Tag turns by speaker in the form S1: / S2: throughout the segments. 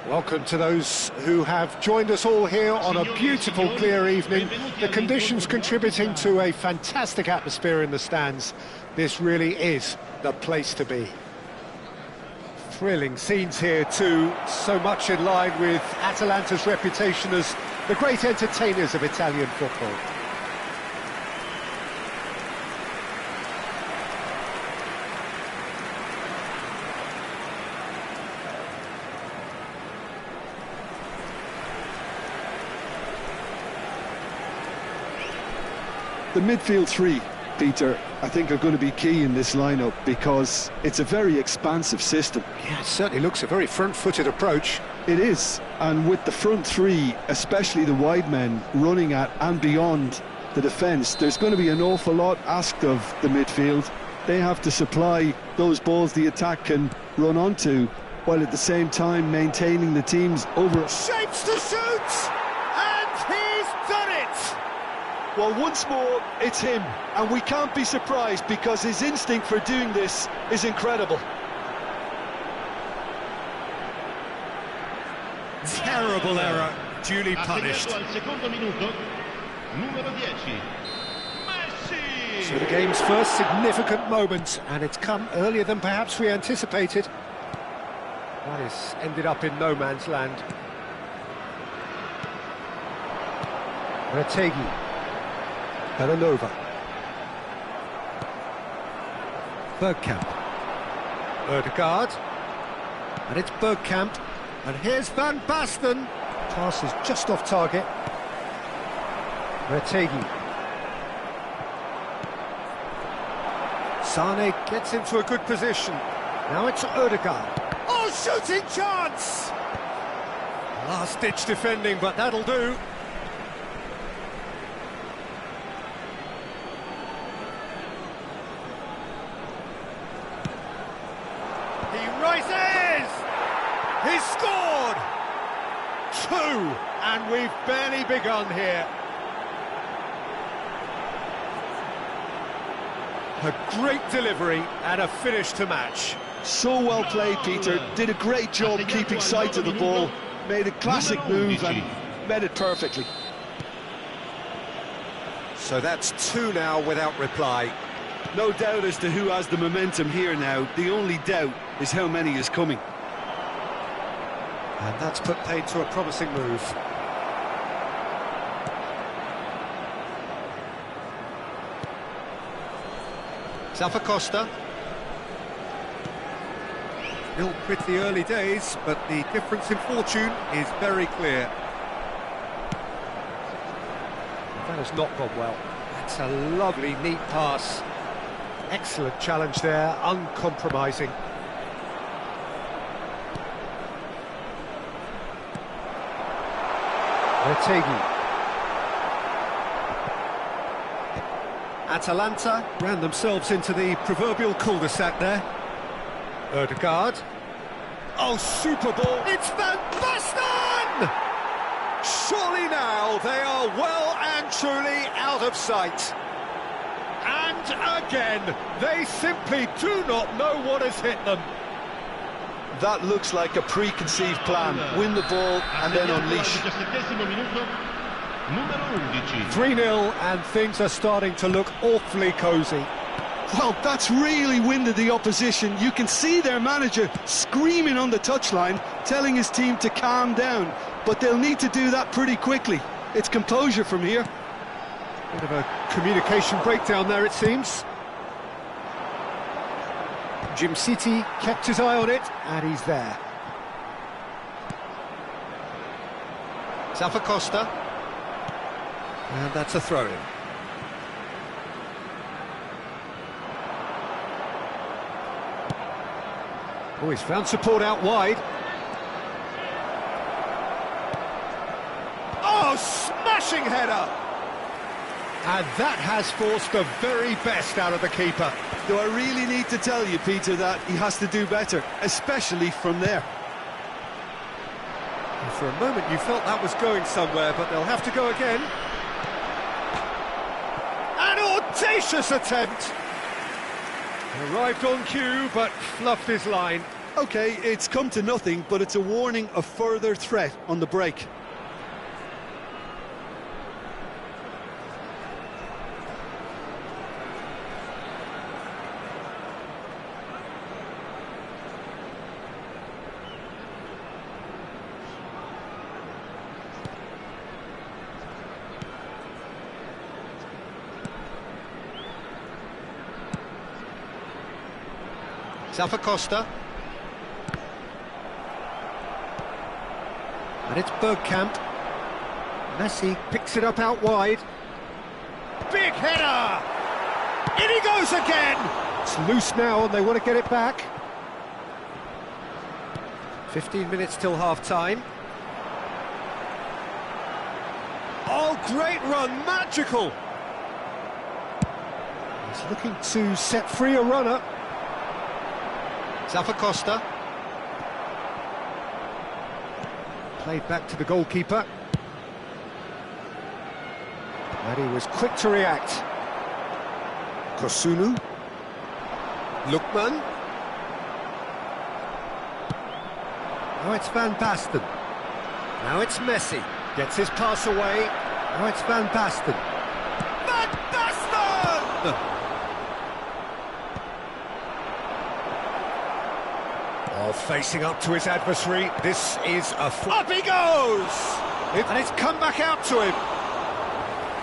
S1: Welcome to those who have joined us all here on a beautiful, clear evening. The conditions contributing to a fantastic atmosphere in the stands. This really is the place to be. Thrilling scenes here too, so much in line with Atalanta's reputation as the great entertainers of Italian football.
S2: The midfield three, Peter, I think are going to be key in this lineup because it's a very expansive system.
S1: Yeah, it certainly looks a very front-footed approach.
S2: It is, and with the front three, especially the wide men, running at and beyond the defence, there's going to be an awful lot asked of the midfield. They have to supply those balls the attack can run onto, while at the same time maintaining the team's over...
S1: Shapes to shoot! And he's done it!
S2: Well, once more, it's him, and we can't be surprised because his instinct for doing this is incredible.
S1: Terrible error, duly punished. So the game's first significant moment, and it's come earlier than perhaps we anticipated. That has ended up in no man's land. Retegi. Belanova. Bergkamp. Ødegaard. And it's Bergkamp. And here's Van Basten. Pass is just off target. Retegi. Sane gets into a good position. Now it's Ødegaard. Oh, shooting chance! Last-ditch defending, but that'll do. He rises! He's scored! 2, and we've barely begun here. A great delivery and a finish to match.
S2: So well played, Peter. Did a great job keeping sight of the ball. Made a classic move and met it perfectly.
S1: So that's 2 now without reply.
S2: No doubt as to who has the momentum here now. The only doubt is how many is coming.
S1: And that's put paid to a promising move. Zappacosta. Still pretty early days, but the difference in fortune is very clear. That has not gone well. That's a lovely, neat pass. Excellent challenge there, uncompromising. Retegi. Atalanta ran themselves into the proverbial cul-de-sac there. Ødegaard. Oh, super ball. It's Van Basten! Surely now they are well and truly out of sight. And again, they simply do not know what has hit them.
S2: That looks like a preconceived plan. Win the ball and then unleash.
S1: 3-0 and things are starting to look awfully cosy.
S2: Well, that's really winded the opposition. You can see their manager screaming on the touchline, telling his team to calm down. But they'll need to do that pretty quickly. It's composure from here.
S1: Bit of a communication breakdown there, it seems. Jim City kept his eye on it, and he's there. Zappacosta. And that's a throw-in. Oh, he's found support out wide. Oh, smashing header! And that has forced the very best out of the keeper.
S2: Do I really need to tell you, Peter, that he has to do better, especially from there?
S1: And for a moment you felt that was going somewhere, but they'll have to go again. An audacious attempt! Arrived on cue, but fluffed his line.
S2: OK, it's come to nothing, but it's a warning of further threat on the break.
S1: Costa. And it's Bergkamp. Messi picks it up out wide. Big header! In he goes again! It's loose now and they want to get it back. 15 minutes till half-time. Oh, great run, magical! He's looking to set free a runner. Costa. Played back to the goalkeeper. And he was quick to react. Kosunu. Lookman. Now it's Van Basten. Now it's Messi. Gets his pass away. Now it's Van Basten. Van Basten! Oh, facing up to his adversary, this is a... Up he goes! And it's come back out to him.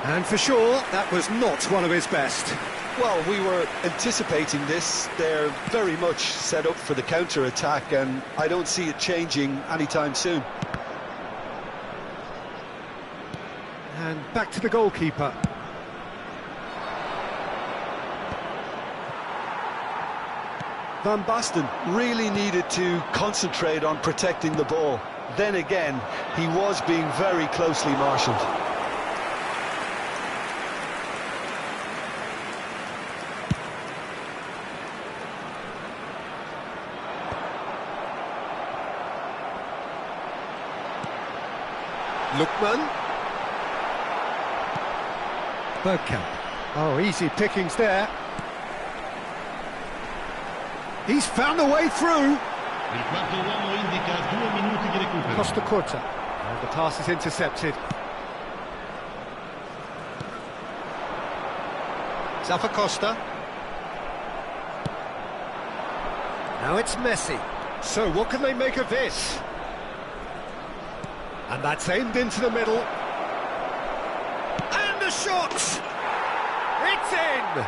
S1: And for sure, that was not one of his best.
S2: Well, we were anticipating this. They're very much set up for the counter-attack, and I don't see it changing anytime soon.
S1: And back to the goalkeeper.
S2: Van Basten really needed to concentrate on protecting the ball. Then again, he was being very closely marshalled.
S1: Lookman. Bergkamp. Oh, easy pickings there. He's found a way through. Costa Corta. And the pass is intercepted. Costa. Now it's Messi. So what can they make of this? And that's aimed into the middle. And the shot! It's in!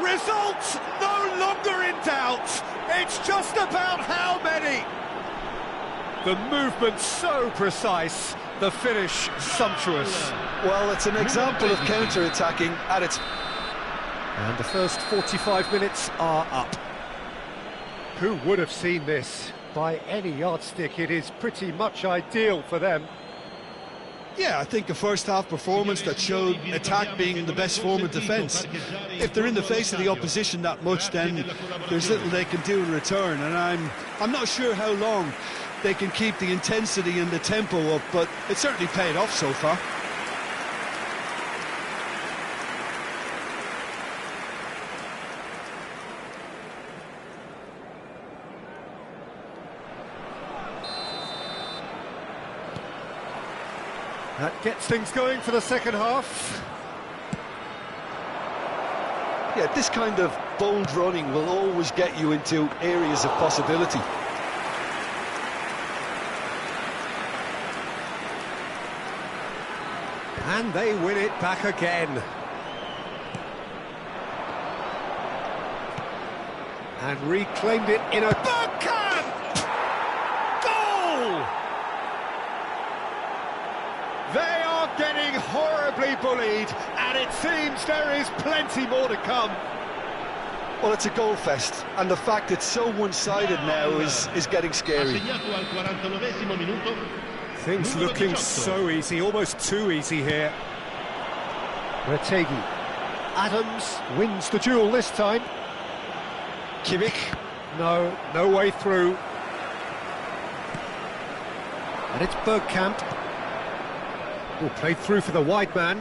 S1: Results no longer in doubt. It's just about how many. The movement so precise, the finish sumptuous.
S2: Well, it's an example of counter-attacking at its...
S1: And the first 45 minutes are up. Who would have seen this? By any yardstick, it is pretty much ideal for them.
S2: Yeah, I think a first-half performance that showed attack being the best form of defence. If they're in the face of the opposition that much, then there's little they can do in return, and I'm not sure how long they can keep the intensity and the tempo up, but it certainly paid off so far.
S1: That gets things going for the second half.
S2: Yeah, this kind of bold running will always get you into areas of possibility.
S1: And they win it back again. And reclaimed it in a... Bergkamp! Goal! They are getting horribly bullied, and it seems there is plenty more to come.
S2: Well, it's a goal fest, and the fact it's so one-sided now is getting scary.
S1: Things looking so easy, almost too easy here. Retegi. Adams wins the duel this time. Kimmich, no way through. And it's Bergkamp. Oh, played through for the wide man.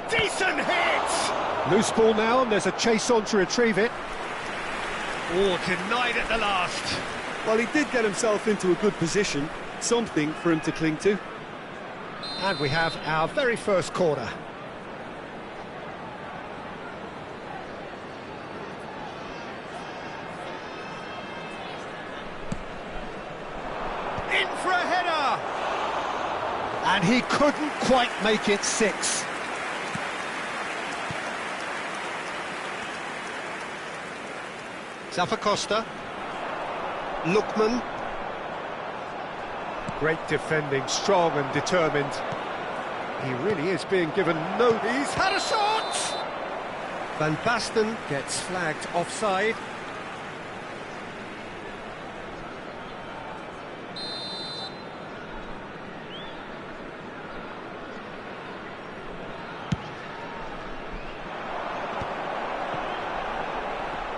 S1: Decent hit! Loose ball now, and there's a chase on to retrieve it. Oh, denied at the last.
S2: Well, he did get himself into a good position, something for him to cling to.
S1: And we have our very first corner. In for a header! And he couldn't quite make it 6. Zappacosta. Lookman. Great defending, strong and determined. He really is being given no... He's had a shot! Van Basten gets flagged offside.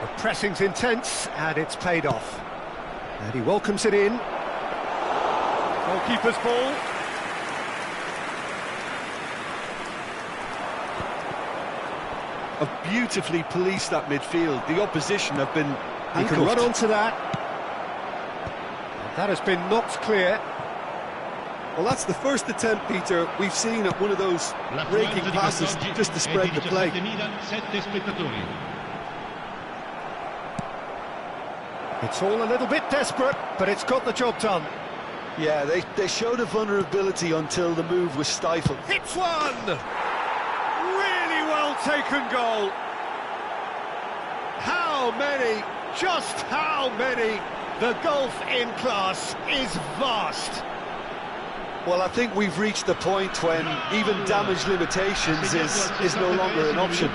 S1: The pressing's intense and it's paid off. And he welcomes it in. Goalkeeper's ball.
S2: Have beautifully policed that midfield. The opposition have been
S1: He can run onto that. That has been knocked clear.
S2: Well, that's the first attempt, Peter, we've seen at one of those raking passes just to spread the play.
S1: It's all a little bit desperate, but it's got the job done.
S2: Yeah, they showed a vulnerability until the move was stifled.
S1: Hits one! Really well taken goal. How many, just how many? The gulf in class is vast.
S2: Well, I think we've reached the point when even damage limitations is no longer an option.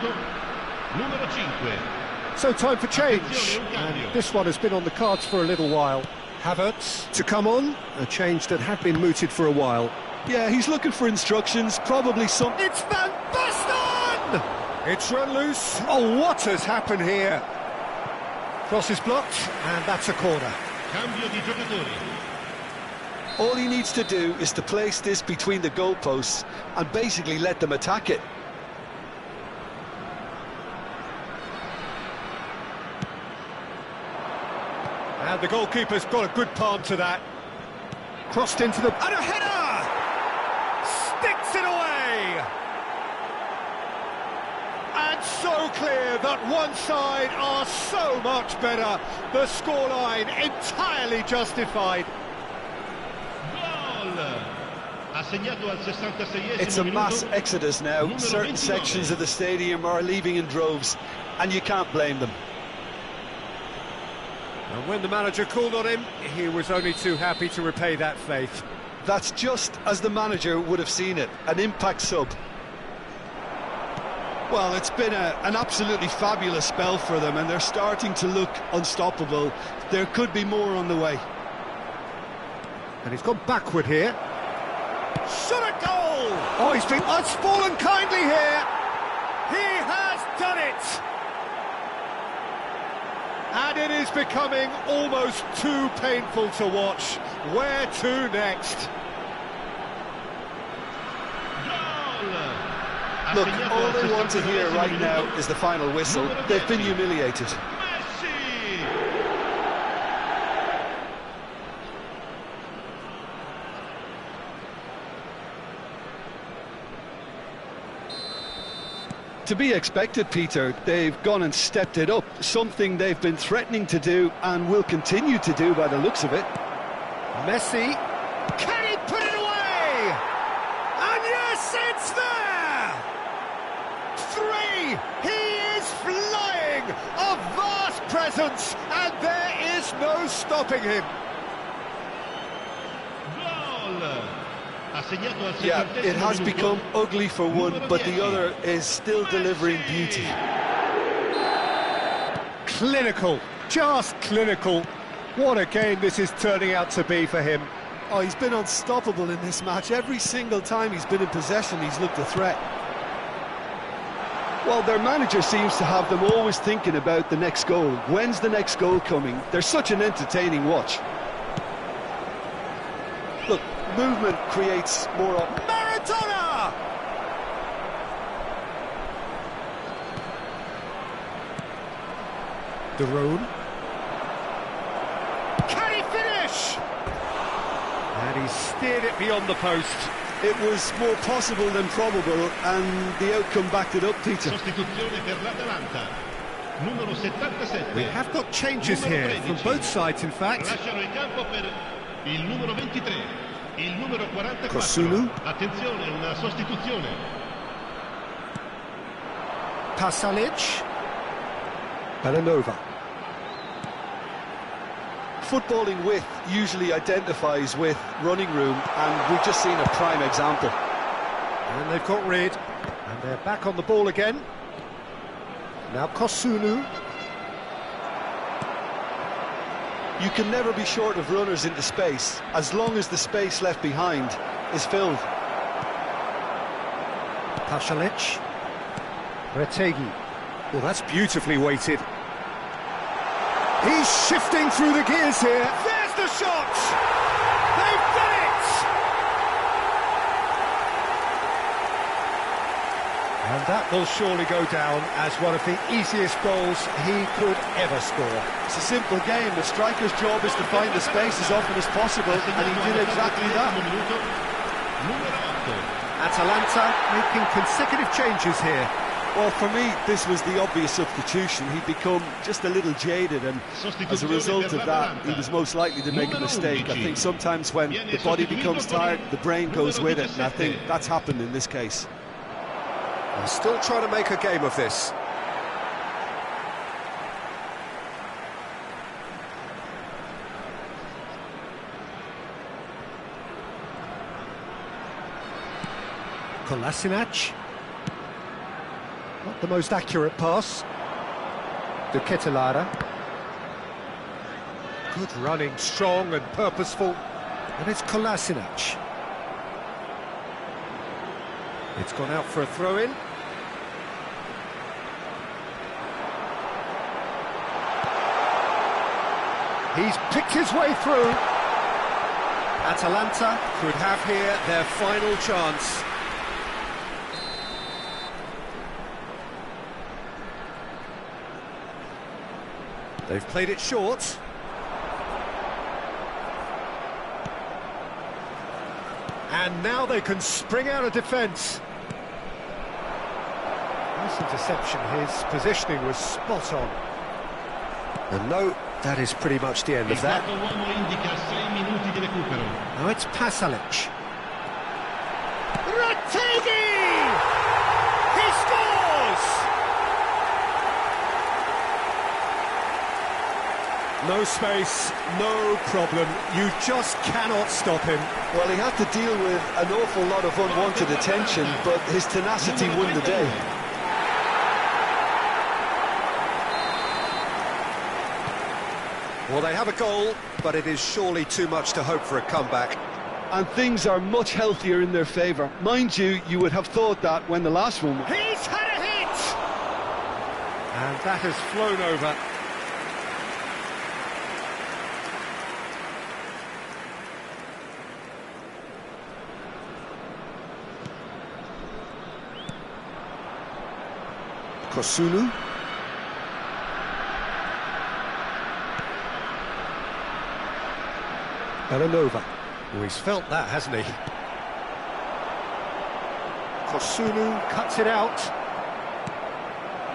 S1: So time for change, and this one has been on the cards for a little while. Havertz to come on, a change that had been mooted for a while.
S2: Yeah, he's looking for instructions, probably some...
S1: It's Van Basten! It's run loose. Oh, what has happened here? Cross is blocked, and that's a corner.
S2: All he needs to do is to place this between the goalposts and basically let them attack it.
S1: And the goalkeeper's got a good palm to that. Crossed into the... And a header! Sticks it away! And so clear that one side are so much better. The scoreline entirely justified.
S2: It's a mass exodus now. Certain sections of the stadium are leaving in droves, and you can't blame them.
S1: And when the manager called on him, he was only too happy to repay that faith.
S2: That's just as the manager would have seen it, an impact sub. Well, it's been an absolutely fabulous spell for them, and they're starting to look unstoppable. There could be more on the way.
S1: And he's gone backward here. Shot a goal! Oh, he's fallen kindly here. He has done it! And it is becoming almost too painful to watch. Where to next?
S2: Look, all they want to hear right now is the final whistle. They've been humiliated. To be expected, Peter. They've gone and stepped it up, something they've been threatening to do and will continue to do by the looks of it.
S1: Messi, can he put it away? And yes, it's there! 3, he is flying, a vast presence, and there is no stopping him.
S2: Yeah, it has become ugly for one, but the other is still delivering beauty.
S1: Clinical, just clinical. What a game this is turning out to be for him.
S2: Oh, he's been unstoppable in this match. Every single time he's been in possession, he's looked a threat. Well, their manager seems to have them always thinking about the next goal. When's the next goal coming? They're such an entertaining watch. Look, movement creates more...
S1: Maradona! De Roon. finish! And he steered it beyond the post.
S2: It was more possible than probable, and the outcome backed it up, Peter.
S1: We have got changes here, from both sides in fact.
S2: Kosunu.
S1: Pasalic. Belanova.
S2: Footballing width usually identifies with running room, and we've just seen a prime example.
S1: And they've got rid, and they're back on the ball again. Now Kosunu.
S2: You can never be short of runners into space, as long as the space left behind is filled.
S1: Pasalic. Retegi. Well, that's beautifully weighted. He's shifting through the gears here. There's the shot! They've done it! And that will surely go down as one of the easiest goals he could ever score.
S2: It's a simple game. The striker's job is to find the space as often as possible, and he did exactly that.
S1: Atalanta making consecutive changes here.
S2: Well, for me, this was the obvious substitution. He'd become just a little jaded, and as a result of that, he was most likely to make a mistake. I think sometimes when the body becomes tired, the brain goes with it, and I think that's happened in this case.
S1: They're still trying to make a game of this. Kolasinac. Not the most accurate pass. De Ketelaere. Good running, strong and purposeful. And it's Kolasinac. It's gone out for a throw-in. He's picked his way through. Atalanta could have here their final chance. They've played it short. And now they can spring out of defence. Nice interception, his positioning was spot on. And no, that is pretty much the end of that. Now it's Pasalic. Retegi! He scores! No space, no problem. You just cannot stop him.
S2: Well, he had to deal with an awful lot of unwanted attention, but his tenacity won the day.
S1: Well, they have a goal, but it is surely too much to hope for a comeback.
S2: And things are much healthier in their favour. Mind you, you would have thought that when the last one...
S1: He's had a hit! And that has flown over.
S2: Kosunu.
S1: Belanova. Oh, he's felt that, hasn't he? Kosunu cuts it out.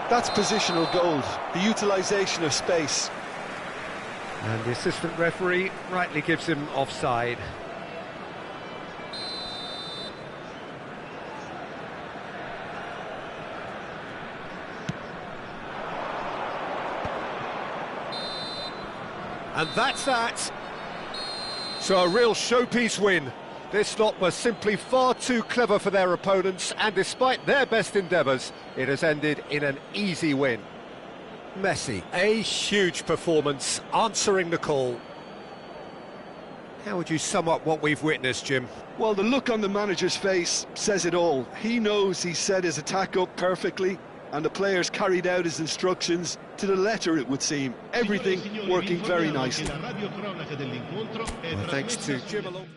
S2: That's positional gold, the utilisation of space.
S1: And the assistant referee rightly gives him offside. And that's that. So a real showpiece win. This lot was simply far too clever for their opponents, and despite their best endeavours, it has ended in an easy win. Messi, a huge performance, answering the call. How would you sum up what we've witnessed, Jim?
S2: Well, the look on the manager's face says it all. He knows he set his attack up perfectly, and the players carried out his instructions to the letter, it would seem. Everything working very nicely.
S1: Well, thanks to Jim along.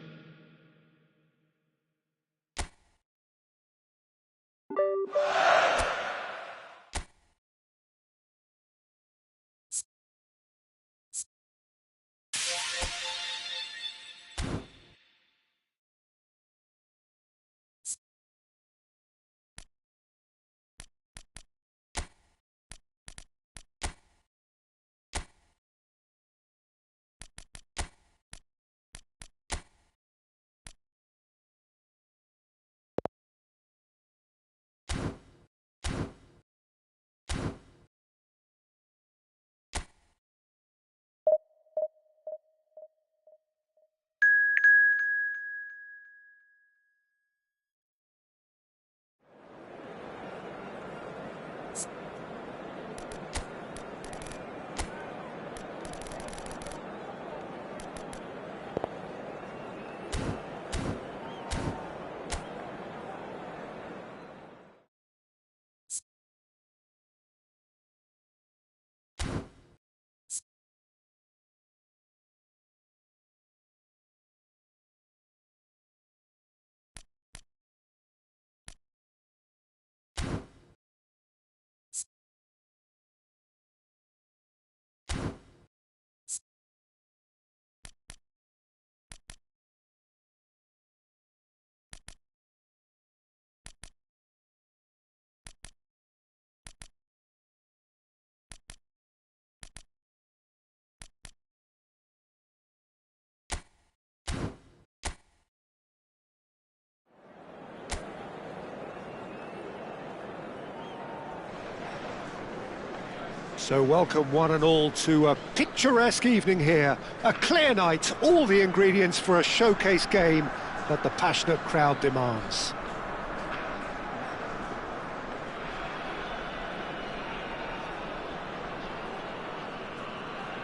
S1: So welcome one and all to a picturesque evening here. A clear night, all the ingredients for a showcase game that the passionate crowd demands.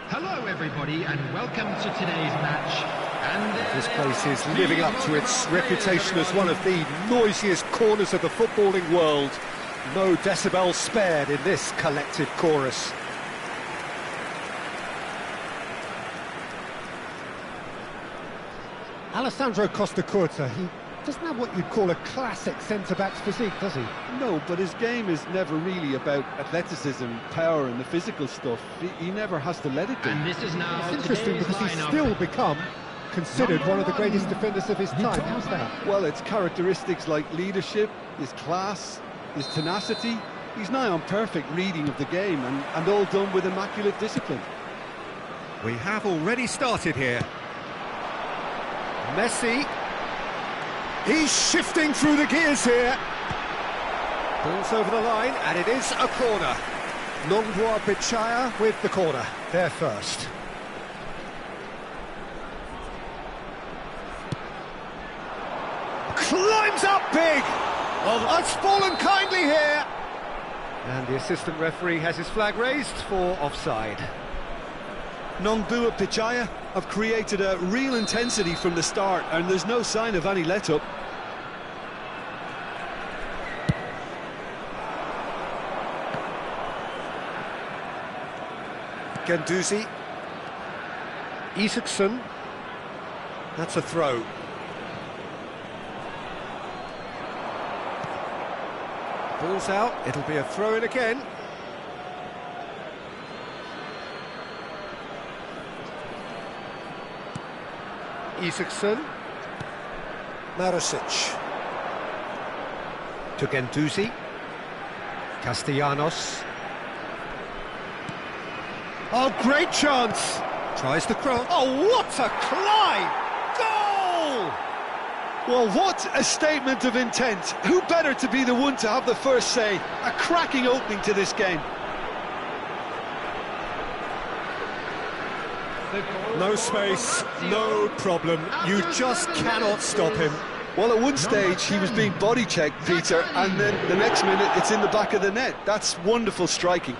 S3: Hello everybody and welcome to today's match. And
S1: this place is living up to its reputation as one of the noisiest corners of the footballing world. No decibels spared in this collective chorus. Alessandro Costacurta, he doesn't have what you'd call a classic centre-back's physique, does he?
S2: No, but his game is never really about athleticism, power and the physical stuff. He never has to let it be.
S3: And this is now
S1: It's interesting because he's still become considered one of the greatest defenders of his time. How's that?
S2: Well, it's characteristics like leadership, his class, his tenacity. He's nigh on perfect reading of the game and all done with immaculate discipline.
S1: We have already started here. Messi. He's shifting through the gears here. Ball's over the line, and it is a corner. Nongwa Bichaya with the corner. There first. Climbs up big. Well, it's fallen kindly here. And the assistant referee has his flag raised for offside.
S2: Nongbua Pichaya have created a real intensity from the start, and there's no sign of any let-up.
S1: Ganduzi. Isaacson. That's a throw. Ball's out, it'll be a throw-in again. Isaacson. Marosic. To Ganduzi. Castellanos. Oh, great chance! Tries the cross. Oh, what a climb! Goal!
S2: Well, what a statement of intent. Who better to be the one to have the first say? A cracking opening to this game.
S1: No space, no problem. You just cannot stop him.
S2: Well, at one stage he was being body-checked, Peter, and then the next minute it's in the back of the net. That's wonderful striking.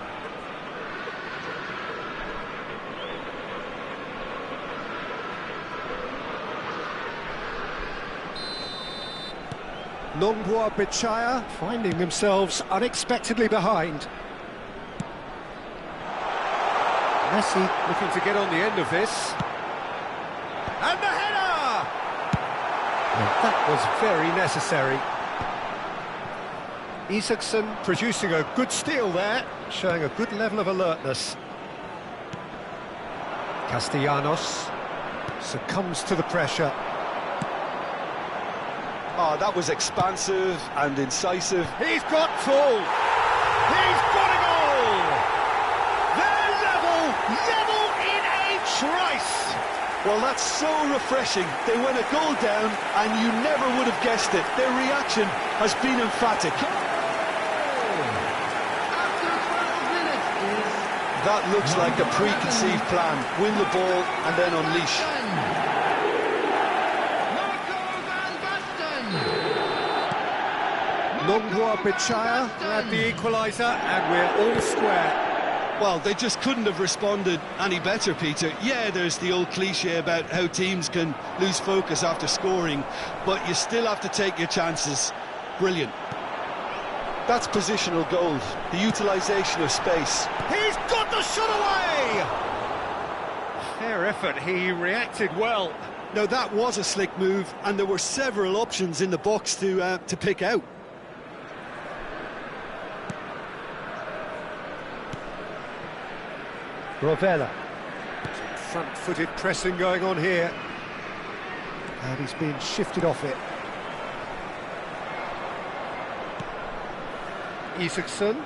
S1: Nongwa Bichaya finding themselves unexpectedly behind. Messi looking to get on the end of this. And the header! Well, that was very necessary. Isaacson producing a good steal there, showing a good level of alertness. Castellanos succumbs to the pressure.
S2: Oh, that was expansive and incisive.
S1: He's got full. He's got a goal. They're level in a trice.
S2: Well, that's so refreshing. They went a goal down and you never would have guessed it. Their reaction has been emphatic. That looks like a preconceived plan. Win the ball and then unleash.
S1: Nongwa Bichaya had the equaliser, and we're all square.
S2: Well, they just couldn't have responded any better, Peter. Yeah, there's the old cliche about how teams can lose focus after scoring, but you still have to take your chances. Brilliant. That's positional gold, the utilisation of space.
S1: He's got the shot away! Fair effort, he reacted well.
S2: No, that was a slick move, and there were several options in the box to pick out.
S1: Rovella. Front-footed pressing going on here. And he's being shifted off it. Isaacson.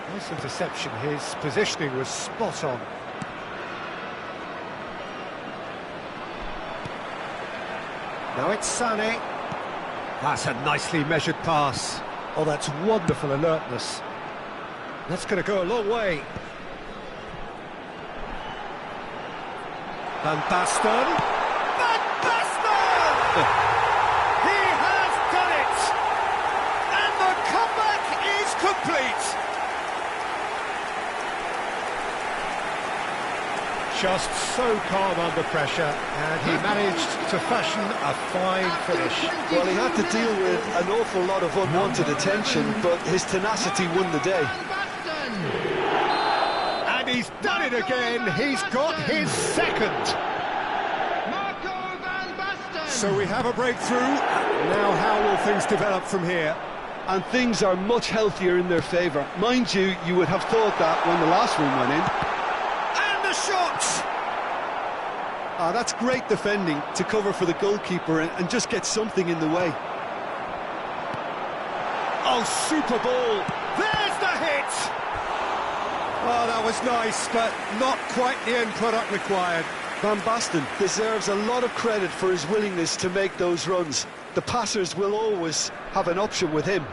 S1: Nice interception. His positioning was spot on. Now it's Sané. That's a nicely measured pass. Oh, that's wonderful alertness. That's going to go a long way. Van Basten! Van Basten! He has done it! And the comeback is complete! Just so calm under pressure, and he managed to fashion a fine finish.
S2: Well, he had to deal with an awful lot of unwanted attention, but his tenacity won the day.
S1: And he's done it again. He's got his second. So we have a breakthrough. Now how will things develop from here?
S2: And things are much healthier in their favour. Mind you, you would have thought that when the last one went in.
S1: Shots!
S2: That's great defending to cover for the goalkeeper and just get something in the way.
S1: Oh, super ball! There's the hit! Oh, that was nice, but not quite the end product required.
S2: Van Basten deserves a lot of credit for his willingness to make those runs. The passers will always have an option with him.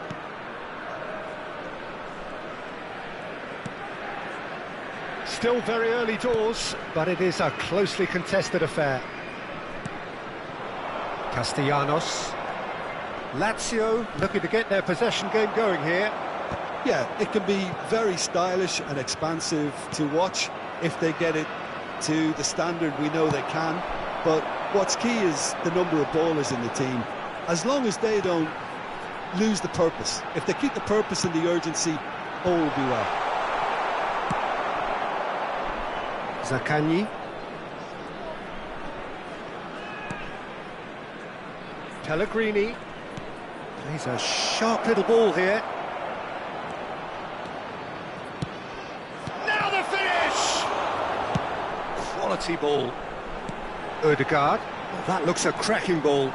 S1: Still very early doors, but it is a closely contested affair. Castellanos. Lazio looking to get their possession game going here.
S2: Yeah, it can be very stylish and expansive to watch if they get it to the standard we know they can. But what's key is the number of ballers in the team. As long as they don't lose the purpose, if they keep the purpose and the urgency, all will be well.
S1: Zaccagni. Pellegrini. He's a sharp little ball here. Now the finish! Quality ball. Ødegaard. Well, that looks a cracking ball.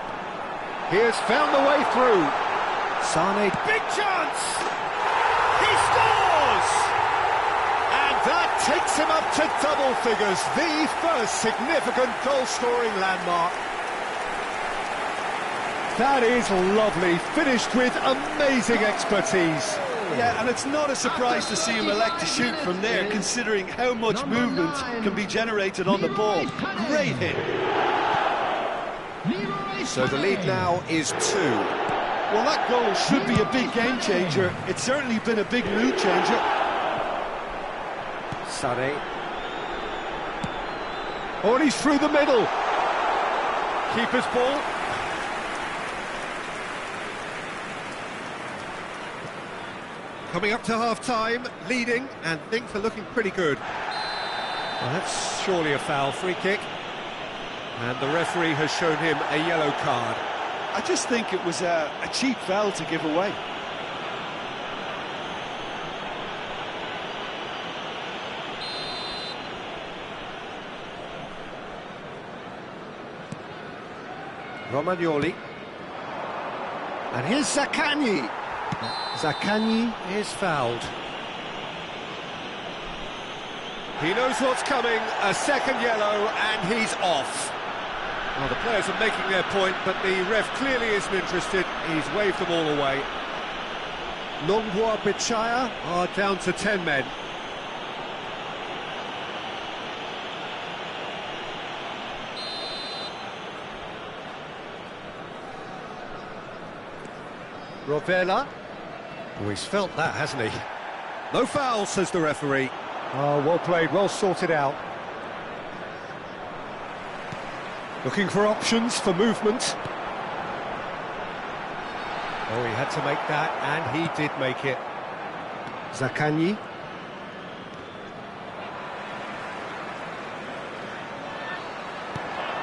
S1: He has found the way through. Sane, big chance! He scores! And that takes him up to double figures, the first significant goal-scoring landmark. That is lovely, finished with amazing expertise.
S2: Yeah, and it's not a surprise to see him elect to shoot from there, considering how much movement can be generated on the ball. Great hit.
S1: So the lead now is 2.
S2: Well, that goal should be a big game changer. It's certainly been a big mood changer.
S1: Sane. Oh, and he's through the middle. Keeper's ball. Coming up to half-time, leading, and things are looking pretty good. Well, that's surely a foul, free kick. And the referee has shown him a yellow card.
S2: I just think it was a cheap foul to give away.
S1: Romagnoli. And here's Zaccagni. Zaccagni is fouled. He knows what's coming, a second yellow, and he's off. Well, the players are making their point, but the ref clearly isn't interested. He's waved them all away. Longbois Bichaya are down to 10 men. Rovella. Oh, he's felt that, hasn't he? No foul, says the referee. Oh, well played, well sorted out. Looking for options for movement. Oh, he had to make that, and he did make it. Zaccagni.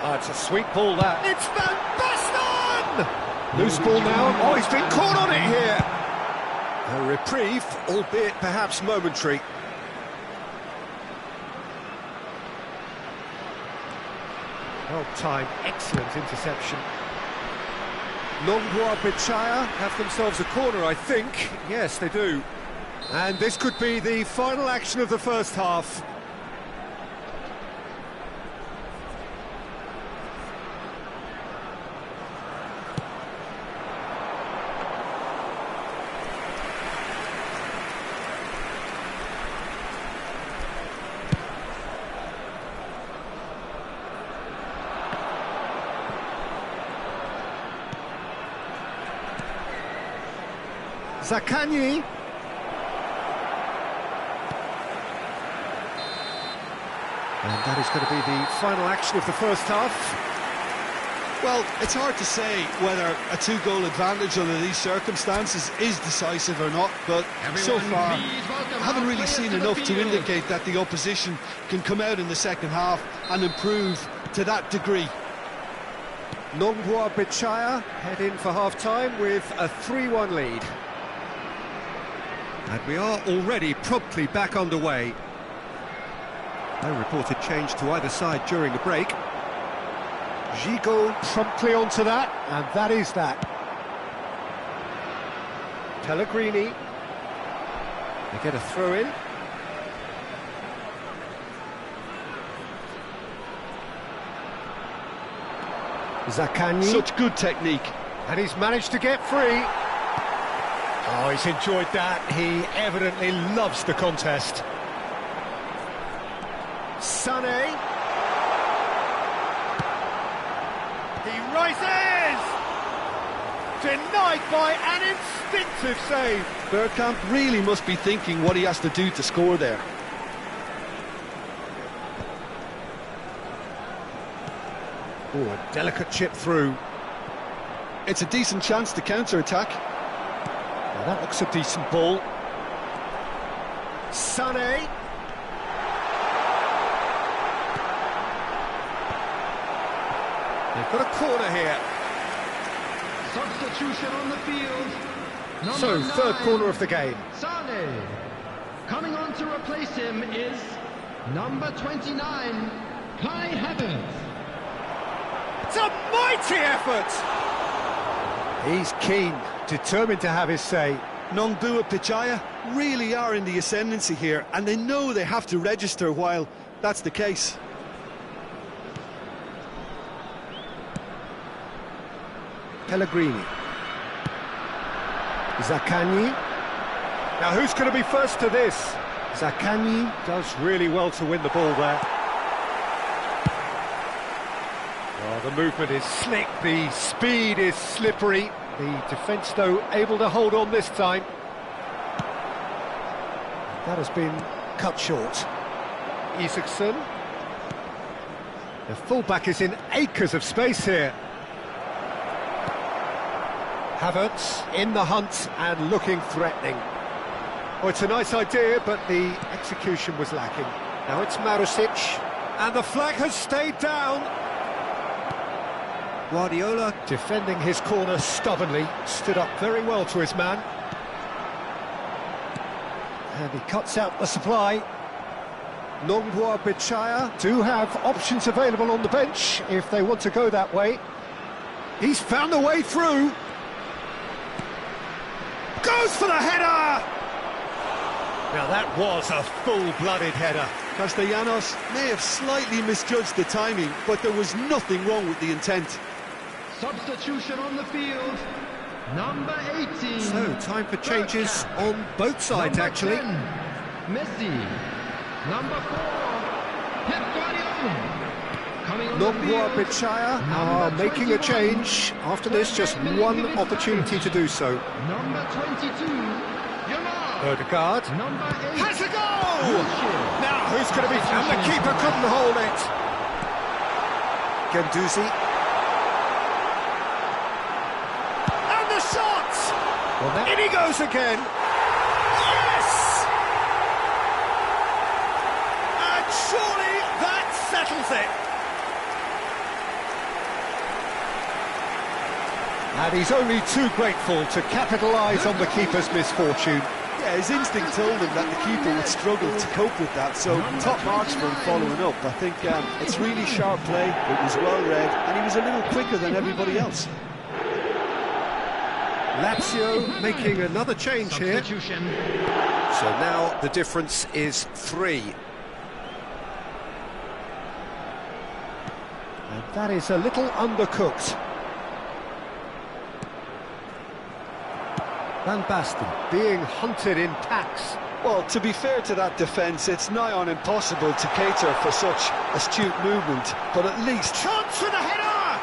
S1: Oh, it's a sweet ball, that. It's Van Basten! Loose ball now. Oh, he's been caught on it here. A reprieve, albeit perhaps momentary. Well timed, excellent interception. Longbois Bichaya have themselves a corner, I think. Yes, they do. And this could be the final action of the first half. Zaccagni. And that is going to be the final action of the first half.
S2: Well, it's hard to say whether a two-goal advantage under these circumstances is decisive or not, but so far I haven't really seen enough to indicate that the opposition can come out in the second half and improve to that degree.
S1: Nongwa Bichaya head in for half-time with a 3-1 lead. And we are already promptly back underway. No reported change to either side during the break. Gigot promptly onto that, and that is that. Pellegrini. They get a throw in. Zaccagni.
S2: Such good technique.
S1: And he's managed to get free. Oh, he's enjoyed that. He evidently loves the contest. Sané. He rises! Denied by an instinctive save.
S2: Bergkamp really must be thinking what he has to do to score there.
S1: Oh, a delicate chip through.
S2: It's a decent chance to counter-attack.
S1: Now that looks a decent ball. Sané. They've got a corner here.
S3: Substitution on the field.
S1: So,
S3: Number
S1: third
S3: 9,
S1: corner of the game.
S3: Sané. Coming on to replace him is number 29, Kai Havertz.
S1: It's a mighty effort! He's keen, determined to have his say.
S2: Nongwa Bichaya really are in the ascendancy here, and they know they have to register while that's the case.
S1: Pellegrini. Zaccagni. Now who's going to be first to this? Zaccagni does really well to win the ball there. Oh, the movement is slick, the speed is slippery. The defence, though, able to hold on this time. That has been cut short. Isaacson. The fullback is in acres of space here. Havertz in the hunt and looking threatening. Oh, it's a nice idea, but the execution was lacking. Now it's Marusic, and the flag has stayed down. Guardiola defending his corner stubbornly, stood up very well to his man. And he cuts out the supply. Nongwa Bichaya do have options available on the bench if they want to go that way. He's found a way through. Goes for the header! Now that was a full-blooded header.
S2: Castellanos may have slightly misjudged the timing, but there was nothing wrong with the intent.
S3: Substitution on the field, number 18.
S1: So, time for changes on both sides,
S3: Number
S1: actually.
S3: 10, Messi. Number 4, Pep Guardiola. Coming on the
S1: Nongwa
S3: field,
S1: Bichaya
S3: number
S1: are making a
S3: 21,
S1: change. After this, just one opportunity to do so.
S3: Number 22, Yamal.
S1: Odegaard
S3: Number 8,
S1: has a goal!
S3: Wilshere.
S1: Now, who's going to be... And the keeper couldn't hold it. Guendouzi. And the shot! Well, in he goes again. Yes! And surely that settles it. And he's only too grateful to capitalise on the keeper's misfortune.
S2: Yeah, his instinct told him that the keeper would struggle to cope with that, so top marks for him following up. I think it's really sharp play, it was well read, and he was a little quicker than everybody else.
S1: Lazio making another change here.
S3: Substitution.
S1: So now the difference is 3. And that is a little undercooked. Van Basten being hunted in packs.
S2: Well, to be fair to that defence, it's nigh on impossible to cater for such astute movement, but at least...
S1: Chance for the header!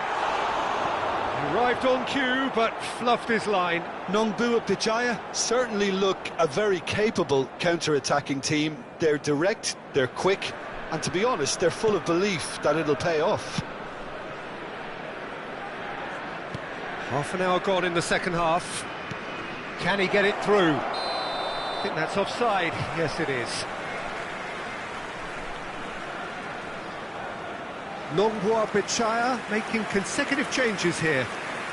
S1: He arrived on cue, but fluffed his line.
S2: Nongbua Pichaya certainly look a very capable counter-attacking team. They're direct, they're quick, and to be honest, they're full of belief that it'll pay off.
S1: Half an hour gone in the second half. Can he get it through? I think that's offside. Yes, it is. Nongbua Pichaya making consecutive changes here.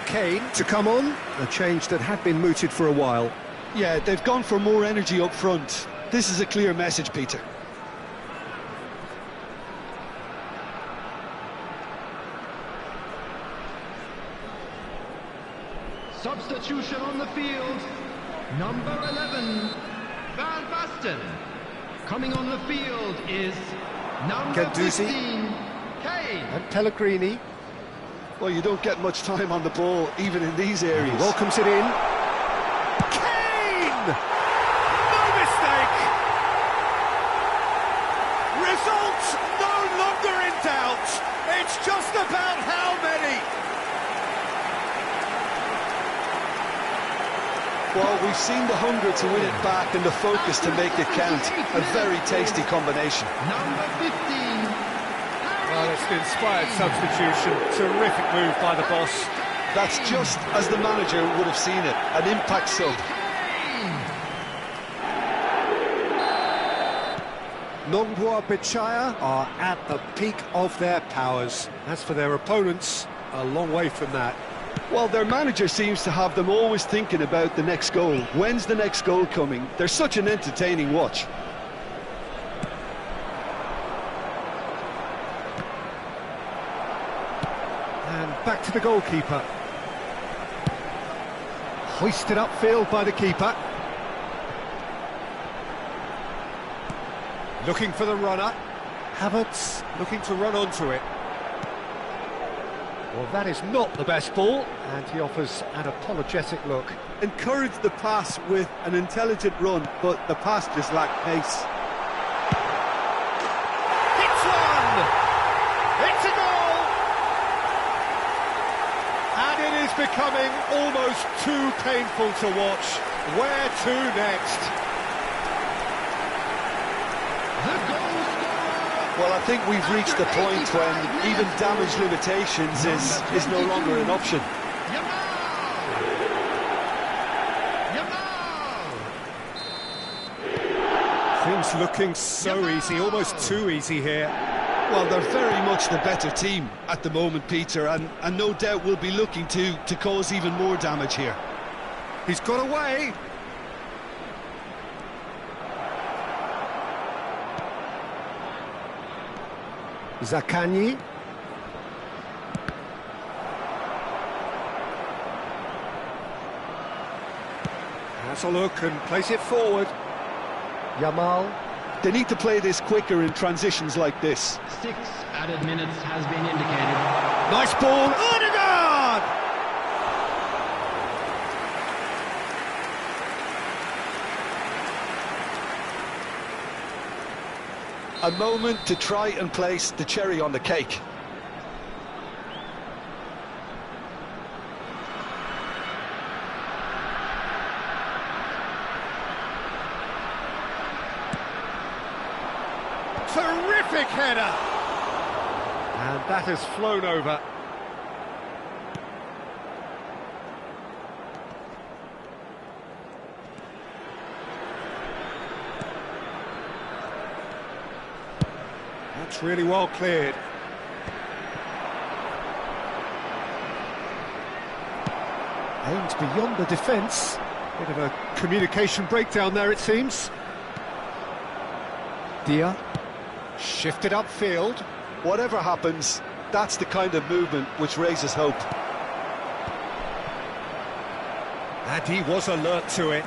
S1: Kane to come on, a change that had been mooted for a while.
S2: Yeah, they've gone for more energy up front. This is a clear message, Peter.
S3: Substitution on the field. Number 11, Van Basten. Coming on the field is number
S1: Guendouzi.
S3: 15, Kane.
S1: And Pellegrini.
S2: Well, you don't get much time on the ball, even in these areas.
S1: He welcomes it in. Kane! No mistake! Results no longer in doubt. It's just about how many.
S2: Well, we've seen the hunger to win it back and the focus to make it count. A very tasty combination.
S3: Number 15.
S1: Well, it's an inspired substitution. Terrific move by the boss.
S2: That's just as the manager would have seen it. An impact sub.
S1: Nongbua Pichaya are at the peak of their powers. As for their opponents, a long way from that.
S2: Well, their manager seems to have them always thinking about the next goal. When's the next goal coming? They're such an entertaining watch.
S1: And back to the goalkeeper. Hoisted upfield by the keeper. Looking for the runner. Havertz looking to run onto it. Well, that is not the best ball, and he offers an apologetic look.
S2: Encourage the pass with an intelligent run, but the pass just lacked pace.
S1: It's one! It's a goal! And it is becoming almost too painful to watch. Where to next?
S3: The goal scorer.
S2: Well, I think we've reached the point when even damage limitations is no longer an option.
S1: Things looking so easy, almost too easy here.
S2: Well, they're very much the better team at the moment, Peter, and no doubt will be looking to cause even more damage here.
S1: He's got away. Zaccagni. Has a look and plays it forward. Yamal.
S2: They need to play this quicker in transitions like this.
S3: 6 added minutes has been indicated.
S1: Nice ball. Odegaard!
S2: A moment to try and place the cherry on the cake.
S1: Terrific header! And that has flown over. That's really well cleared. Aimed beyond the defence. Bit of a communication breakdown there, it seems. Dia. Shifted upfield.
S2: Whatever happens, that's the kind of movement which raises hope.
S1: And he was alert to it.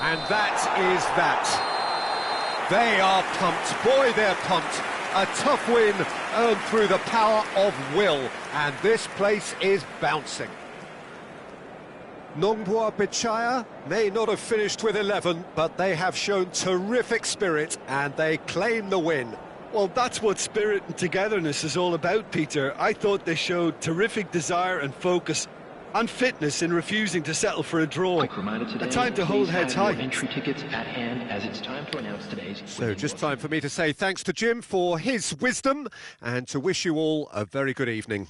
S1: And that is that. They are pumped. Boy, they're pumped. A tough win earned through the power of will. And this place is bouncing. Nongbua Pichaya may not have finished with 11, but they have shown terrific spirit and they claim the win.
S2: Well, that's what spirit and togetherness is all about, Peter. I thought they showed terrific desire and focus and fitness in refusing to settle for a draw. A time to hold heads high.
S3: Entry tickets at hand, as it's time to announce today's.
S1: So just time for me to say thanks to Jim for his wisdom and to wish you all a very good evening.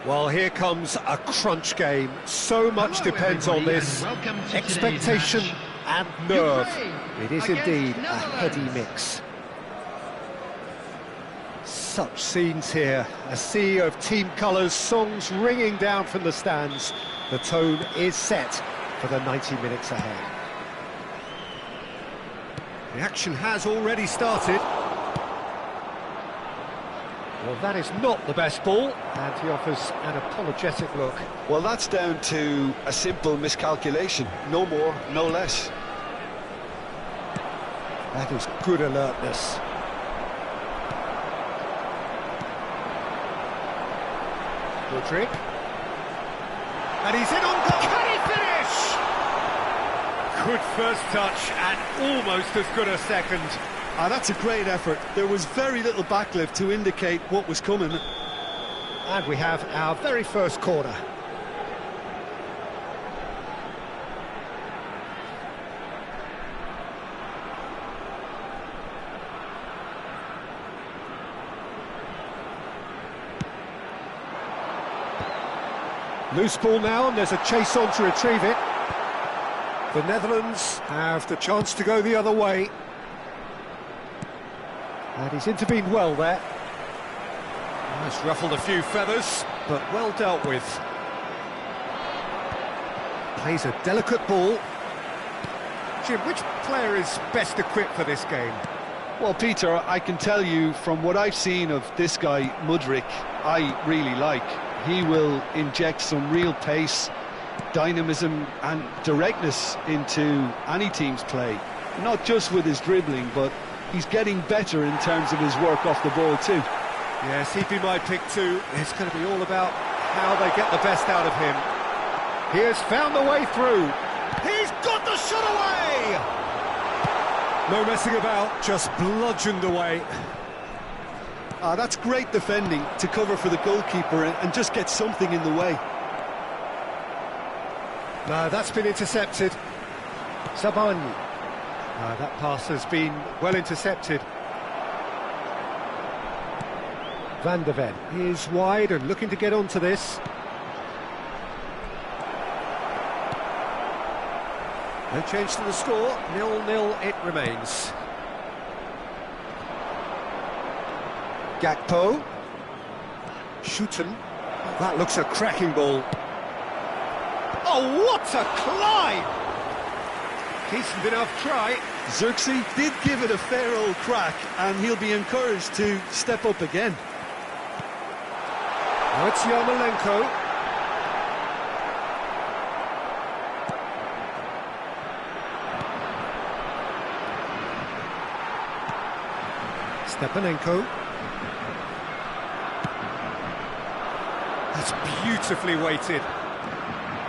S1: Well, here comes a crunch game. So much
S3: Hello,
S1: depends on
S3: everybody,
S1: this.
S3: and welcome to
S1: Expectation
S3: today's
S1: and nerve.
S3: Ukraine
S1: It is
S3: against
S1: indeed a
S3: Netherlands.
S1: heady mix. Such scenes here. A sea of team colours, songs ringing down from the stands. The tone is set for the 90 minutes ahead. The action has already started. Well, that is not the best ball, and he offers an apologetic look.
S2: Well, that's down to a simple miscalculation. No more, no less.
S1: That is good alertness. Rodrigue. And he's in on goal. Can he finish? Good first touch and almost as good a second.
S2: That's a great effort. There was very little backlift to indicate what was coming.
S1: And we have our very first corner. Loose ball now, and there's a chase on to retrieve it. The Netherlands have the chance to go the other way. And he's intervened well there. That's ruffled a few feathers, but well dealt with. Plays a delicate ball. Jim, which player is best equipped for this game?
S2: Well, Peter, I can tell you from what I've seen of this guy, Mudryk, I really like. He will inject some real pace, dynamism and directness into any team's play. Not just with his dribbling, but he's getting better in terms of his work off the ball too.
S1: Yes, he'd be my pick too. It's going to be all about how they get the best out of him. He has found the way through. He's got the shot away! No messing about, just bludgeoned away.
S2: That's great defending to cover for the goalkeeper and just get something in the way.
S1: No, that's been intercepted. Sabani. That pass has been well intercepted. Van der Ven is wide and looking to get onto this. No change to the score, 0-0 it remains. Gakpo. Shooten. That looks a cracking ball. Oh, what a climb! Decent enough try.
S2: Xerxes did give it a fair old crack, and he'll be encouraged to step up again.
S1: Now it's Yarmolenko. Stepanenko. That's beautifully weighted.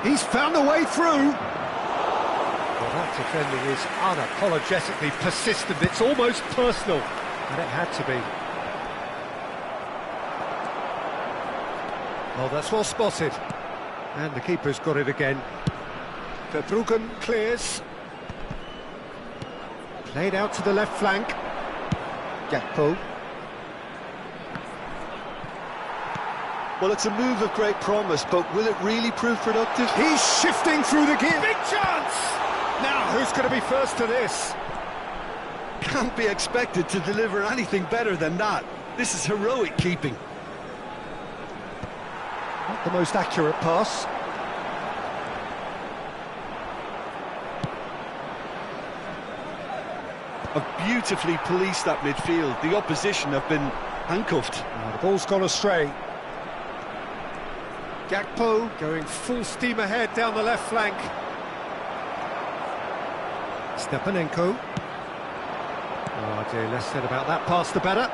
S1: He's found a way through. Well, that defending is unapologetically persistent. It's almost personal, and it had to be. Oh, that's well spotted. And the keeper's got it again. Verbruggen clears. Played out to the left flank. Gakpo.
S2: Well, it's a move of great promise, but will it really prove productive?
S1: He's shifting through the gear. Big chance! Now, who's going to be first to this?
S2: Can't be expected to deliver anything better than that. This is heroic keeping.
S1: Not the most accurate pass.
S2: Have beautifully policed that midfield. The opposition have been handcuffed.
S1: Now, the ball's gone astray. Gakpo going full steam ahead down the left flank. Stepanenko. Oh dear, less said about that pass the better.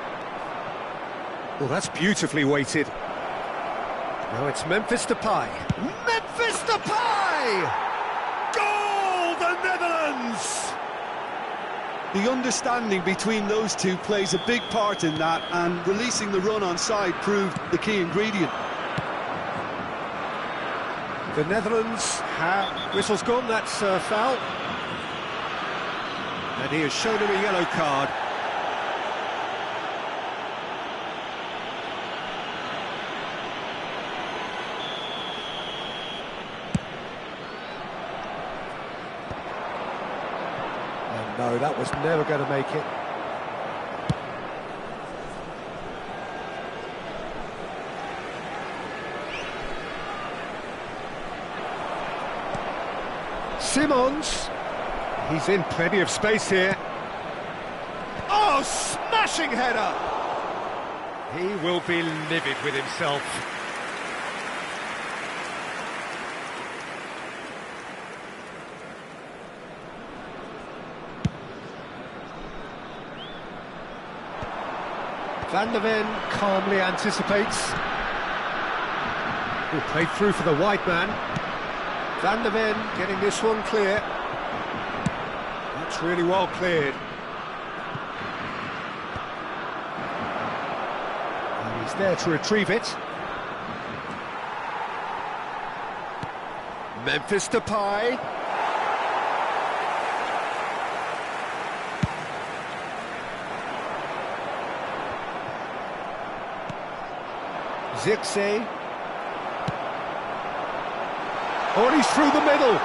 S1: Well, that's beautifully weighted. Now it's Memphis Depay. Memphis Depay! Goal, the Netherlands!
S2: The understanding between those two plays a big part in that, and releasing the run on side proved the key ingredient.
S1: The Netherlands have... Whistle's gone, that's foul. And he has shown him a yellow card. No, that was never going to make it. Simons. He's in plenty of space here. Oh, smashing header! He will be livid with himself. Van der Ven calmly anticipates. He'll play through for the wide man. Van der Ven getting this one clear. That's really well cleared. And he's there to retrieve it. Memphis Depay. Zirkzee. Oh, and he's through the middle.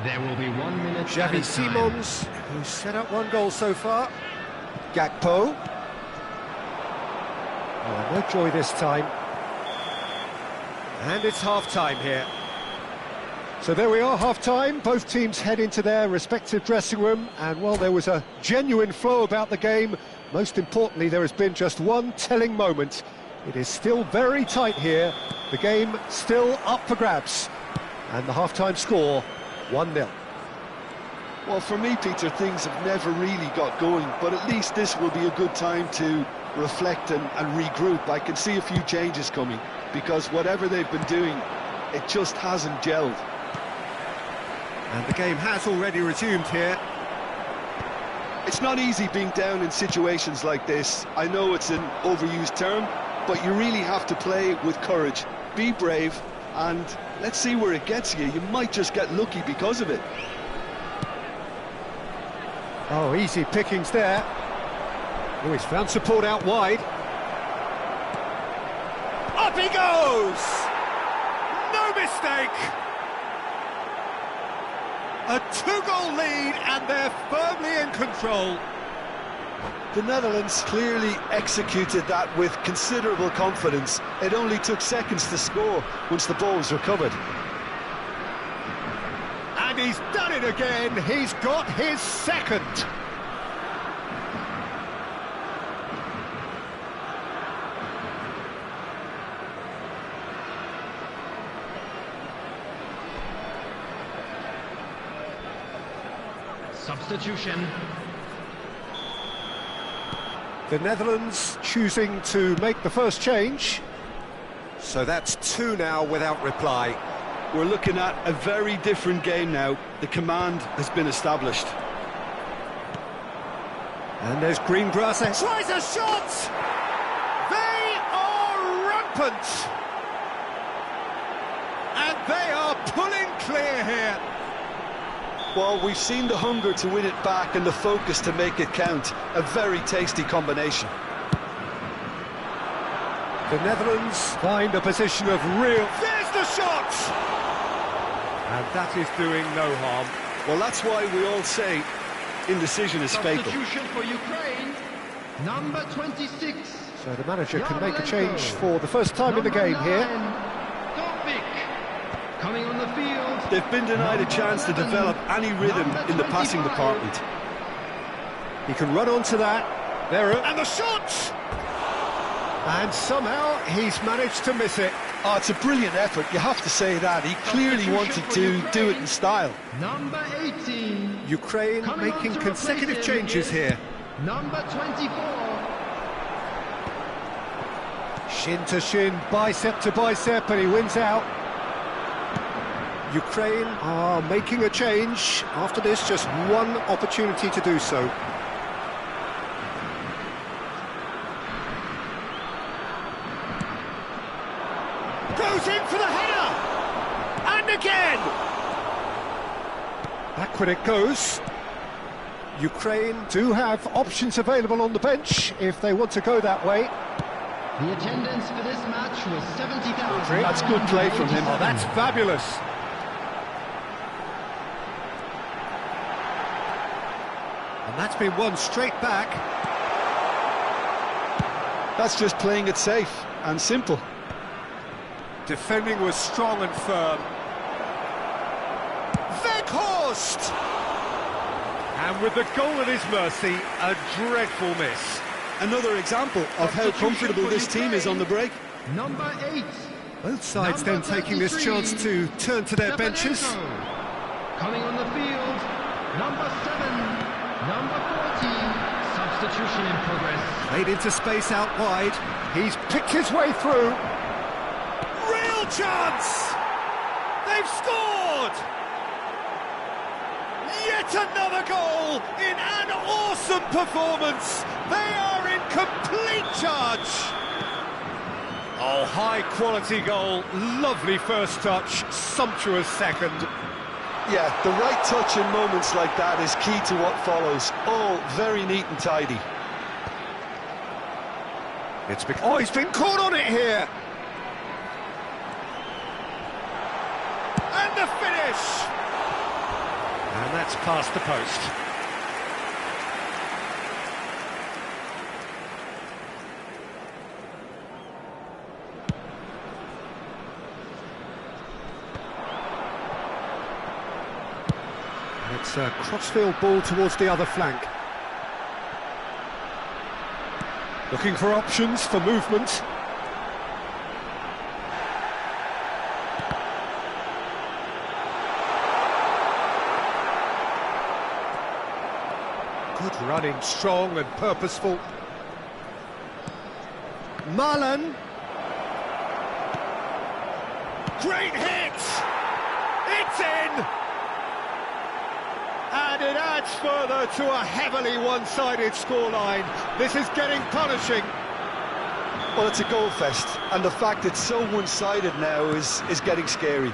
S3: There will be 1 minute.
S1: Xavi Simons, who's set up one goal so far. Gakpo. Oh, no joy this time. And it's half-time here. So there we are, half-time. Both teams head into their respective dressing room, and while there was a genuine flow about the game, most importantly, there has been just one telling moment. It is still very tight here. The game still up for grabs. And the half-time score, 1-0.
S2: Well, for me, Peter, things have never really got going, but at least this will be a good time to reflect and regroup. I can see a few changes coming, because whatever they've been doing, it just hasn't gelled.
S1: And the game has already resumed here.
S2: It's not easy being down in situations like this. I know it's an overused term, but you really have to play with courage. Be brave, and let's see where it gets you. You might just get lucky because of it.
S1: Oh, easy pickings there. Oh, he's found support out wide. Up he goes! No mistake! A two-goal lead, and they're firmly in control.
S2: The Netherlands clearly executed that with considerable confidence. It only took seconds to score once the ball was recovered.
S1: And he's done it again. He's got his second.
S3: Substitution.
S1: The Netherlands choosing to make the first change. So that's two now without reply.
S2: We're looking at a very different game now. The command has been established.
S1: And there's Greengrass. Tries a shot! They are rampant! And they are pulling clear here.
S2: Well, we've seen the hunger to win it back and the focus to make it count. A very tasty combination.
S1: The Netherlands find a position of real... There's the shot! And that is doing no harm.
S2: Well, that's why we all say indecision is fatal.
S3: Substitution for Ukraine, number 26.
S1: So the manager can make a change for the first time in the game here.
S3: Coming on the field.
S2: They've been denied a chance to develop any rhythm in the passing department.
S1: He can run onto that. There, and the shot! And somehow he's managed to miss it.
S2: Oh, it's a brilliant effort, you have to say that. He clearly wanted to do it in style.
S3: Number 18.
S1: Ukraine making consecutive changes here.
S3: Number 24.
S1: Shin to shin, bicep to bicep, and he wins out. Ukraine are making a change. After this, just one opportunity to do so. Goes in for the header! And again! Backward it goes. Ukraine do have options available on the bench if they want to go that way.
S3: The attendance for this match was 70,000.
S2: That's good play from him.
S1: Oh, that's fabulous. And that's been won straight back.
S2: That's just playing it safe and simple.
S1: Defending was strong and firm. Weghorst! And with the goal at his mercy, a dreadful miss.
S2: Another example of how comfortable this team is on the break.
S3: Number 8.
S1: Both sides then taking this chance to turn to their benches.
S3: Coming on the field, number 7, number 14. Substitution in progress.
S1: Played into space out wide. He's picked his way through. Real chance! They've scored! Yet another goal in an awesome performance. They are in complete charge. Oh, high-quality goal. Lovely first touch. Sumptuous second.
S2: Yeah, the right touch in moments like that is key to what follows. All very neat and tidy.
S1: Oh, he's been caught on it here. And the finish. And that's past the post. And it's a crossfield ball towards the other flank. Looking for options for movement. Good running, strong and purposeful. Marlon. Great hit! It's in! And it adds further to a heavily one-sided scoreline. This is getting punishing.
S2: Well, it's a goal fest, and the fact it's so one-sided now is getting scary.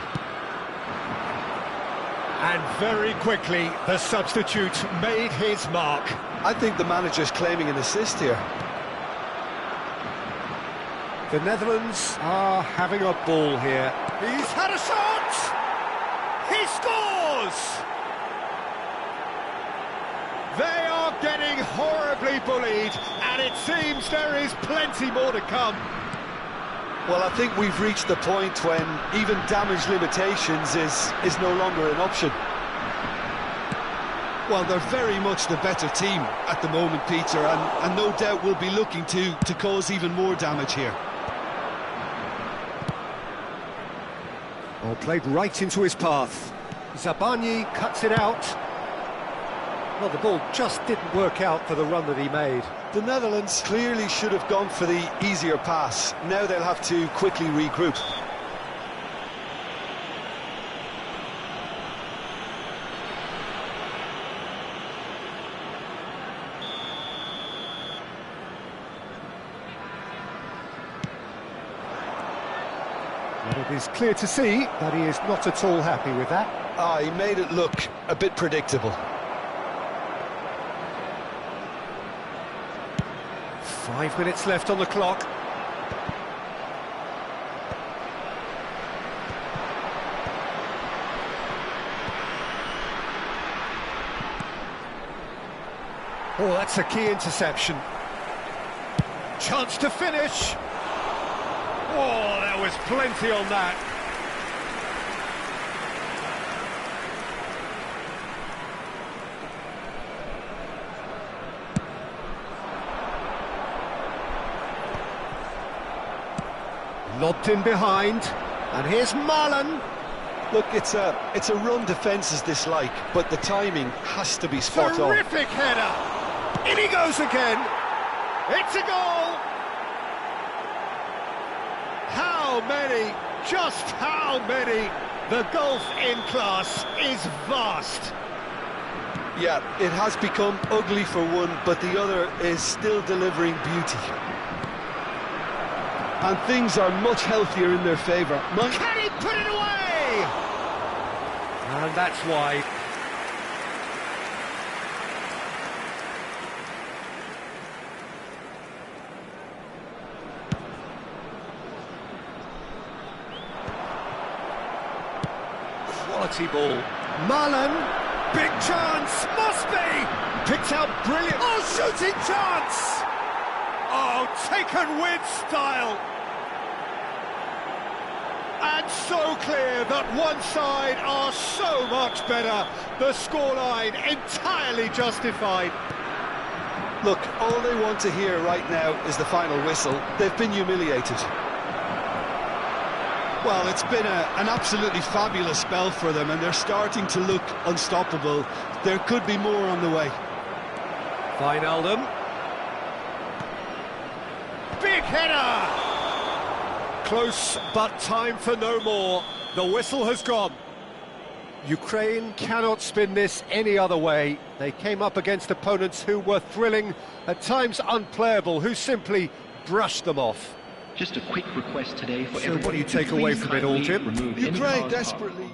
S1: And very quickly, the substitute made his mark.
S2: I think the manager's claiming an assist here.
S1: The Netherlands are having a ball here. He's had a shot! He scores! They are getting horribly bullied, and it seems there is plenty more to come.
S2: Well, I think we've reached the point when even damage limitations is no longer an option. Well, they're very much the better team at the moment, Peter, and no doubt will be looking to cause even more damage here.
S1: Oh, played right into his path. Zabani cuts it out. Well, the ball just didn't work out for the run that he made.
S2: The Netherlands clearly should have gone for the easier pass. Now they'll have to quickly regroup.
S1: Well, it is clear to see that he is not at all happy with that.
S2: He made it look a bit predictable.
S1: 5 minutes left on the clock. Oh, that's a key interception. Chance to finish. Oh, there was plenty on that. Lobbed in behind, and here's Marlon.
S2: Look, it's a run defences dislike, but the timing has to be spot on.
S1: Terrific header. In he goes again. It's a goal. How many? Just how many? The gulf in class is vast.
S2: Yeah, it has become ugly for one, but the other is still delivering beauty. And things are much healthier in their favour.
S1: Can he put it away? And that's why. Quality ball. Marlon, big chance, must be! Picked out brilliant. Oh, shooting chance! Oh, taken with style. And so clear that one side are so much better. The scoreline entirely justified.
S2: Look, all they want to hear right now is the final whistle. They've been humiliated. Well, it's been an absolutely fabulous spell for them, and they're starting to look unstoppable. There could be more on the way.
S1: Wijnaldum. Big header! Close, but time for no more. The whistle has gone. Ukraine cannot spin this any other way. They came up against opponents who were thrilling, at times unplayable, who simply brushed them off.
S3: Just a quick request today for
S1: So what do you take away from it all, Jim?
S2: Ukraine desperately...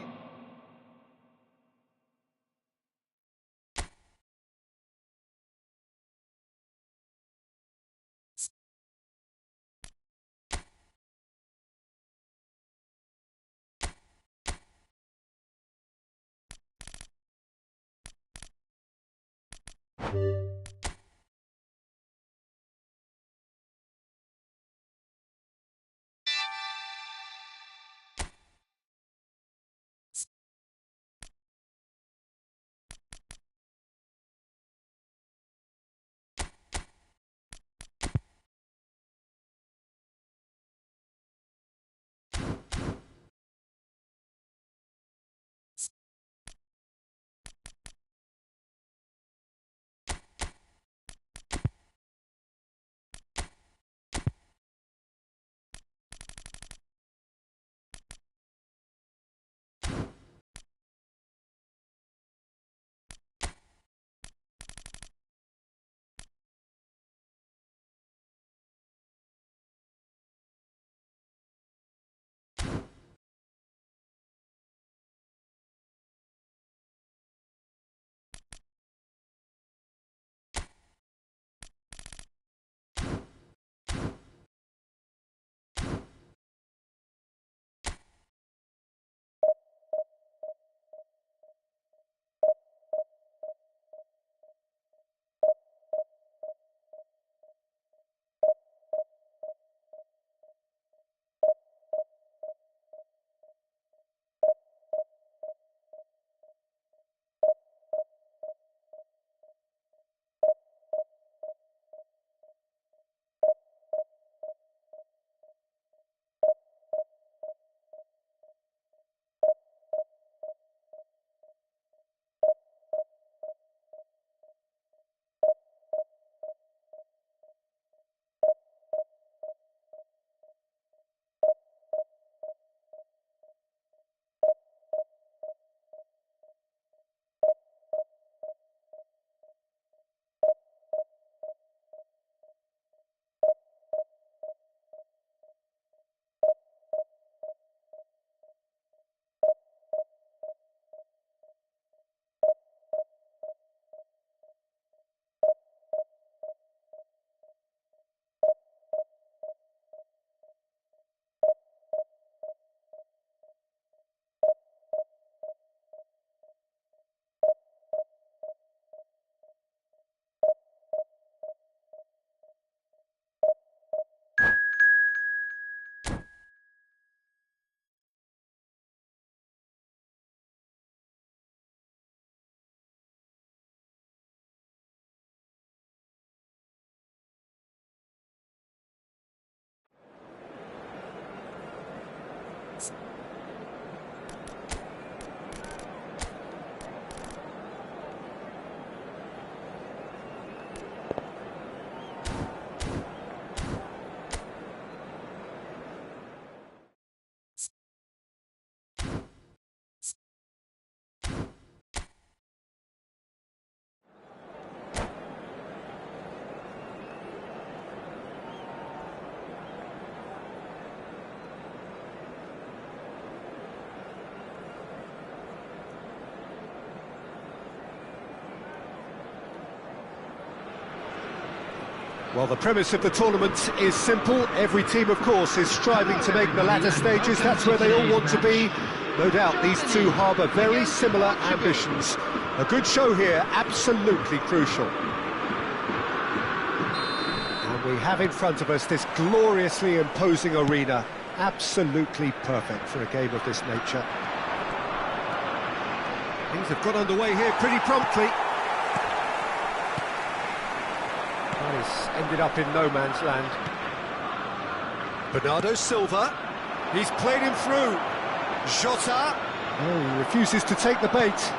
S1: Well, the premise of the tournament is simple. Every team, of course, is striving to make the latter stages. That's where they all want to be. No doubt these two harbour very similar ambitions. A good show here, absolutely crucial. And we have in front of us this gloriously imposing arena. Absolutely perfect for a game of this nature. Things have got underway here pretty promptly. That has ended up in no man's land. Bernardo Silva. He's played him through. Jota. Oh, he refuses to take the bait.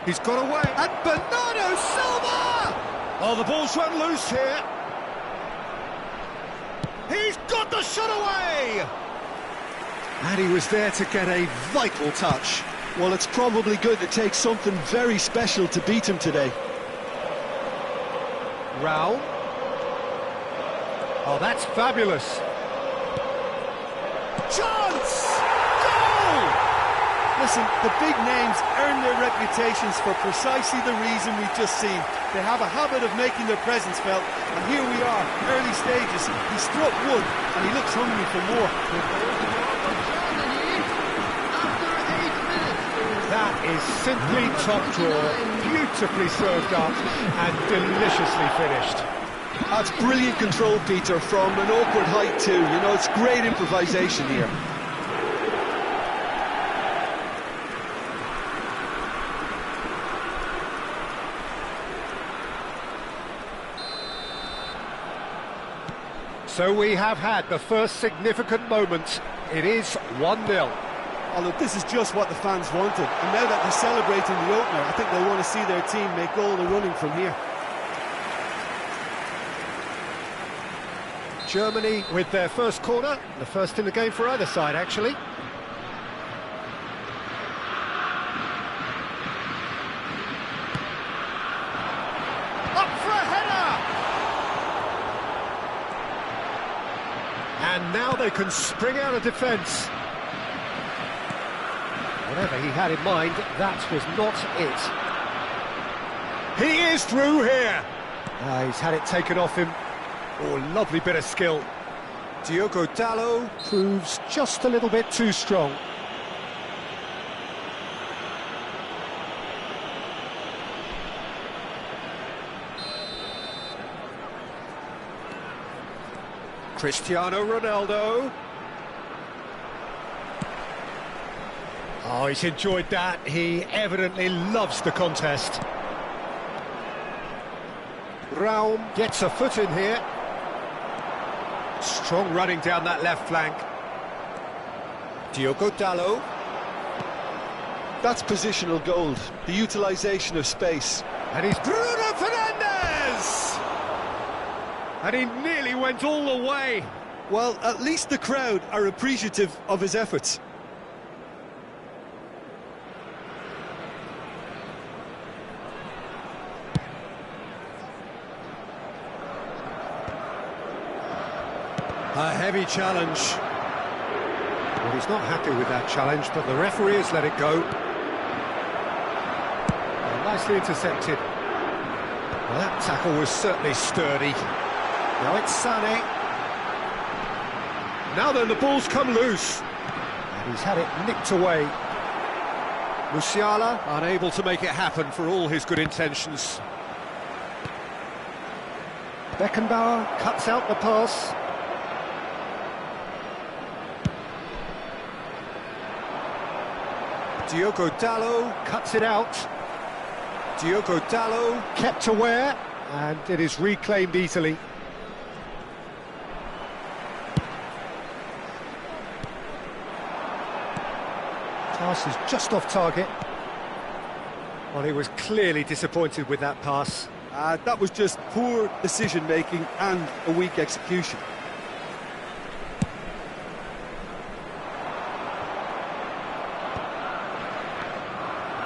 S1: He's got away. And Bernardo Silva! Oh, the ball's run loose here. He's got the shot away! And he was there to get a vital touch.
S2: Well, it's probably going to take something very special to beat him today.
S1: Raul. Oh, that's fabulous. Chance! Goal!
S2: Listen, the big names earn their reputations for precisely the reason we've just seen. They have a habit of making their presence felt, and here we are, early stages. He struck one, and he looks hungry for more.
S1: That is simply top draw, beautifully served up, and deliciously finished.
S2: That's brilliant control, Peter, from an awkward height too. You know, it's great improvisation here.
S1: So we have had the first significant moment. It is 1-0.
S2: Oh, look, this is just what the fans wanted. And now that they're celebrating the opener, I think they want to see their team make all the running from here.
S1: Germany with their first corner, the first in the game for either side, actually. Up for a header! And now they can spring out of defence. Whatever he had in mind, that was not it. He is through here! He's had it taken off him. Oh, lovely bit of skill. Diogo Dalot proves just a little bit too strong. Cristiano Ronaldo. Oh, he's enjoyed that. He evidently loves the contest. Raul gets a foot in here. Strong running down that left flank. Diogo Dalot.
S2: That's positional gold, the utilisation of space.
S1: And he's Bruno Fernandes! And he nearly went all the way.
S2: Well, at least the crowd are appreciative of his efforts.
S1: A heavy challenge. Well, he's not happy with that challenge, but the referee has let it go. Well, nicely intercepted. Well, that tackle was certainly sturdy. Now it's Sané. Now then, the ball's come loose. And he's had it nicked away. Musiala unable to make it happen for all his good intentions. Beckenbauer cuts out the pass. Diogo Dalot cuts it out. Diogo Dalot kept aware, and it is reclaimed easily. Pass is just off target. Well, he was clearly disappointed with that pass.
S2: That was just poor decision-making and a weak execution.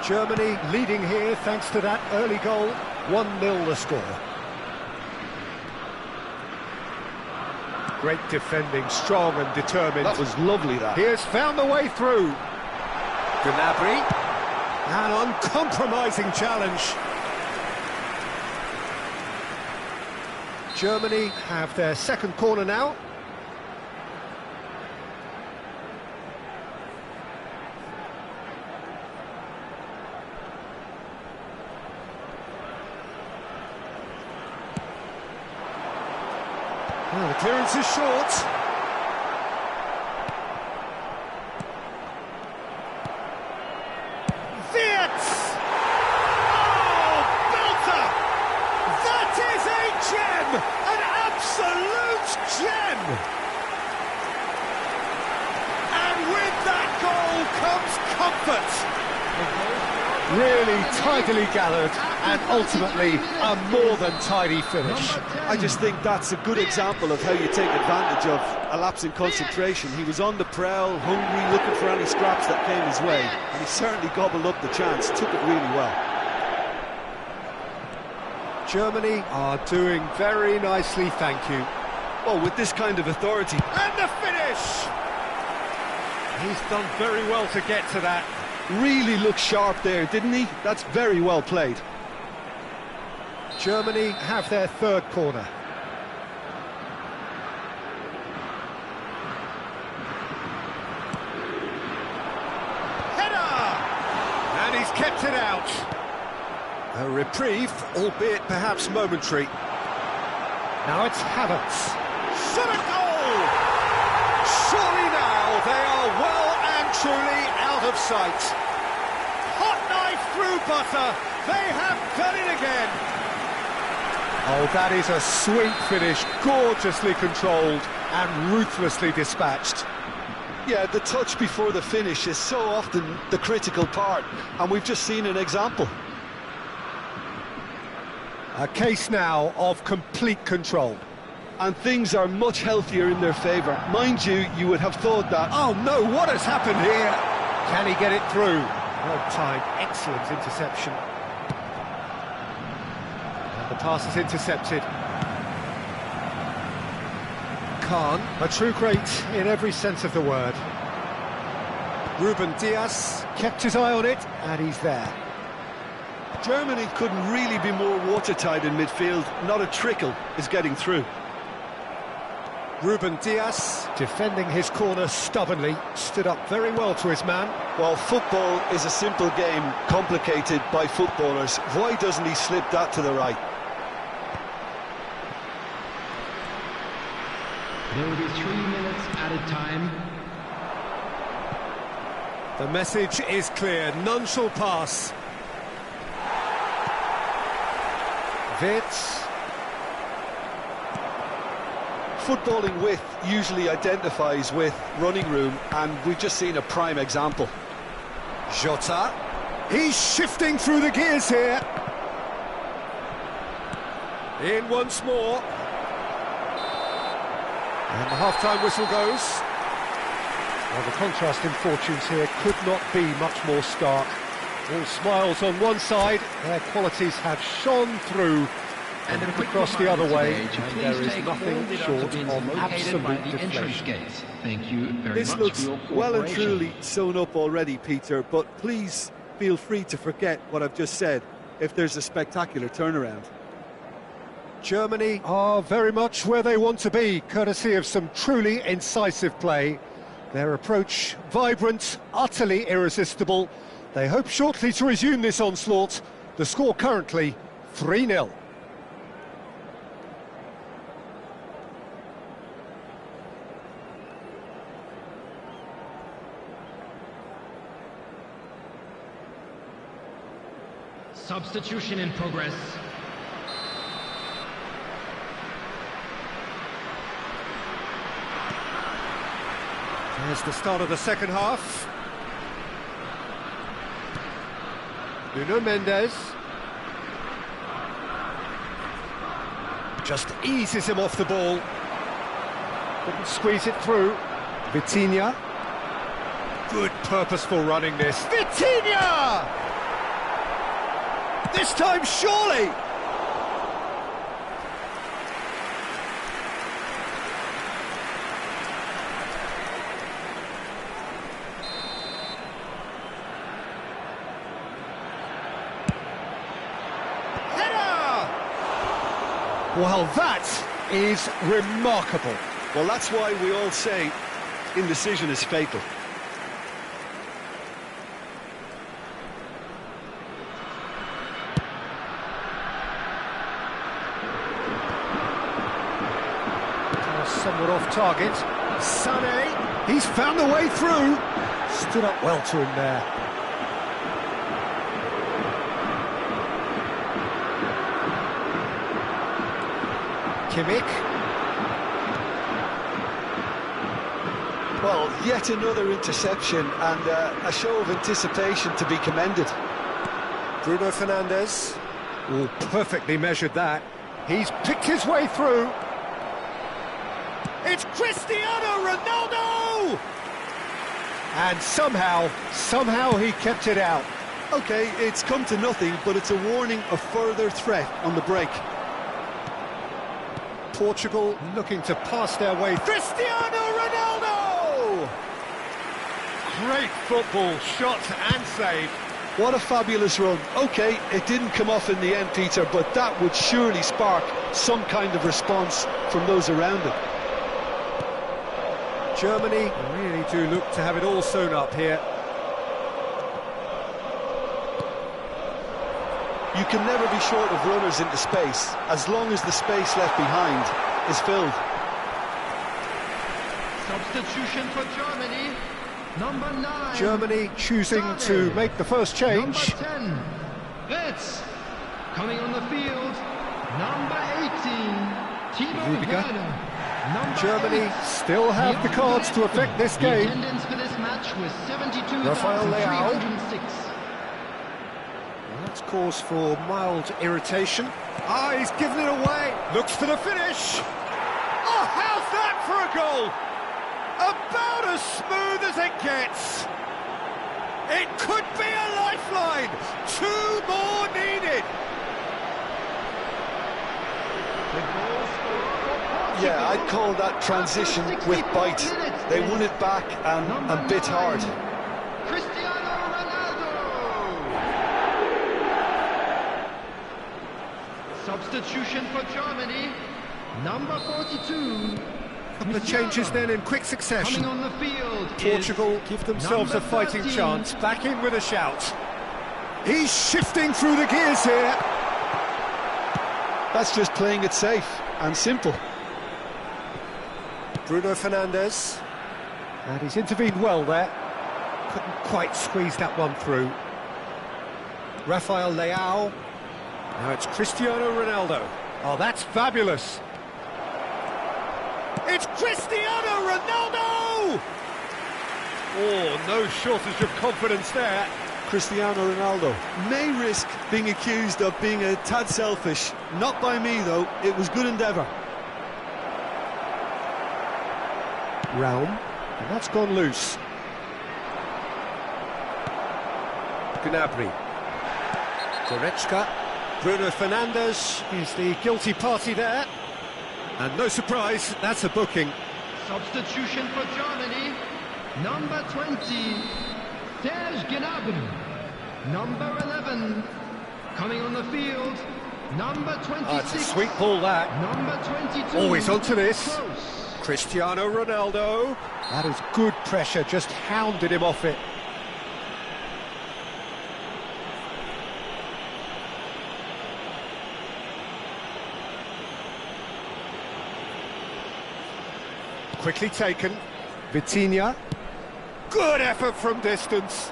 S1: Germany leading here thanks to that early goal. 1-0 the score. Great defending, strong and determined.
S2: That was lovely, that.
S1: He has found the way through. Gnabry. An uncompromising challenge. Germany have their second corner Well, the clearance is short. Wirtz! Oh, belter! That is a gem! An absolute gem! And with that goal comes comfort. Really tidily gathered and ultimately a more than tidy finish.
S2: I just think that's a good example of how you take advantage of a lapse in concentration. He was on the prowl, hungry, looking for any scraps that came his way, and he certainly gobbled up the chance, took it really well.
S1: Germany are doing very nicely, thank you.
S2: Well, with this kind of authority.
S1: And the finish! He's done very well to get to that.
S2: Really looked sharp there, didn't he? That's very well played.
S1: Germany have their third corner. Header! And he's kept it out. A reprieve, albeit perhaps momentary. Now it's Havertz. Shot a goal! Surely now they are well and truly out of sight. Hot knife through butter. They have done it again. Oh, that is a sweet finish, gorgeously controlled and ruthlessly dispatched.
S2: Yeah, the touch before the finish is so often the critical part, and we've just seen an example.
S1: A case now of complete control.
S2: And things are much healthier in their favour. Mind you, you would have thought that.
S1: Oh no, what has happened here? Can he get it through? Well timed, excellent interception. And the pass is intercepted. Khan, a true great in every sense of the word. Ruben Diaz kept his eye on it, and he's there.
S2: Germany couldn't really be more watertight in midfield. Not a trickle is getting through.
S1: Ruben Diaz, defending his corner stubbornly, stood up very well to his man.
S2: While football is a simple game, complicated by footballers, why doesn't he slip that to the right?
S3: There will be 3 minutes added time.
S1: The message is clear, none shall pass. Wirtz.
S2: Footballing width usually identifies with running room, and we've just seen a prime example.
S1: Jota. He's shifting through the gears here. In once more. And the half-time whistle goes. Well, the contrast in fortunes here could not be much more stark. All smiles on one side, their qualities have shone through and across the other way, and there is nothing short of absolute deflation.
S3: Thank you very
S2: This
S3: much
S2: looks
S3: for your
S2: well and
S3: cooperation.
S2: truly sewn up already, Peter, but please feel free to forget what I've just said if there's a spectacular turnaround.
S1: Germany are very much where they want to be, courtesy of some truly incisive play. Their approach vibrant, utterly irresistible. They hope shortly to resume this onslaught. The score currently 3-0.
S3: Substitution in progress.
S1: There's the start of the second half. Nuno Mendes. Just eases him off the ball. Couldn't squeeze it through. Vitinha. Good purposeful running this. Vitinha! This time surely! Well, that is remarkable.
S2: Well, that's why we all say indecision is fatal.
S1: somewhat off target. Sané, he's found a way through. Stood up well to him there. Kimmich.
S2: Well, yet another interception and a show of anticipation to be commended.
S1: Bruno Fernandes. Oh, perfectly measured that. He's picked his way through. It's Cristiano Ronaldo! And somehow he kept it out.
S2: Okay, it's come to nothing, but it's a warning of further threat on the break.
S1: Portugal looking to pass their way. Cristiano Ronaldo! Great football, shot and save.
S2: What a fabulous run. Okay, it didn't come off in the end, Peter, but that would surely spark some kind of response from those around him.
S1: Germany really do look to have it all sewn up here.
S2: You can never be short of runners into space, as long as the space left behind is filled.
S3: Substitution for Germany. Number 9.
S1: Germany choosing to make the first change.
S3: Number 10. Ritz. Coming on the field. Number 18. Timo
S1: Rudiger.
S3: Werner. Number
S1: Germany
S3: 8.
S1: still have the cards to affect this game.
S3: The attendance for this match was
S1: Rafael Leao.
S3: 72,306.
S1: That's cause for mild irritation. Ah, he's given it away. Looks for the finish. Oh, how's that for a goal? About as smooth as it gets. It could be a lifeline. 2 more needed.
S2: Yeah, I'd call that transition with bite. They won it back and bit hard.
S3: Cristiano Ronaldo. Substitution for Germany. Number 42.
S1: Couple of changes then in quick succession.
S3: Coming on the field.
S1: Portugal give themselves a fighting
S3: 13.
S1: chance. Back in with a shout. He's shifting through the gears here.
S2: That's just playing it safe and simple.
S1: Bruno Fernandes. And he's intervened well there. Couldn't quite squeeze that one through. Rafael Leao. Now it's Cristiano Ronaldo. Oh, that's fabulous. It's Cristiano Ronaldo! Oh, no shortage of confidence there.
S2: Cristiano Ronaldo may risk being accused of being a tad selfish. Not by me, though. It was good endeavour.
S1: Realm, and that's gone loose. Gnabry. Goretzka. Bruno Fernandes is the guilty party there. And no surprise, that's a booking.
S3: Substitution for Germany. Number 20. Serge Gnabry. Number 11. Coming on the field. Number 26.
S1: Oh, it's a sweet ball, that.
S3: Number 22.
S1: Always onto this.
S3: Close.
S1: Cristiano Ronaldo. That is good pressure, just hounded him off it. Quickly taken. Vitinha. Good effort from distance.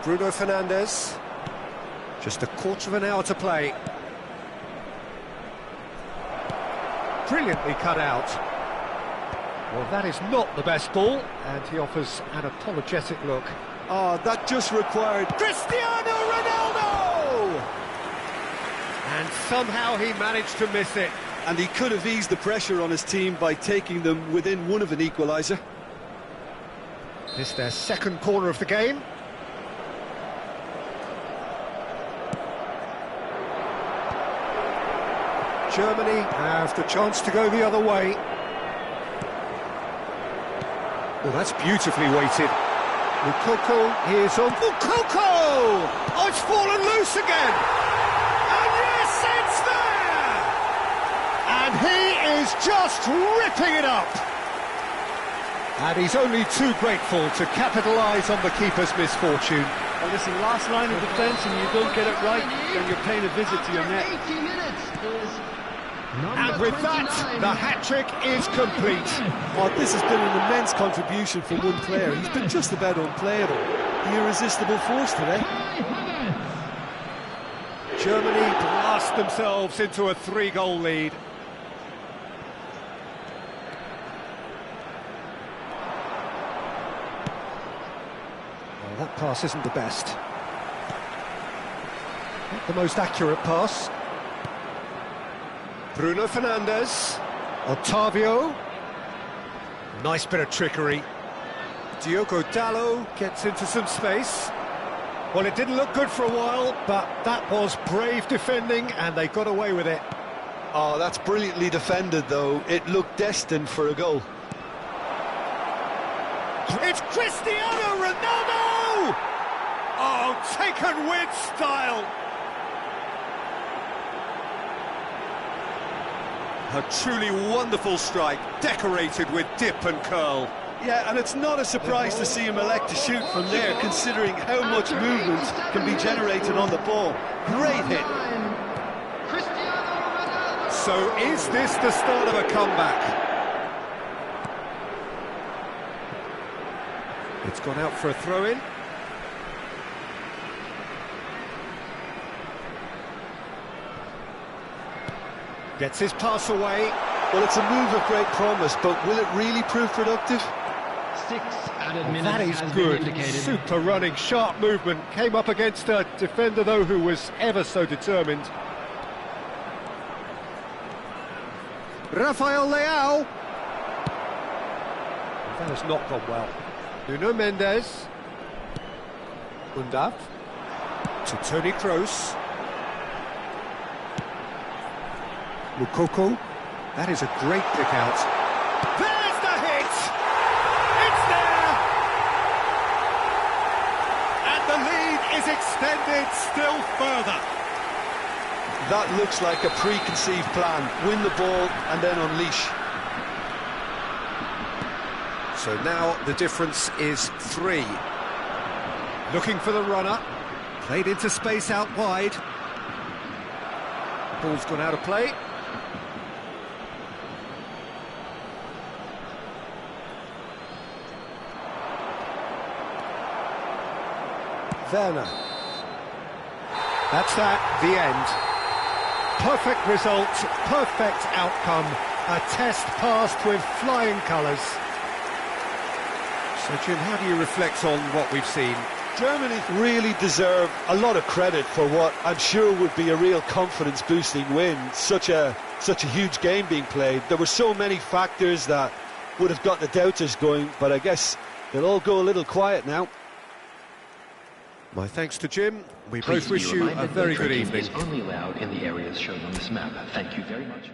S1: Bruno Fernandes. Just a quarter of an hour to play. Brilliantly cut out. Well, that is not the best ball, and he offers an apologetic look.
S2: Oh, that just required...
S1: Cristiano Ronaldo! And somehow he managed to miss it.
S2: And he could have eased the pressure on his team by taking them within one of an equaliser.
S1: This is their second corner of the game. Germany have the chance to go the other way. Well, that's beautifully weighted. Mukoko is on. Mukoko! Oh, it's fallen loose again! And yes, it's there! And he is just ripping it up! And he's only too grateful to capitalise on the keeper's misfortune.
S2: Well, listen, last line of defence and you don't get it right, then you're paying a visit to your net.
S3: 80 minutes is
S1: And with that, the hat-trick is complete.
S2: Oh, this has been an immense contribution from one player. He's been just about unplayable. The irresistible force today.
S1: Germany blast themselves into a 3-goal lead. Well, that pass isn't the best. Not the most accurate pass. Bruno Fernandes. Otavio. Nice bit of trickery. Diogo Dalot gets into some space. Well, it didn't look good for a while, but that was brave defending, and they got away with it.
S2: Oh, that's brilliantly defended, though. It looked destined for a goal.
S1: It's Cristiano Ronaldo! Oh, taken with style! A truly wonderful strike, decorated with dip and curl.
S2: Yeah, and it's not a surprise to see him elect to shoot from there, considering how much movement can be generated on the ball. Great hit.
S1: So is this the start of a comeback? It's gone out for a throw-in. Gets his pass away.
S2: Well, it's a move of great promise, but will it really prove productive?
S3: 6 added minutes
S1: That is
S3: has
S1: good.
S3: been indicated.
S1: Super running, sharp movement. Came up against a defender, though, who was ever so determined. Rafael Leao. That has not gone well. Nuno Mendes. Undav. To Toni Kroos. Mukoko. That is a great pick out. There's the hit! It's there! And the lead is extended still further.
S2: That looks like a preconceived plan. Win the ball and then unleash.
S1: So now the difference is 3. Looking for the runner. Played into space out wide. Ball's gone out of play. Werner. That's that, the end. Perfect result, perfect outcome. A test passed with flying colours. So, Jim, how do you reflect on what we've seen?
S2: Germany really deserve a lot of credit for what I'm sure would be a real confidence-boosting win. Such a huge game being played. There were so many factors that would have got the doubters going, but I guess they'll all go a little quiet now.
S1: My thanks to Jim. We both wish you a very good evening.
S4: Is only allowed in the areas shown on this map. Thank you very much.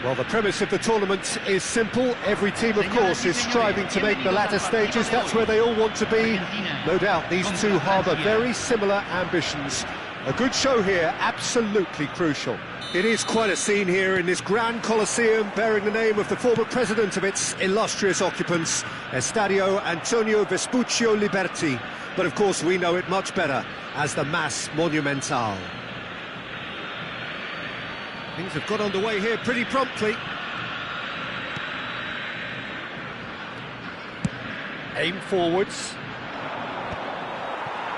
S1: Well, the premise of the tournament is simple. Every team, of course, is striving to make the latter stages. That's where they all want to be. No doubt these two harbour very similar ambitions. A good show here, absolutely crucial. It is quite a scene here in this grand Colosseum, bearing the name of the former president of its illustrious occupants, Estadio Antonio Vespuccio Liberti. But of course we know it much better as the Mas Monumental. Things have got underway here pretty promptly. Aim forwards.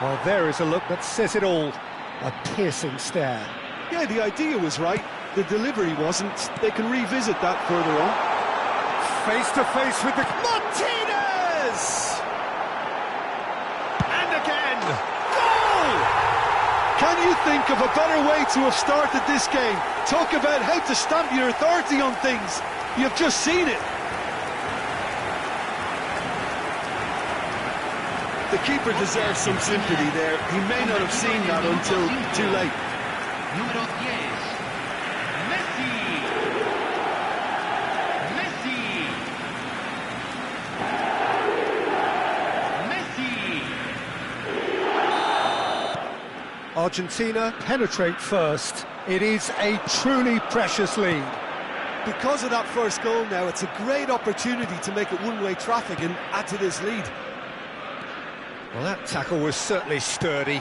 S1: Well, there is a look that says it all. A piercing stare.
S2: Yeah, the idea was right. The delivery wasn't. They can revisit that further on.
S1: Face to face with the... Martinez! And again! Goal!
S2: Can you think of a better way to have started this game? Talk about how to stamp your authority on things. You've just seen it. The keeper deserves some sympathy there. He may not have seen that until too late.
S3: Número 10. Messi. Messi.
S1: Argentina penetrate first. It is a truly precious lead.
S2: Because of that first goal now, it's a great opportunity to make it one-way traffic and add to this lead.
S1: Well, that tackle was certainly sturdy.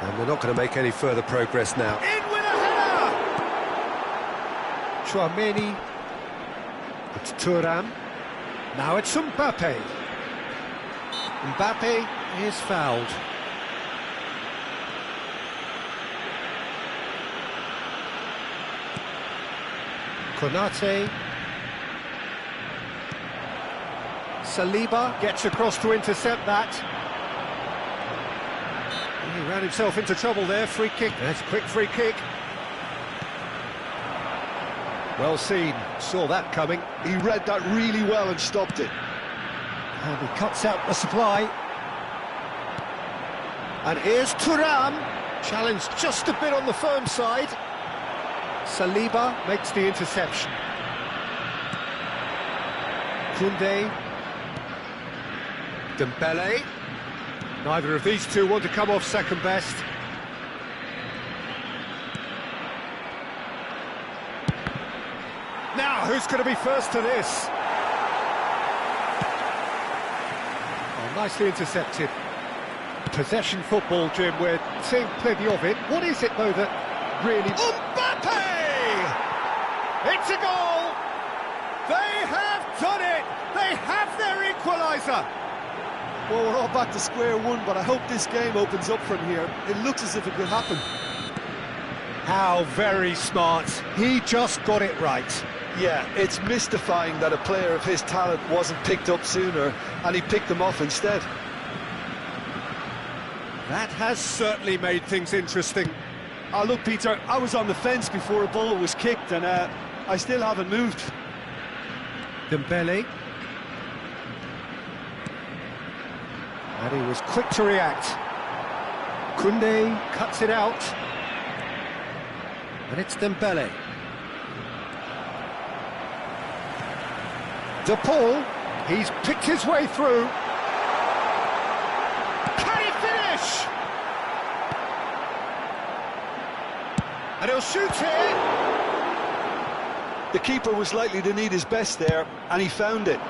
S1: And we're not going to make any further progress now. In with a header! Chouameni. It's Thuram. Now it's Mbappe. Mbappe is fouled. Konate. Saliba gets across to intercept that. He ran himself into trouble there. Free kick. That's a quick free kick. Well seen. Saw that coming.
S2: He read that really well and stopped it.
S1: And he cuts out the supply. And here's Thuram. Challenged just a bit on the firm side. Saliba makes the interception. Koundé. Dembele. Neither of these two want to come off second best. Now, who's going to be first to this? Oh, nicely intercepted. Possession football, Jim, we're seeing plenty of it. What is it, though, that really... Mbappe! It's a goal! They have done it! They have their equaliser!
S2: Well, we're all back to square one, but I hope this game opens up from here. It looks as if it could happen.
S1: How very smart. He just got it right.
S2: Yeah, it's mystifying that a player of his talent wasn't picked up sooner, and he picked them off instead.
S1: That has certainly made things interesting.
S2: Oh, look, Peter, I was on the fence before a ball was kicked, and I still haven't moved.
S1: Dembele. And he was quick to react. Koundé cuts it out. And it's Dembele. De Paul, he's picked his way through. Can he finish? And he'll shoot here.
S2: The keeper was likely to need his best there, and he found it.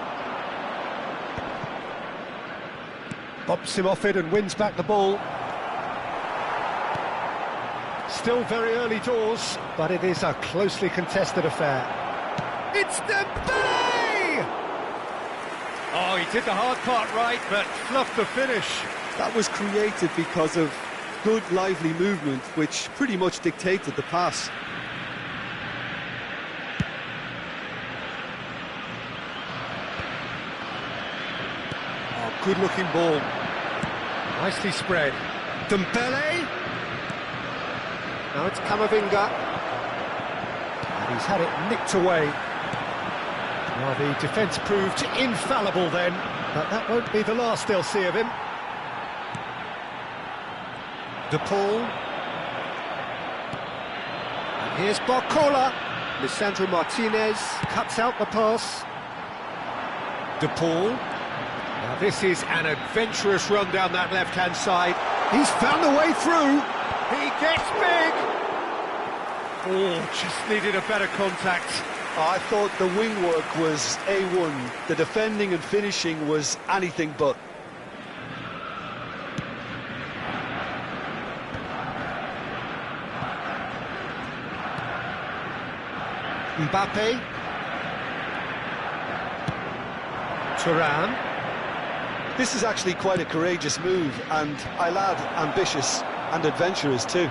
S1: Bumps him off it and wins back the ball. Still very early doors, but it is a closely contested affair. It's Dembele! Oh, he did the hard part right, but fluffed the finish.
S2: That was created because of good, lively movement, which pretty much dictated the pass.
S1: Oh, good-looking ball. Nicely spread. Dembele. Now it's Camavinga. And he's had it nicked away. Well, the defence proved infallible then, but that won't be the last they'll see of him. De Paul. And here's Barcola. Lisandro Martinez cuts out the pass. De Paul. Now this is an adventurous run down that left-hand side. He's found a way through. He gets big. Oh, just needed a better contact.
S2: I thought the wing work was A1. The defending and finishing was anything but.
S1: Mbappe. Thuram.
S2: This is actually quite a courageous move, and I'll add ambitious and adventurous too.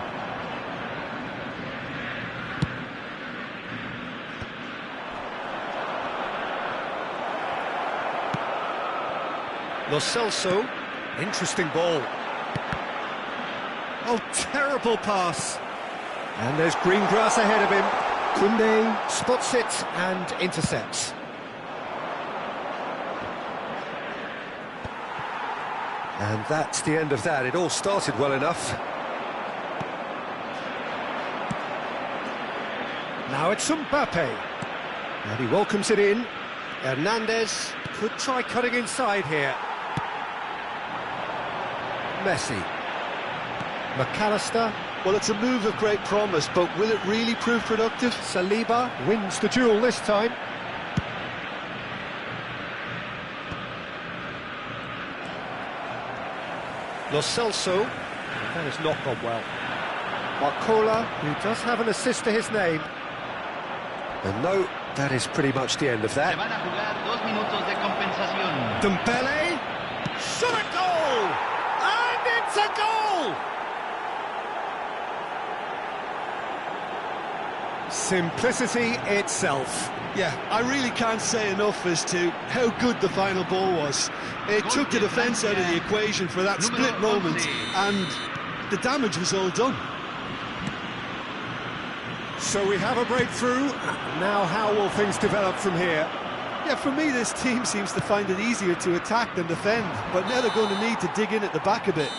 S1: Lo Celso. Interesting ball. Oh, terrible pass. And there's green grass ahead of him. Koundé spots it and intercepts. And that's the end of that. It all started well enough. Now it's Mbappe. And he welcomes it in. Hernandez could try cutting inside here. Messi. McAllister.
S2: Well, it's a move of great promise, but will it really prove productive?
S1: Saliba wins the duel this time. Lo Celso. That has not gone well. Marcola, who does have an assist to his name. And no, that is pretty much the end of that. Dembele. Shot a goal! And it's a goal! Simplicity itself.
S2: Yeah, I really can't say enough as to how good the final ball was. It took the defence out of the equation for that split moment, and the damage was all done.
S1: So we have a breakthrough. Now how will things develop from here?
S2: Yeah, for me this team seems to find it easier to attack than defend, but now they're going to need to dig in at the back a bit.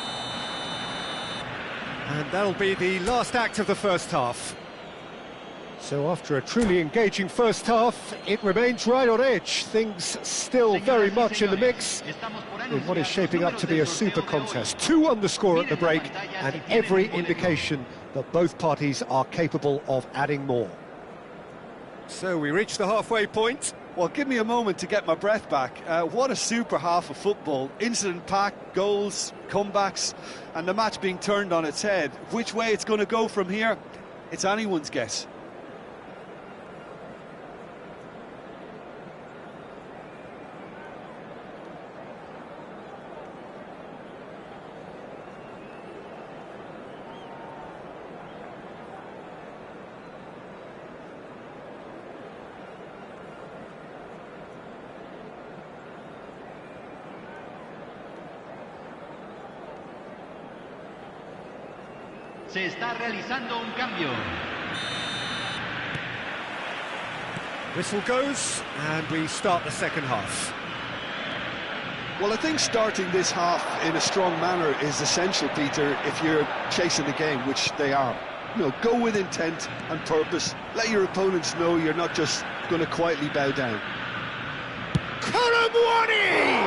S1: And that'll be the last act of the first half. So after a truly engaging first half, it remains right on edge. Things still very much in the mix in what is shaping up to be a super contest. 2 on the score at the break, and every indication that both parties are capable of adding more. So we reach the halfway point.
S2: Well, give me a moment to get my breath back. What a super half of football. Incident-packed, goals, comebacks, and the match being turned on its head. Which way it's going to go from here, it's anyone's guess.
S3: Se está realizando un cambio.
S1: Whistle goes, and we start the second half.
S2: Well, I think starting this half in a strong manner is essential, Peter, if you're chasing the game, which they are. You know, go with intent and purpose. Let your opponents know you're not just going to quietly bow down.
S1: Colomboani!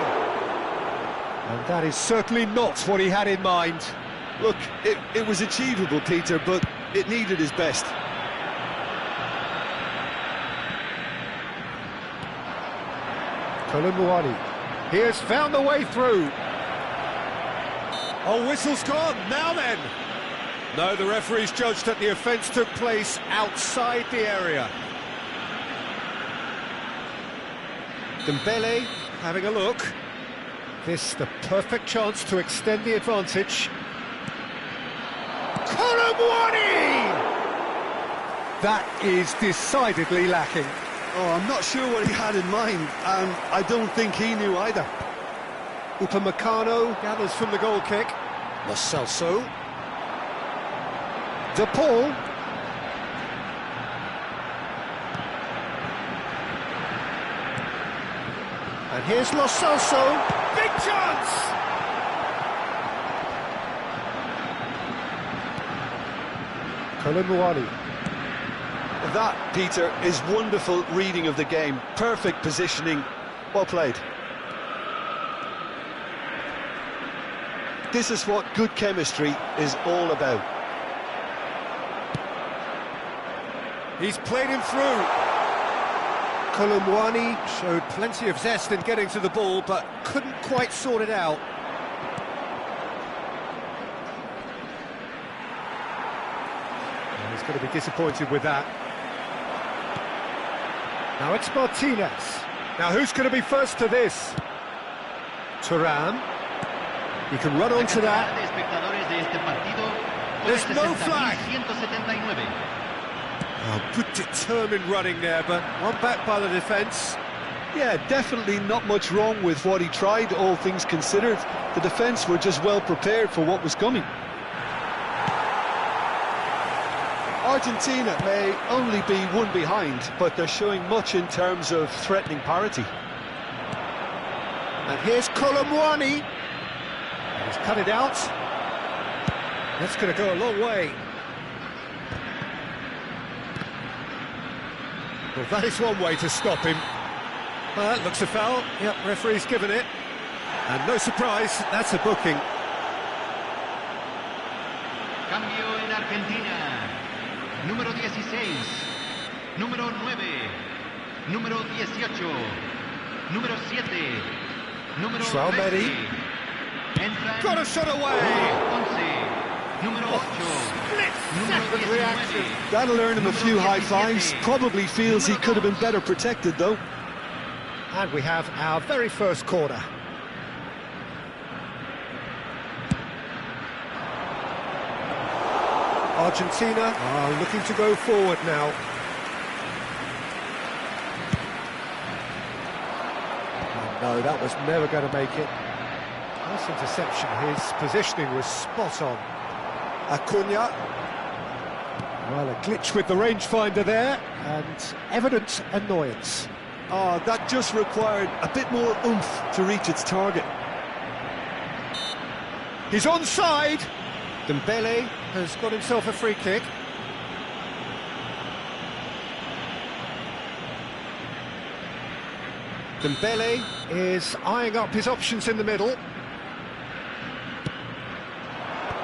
S1: And that is certainly not what he had in mind.
S2: Look, it was achievable, Peter, but it needed his best.
S1: Colomboani. He has found the way through. Oh, whistle's gone. Now then. No, the referee's judged that the offence took place outside the area. Dembele having a look. This the perfect chance to extend the advantage. Colomboani! That is decidedly lacking.
S2: Oh, I'm not sure what he had in mind, and I don't think he knew either.
S1: Upamecano gathers from the goal kick. Lo Celso. De Paul. And here's Lo Celso. Big chance! Colomboani.
S2: That, Peter, is wonderful reading of the game. Perfect positioning. Well played. This is what good chemistry is all about.
S1: He's played him through. Kolumwani showed plenty of zest in getting to the ball, but couldn't quite sort it out. And he's going to be disappointed with that. Now it's Martinez. Now who's going to be first to this? Thuram. He can run onto that. There's no flag. Oh, good determined running there, but one back by the defence.
S2: Yeah, definitely not much wrong with what he tried, all things considered. The defence were just well prepared for what was coming. Argentina may only be one behind, but they're showing much in terms of threatening parity.
S1: And here's Kolumwani. He's cut it out. That's going to go a long way. Well, that is one way to stop him. Well, that looks a foul. Yep, referee's given it. And no surprise, that's a booking.
S3: Cambio en Argentina. Número 16. Número 9. Número 18. Número 7. Número 13.
S1: Got a shot away.
S3: Número 8.
S1: Split-second reaction.
S2: That'll earn him a few high fives. Probably feels he could have been better protected, though.
S1: And we have our very first corner. Argentina are looking to go forward now. Oh, no, that was never going to make it. Nice interception. His positioning was spot on. Acuna. Well, a glitch with the rangefinder there, and evident annoyance.
S2: Oh, that just required a bit more oomph to reach its target.
S1: He's onside. Dembele has got himself a free kick. Dembele is eyeing up his options in the middle.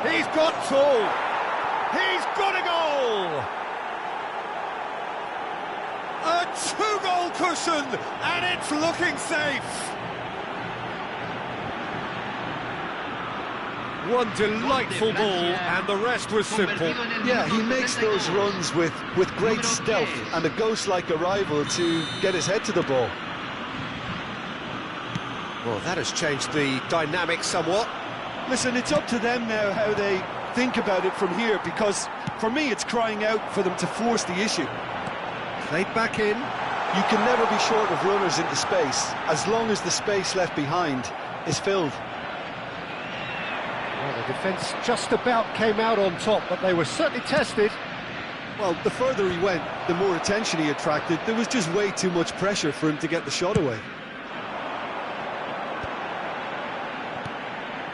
S1: He's got two. He's got a goal. A two-goal cushion, and it's looking safe. One delightful ball, and the rest was simple.
S2: Yeah, he makes those runs with great stealth and a ghost-like arrival to get his head to the ball.
S1: Well, that has changed the dynamic somewhat.
S2: Listen, it's up to them now how they think about it from here, because for me it's crying out for them to force the issue.
S1: Played back in.
S2: You can never be short of runners into space, as long as the space left behind is filled.
S1: Well, the defence just about came out on top, but they were certainly tested.
S2: Well, the further he went, the more attention he attracted. There was just way too much pressure for him to get the shot away.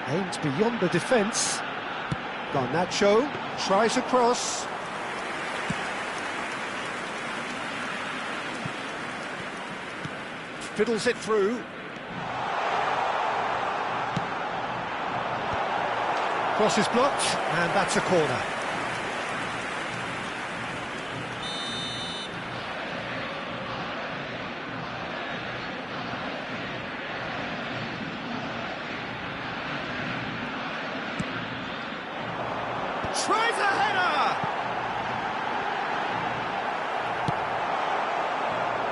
S1: Aimed beyond the defence. Garnacho tries a cross. Fiddles it through. Cross is blocked, and that's a corner. Tries a header!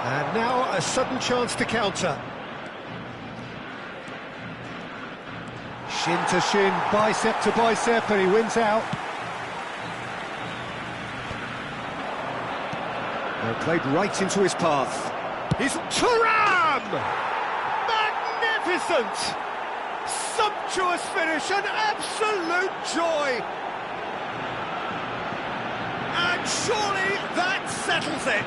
S1: And now a sudden chance to counter. Shin to shin, bicep to bicep, and he wins out. They're played right into his path. He's Thuram! Magnificent! Sumptuous finish, an absolute joy! And surely that settles it.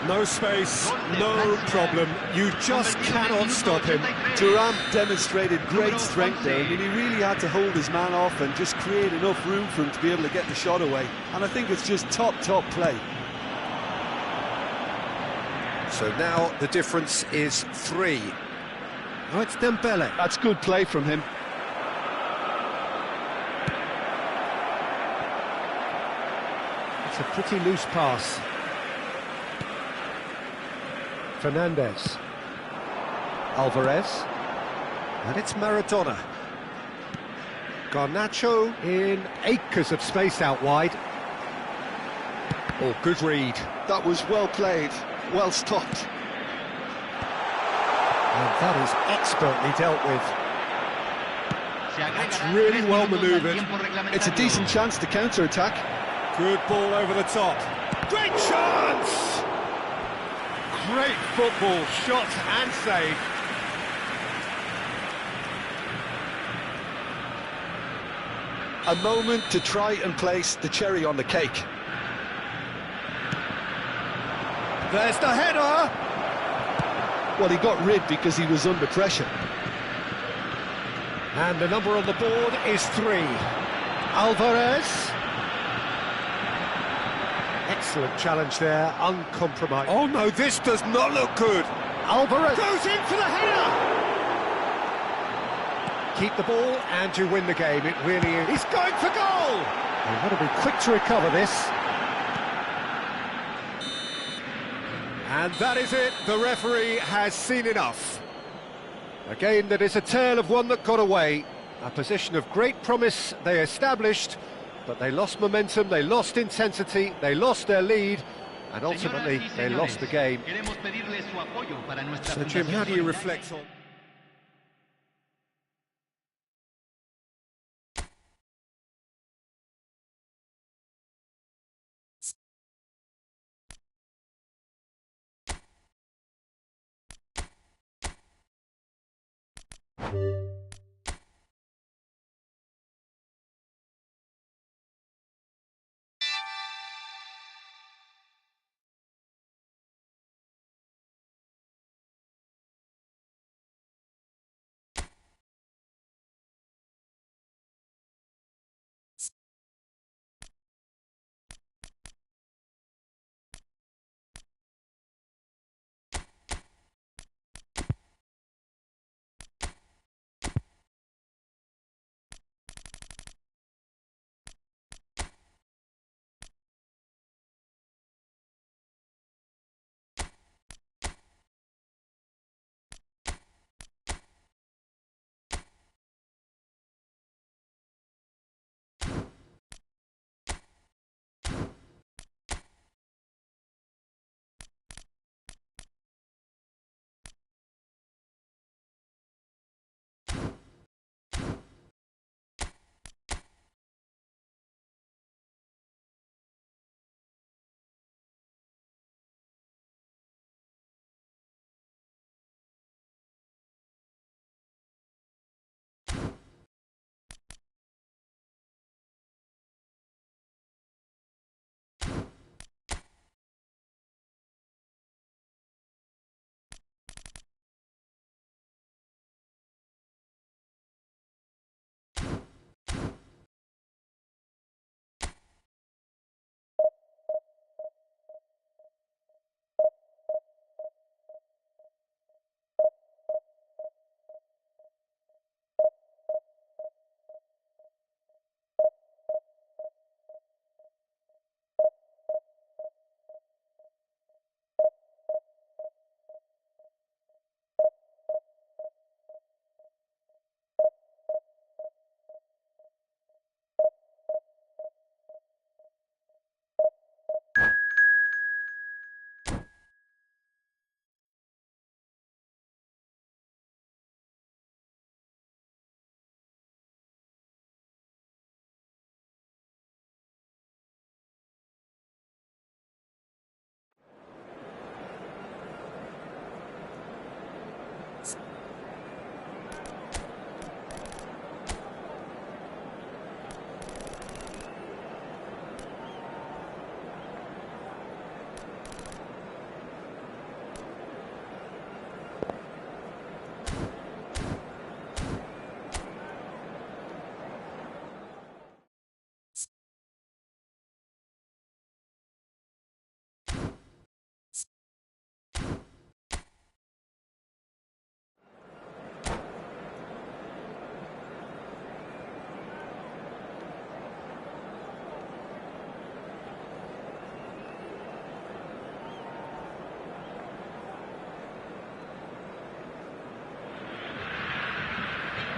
S1: No space, no problem. You just cannot stop him.
S2: Thuram demonstrated great strength there. I mean, he really had to hold his man off and just create enough room for him to be able to get the shot away. And I think it's just top play.
S1: So now the difference is 3. Oh, it's Dembele.
S2: That's good play from him.
S1: It's a pretty loose pass. Fernandez. Alvarez. And it's Maradona. Garnacho in acres of space out wide. Oh, good read.
S2: That was well played, well stopped.
S1: And that is expertly dealt with. That's really well manoeuvred.
S2: It's a decent chance to counter-attack.
S1: Good ball over the top. Great chance! Great football, shot and save.
S2: A moment to try and place the cherry on the cake.
S1: There's the header!
S2: Well, he got rid because he was under pressure.
S1: And the number on the board is 3. Alvarez. Excellent challenge there, uncompromised. Oh no, this does not look good. Alvarez goes in for the header! Keep the ball and you win the game, it really is. He's going for goal! They've got to be quick to recover this. And that is it, the referee has seen enough. A game that is a tale of one that got away. A position of great promise they established, but they lost momentum, they lost intensity, they lost their lead, and ultimately they lost the game. So Jim, how do you reflect on...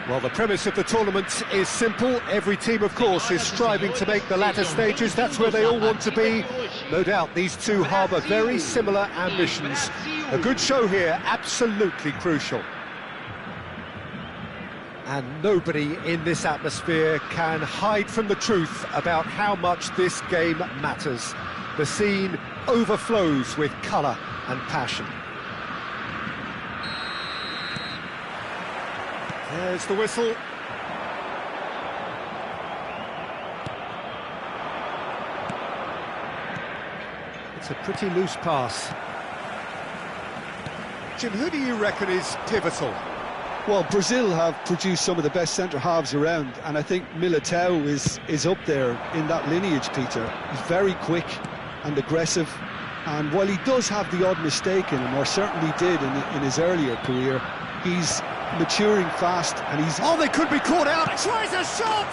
S1: Well, the premise of the tournament is simple. Every team, of course, is striving to make the latter stages. That's where they all want to be. No doubt these two harbour very similar ambitions. A good show here, absolutely crucial. And nobody in this atmosphere can hide from the truth about how much this game matters. The scene overflows with colour and passion. There's the whistle. It's a pretty loose pass. Jim, who do you reckon is pivotal?
S2: Well, Brazil have produced some of the best centre-halves around, and I think Militao is up there in that lineage, Peter. He's very quick and aggressive, and while he does have the odd mistake in him, or certainly did in his earlier career, he's maturing fast, and he's...
S1: Oh, they could be caught out! Tries a shot!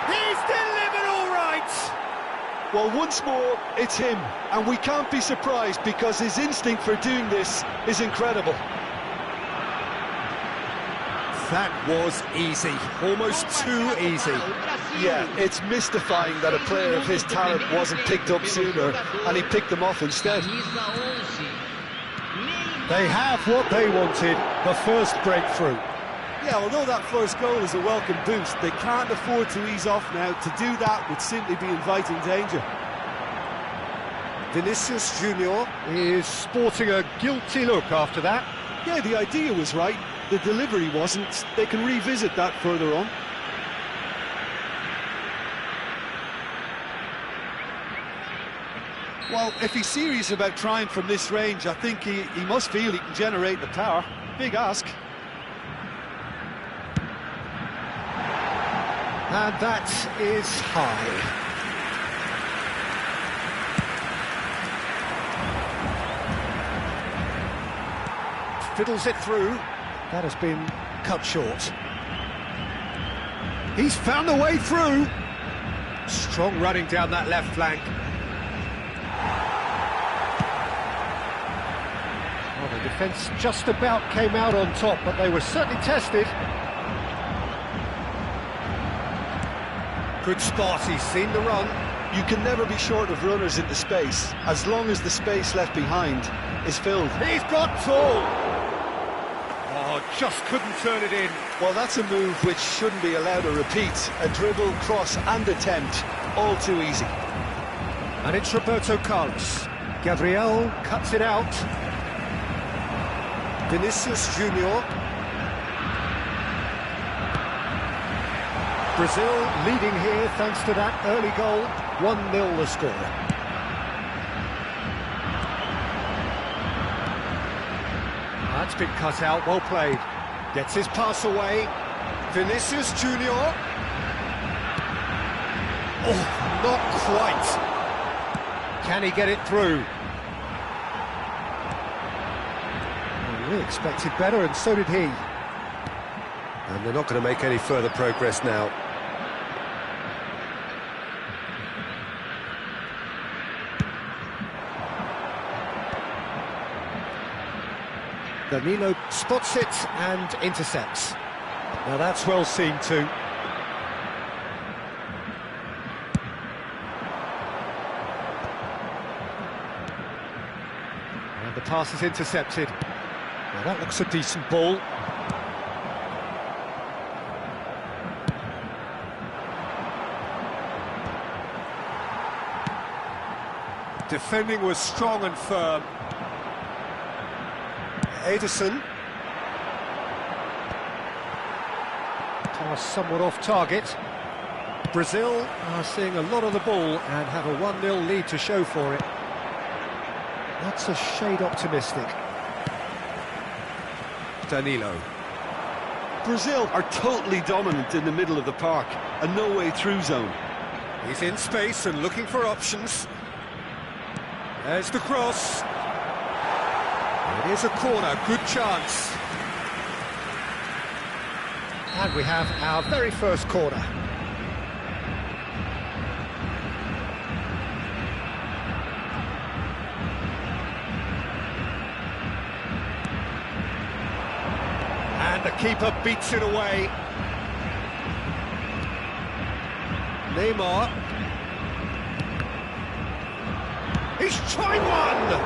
S1: He's delivered all right!
S2: Well, once more, it's him, and we can't be surprised because his instinct for doing this is incredible.
S1: That was easy, almost too easy.
S2: Yeah, it's mystifying that a player of his talent wasn't picked up sooner, and he picked them off instead.
S1: They have what they wanted, the first breakthrough.
S2: Yeah, although that first goal is a welcome boost, they can't afford to ease off now. To do that would simply be inviting danger.
S1: Vinicius Junior is sporting a guilty look after that.
S2: Yeah, the idea was right, the delivery wasn't. They can revisit that further on. Well, if he's serious about trying from this range, I think he must feel he can generate the power. Big ask.
S1: And that is high. Fiddles it through. That has been cut short. He's found a way through. Strong running down that left flank. Well, the defence just about came out on top, but they were certainly tested. Good spot, he's seen the run.
S2: You can never be short of runners into space, as long as the space left behind is filled.
S1: He's got tall! Oh, just couldn't turn it in.
S2: Well, that's a move which shouldn't be allowed to repeat. A dribble, cross and attempt, all too easy.
S1: And it's Roberto Carlos. Gabriel cuts it out. Vinicius Junior. Brazil leading here thanks to that early goal. 1-0 the score. That's been cut out, well played. Gets his pass away. Vinicius Junior. Oh, not quite. Can he get it through? Well, we expected better, and so did he. And they're not going to make any further progress now. Danilo spots it and intercepts. Now that's well seen too. And the pass is intercepted. Now that looks a decent ball. Defending was strong and firm. Ederson. Pass somewhat off target. Brazil are seeing a lot of the ball and have a 1-0 lead to show for it. That's a shade optimistic. Danilo.
S2: Brazil are totally dominant in the middle of the park, a no-way-through zone.
S1: He's in space and looking for options. There's the cross. It is a corner, good chance. And we have our very first corner. And the keeper beats it away. Neymar. He's tried one!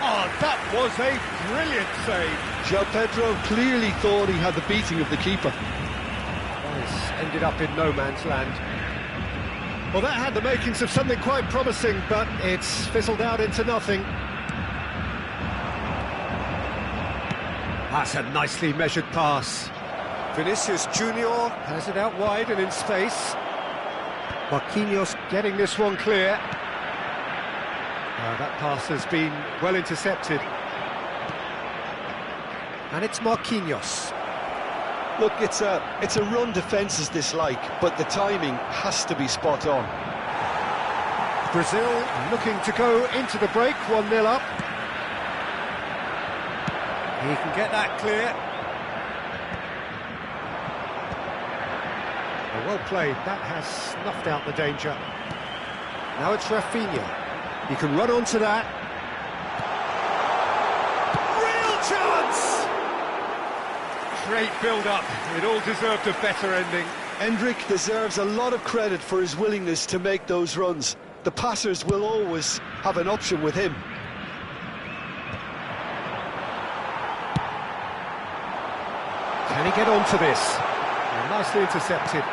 S1: Oh, that was a brilliant save.
S2: João Pedro clearly thought he had the beating of the keeper.
S1: This ended up in no man's land. Well, that had the makings of something quite promising, but it's fizzled out into nothing. That's a nicely measured pass. Vinicius Junior has it out wide and in space. Marquinhos getting this one clear. That pass has been well intercepted. And it's Marquinhos.
S2: Look, it's a run defences dislike, but the timing has to be spot on.
S1: Brazil looking to go into the break, 1-0 up. He can get that clear. Well played, that has snuffed out the danger. Now it's Rafinha. He can run onto that. Real chance! Great build-up. It all deserved a better ending.
S2: Endrick deserves a lot of credit for his willingness to make those runs. The passers will always have an option with him.
S1: Can he get onto this? Nicely intercepted.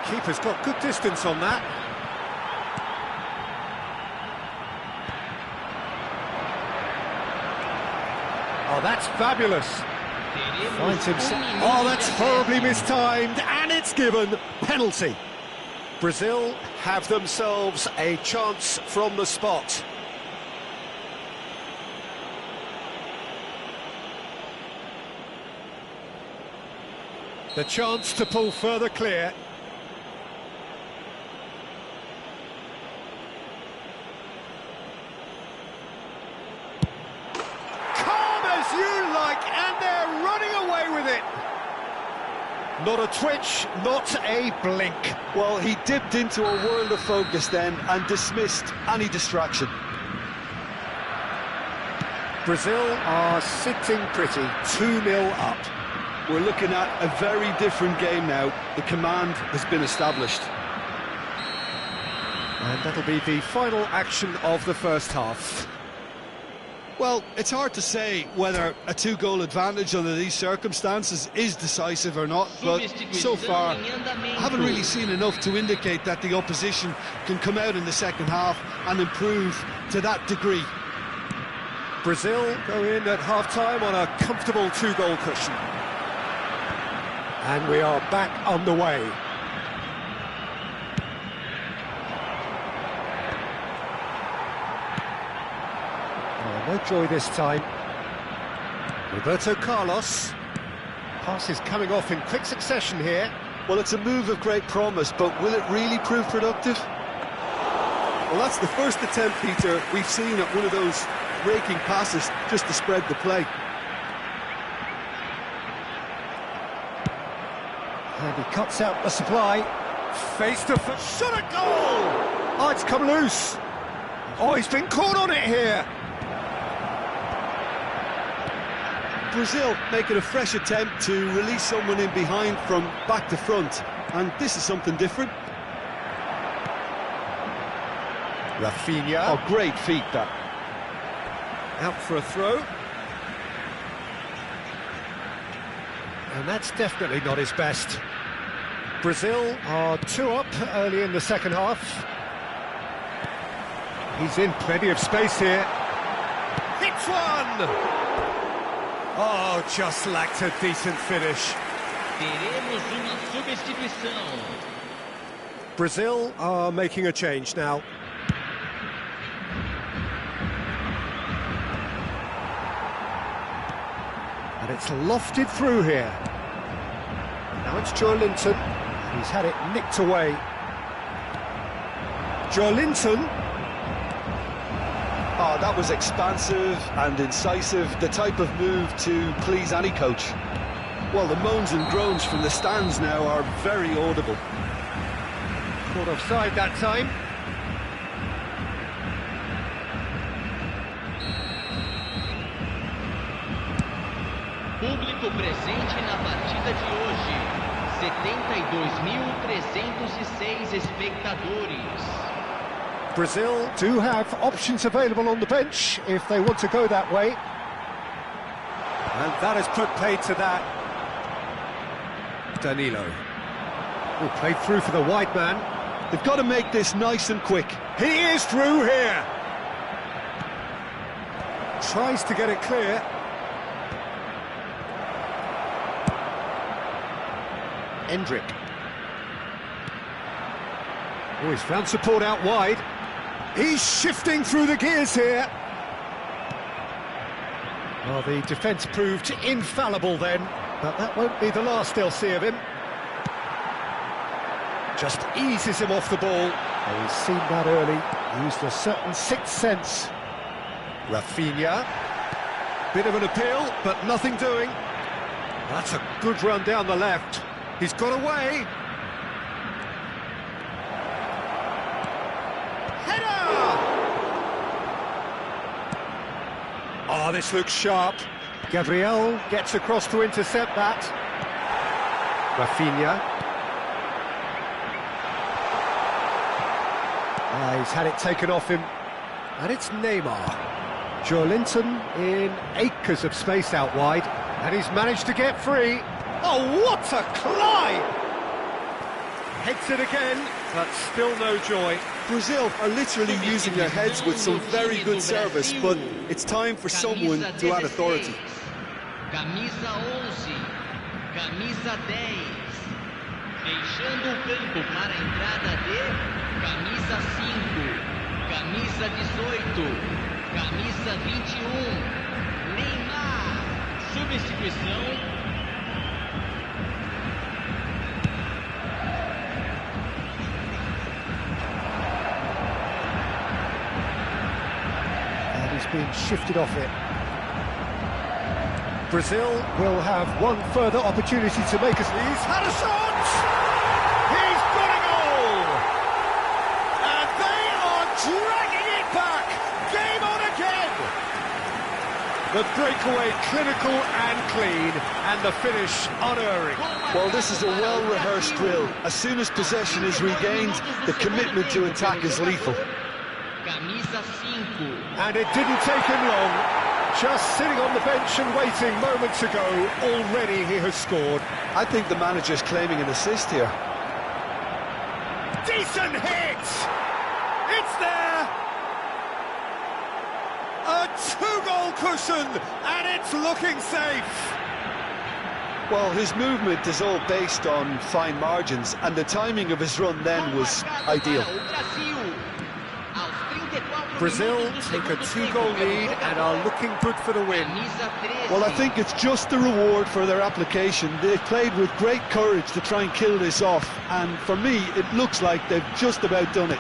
S1: Keeper's got good distance on that. Oh, that's fabulous. Finds himself. Oh, that's horribly mistimed, and it's given. Penalty. Brazil have themselves a chance from the spot. The chance to pull further clear. Calm as you like, and they're running away with it. Not a twitch, not a blink.
S2: Well, he dipped into a world of focus then and dismissed any distraction.
S1: Brazil are sitting pretty, 2-0 up.
S2: We're looking at a very different game now. The command has been established.
S1: And that'll be the final action of the first half.
S2: Well, it's hard to say whether a two-goal advantage under these circumstances is decisive or not, but so far, I haven't really seen enough to indicate that the opposition can come out in the second half and improve to that degree.
S1: Brazil go in at half-time on a comfortable two-goal cushion. And we are back on the way. Oh, no joy this time. Roberto Carlos. Pass is coming off in quick succession here.
S2: Well, it's a move of great promise, but will it really prove productive? Well, that's the first attempt, Peter, we've seen at one of those raking passes just to spread the play.
S1: And he cuts out the supply. Face to face. Shot at goal! Oh, it's come loose. Oh, he's been caught on it here.
S2: Brazil making a fresh attempt to release someone in behind from back to front. And this is something different.
S1: Rafinha.
S2: Oh, great feat, that.
S1: Out for a throw. And that's definitely not his best. Brazil are 2 up early in the second half. He's in plenty of space here. Hits one! Oh, just lacked a decent finish.
S3: Teremos uma substituição.
S1: Brazil are making a change now. And it's lofted through here. Now it's Joelinton. He's had it nicked away. Joelinton.
S2: Oh, that was expansive and incisive, the type of move to please any coach. Well, the moans and groans from the stands now are very audible.
S1: Caught offside that time.
S3: Público presente na partida de hoje. 72.306 espectadores.
S1: Brazil do have options available on the bench if they want to go that way. And that has put paid to that. Danilo. Oh, played through for the wide man.
S2: They've got to make this nice and quick.
S1: He is through here. Tries to get it clear. Endrick. Oh, he's found support out wide. He's shifting through the gears here. Well, the defence proved infallible then, but that won't be the last they'll see of him. Just eases him off the ball. Oh, he's seen that early. Used a certain sixth sense. Rafinha. Bit of an appeal, but nothing doing. That's a good run down the left. He's got away. Header! Oh, this looks sharp. Gabriel gets across to intercept that. Rafinha. He's had it taken off him. And it's Neymar. Joelinton in acres of space out wide. And he's managed to get free. Oh, what a climb! Heads it again, but still no joy.
S2: Brazil are literally using their heads with some very good service, but it's time for someone to add authority.
S3: Camisa 11, camisa 10. Deixando o campo para a entrada de camisa 5, camisa 18, camisa 21. Neymar. Substituição.
S1: Being shifted off it. Brazil will have one further opportunity to make us. He's had a shot! He's got a goal! And they are dragging it back! Game on again! The breakaway clinical and clean, and the finish unerring.
S2: Well, this is a well-rehearsed drill. As soon as possession is regained, the commitment to attack is lethal.
S1: And it didn't take him long. Just sitting on the bench and waiting moments ago, already he has scored.
S2: I think the manager's claiming an assist here.
S1: Decent hit! It's there! A two-goal cushion, and it's looking safe.
S2: Well, his movement is all based on fine margins, and the timing of his run then was ideal.
S1: Brazil take a two-goal lead and are looking good for the win.
S2: Well, I think it's just the reward for their application. They've played with great courage to try and kill this off, and for me, it looks like they've just about done it.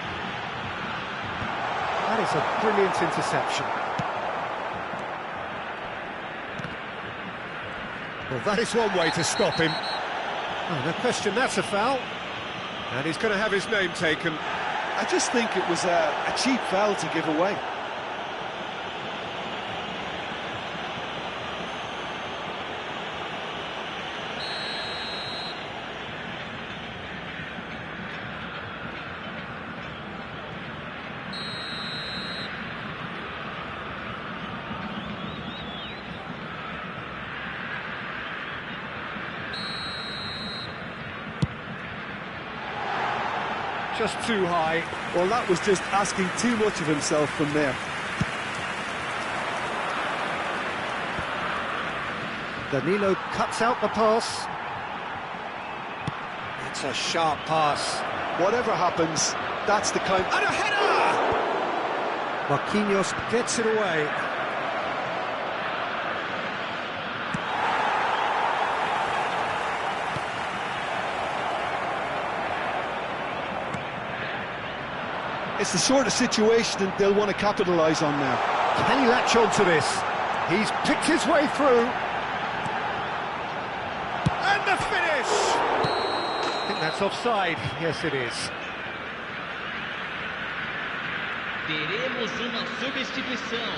S1: That is a brilliant interception. Well, that is one way to stop him. Oh, no question, that's a foul. And he's going to have his name taken.
S2: I just think it was a cheap foul to give away.
S1: Just too high.
S2: Well, that was just asking too much of himself from there.
S1: Danilo cuts out the pass. It's a sharp pass.
S2: Whatever happens, that's the kind...
S1: And a header! Marquinhos gets it away.
S2: It's the sort of situation that they'll want to capitalise on now.
S1: Can he latch on to this? He's picked his way through. And the finish! I think that's offside. Yes, it is.
S3: Teremos uma substituição.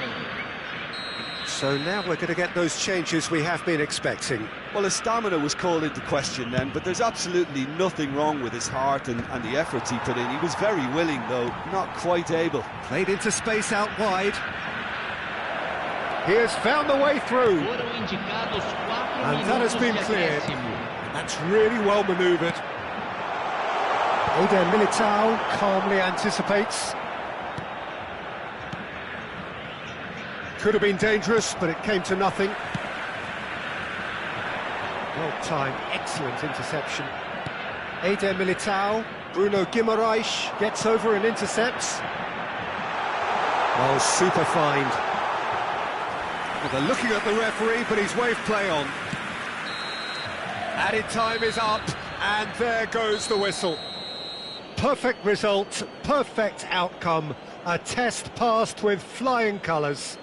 S1: So now we're going to get those changes we have been expecting.
S2: Well, his stamina was called into question then, but there's absolutely nothing wrong with his heart and the efforts he put in. He was very willing, though, not quite able.
S1: Played into space out wide. He has found the way through. And that has been cleared. And that's really well manoeuvred. Eder Militao calmly anticipates. Could have been dangerous, but it came to nothing. Well timed, excellent interception. Eder Militao, Bruno Guimaraes gets over and intercepts. Well, super find. Well, they're looking at the referee, but he's waved play on. Added time is up, and there goes the whistle. Perfect result, perfect outcome. A test passed with flying colours.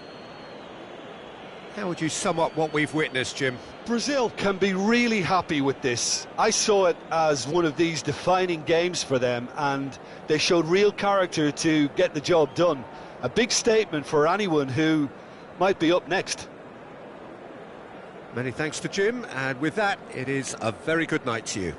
S1: How would you sum up what we've witnessed, Jim?
S2: Brazil can be really happy with this. I saw it as one of these defining games for them, and they showed real character to get the job done. A big statement for anyone who might be up next.
S1: Many thanks to Jim, and with that, it is a very good night to you.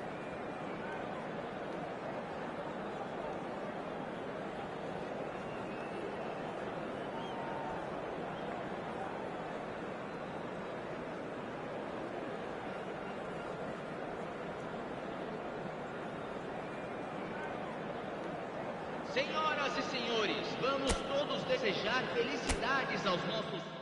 S3: Senhoras e senhores, vamos todos desejar felicidades aos nossos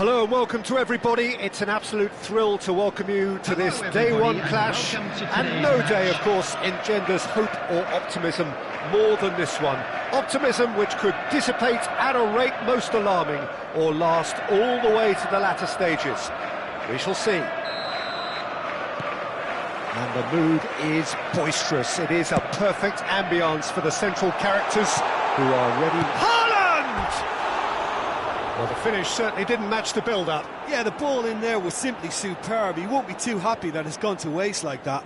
S1: Hello and welcome to everybody. It's an absolute thrill to welcome you to this day one clash, and no day, of course, engenders hope or optimism more than this one. Optimism which could dissipate at a rate most alarming or last all the way to the latter stages. We shall see. And the mood is boisterous. It is a perfect ambience for the central characters who are ready. Haaland! Well, the finish certainly didn't match the build-up.
S2: Yeah, the ball in there was simply superb. He won't be too happy that it's gone to waste like that.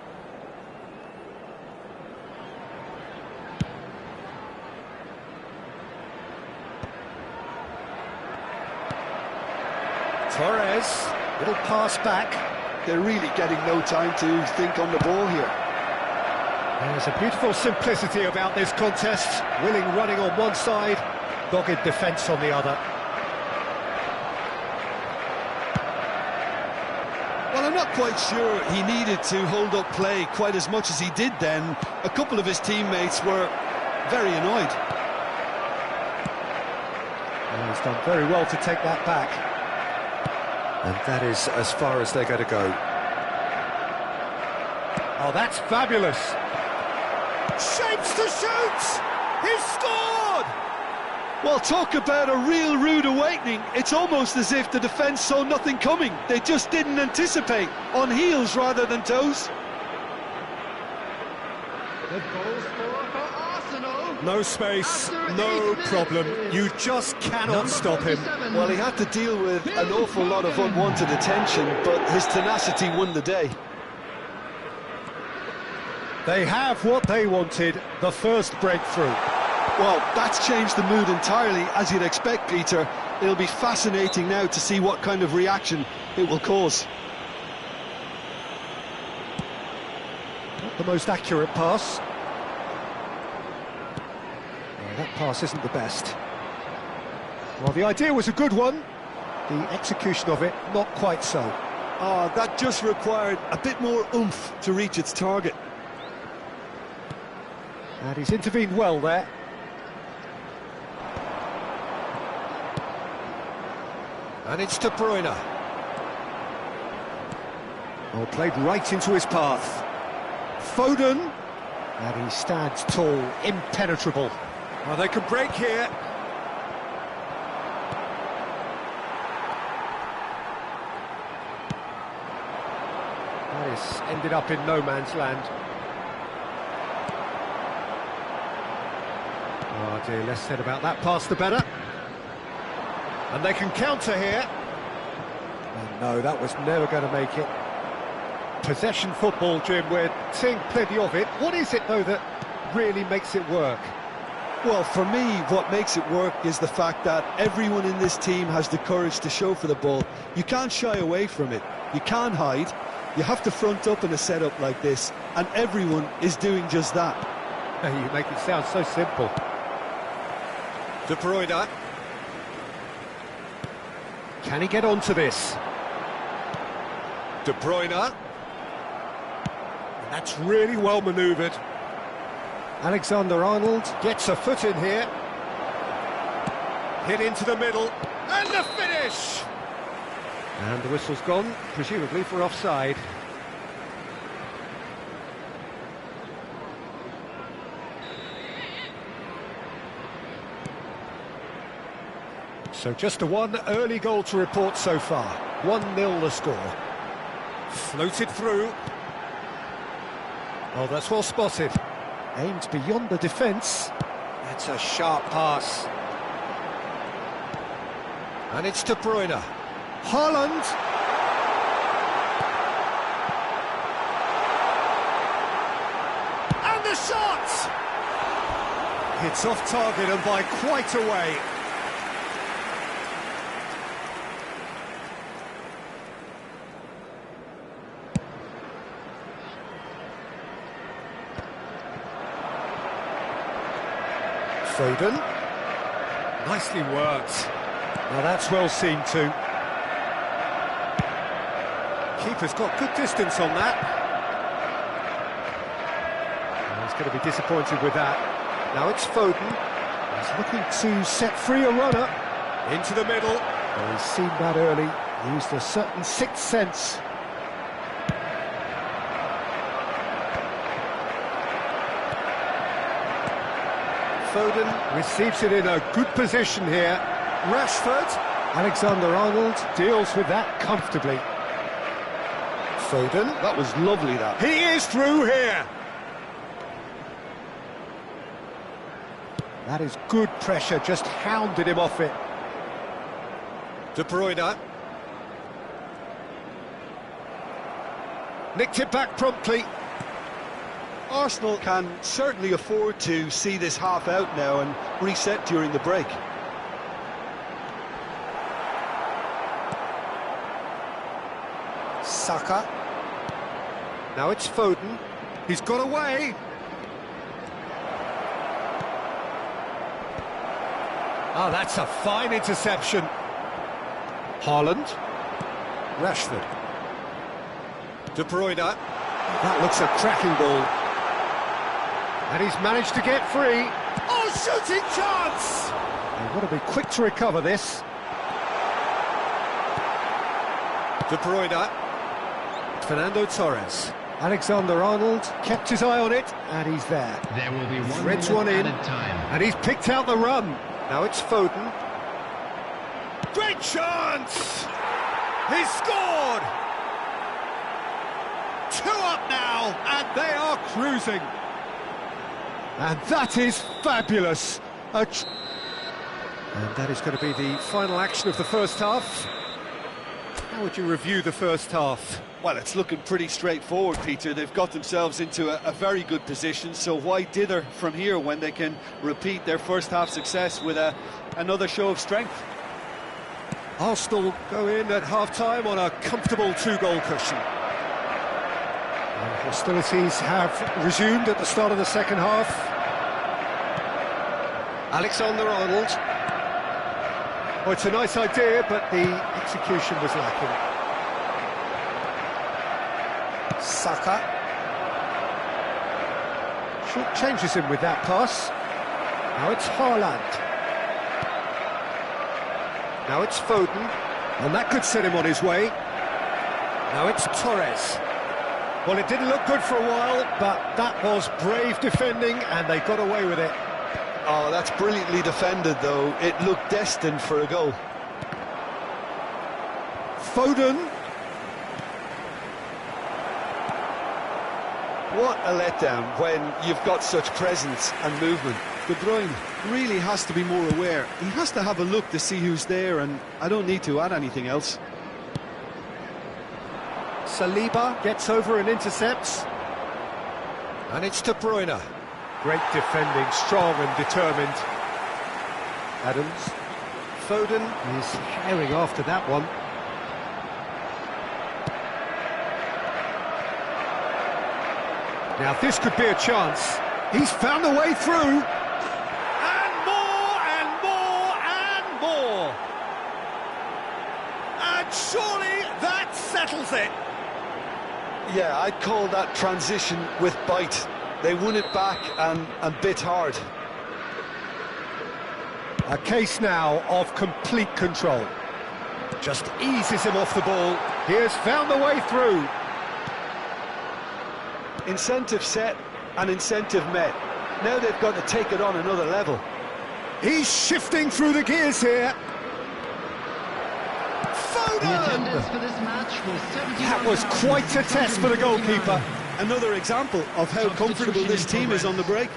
S1: Torres, little pass back.
S2: They're really getting no time to think on the ball here.
S1: There's a beautiful simplicity about this contest. Willing running on one side, dogged defence on the other.
S2: Well, I'm not quite sure he needed to hold up play quite as much as he did then. A couple of his teammates were very annoyed.
S1: And he's done very well to take that back. And that is as far as they're going to go. Oh, that's fabulous. Shapes to shoot! He's scored!
S2: Well, talk about a real rude awakening. It's almost as if the defence saw nothing coming. They just didn't anticipate, on heels rather than toes.
S3: The goal scorer for Arsenal.
S1: No space, no problem. You just cannot
S3: Number
S1: stop him.
S3: 47.
S2: Well, he had to deal with an awful lot of unwanted attention, but his tenacity won the day.
S1: They have what they wanted, the first breakthrough.
S2: Well, that's changed the mood entirely, as you'd expect, Peter. It'll be fascinating now to see what kind of reaction it will cause.
S1: Not the most accurate pass. Well, that pass isn't the best. Well, the idea was a good one. The execution of it, not quite so.
S2: That just required a bit more oomph to reach its target.
S1: And he's intervened well there. And it's De Bruyne. Well, played right into his path. Foden. And he stands tall, impenetrable. Well, they can break here. That is ended up in no man's land. Oh dear, less said about that pass the better. And they can counter here. Oh no, that was never going to make it. Possession football, Jim, we're seeing plenty of it. What is it, though, that really makes it work?
S2: Well, for me, what makes it work is the fact that everyone in this team has the courage to show for the ball. You can't shy away from it. You can't hide. You have to front up in a setup like this, and everyone is doing just that.
S1: You make it sound so simple. De Bruyne. Can he get onto this? De Bruyne. That's really well manoeuvred. Alexander-Arnold gets a foot in here. Hit into the middle. And the finish! And the whistle's gone, presumably for offside. So just a one early goal to report so far. 1-0 the score. Floated through. Oh, that's well spotted. Aimed beyond the defence. That's a sharp pass. And it's De Bruyne. Haaland. And the shot! It's off target and by quite a way. Foden. Nicely worked. Now that's well seen too. Keeper's got good distance on that. He's going to be disappointed with that. Now it's Foden. He's looking to set free a runner. Into the middle. Well, he's seen that early, used a certain sixth sense. Foden receives it in a good position here. Rashford, Alexander-Arnold deals with that comfortably. Foden,
S2: That was lovely, that.
S1: he is through here. That is good pressure, just hounded him off it. De Bruyne. Nicked it back promptly.
S2: Arsenal can certainly afford to see this half out now and reset during the break.
S1: Saka. Now it's Foden. He's got away. Oh, that's a fine interception. Haaland. Rashford. De Bruyne. That looks a cracking ball. And he's managed to get free. Oh, shooting chance! They've got to be quick to recover this. De Bruyne. Fernando Torres. Alexander-Arnold kept his eye on it, and he's there.
S3: There will be one
S1: Threads
S3: minute
S1: one in,
S3: added time.
S1: and he's picked out the run. Now it's Foden. Great chance! He's scored! 2 up now, and they are cruising. And that is fabulous. And that is going to be the final action of the first half. How would you review the first half?
S2: Well, it's looking pretty straightforward, Peter. They've got themselves into a very good position, so why dither from here when they can repeat their first half success with another show of strength?
S1: Arsenal go in at half-time on a comfortable 2-goal cushion. And hostilities have resumed at the start of the second half. Alexander-Arnold. Oh, it's a nice idea, but the execution was lacking. Saka. Short changes him with that pass. Now it's Haaland. Now it's Foden. And that could set him on his way. Now it's Torres. Well, it didn't look good for a while, but that was brave defending, and they got away with it.
S2: Oh, that's brilliantly defended, though. It looked destined for a goal.
S1: Foden.
S2: What a letdown when you've got such presence and movement. De Bruyne really has to be more aware. He has to have a look to see who's there, and I don't need to add anything else.
S1: Saliba gets over and intercepts. And it's De Bruyne. Great defending, strong and determined. Adams. Foden is herring after that one. Now this could be a chance. He's found a way through. And more, and more, and more. And surely that settles it.
S2: Yeah, I'd call that transition with bite. They won it back and bit hard.
S1: A case now of complete control. Just eases him off the ball. He has found the way through.
S2: Incentive set and incentive met. Now they've got to take it on another level.
S1: He's shifting through the gears here.
S3: The attendance
S1: Foden!
S3: for this match was 71,000.
S1: That was quite a test for the goalkeeper.
S2: Another example of how comfortable this team is on the break.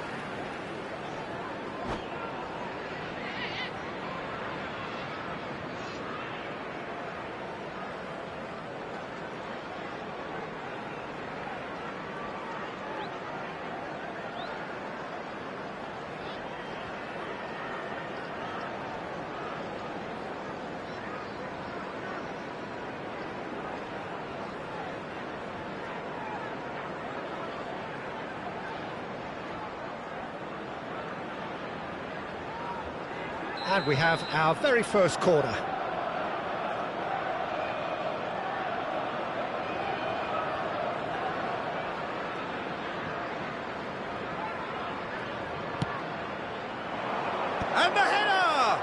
S1: And we have our very first corner. And the header!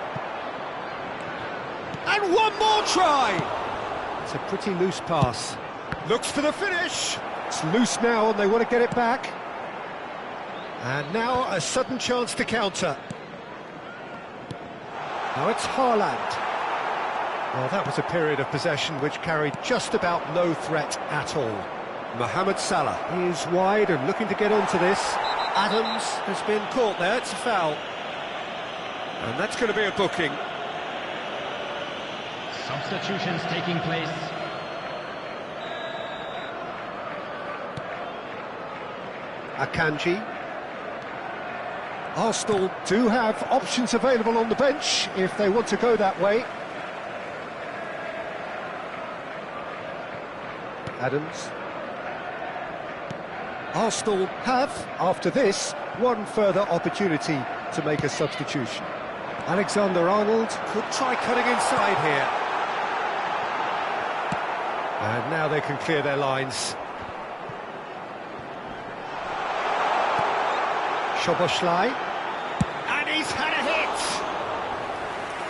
S1: And one more try! It's a pretty loose pass. Looks for the finish. It's loose now and they want to get it back. And now a sudden chance to counter. Now it's Haaland. Well, that was a period of possession which carried just about no threat at all. Mohamed Salah is wide and looking to get onto this. Adams has been caught there, it's a foul. And that's going to be a booking.
S3: Substitutions taking place.
S1: Akanji. Arsenal do have options available on the bench if they want to go that way. Adams. Arsenal have, after this, one further opportunity to make a substitution. Alexander-Arnold could try cutting inside here. And now they can clear their lines. Szoboszlai. And he's had a hit!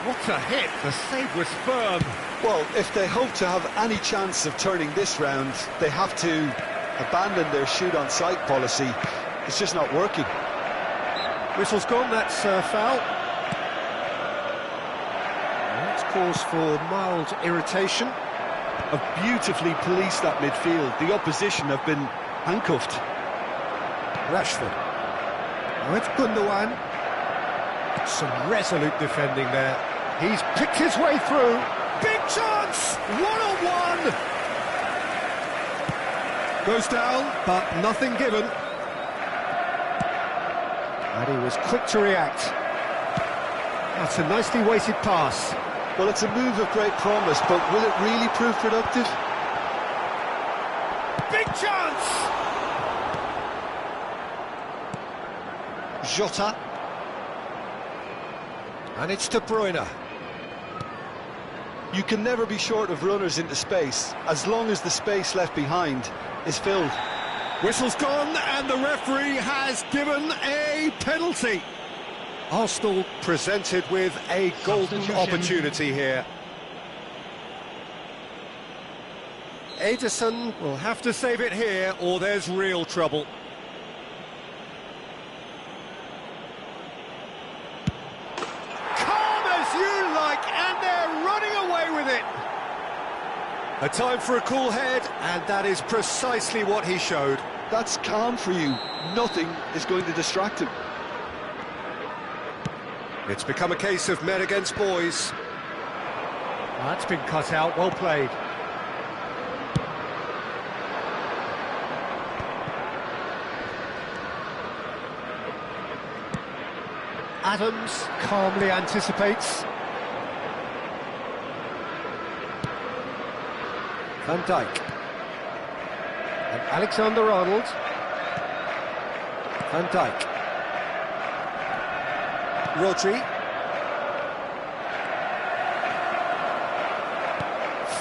S1: What a hit! The save was firm.
S2: Well, if they hope to have any chance of turning this round, they have to abandon their shoot-on-sight policy. It's just not working.
S1: Whistle's gone, that's foul. That's cause for mild irritation.
S2: Have beautifully policed that midfield. The opposition have been handcuffed.
S1: Rashford. Now it's Gundogan. Some resolute defending there. He's picked his way through. Big chance! One-on-one! Goes down, but nothing given. And he was quick to react. That's a nicely weighted pass.
S2: Well, it's a move of great promise, but will it really prove productive?
S1: Big chance! Jota. And it's De Bruyne.
S2: You can never be short of runners into space, as long as the space left behind is filled.
S1: Whistle's gone, and the referee has given a penalty. Arsenal presented with a golden opportunity here. Ederson will have to save it here, or there's real trouble. Calm as you like, and they're running away with it. A time for a cool head, and that is precisely what he showed.
S2: That's calm for you. Nothing is going to distract him.
S1: It's become a case of men against boys. That's been cut out, well played. Adams calmly anticipates. Van Dijk. And Alexander-Arnold. Van Dijk. Rodri.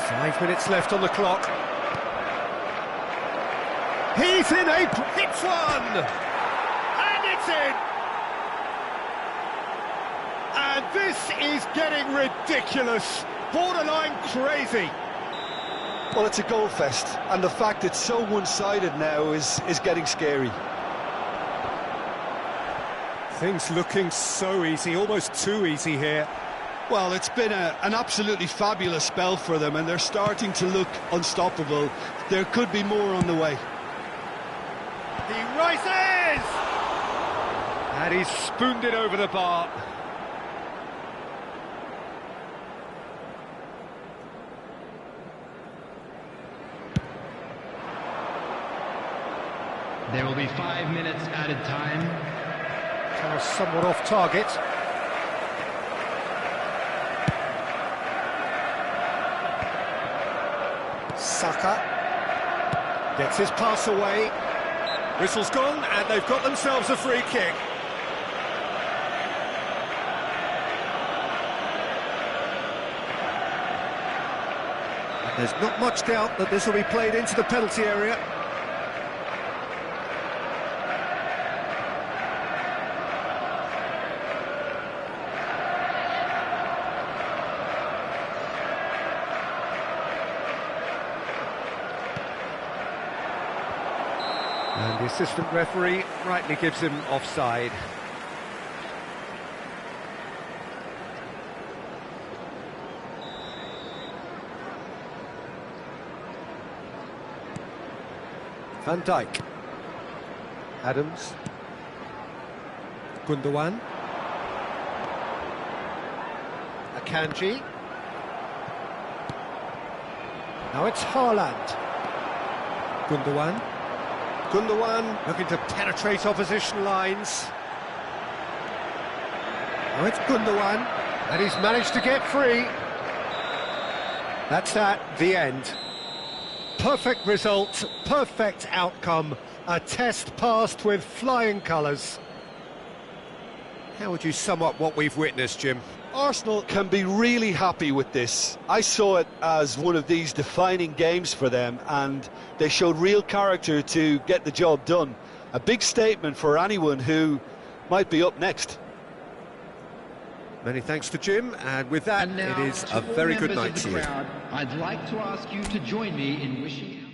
S1: 5 minutes left on the clock. He's in a... It's one! And it's in! And this is getting ridiculous. Borderline crazy.
S2: Well, it's a goal fest, and the fact it's so one-sided now is getting scary.
S1: Things looking so easy, almost too easy here.
S2: Well, it's been an absolutely fabulous spell for them, and they're starting to look unstoppable. There could be more on the way.
S1: He rises! And he's spooned it over the bar.
S3: There will be 5 minutes added time.
S1: Kind of somewhat off target. Saka gets his pass away. Whistle's gone, and they've got themselves a free kick. And there's not much doubt that this will be played into the penalty area. And the assistant referee rightly gives him offside. Van Dijk. Adams. Gundogan. Akanji. Now it's Haaland. Gundogan. Gundogan looking to penetrate opposition lines. Now it's Gundogan, and he's managed to get free. That's that, the end. Perfect result, perfect outcome, a test passed with flying colours. How would you sum up what we've witnessed, Jim?
S2: Arsenal can be really happy with this. I saw it as one of these defining games for them, and they showed real character to get the job done. A big statement for anyone who might be up next.
S1: Many thanks to Jim, and with that,
S3: And now,
S1: it is
S3: to
S1: a
S3: all
S1: very good
S3: members
S1: night
S3: of
S1: to
S3: the
S1: you.
S3: crowd, I'd like to ask you to join me in wishing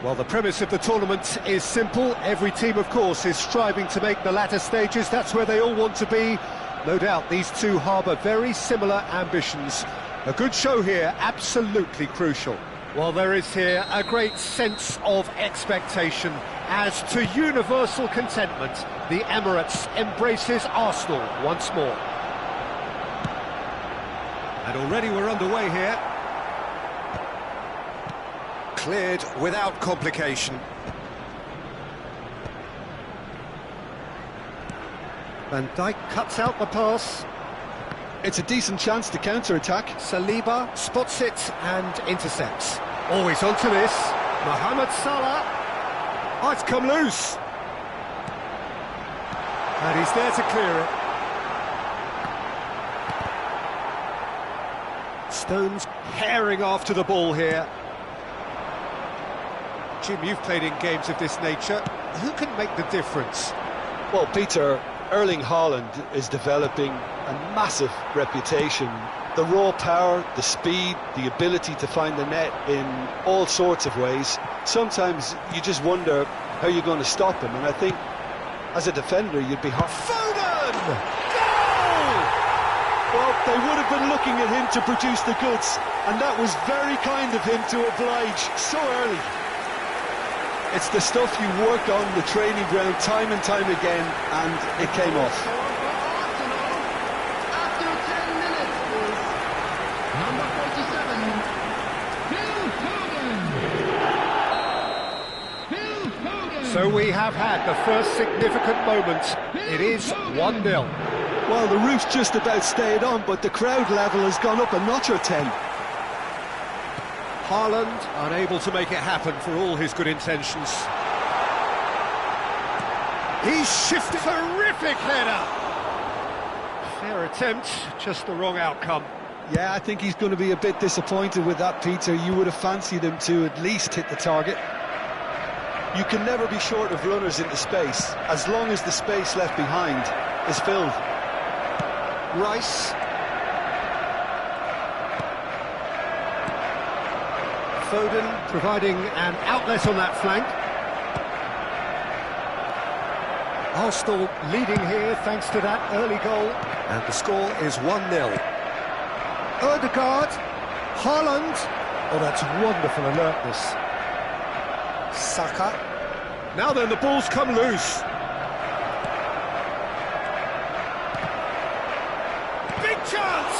S1: Well, the premise of the tournament is simple. Every team, of course, is striving to make the latter stages. That's where they all want to be. No doubt these two harbour very similar ambitions. A good show here, absolutely crucial. Well, there is here a great sense of expectation. As to universal contentment, the Emirates embraces Arsenal once more. And already we're underway here. Cleared without complication. Van Dijk cuts out the pass.
S2: It's a decent chance to counter-attack.
S1: Saliba spots it and intercepts. Always onto this. Mohamed Salah. Oh, it's come loose. And he's there to clear it. Stones herring after the ball here. Jim, you've played in games of this nature. Who can make the difference?
S2: Well, Peter, Erling Haaland is developing a massive reputation. The raw power, the speed, the ability to find the net in all sorts of ways. Sometimes you just wonder how you're going to stop him, and I think as a defender you'd be hard.
S1: Foden! Goal!
S2: Well, they would have been looking at him to produce the goods, and that was very kind of him to oblige so early. It's the stuff you work on the training ground time and time again, and it came off.
S3: After 10 minutes is number 47, Phil Foden. Phil Foden.
S1: So we have had the first significant moment. It is 1-0.
S2: Well, the roof's just about stayed on, but the crowd level has gone up a notch or 10.
S1: Haaland unable to make it happen for all his good intentions. He's shifted. Terrific header. Fair attempt, just the wrong outcome.
S2: Yeah, I think he's going to be a bit disappointed with that, Peter. You would have fancied him to at least hit the target. You can never be short of runners into space, as long as the space left behind is filled.
S1: Rice. Foden providing an outlet on that flank. Arsenal leading here thanks to that early goal. And the score is 1-0. Ødegaard. Haaland. Oh, that's wonderful alertness. Saka. Now then, the ball's come loose. Big chance!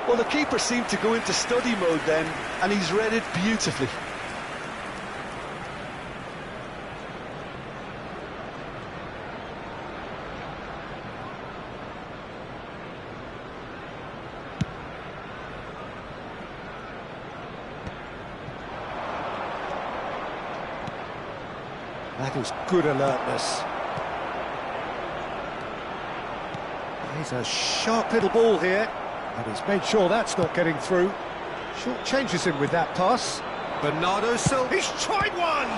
S2: Well, the keeper seemed to go into study mode then, and he's read it beautifully.
S1: That is good alertness. He's a sharp little ball here, and he's made sure that's not getting through. Short changes him with that pass. Bernardo Silva. He's tried one!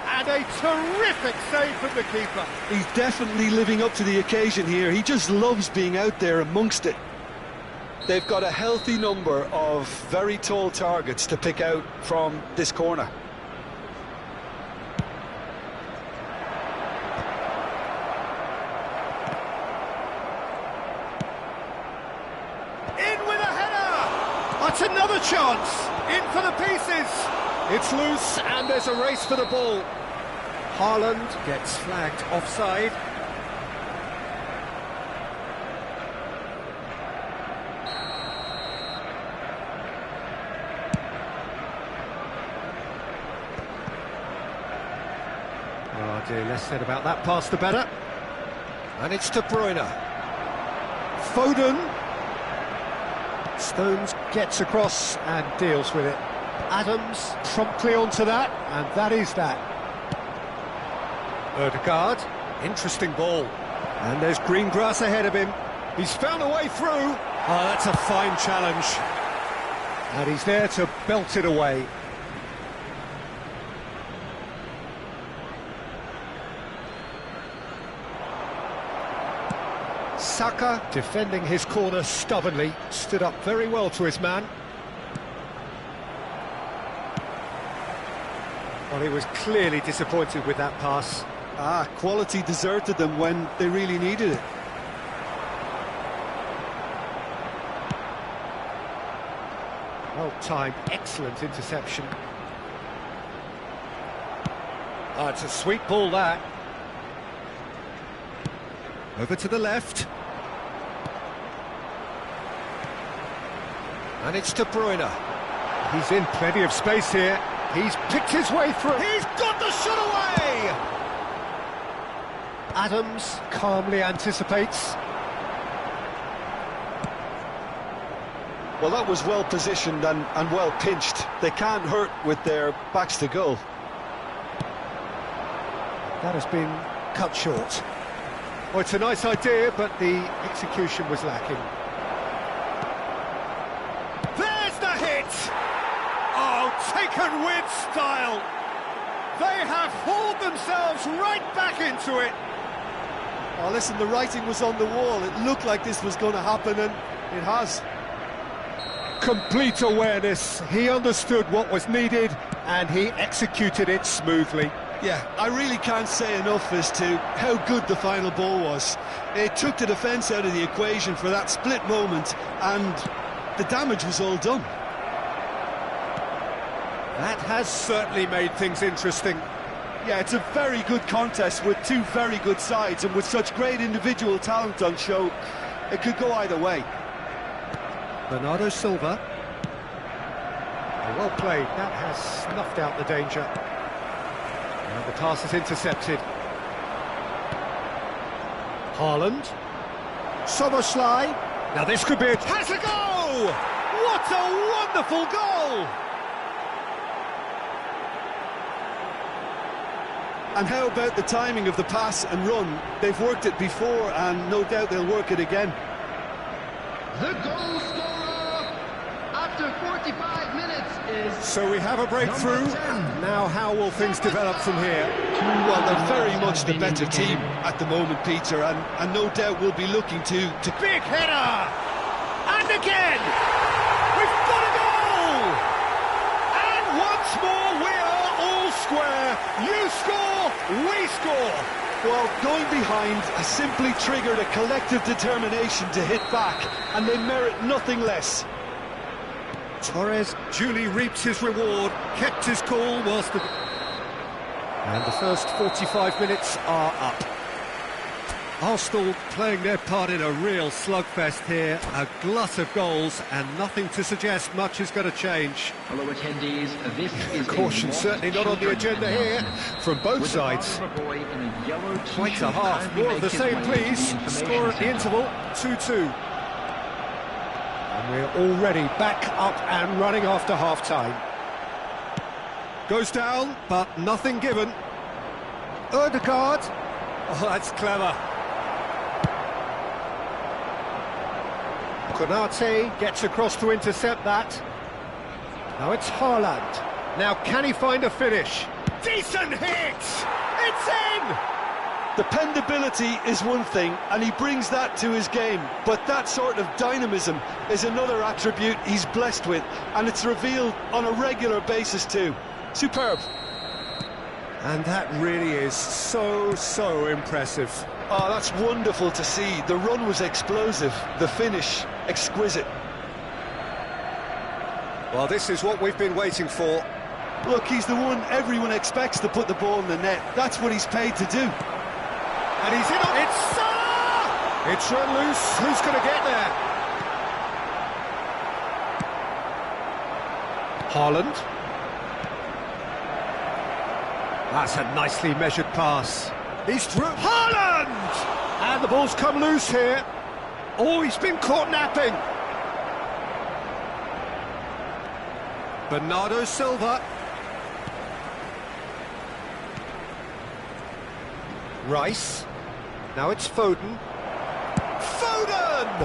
S1: And a terrific save from the keeper.
S2: He's definitely living up to the occasion here. He just loves being out there amongst it. They've got a healthy number of very tall targets to pick out from this corner.
S1: That's another chance! In for the pieces! It's loose and there's a race for the ball. Haaland gets flagged offside. Oh dear, less said about that pass the better. And it's De Bruyne. Foden. Stones gets across and deals with it. Adams promptly onto that, and that is that. Ødegaard, interesting ball. And there's green grass ahead of him. He's found a way through. Oh, that's a fine challenge. And he's there to belt it away. Saka, defending his corner stubbornly, stood up very well to his man. Well, he was clearly disappointed with that pass.
S2: Quality deserted them when they really needed it.
S1: Well timed, excellent interception. Oh, it's a sweet ball, that. Over to the left. And it's De Bruyne. He's in plenty of space here. He's picked his way through. He's got the shot away! Adams calmly anticipates.
S2: Well, that was well positioned and well pinched. They can't hurt with their backs to goal.
S1: That has been cut short. Well, it's a nice idea, but the execution was lacking. There's the hit! Oh, taken with style! They have hauled themselves right back into it!
S2: Oh, listen, the writing was on the wall. It looked like this was going to happen, and it has.
S1: Complete awareness. He understood what was needed, and he executed it smoothly.
S2: Yeah, I really can't say enough as to how good the final ball was. It took the defence out of the equation for that split moment, and the damage was all done.
S1: That has certainly made things interesting.
S2: Yeah, it's a very good contest with two very good sides, and with such great individual talent on show, it could go either way.
S1: Bernardo Silva. Well played, that has snuffed out the danger. And the pass is intercepted. Haaland. Soboslai. Now this could be a... Has a goal! What a wonderful goal!
S2: And how about the timing of the pass and run? They've worked it before, and no doubt they'll work it again.
S3: The goal scorer after 45 minutes is...
S1: So we have a breakthrough. Now how will things develop from here?
S2: Well, they're very much the better team at the moment, Peter, and no doubt we'll be looking to...
S1: Big header! And again! We've got a goal! And once more we are all square. You score, we score.
S2: Well, going behind has simply triggered a collective determination to hit back, and they merit nothing less.
S1: Torres duly reaps his reward, kept his cool whilst the... And the first 45 minutes are up. Arsenal playing their part in a real slugfest here, a glut of goals, and nothing to suggest much is going to change.
S4: Hello attendees, this is
S1: Caution certainly not on the agenda here, from both sides. Quite a half, more of the same please. Score at the interval, 2-2. And we're already back up and running after half-time. Goes down, but nothing given. Ødegaard. Oh, that's clever. Konate gets across to intercept that. Now it's Haaland. Now can he find a finish? Decent hit! It's in!
S2: Dependability is one thing, and he brings that to his game, but that sort of dynamism is another attribute he's blessed with, and it's revealed on a regular basis too. Superb.
S1: And that really is so impressive.
S2: Oh, that's wonderful to see. The run was explosive, the finish exquisite.
S1: Well, this is what we've been waiting for.
S2: Look, he's the one everyone expects to put the ball in the net. That's what he's paid to do.
S1: And he's in on... It's Salah! It's run loose. Who's going to get there? Haaland. That's a nicely measured pass. He's through. Haaland! And the ball's come loose here. Oh, he's been caught napping. Bernardo Silva. Rice. Now it's Foden. Foden!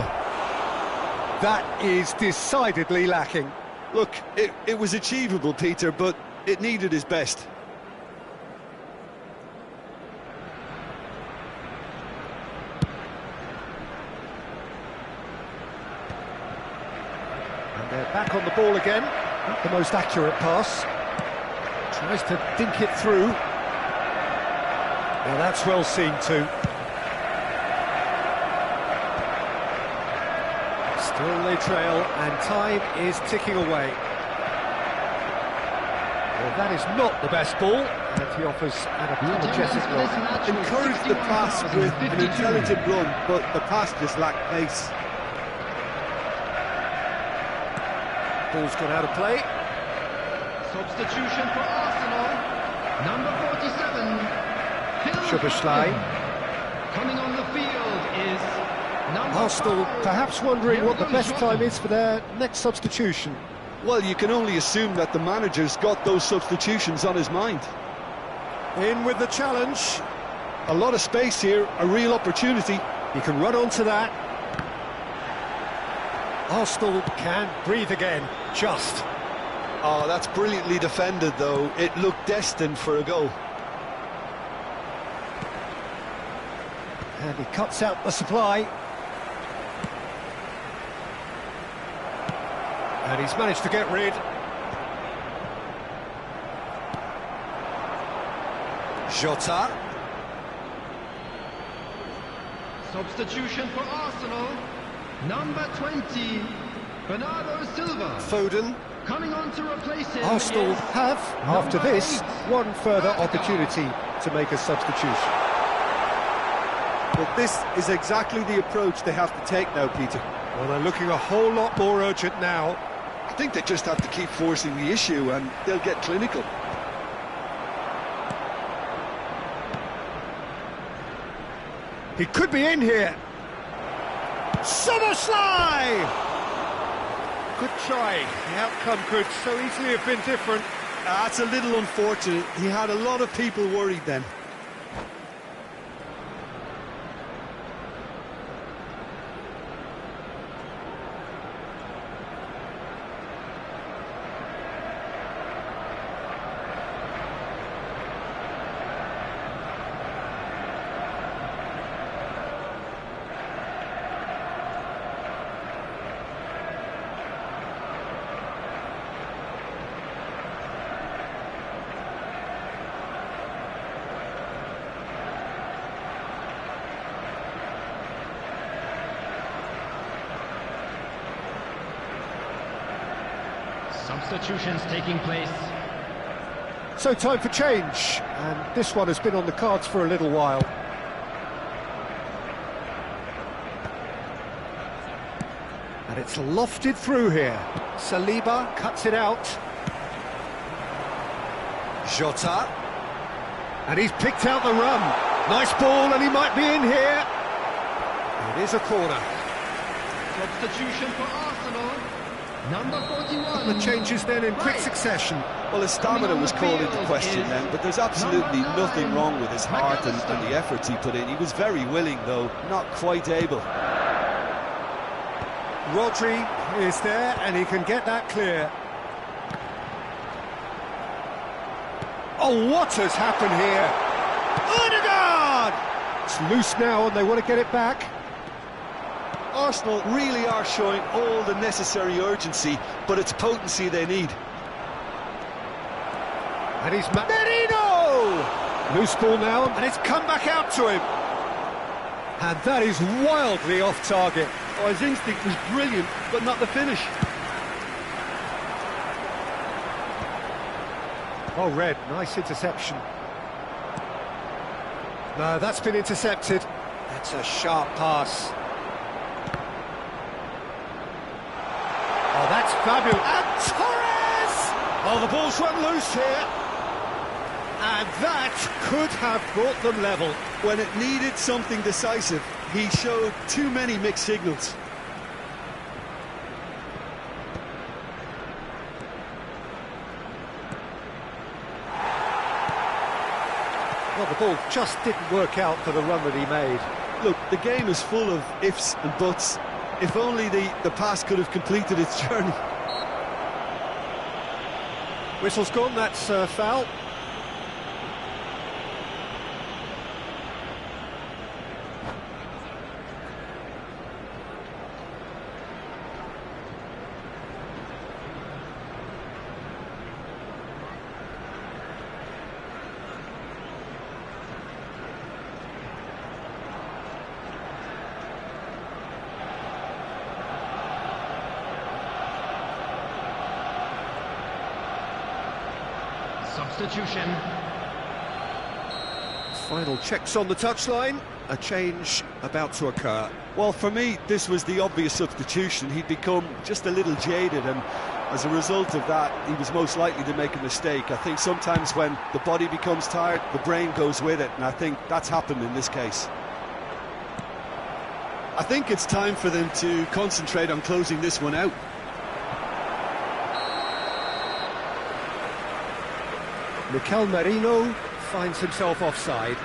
S1: That is decidedly lacking.
S2: Look, it was achievable, Peter, but it needed his best.
S1: And they're back on the ball again. Not the most accurate pass. Tries to dink it through. Now that's well seen too. Still they trail, and time is ticking away. Well, that is not the best ball, and he offers an apologetic look.
S2: Encouraged the pass with an intelligent run, but the pass just lacked pace.
S1: Ball's gone out of play.
S3: Substitution for Arsenal. Number 47.
S1: Soboslai.
S3: Coming on the field is number
S1: Arsenal
S3: 5.
S1: perhaps wondering what the best time is for their next substitution.
S2: Well, you can only assume that the manager's got those substitutions on his mind.
S1: In with the challenge.
S2: A lot of space here, a real opportunity.
S1: He can run onto that. Arsenal can breathe again, just.
S2: Oh, that's brilliantly defended, though. It looked destined for a goal.
S1: And he cuts out the supply. And he's managed to get rid. Jota.
S3: Substitution for Arsenal. Number 20, Bernardo Silva.
S1: Foden.
S3: Coming on to replace him.
S1: Arsenal
S3: is
S1: have, after
S3: number
S1: this,
S3: 8,
S1: one further
S3: Odegaard.
S1: opportunity to make a substitution.
S2: Well, this is exactly the approach they have to take now, Peter.
S1: Well, they're looking a whole lot more urgent now.
S2: I think they just have to keep forcing the issue and they'll get clinical.
S1: He could be in here. Summerslide! Good try. The outcome could so easily have been different.
S2: That's a little unfortunate. He had a lot of people worried then.
S3: Substitutions taking place.
S1: So time for change, and this one has been on the cards for a little while. And it's lofted through here. Saliba cuts it out. Jota. And he's picked out the run. Nice ball, and he might be in here. It is a corner.
S3: Substitution for Arsenal. Number 41.
S1: The changes then in quick succession.
S2: Well, his stamina was called into question then, but there's absolutely nothing wrong with his heart and the efforts he put in. He was very willing, though, not quite able.
S1: Rodri is there, and he can get that clear. Oh, what has happened here? Odegaard! It's loose now, and they want to get it back.
S2: Arsenal really are showing all the necessary urgency, but it's potency they need.
S1: And he's Merino! Loose ball now, and it's come back out to him. And that is wildly off target.
S2: Oh, his instinct was brilliant, but not the finish.
S1: Oh, Red, nice interception. No, that's been intercepted. That's a sharp pass. Oh, that's fabulous. And Torres! Oh, the ball's run loose here. And that could have brought them level.
S2: When it needed something decisive, he showed too many mixed signals.
S1: Well, the ball just didn't work out for the run that he made.
S2: Look, the game is full of ifs and buts. If only the pass could have completed its journey.
S1: Whistle's gone, that's foul.
S3: Substitution.
S1: Final checks on the touchline. A change about to occur.
S2: Well, for me, this was the obvious substitution. He'd become just a little jaded, and as a result of that, he was most likely to make a mistake. I think sometimes when the body becomes tired, the brain goes with it, and I think that's happened in this case. I think it's time for them to concentrate on closing this one out.
S1: Mikel Merino finds himself offside.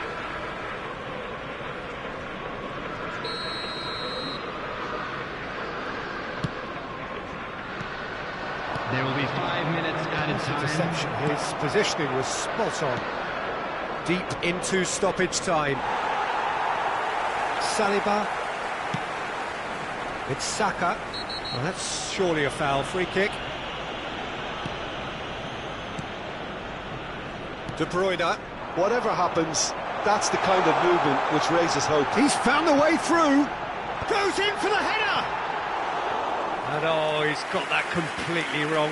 S3: There will be 5 minutes added time.
S1: Interception. His positioning was spot on. Deep into stoppage time. Saliba. It's Saka. Well, that's surely a foul. Free kick. De Bruyne.
S2: Whatever happens, that's the kind of movement which raises hope.
S1: He's found the way through. Goes in for the header. And oh, he's got that completely wrong.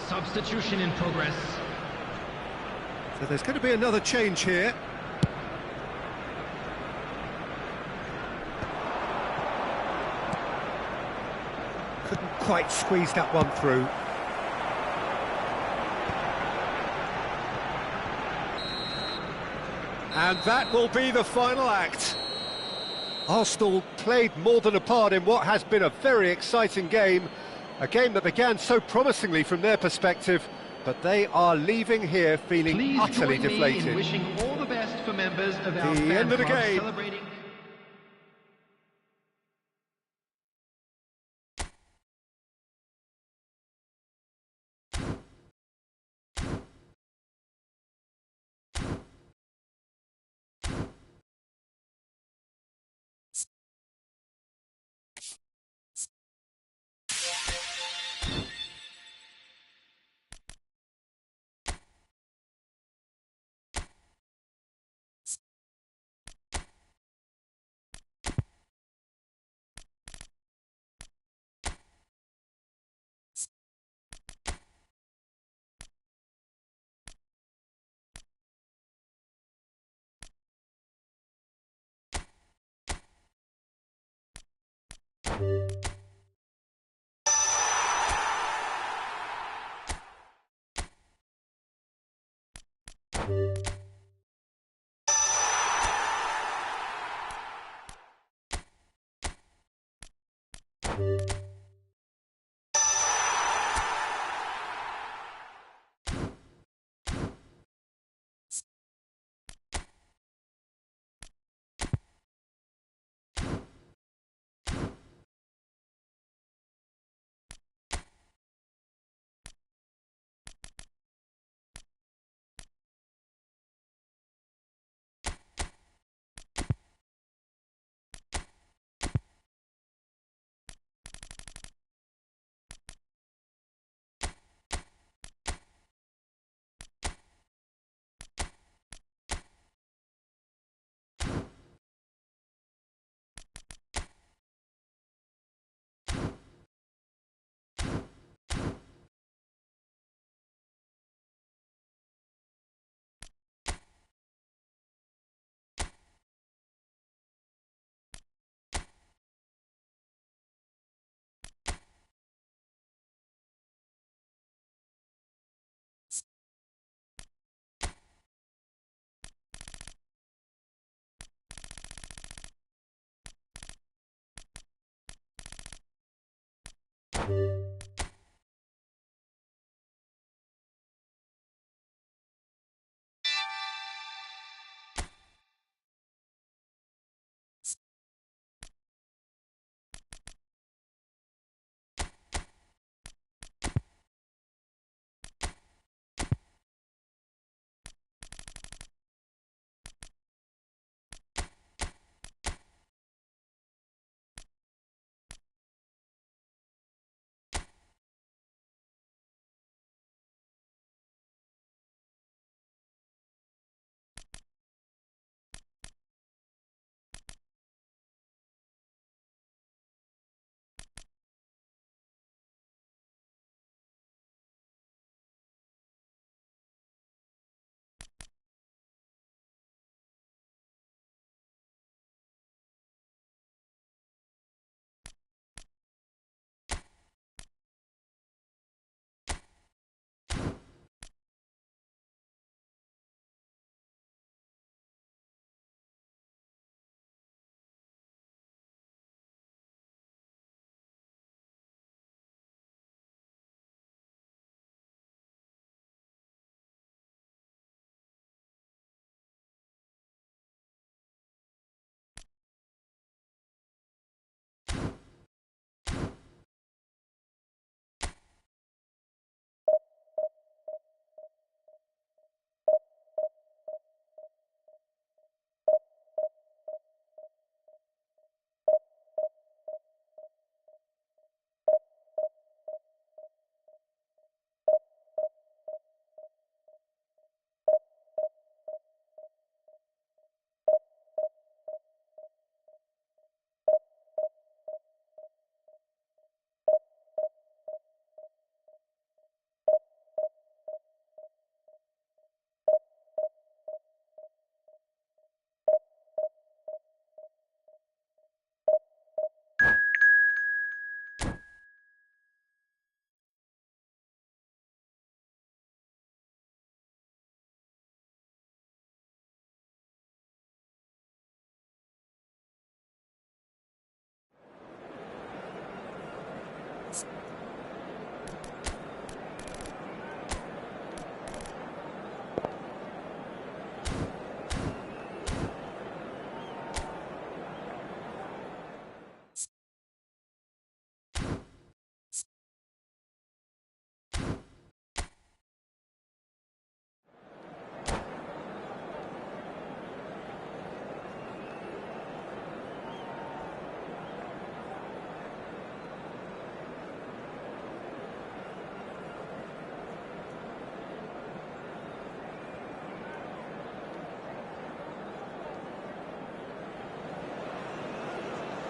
S3: Substitution in progress.
S1: So there's going to be another change here. Couldn't quite squeeze that one through. And that will be the final act. Arsenal played more than a part in what has been a very exciting game. A game that began so promisingly from their perspective, but they are leaving here feeling
S3: Please
S1: utterly
S3: join me
S1: deflated.
S3: in wishing all the best for members of our
S1: The
S3: fan
S1: end of the
S3: club
S1: game.
S3: celebrating.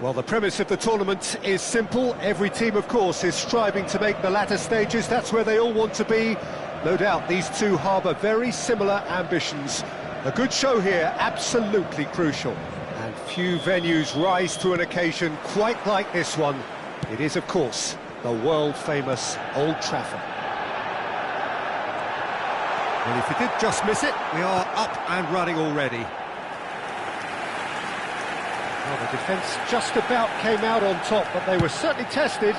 S1: Well, the premise of the tournament is simple. Every team, of course, is striving to make the latter stages. That's where they all want to be. No doubt these two harbour very similar ambitions. A good show here, absolutely crucial. And few venues rise to an occasion quite like this one. It is, of course, the world-famous Old Trafford.
S5: Well, if he did just miss it, we are up and running already.
S1: Well, the defence just about came out on top, but they were certainly tested.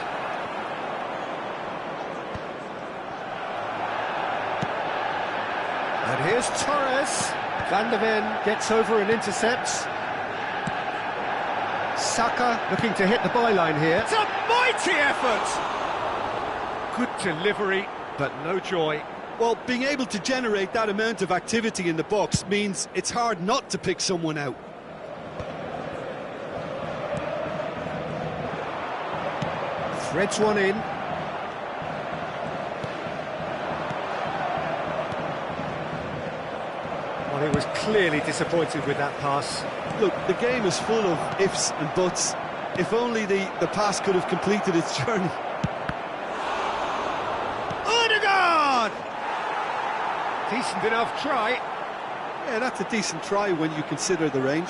S5: And here's Torres.
S1: Van der Ven gets over and intercepts. Saka looking to hit the byline here.
S5: It's a mighty effort!
S1: Good delivery, but no joy.
S2: Well, being able to generate that amount of activity in the box means it's hard not to pick someone out.
S1: Threads one in. Well, he was clearly disappointed with that pass.
S2: Look, the game is full of ifs and buts. If only the pass could have completed its journey.
S5: Odegaard!
S1: Decent enough try.
S2: Yeah, that's a decent try when you consider the range.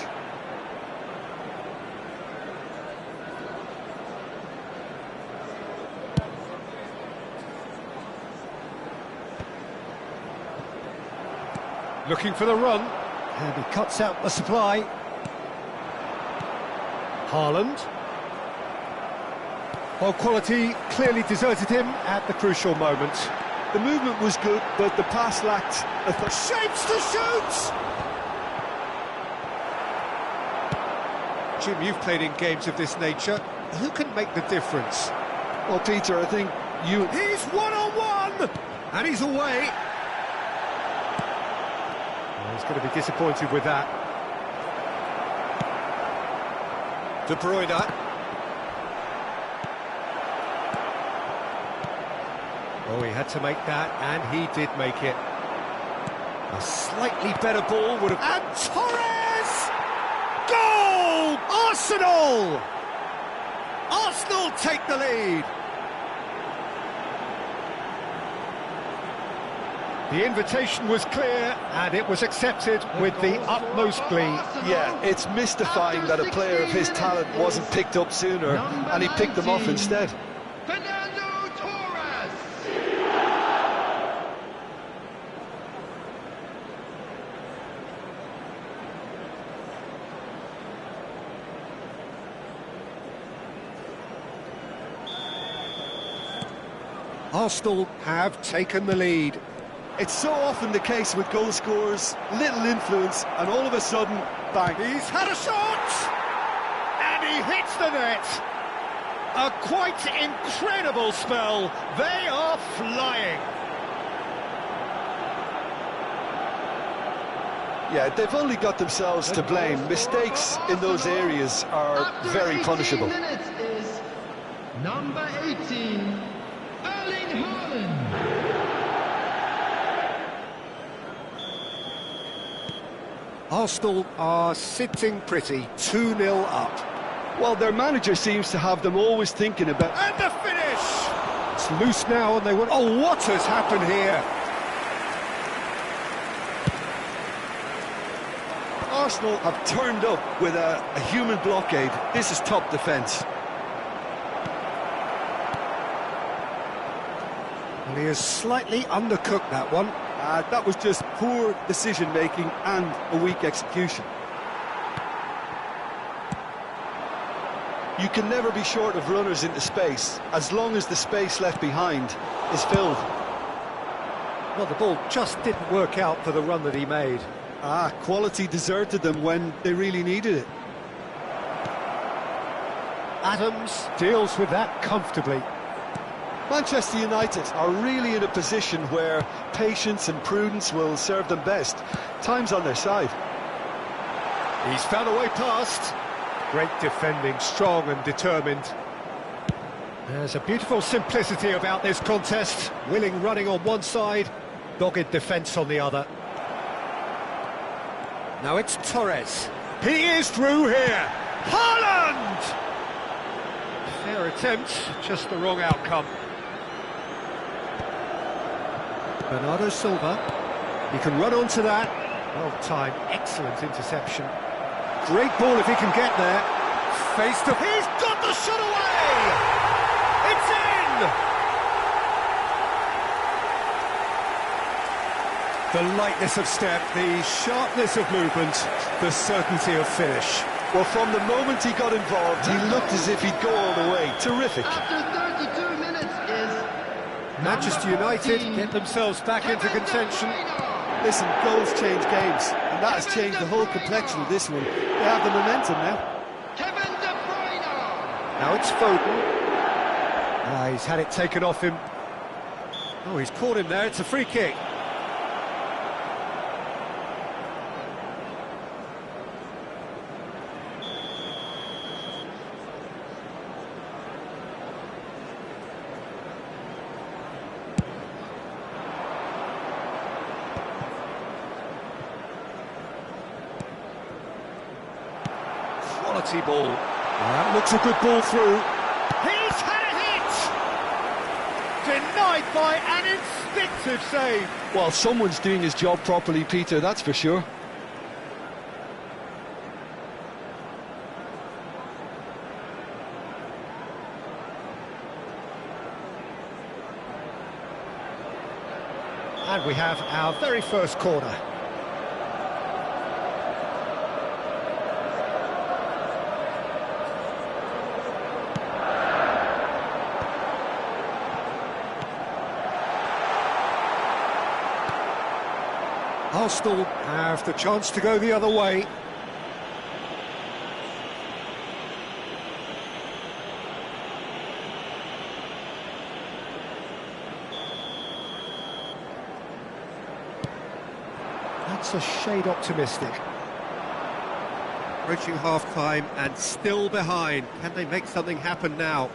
S1: Looking for the run, and he cuts out the supply. Haaland. Well, quality clearly deserted him at the crucial moment.
S2: The movement was good, but the pass lacked
S5: Shapes to shoot!
S1: Jim, you've played in games of this nature. Who can make the difference?
S2: Well, Peter, I think you...
S5: He's one-on-one! And he's away.
S1: He's going to be disappointed with that.
S5: De Bruyne.
S1: Oh, he had to make that, and he did make it. A slightly better ball would have...
S5: And Torres! Goal! Arsenal! Arsenal take the lead.
S1: The invitation was clear, and it was accepted with the utmost glee.
S2: Yeah, it's mystifying that a player of his talent wasn't picked up sooner, and he picked them off instead.
S3: Fernando Torres.
S1: Arsenal have taken the lead.
S2: It's so often the case with goal scorers, little influence, and all of a sudden, bang.
S5: He's had a shot!
S1: And he hits the net. A quite incredible spell. They are flying.
S2: Yeah, they've only got themselves to blame. Mistakes in those areas are very punishable.
S3: Minutes is number 18, Erling Haaland.
S1: Arsenal are sitting pretty, 2-0 up.
S2: Well, their manager seems to have them always thinking about...
S5: And the finish!
S1: It's loose now, and they want... Oh, what has happened here?
S2: Arsenal have turned up with a human blockade. This is top defence.
S1: And he has slightly undercooked that one.
S2: That was just poor decision-making and a weak execution. You can never be short of runners into space, as long as the space left behind is filled.
S1: Well, the ball just didn't work out for the run that he made.
S2: Quality deserted them when they really needed it.
S1: Adams deals with that comfortably.
S2: Manchester United are really in a position where patience and prudence will serve them best. Time's on their side.
S1: He's found a way past. Great defending, strong and determined. There's a beautiful simplicity about this contest. Willing running on one side, dogged defence on the other. Now it's Torres. He is through here. Haaland! Fair attempt, just the wrong outcome. Bernardo Silva. He can run onto that. Well timed, excellent interception. Great ball if he can get there. Face to... He's got the shot away! It's in! The lightness of step, the sharpness of movement, the certainty of finish.
S2: Well, from the moment he got involved, he looked as if he'd go all the way. Terrific.
S3: After 32 minutes is...
S1: Manchester United get themselves back into contention.
S2: Listen, goals change games, and that has changed the whole complexion of this one. They have the momentum now.
S3: Kevin De Bruyne!
S1: Now it's Foden. He's had it taken off him. Oh, he's caught him there, it's a free kick. Quality ball. That looks a good ball through. He's had a hit! Denied by an instinctive save.
S2: Well, someone's doing his job properly, Peter, that's for sure.
S1: And we have our very first corner. Arsenal have the chance to go the other way. That's a shade optimistic. Approaching half-time and still behind. Can they make something happen now?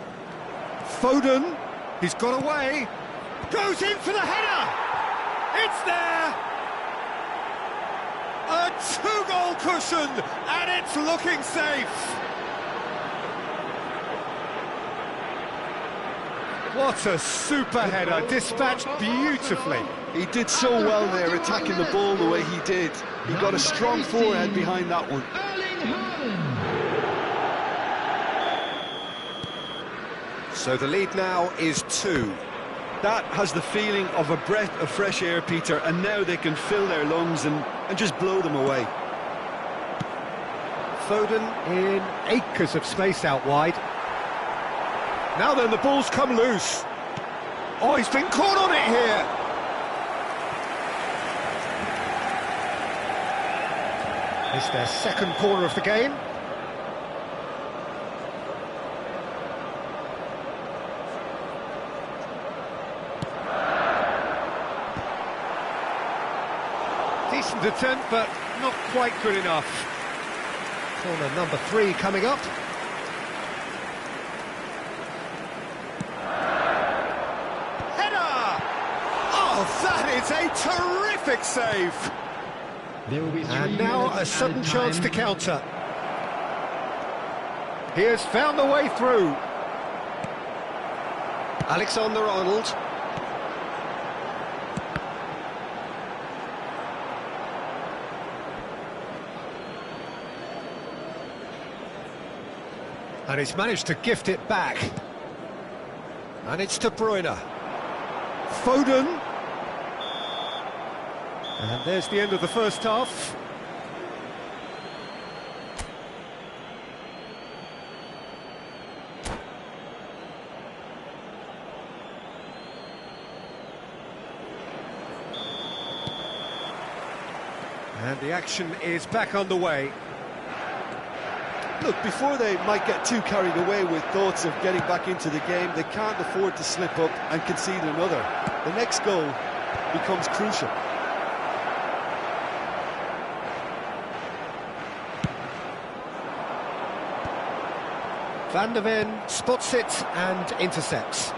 S1: Foden, he's got away. Goes in for the header! It's there! A two-goal cushion, and it's looking safe. What a super header, dispatched beautifully.
S2: He did so well there, attacking the ball the way he did. He got a strong forehead behind that one.
S1: So the lead now is 2.
S2: That has the feeling of a breath of fresh air, Peter, and now they can fill their lungs and just blow them away.
S1: Foden in acres of space out wide. Now then, the ball's come loose. Oh, he's been caught on it here. It's their second corner of the game. Decent attempt, but not quite good enough. Corner number 3 coming up. Header! Oh, that is a terrific save! And now a sudden chance to counter. He has found the way through. Alexander-Arnold. And he's managed to gift it back. And it's De Bruyne. Foden. And there's the end of the first half. And the action is back underway.
S2: Look, before they might get too carried away with thoughts of getting back into the game, they can't afford to slip up and concede another. The next goal becomes crucial.
S1: Van der Ven spots it and intercepts.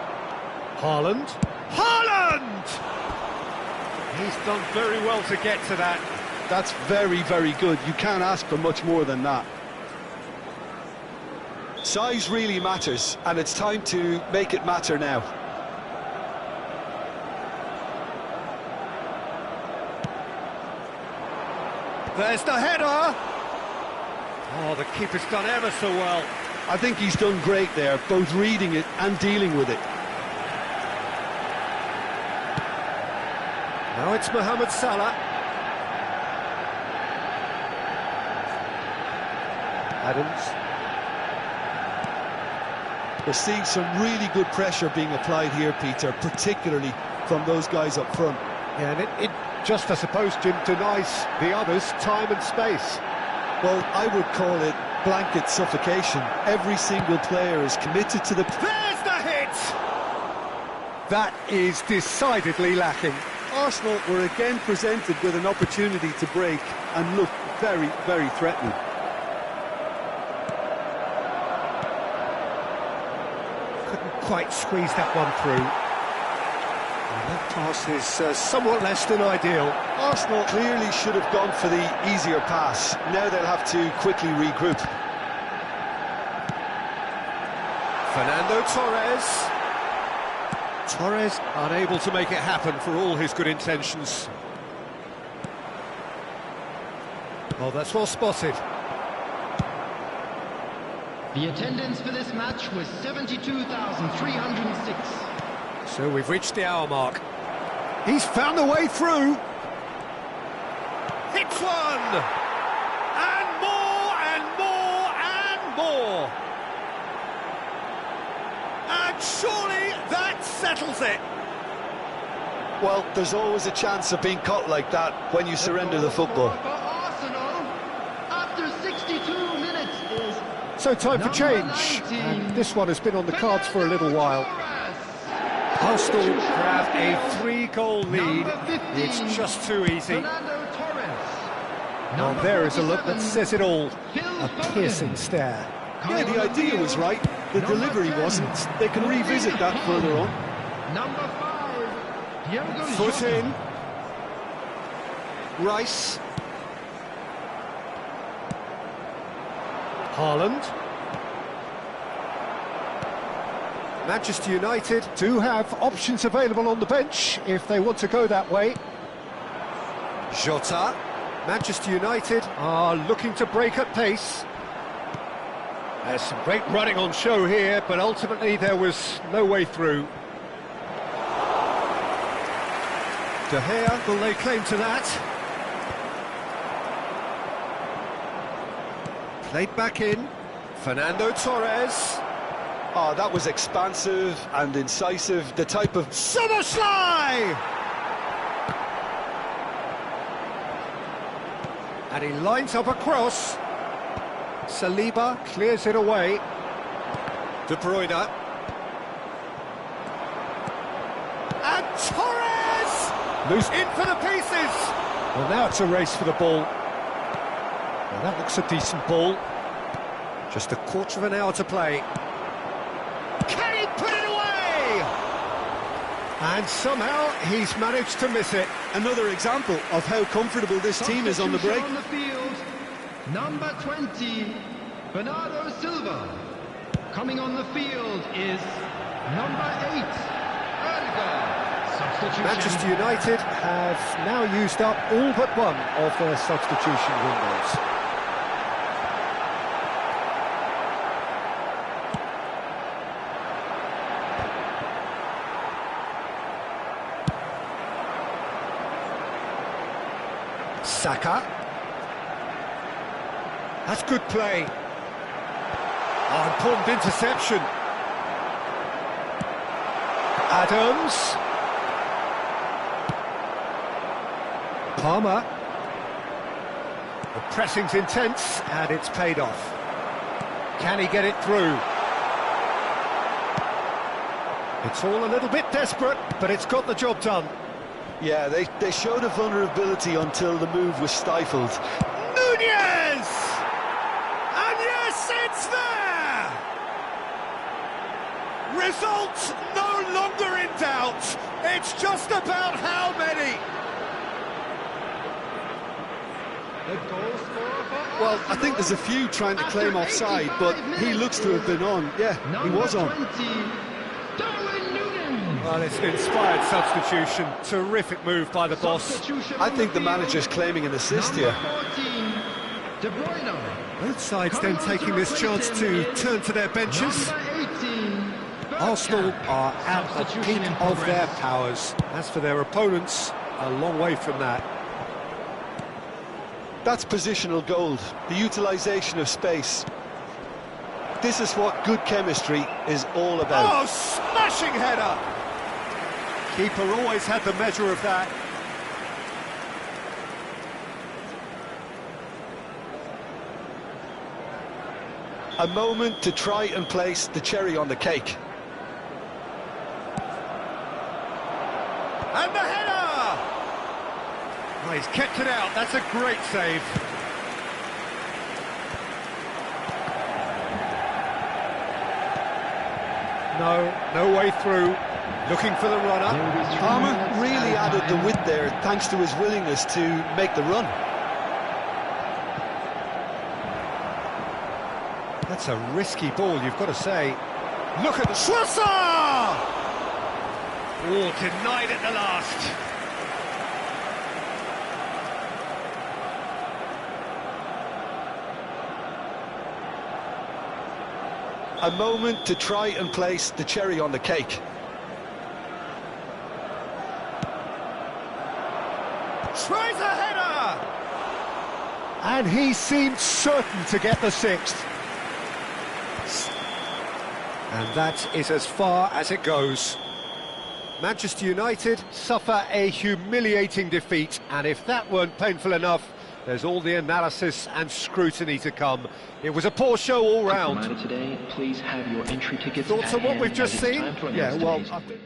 S1: Haaland. Haaland! He's done very well to get to that.
S2: That's very, very good. You can't ask for much more than that. Size really matters, and it's time to make it matter now.
S5: There's the header! Oh, the keeper's done ever so well.
S2: I think he's done great there, both reading it and dealing with it.
S5: Now it's Mohamed Salah. Adams.
S2: We're seeing some really good pressure being applied here, Peter, particularly from those guys up front.
S1: Yeah, and it just, I suppose, Jim, denies the others time and space.
S2: Well, I would call it blanket suffocation. Every single player is committed to the...
S5: There's the hit!
S1: That is decidedly lacking.
S2: Arsenal were again presented with an opportunity to break and look very, very threatening.
S1: Couldn't quite squeeze that one through. And that pass is somewhat less than ideal.
S2: Arsenal clearly should have gone for the easier pass. Now they'll have to quickly regroup.
S5: Fernando Torres. Torres unable to make it happen for all his good intentions. Oh, that's well spotted.
S3: The attendance for this match was 72,306.
S5: So we've reached the hour mark.
S1: He's found a way through.
S5: Hits one! And more, and more, and more! And surely that settles it!
S2: Well, there's always a chance of being caught like that when you surrender the football.
S3: For Arsenal, after 62 minutes is...
S1: So time for change. And this one has been on the cards for a little while.
S5: Arsenal grab a 3-goal lead. It's just too easy.
S1: Well, there is a look that says it all. A piercing stare.
S2: Yeah, the idea was right. The delivery wasn't. They can revisit that further on.
S3: Number 5,
S5: Foot in. Rice.
S1: Haaland. Manchester United do have options available on the bench if they want to go that way.
S5: Jota.
S1: Manchester United are looking to break at pace. There's some great running on show here, but ultimately there was no way through.
S5: De Gea will lay claim to that. Played back in. Fernando Torres.
S2: Oh, that was expansive and incisive, the type of...
S5: Soboslai! And he lines up a cross.
S1: Saliba clears it away.
S5: De Bruyne. And Torres!
S1: Loose.
S5: In for the pieces!
S1: Well, now it's a race for the ball. Well, that looks a decent ball.
S5: Just a quarter of an hour to play. Can he put it away?
S1: And somehow he's managed to miss it.
S2: Another example of how comfortable this team is on the break.
S3: On the field, number 20, Bernardo Silva. Coming on the field is number 8, Erdegaard. Substitution.
S1: Manchester United have now used up all but one of their substitution windows. Saka.
S5: That's good play. Oh, important interception.
S1: Adams. Palmer.
S5: The pressing's intense, and it's paid off.
S1: Can he get it through?
S5: It's all a little bit desperate, but it's got the job done.
S2: Yeah, they showed a vulnerability until the move was stifled.
S5: Nunez! And yes, it's there! Result no longer in doubt. It's just about how many.
S3: The goal scorer for
S2: Well, I think
S3: Arsenal.
S2: there's a few trying to
S3: After
S2: claim offside, but
S3: 85
S2: he looks to have been on. Yeah, he
S3: Number
S2: was on.
S3: 20, Darwin Núñez.
S5: Well, it's an inspired substitution. Terrific move by the boss.
S3: Substitution
S2: I
S3: on
S2: think the
S3: field.
S2: manager's claiming an assist
S3: Number
S2: here.
S3: 14, De Bruyne.
S5: Both sides then taking this chance to turn to their benches.
S3: Number 18,
S5: Arsenal
S3: Bergkamp.
S5: are at the
S3: Substitution
S5: peak
S3: in
S5: of their
S3: progress.
S5: powers. As for their opponents, a long way from that.
S2: That's positional gold, the utilisation of space. This is what good chemistry is all about.
S5: Oh, smashing header! Keeper always had the measure of that.
S2: A moment to try and place the cherry on the cake.
S5: And the header! Oh, he's kept it out. That's a great save. No way through. Looking for the runner.
S2: Palmer really added the width there thanks to his willingness to make the run.
S5: That's a risky ball, you've got to say. Look at the Schlosser! Oh, denied at the last.
S2: A moment to try and place the cherry on the cake.
S5: Tries a header!
S1: And he seemed certain to get the sixth.
S5: And that is as far as it goes. Manchester United suffer a humiliating defeat, and if that weren't painful enough, there's all the analysis and scrutiny to come. It was a poor show all round.
S4: Reminder today, please have your entry tickets
S5: Thoughts
S4: at
S5: on what
S4: hand
S5: we've just
S4: as it's
S5: seen?
S4: time to
S2: Yeah,
S4: announce
S2: well,
S4: today's-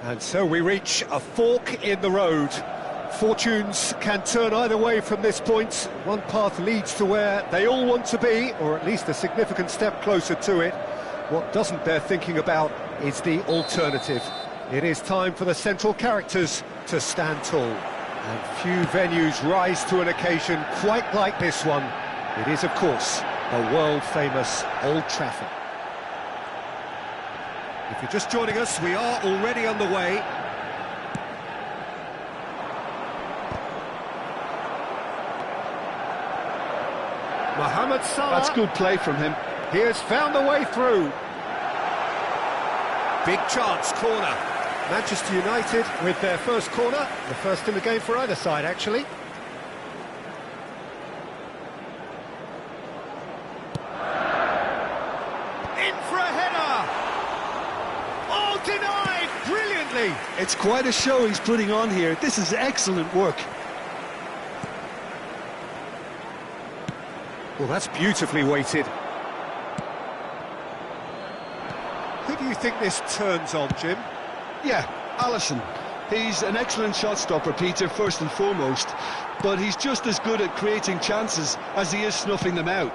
S5: And so we reach a fork in the road. Fortunes can turn either way from this point. One path leads to where they all want to be, or at least a significant step closer to it. What doesn't bear thinking about is the alternative. It is time for the central characters to stand tall. And few venues rise to an occasion quite like this one. It is, of course, the world-famous Old Trafford. If you're just joining us, we are already underway. Mohamed Salah.
S2: That's good play from him.
S5: He has found the way through. Big chance, corner. Manchester United with their first corner, the first in the game for either side, actually. In for a header! Oh, denied brilliantly!
S2: It's quite a show he's putting on here. This is excellent work.
S5: Well, that's beautifully weighted. Who do you think this turns on, Jim?
S2: Yeah, Alisson. He's an excellent shot stopper, Peter, first and foremost, but he's just as good at creating chances as he is snuffing them out.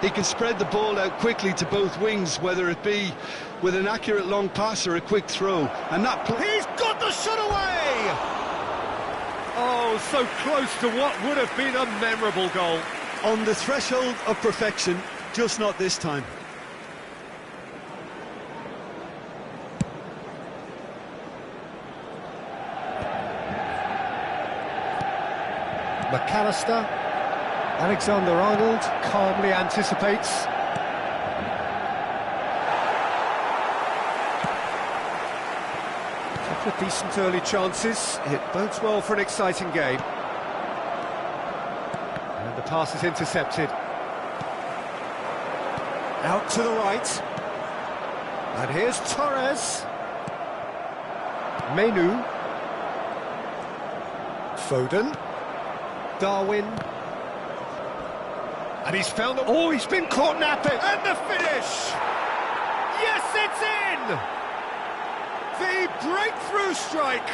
S2: He can spread the ball out quickly to both wings, whether it be with an accurate long pass or a quick throw, and that...
S5: He's got the shot away! Oh, so close to what would have been a memorable goal.
S2: On the threshold of perfection, just not this time.
S5: McAllister, Alexander-Arnold calmly anticipates. Couple of decent early chances. It bodes well for an exciting game. And the pass is intercepted. Out to the right. And here's Torres. Menu. Foden. Darwin. And he's found the... Oh, he's been caught napping. And the finish! Yes, it's in! The breakthrough strike!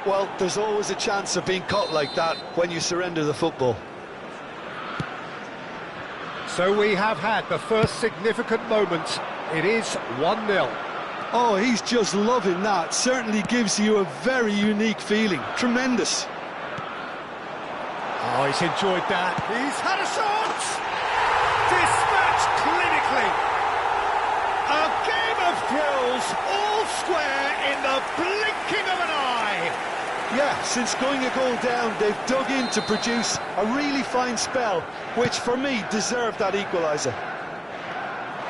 S2: Well, there's always a chance of being caught like that when you surrender the football.
S5: So we have had the first significant moment. It is 1-0.
S2: Oh, he's just loving that. Certainly gives you a very unique feeling. Tremendous.
S5: Oh, he's enjoyed that. He's had a shot! Dispatched clinically. A game of thrills, all square in the blinking of an eye.
S2: Yeah, since going a goal down, they've dug in to produce a really fine spell, which for me deserved that equaliser.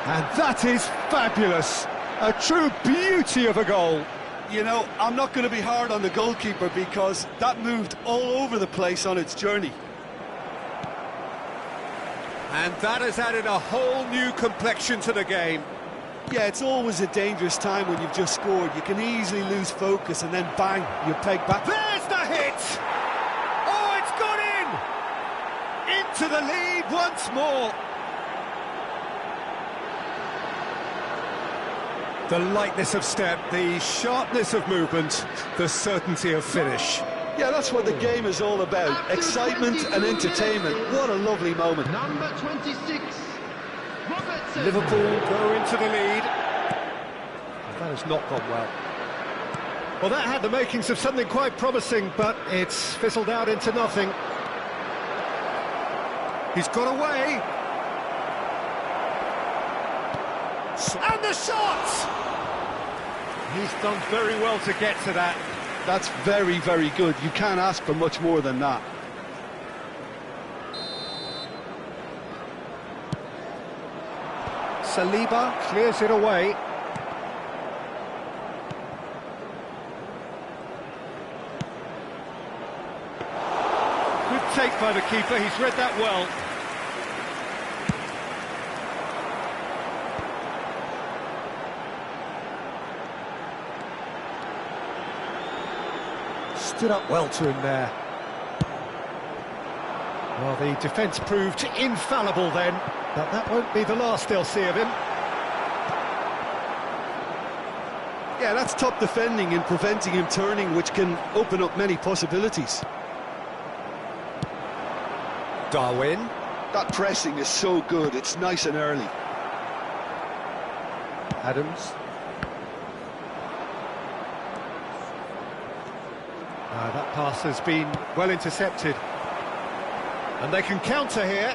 S5: And that is fabulous. A true beauty of a goal.
S2: You know, I'm not going to be hard on the goalkeeper because that moved all over the place on its journey.
S5: And that has added a whole new complexion to the game.
S2: Yeah, it's always a dangerous time when you've just scored. You can easily lose focus and then bang, you peg back.
S5: There's the hit! Oh, it's gone in! Into the lead once more. The lightness of step, the sharpness of movement, the certainty of finish.
S2: Yeah, that's what the game is all about. Excitement and entertainment. What a lovely moment.
S3: Number 26, Robertson.
S5: Liverpool go into the lead. That has not gone well. Well, that had the makings of something quite promising, but it's fizzled out into nothing. He's got away. And the shot! He's done very well to get to that.
S2: That's very, very good. You can't ask for much more than that.
S5: Saliba clears it away. Good take by the keeper, he's read that well. Stood up well to him there. Well, the defence proved infallible then, but that won't be the last they'll see of him.
S2: Yeah, that's top defending and preventing him turning, which can open up many possibilities.
S5: Darwin.
S2: That pressing is so good, it's nice and early.
S5: Adams. That pass has been well intercepted. And they can counter here.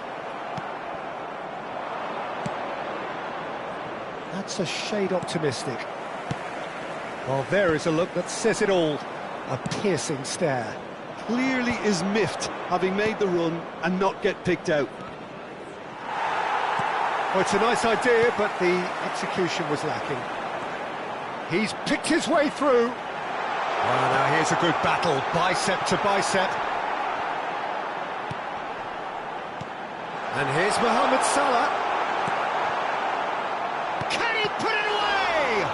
S5: That's a shade optimistic. Well, there is a look that says it all. A piercing stare.
S2: Clearly is miffed, having made the run and not get picked out.
S5: Well, it's a nice idea, but the execution was lacking. He's picked his way through. Oh, now here's a good battle, bicep to bicep. And here's Mohamed Salah. Can he put it away?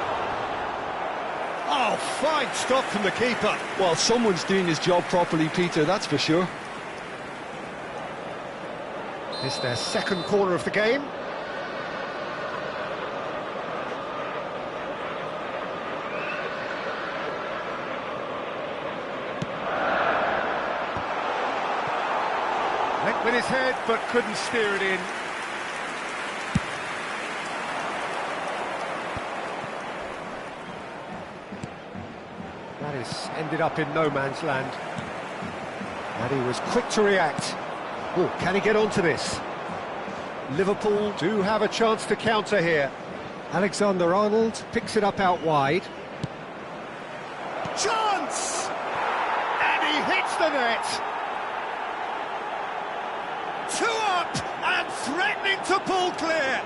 S5: Oh, fine stop from the keeper.
S2: Well, someone's doing his job properly, Peter, that's for sure.
S5: It's their second corner of the game. Went with his head, but couldn't steer it in. That is ended up in no man's land. And he was quick to react. Oh, can he get onto this? Liverpool do have a chance to counter here. Alexander-Arnold picks it up out wide. Chance! And he hits the net! 2 up and threatening to pull clear.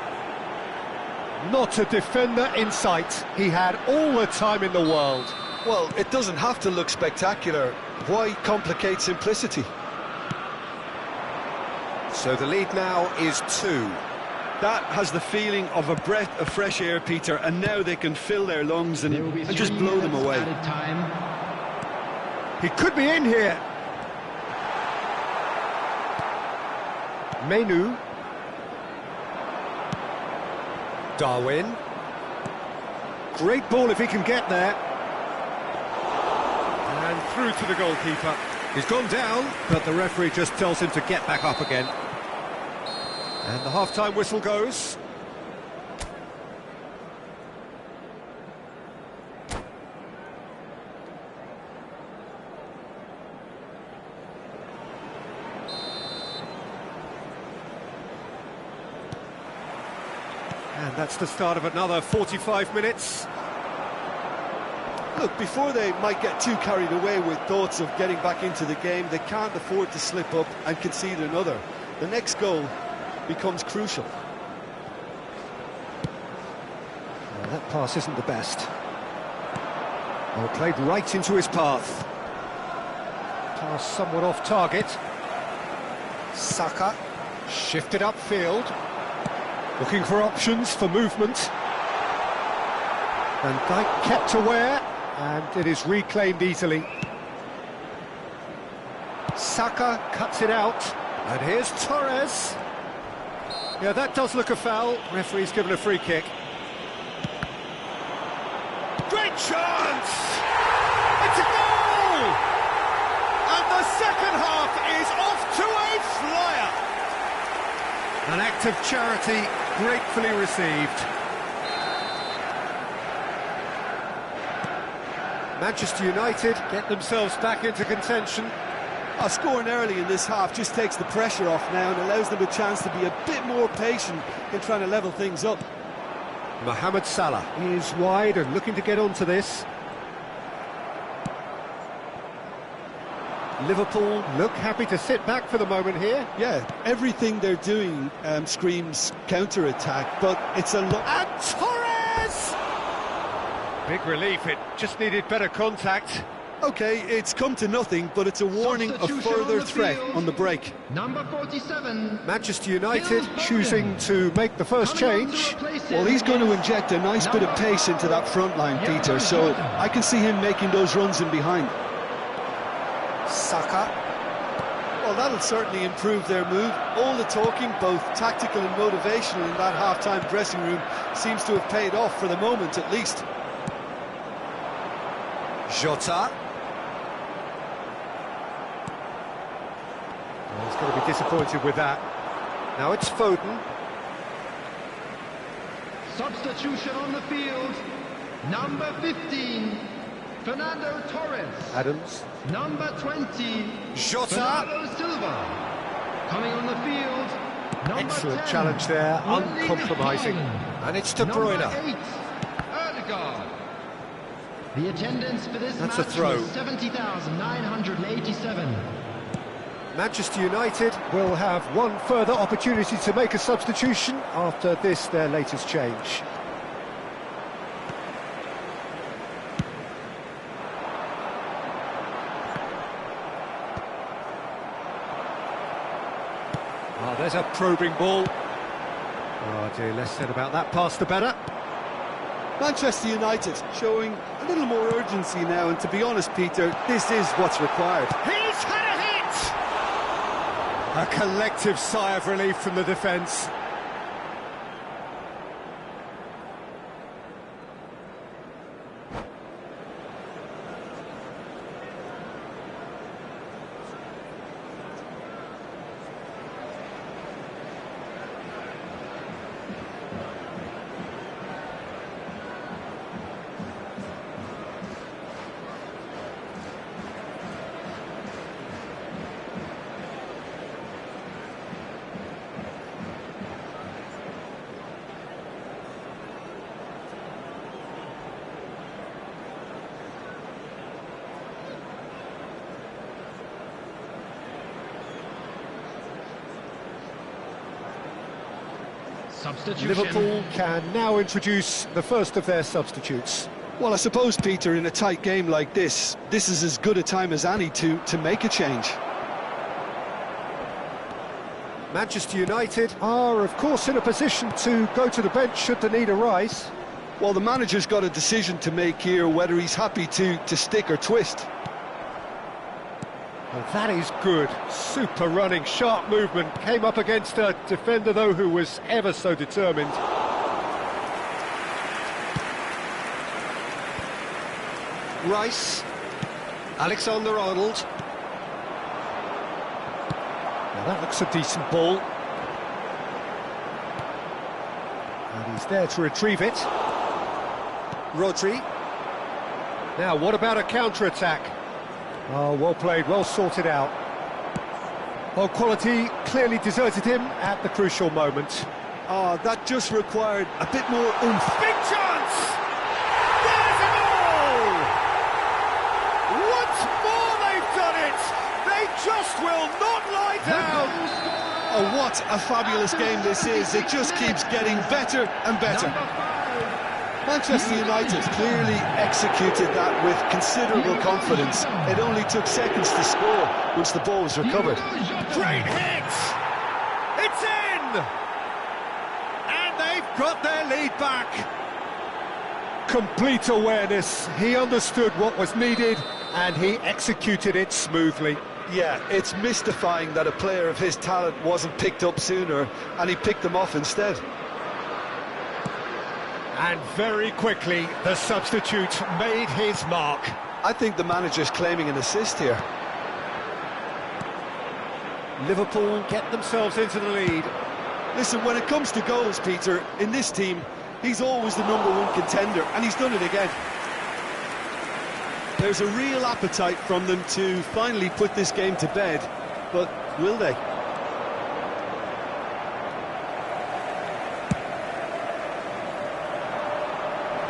S5: Not a defender in sight. He had all the time in the world.
S2: Well, it doesn't have to look spectacular. Why complicate simplicity?
S5: So the lead now is 2.
S2: That has the feeling of a breath of fresh air, Peter, and now they can fill their lungs and just blow them away.
S5: He could be in here. Menu. Darwin. Great ball if he can get there. And through to the goalkeeper. He's gone down, but the referee just tells him to get back up again. And the half-time whistle goes. And that's the start of another 45 minutes.
S2: Look, before they might get too carried away with thoughts of getting back into the game, they can't afford to slip up and concede another. The next goal becomes crucial.
S5: Well, that pass isn't the best. Well, played right into his path. Pass somewhat off target. Saka shifted upfield. Looking for options for movement. Van Dijk kept aware, and it is reclaimed easily. Saka cuts it out, and here's Torres. Yeah, that does look a foul. Referee's given a free kick. Great chance! It's a goal! And the second half is off to a flyer. An act of charity gratefully received. Manchester United get themselves back into contention.
S2: Scoring early in this half just takes the pressure off now and allows them a chance to be a bit more patient in trying to level things up.
S5: Mohamed Salah is wide and looking to get onto this. Liverpool look happy to sit back for the moment here.
S2: Yeah, everything they're doing screams counter-attack, but it's a lot.
S5: And Torres! Big relief, it just needed better contact.
S2: Okay, it's come to nothing, but it's a warning of further threat on the break.
S3: Number 47.
S5: Manchester United choosing to make the first change.
S2: Well, he's going to inject a nice bit of pace into that front line, Peter, so I can see him making those runs in behind.
S5: Saka.
S2: Well, that'll certainly improve their mood. All the talking, both tactical and motivational, in that half-time dressing room seems to have paid off for the moment, at least.
S5: Jota. Well, he's going to be disappointed with that. Now it's Foden.
S3: Substitution on the field. Number 15, Fernando Torres.
S5: Adams.
S3: Number 20,
S5: Jota.
S3: Bernardo Silva. Coming on the field, number
S5: Excellent
S3: 10,
S5: challenge there,
S3: Erling
S5: uncompromising.
S3: Haaland.
S5: And it's De Bruyne.
S3: Number 8, Ødegaard. The attendance for this
S5: That's
S3: match
S5: a throw.
S3: was 70,987.
S5: Manchester United will have one further opportunity to make a substitution after this, their latest change. Oh, there's a probing ball. Oh dear, less said about that pass the better.
S2: Manchester United showing a little more urgency now, and to be honest, Peter, this is what's required.
S5: He's had a hit! A collective sigh of relief from the defence.
S3: Substitution.
S5: Liverpool can now introduce the first of their substitutes.
S2: Well, I suppose, Peter, in a tight game like this is as good a time as any to make a change.
S5: Manchester United are, of course, in a position to go to the bench should the need arise.
S2: Well, the manager's got a decision to make here, whether he's happy to stick or twist.
S5: Well, that is good. Super running, sharp movement. Came up against a defender, though, who was ever so determined. Rice. Alexander-Arnold. Now that looks a decent ball. And he's there to retrieve it. Rodri. Now, what about a counter-attack? Oh, well played, well sorted out. Well, quality clearly deserted him at the crucial moment.
S2: Oh, that just required a bit more oomph.
S5: Big chance! There's a goal! Once more they've done it! They just will not lie down!
S2: Oh, what a fabulous game this is. It just keeps getting better and better. Manchester United clearly executed that with considerable confidence. It only took seconds to score once the ball was recovered.
S5: Great hit! It's in! And they've got their lead back. Complete awareness. He understood what was needed and he executed it smoothly.
S2: Yeah, it's mystifying that a player of his talent wasn't picked up sooner, and he picked them off instead.
S5: And very quickly, the substitute made his mark.
S2: I think the manager's claiming an assist here.
S5: Liverpool get themselves into the lead.
S2: Listen, when it comes to goals, Peter, in this team, he's always the #1 contender, and he's done it again. There's a real appetite from them to finally put this game to bed, but will they?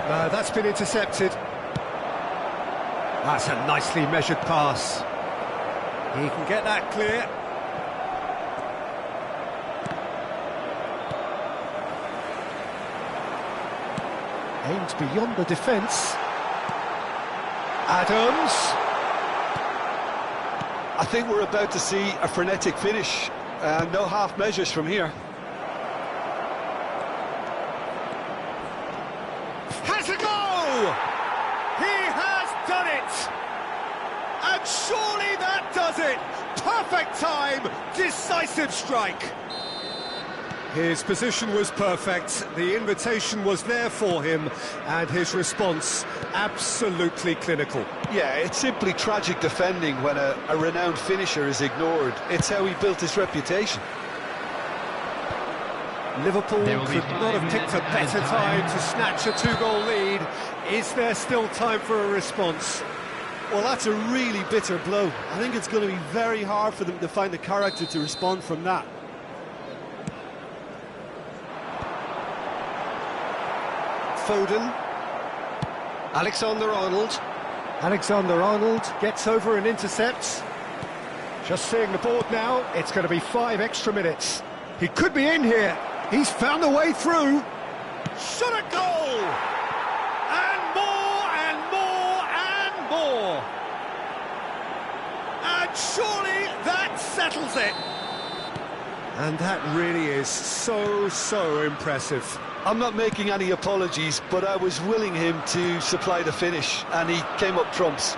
S5: No, that's been intercepted. That's a nicely measured pass. He can get that clear. Aimed beyond the defence. Adams.
S2: I think we're about to see a frenetic finish. No half measures from here.
S5: Has a go! He has done it! And surely that does it! Perfect time, decisive strike. His position was perfect, the invitation was there for him, and his response absolutely clinical.
S2: Yeah, it's simply tragic defending when a renowned finisher is ignored. It's how he built his reputation.
S5: Liverpool could not have picked a better time to snatch a two-goal lead. Is there still time for a response?
S2: Well, that's a really bitter blow. I think it's going to be very hard for them to find the character to respond from that.
S5: Foden. Alexander-Arnold. Alexander-Arnold gets over and intercepts. Just seeing the board now, it's going to be 5 extra minutes. He could be in here. He's found a way through. Shot a goal! And more, and more, and more. And surely that settles it. And that really is so impressive.
S2: I'm not making any apologies, but I was willing him to supply the finish, and he came up trumps.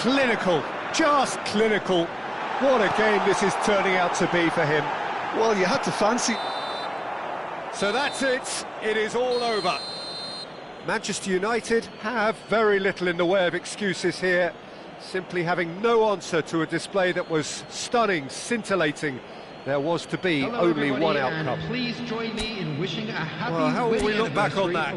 S5: Clinical, just clinical. What a game this is turning out to be for him.
S2: Well, you had to fancy...
S5: So that's it, it is all over. Manchester United have very little in the way of excuses here, simply having no answer to a display that was stunning, scintillating. There was to be only one outcome.
S3: Please join me in wishing a happy
S5: Well, how will we look back on that?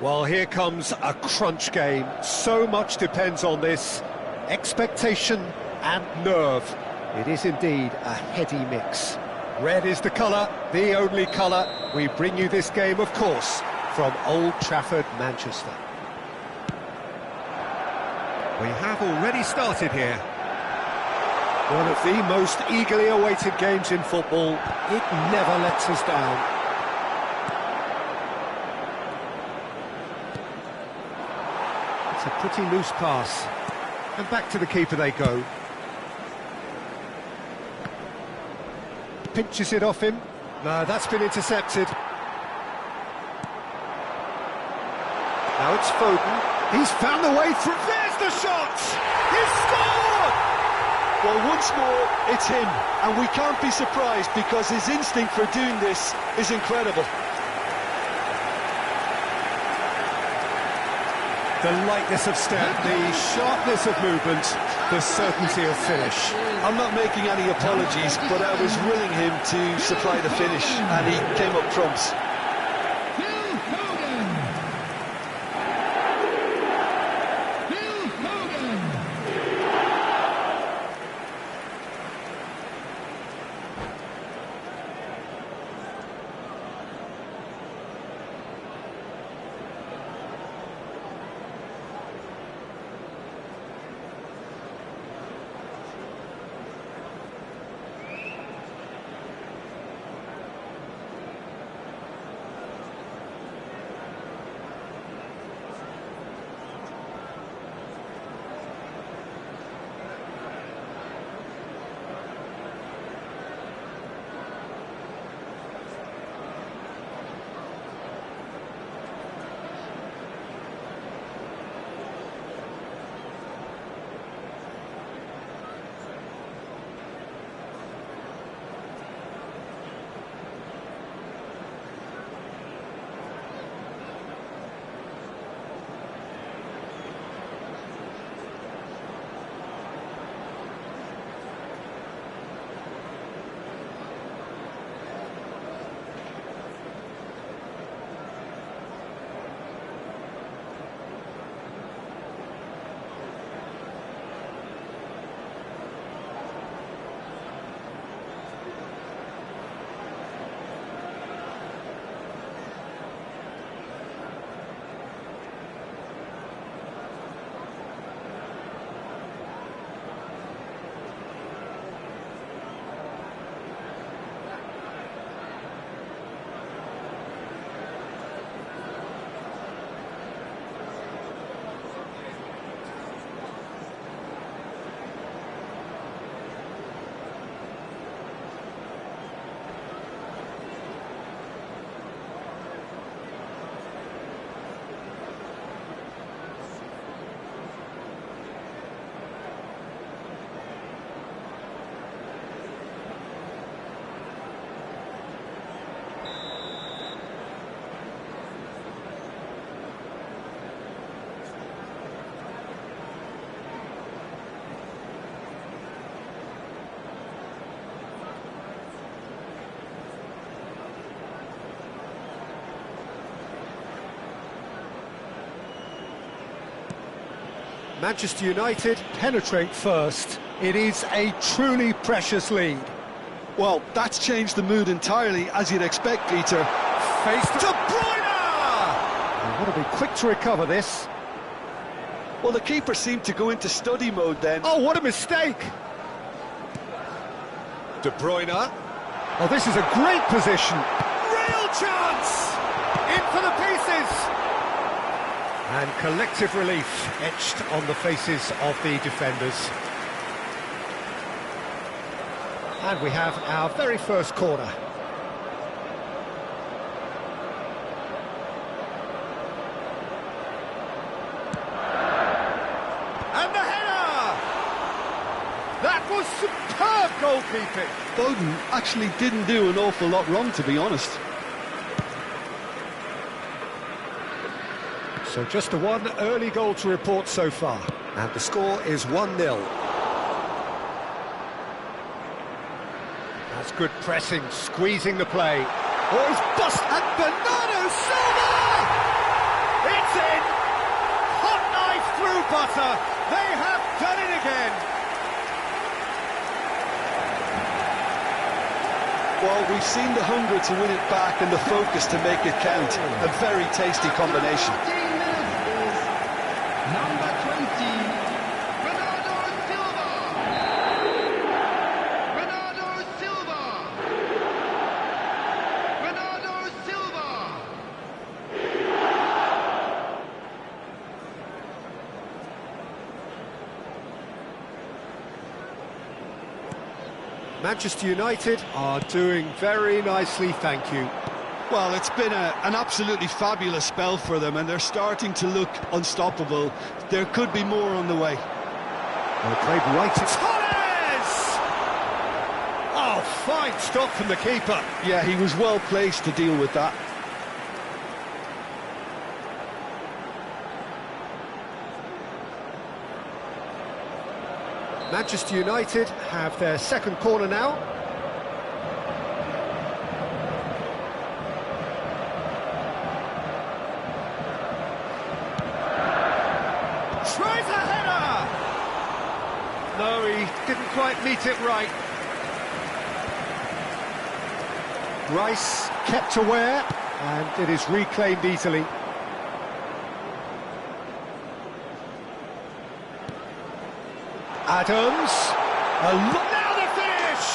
S5: Well, here comes a crunch game. So much depends on this. Expectation and nerve. It is indeed a heady mix. Red is the colour, the only colour. We bring you this game, of course, from Old Trafford, Manchester. We have already started here. One of the most eagerly awaited games in football. It never lets us down. It's a pretty loose pass. And back to the keeper they go. Pinches it off him. No, that's been intercepted. Now it's Foden. He's found the way through. There's the shot! He's scored!
S2: Well, once more, it's him. And we can't be surprised because his instinct for doing this is incredible.
S5: The lightness of step, the sharpness of movement, the certainty of finish.
S2: I'm not making any apologies, but I was willing him to supply the finish, and he came up trumps.
S5: Manchester United penetrate first. It is a truly precious lead.
S2: Well, that's changed the mood entirely, as you'd expect, Peter.
S5: Face to De Bruyne! They want to be quick to recover this.
S2: Well, the keeper seemed to go into study mode then.
S5: Oh, what a mistake! De Bruyne. Oh, this is a great position. Real chance! In for the pieces! And collective relief etched on the faces of the defenders. And we have our very first corner. And the header! That was superb goalkeeping.
S2: Foden actually didn't do an awful lot wrong, to be honest.
S5: So just the one early goal to report so far. And the score is 1-0. That's good pressing, squeezing the play. Oh, he's bust at Bernardo Silva! It's in! Hot knife through butter. They have done it again.
S2: Well, we've seen the hunger to win it back and the focus to make it count. A very tasty combination.
S3: 14 minutes is number 20, Bernardo Silva. Bernardo Silva. Bernardo Silva.
S5: Manchester United are doing very nicely, thank you.
S2: Well, it's been an absolutely fabulous spell for them, and they're starting to look unstoppable. There could be more on the way.
S5: Well played right to Torres! Oh, fine stop from the keeper.
S2: Yeah, he was well placed to deal with that.
S5: Manchester United have their second corner now. Tries a header! No, he didn't quite meet it right. Rice kept aware, and it is reclaimed easily. Adams, now the finish!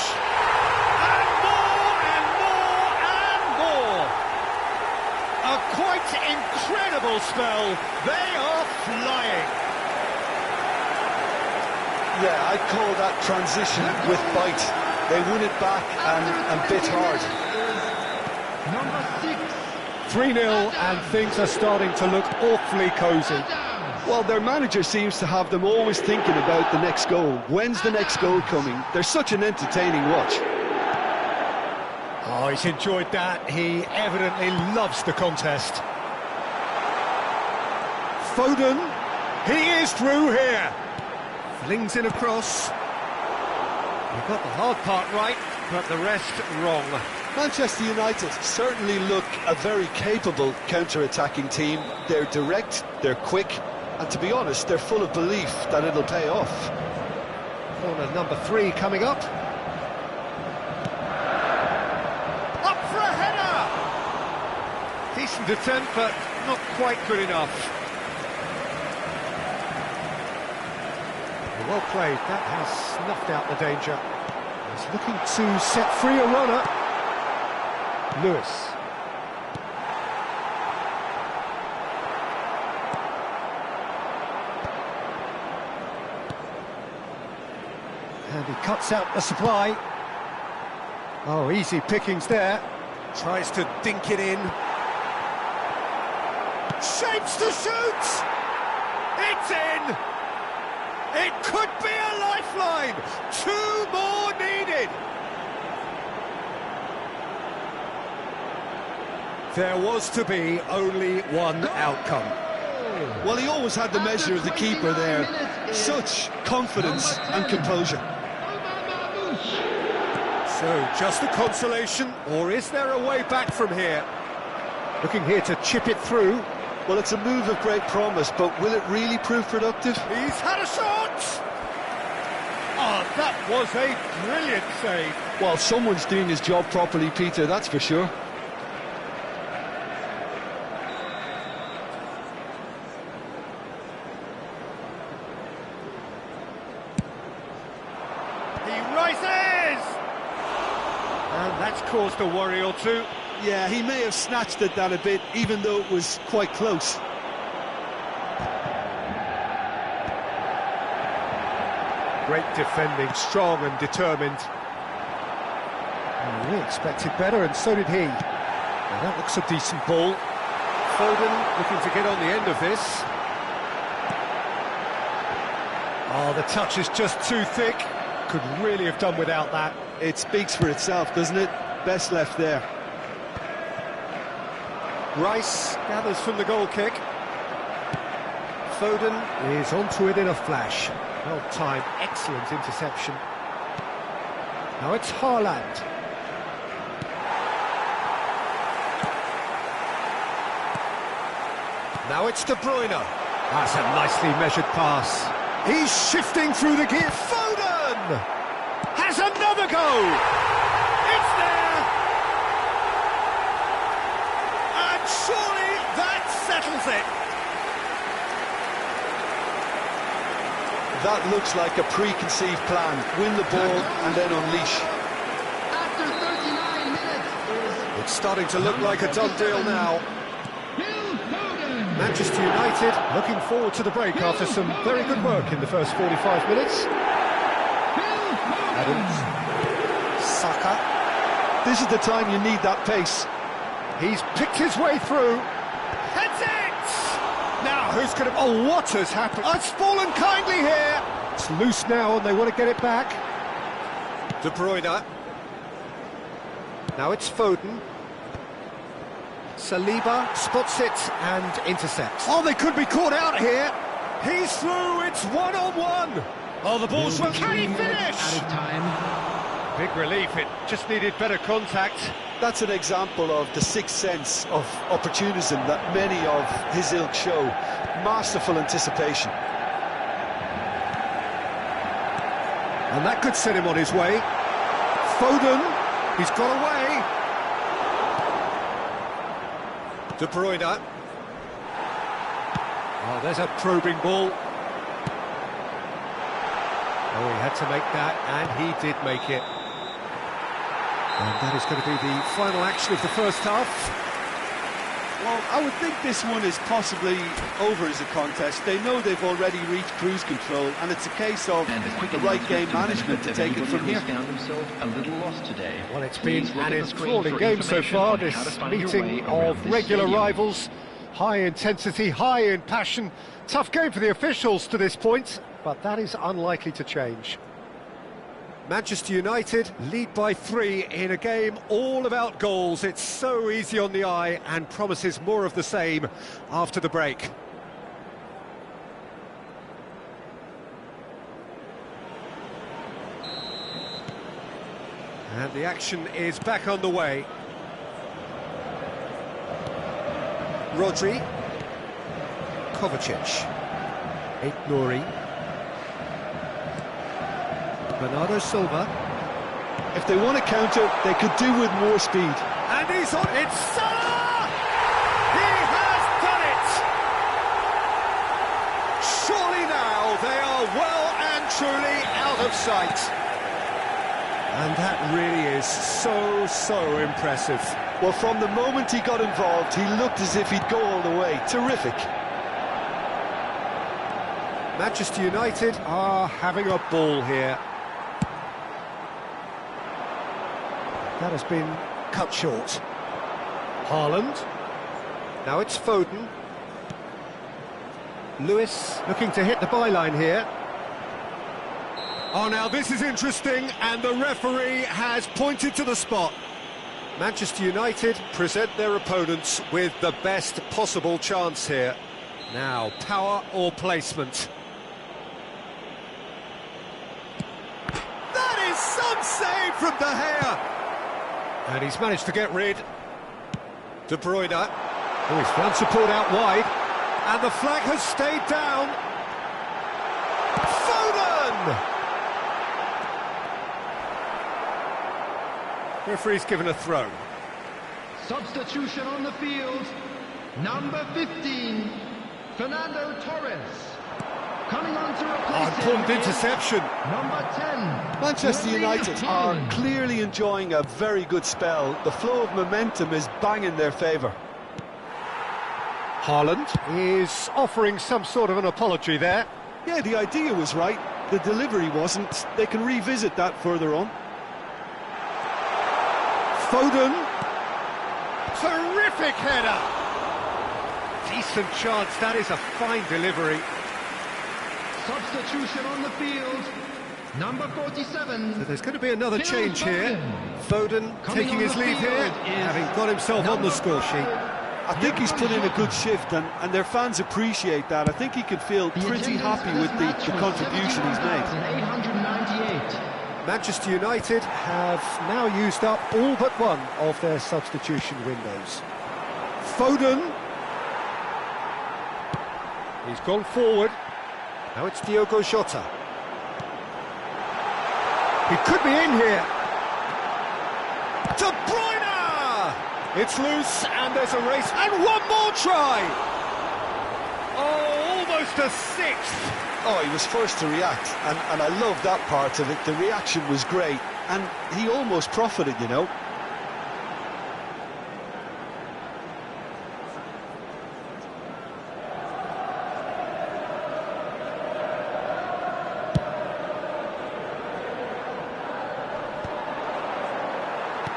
S5: And more and more and more! A quite incredible spell. They are flying.
S2: Yeah, I'd call that transition with bite. They win it back and bit hard.
S3: Number 6.
S5: 3-0 and things are starting to look awfully cosy.
S2: Well, their manager seems to have them always thinking about the next goal. When's the next goal coming? They're such an entertaining watch.
S5: Oh, he's enjoyed that. He evidently loves the contest. Foden, he is through here. Flings it across. He got the hard part right, but the rest wrong.
S2: Manchester United certainly look a very capable counter-attacking team. They're direct, they're quick, and to be honest, they're full of belief that it'll pay off.
S5: Corner number 3 coming up. Up for a header! Decent attempt, but not quite good enough. Well played, that has snuffed out the danger. He's looking to set free a runner. Lewis. And he cuts out the supply. Oh, easy pickings there. Tries to dink it in. Shapes to shoot! It's in! It could be a lifeline! 2 more needed! There was to be only one outcome.
S2: Well, he always had the measure of the keeper there. Such confidence and composure.
S5: So, just a consolation, or is there a way back from here? Looking here to chip it through.
S2: Well, it's a move of great promise, but will it really prove productive?
S5: He's had a shot! Oh, that was a brilliant save.
S2: Well, someone's doing his job properly, Peter, that's for sure.
S5: He rises! And that's caused a worry or two.
S2: Yeah, he may have snatched at that a bit, even though it was quite close.
S5: Great defending, strong and determined.
S1: Oh, we expected better, and so did he.
S5: Now that looks a decent ball. Foden looking to get on the end of this. Oh, the touch is just too thick. Could really have done without that.
S2: It speaks for itself, doesn't it? Best left there.
S5: Rice gathers from the goal kick. Foden is onto it in a flash. Well timed, excellent interception. Now it's Haaland. Now it's De Bruyne. That's a nicely measured pass. He's shifting through the gear. Foden has another go. It's there. And surely that settles it.
S2: That looks like a preconceived plan. Win the ball and then unleash.
S3: After 39 minutes
S5: It's starting to look like a done deal now. Manchester United looking forward to the break after some very good work in the first 45 minutes. Adams. Saka.
S2: This is the time you need that pace.
S5: He's picked his way through. Heads it! Now, who's going to... Oh, what has happened? Oh, it's fallen kindly here. It's loose now and they want to get it back. De Bruyne. Now it's Foden. Saliba spots it and intercepts. Oh, they could be caught out here. He's through, it's one-on-one. Oh, the ball's... Can he finish?
S3: out of time.
S5: Big relief, it just needed better contact.
S2: That's an example of the sixth sense of opportunism that many of his ilk show. Masterful anticipation.
S5: And that could set him on his way. Foden, he's got away. De Bruyne. Oh, there's a probing ball. Oh, he had to make that, and he did make it. And that is going to be the final action of the first half.
S2: Well, I would think this one is possibly over as a contest. They know they've already reached cruise control, and it's a case of the right game management to take it from here.
S5: Well, it's been an enthralling game so far, this meeting of regular rivals. High intensity, high in passion. Tough game for the officials to this point, but that is unlikely to change. Manchester United lead by 3 in a game all about goals. It's so easy on the eye and promises more of the same after the break. And the action is back on the way. Rodri. Kovacic. Nouri. Bernardo Silva.
S2: If they want to counter, they could do with more speed.
S5: And he's on. It's Salah! He has done it! Surely now they are well and truly out of sight. And that really is so impressive.
S2: Well, from the moment he got involved, he looked as if he'd go all the way. Terrific.
S5: Manchester United are having a ball here. That has been cut short. Haaland. Now it's Foden. Lewis looking to hit the byline here. Oh, now this is interesting, and the referee has pointed to the spot. Manchester United present their opponents with the best possible chance here. Now, power or placement? That is some save from De Gea! And he's managed to get rid. De Bruyne. Oh, he's found support out wide. And the flag has stayed down. Foden! Referee's given a throw.
S3: Substitution on the field. Number 15, Fernando Torres. Coming on to replace him.
S5: Important interception.
S3: Number 10.
S2: Manchester United are clearly enjoying a very good spell. The flow of momentum is banging their favour.
S5: Haaland is offering some sort of an apology there.
S2: Yeah, the idea was right. The delivery wasn't. They can revisit that further on.
S5: Foden. Terrific header. Decent chance. That is a fine delivery.
S3: Substitution on the field. Number 47.
S5: So there's going to be another
S3: Phil
S5: change here. Foden
S3: Coming
S5: taking
S3: on
S5: his
S3: the
S5: leave
S3: field
S5: here,
S3: is
S5: having got himself on the score sheet.
S2: I think he's put in a good shift, and their fans appreciate that. I think he can feel pretty happy with the contribution he's made.
S3: 898.
S5: Manchester United have now used up all but one of their substitution windows. Foden. He's gone forward. Now it's Diogo Jota. He could be in here. De Bruyne! It's loose, and there's a race, and one more try! Oh, almost a sixth!
S2: Oh, he was first to react, and I love that part of it. The reaction was great, and he almost profited, you know.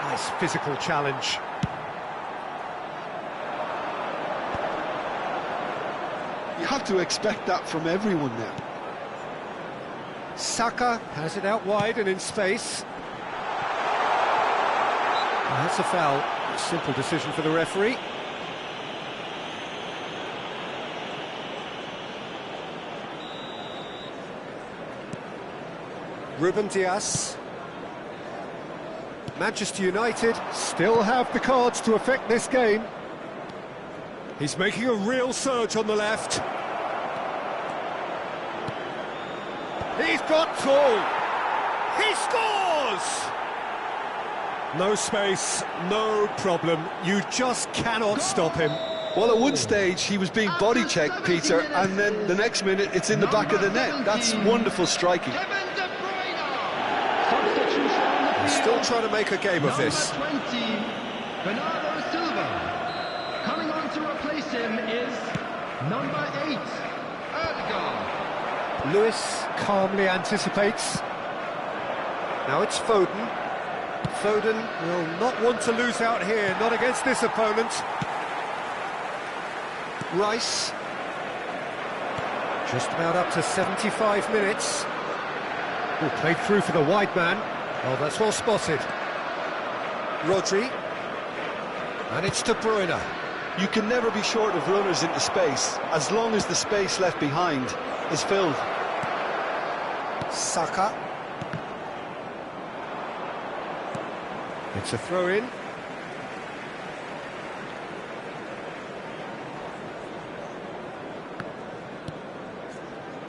S5: Nice physical challenge.
S2: You have to expect that from everyone now.
S5: Saka has it out wide and in space. That's a foul. A simple decision for the referee. Ruben Dias. Manchester United still have the cards to affect this game. He's making a real surge on the left. He's got two. He scores! No space, no problem. You just cannot stop him.
S2: Well, at one stage, he was being body checked, Peter, and then the next minute, it's in the back of the net. That's wonderful striking.
S5: He's still trying to make a game of this.
S3: Number 20, Bernardo Silva. Coming on to replace him is number 8, Erdegaard.
S5: Lewis calmly anticipates. Now it's Foden. Foden will not want to lose out here, not against this opponent. Rice. Just about up to 75 minutes. Oh, played through for the wide man. Oh, that's well spotted. Rodri. And it's De Bruyne.
S2: You can never be short of runners into space, as long as the space left behind is filled.
S5: Saka. It's a throw-in.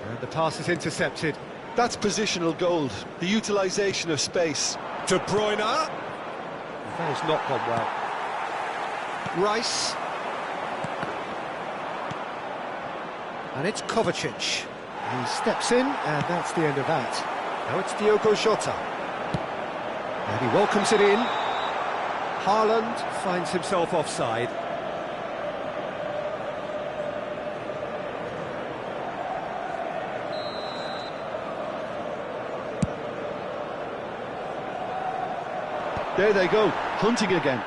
S5: And the pass is intercepted.
S2: That's positional gold, the utilisation of space.
S5: De Bruyne. That has not gone well. Rice. And it's Kovacic. He steps in, and that's the end of that. Now it's Diogo Jota. And he welcomes it in. Haaland finds himself offside.
S2: There they go, hunting again.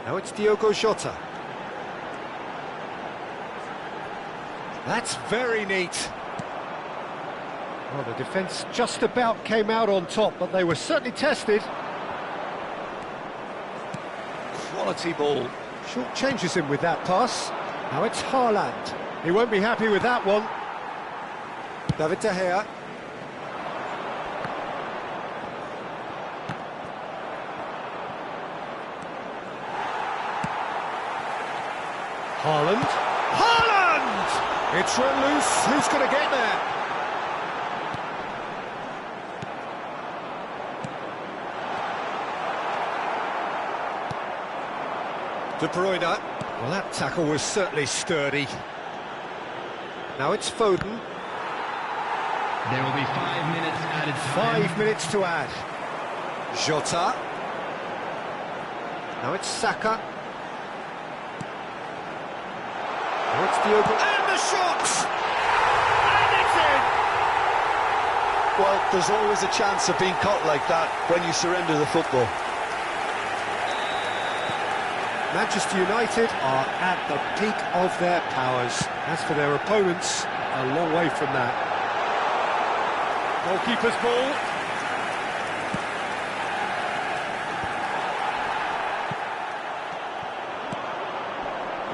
S5: Now it's Diogo Jota. That's very neat. Well, the defence just about came out on top, but they were certainly tested. Quality ball. Short changes him with that pass. Now it's Haaland. He won't be happy with that one. David De Gea. Haaland. Haaland! It's run loose. Who's going to get there? De Bruyne. Well, that tackle was certainly sturdy. Now it's Foden.
S3: There will be 5 minutes added time.
S5: 5 minutes to add. Jota. Now it's Saka. Now it's Diogo. And the shot! And it's in!
S2: Well, there's always a chance of being caught like that when you surrender the football.
S5: Manchester United are at the peak of their powers. As for their opponents, a long way from that. Goalkeeper's ball.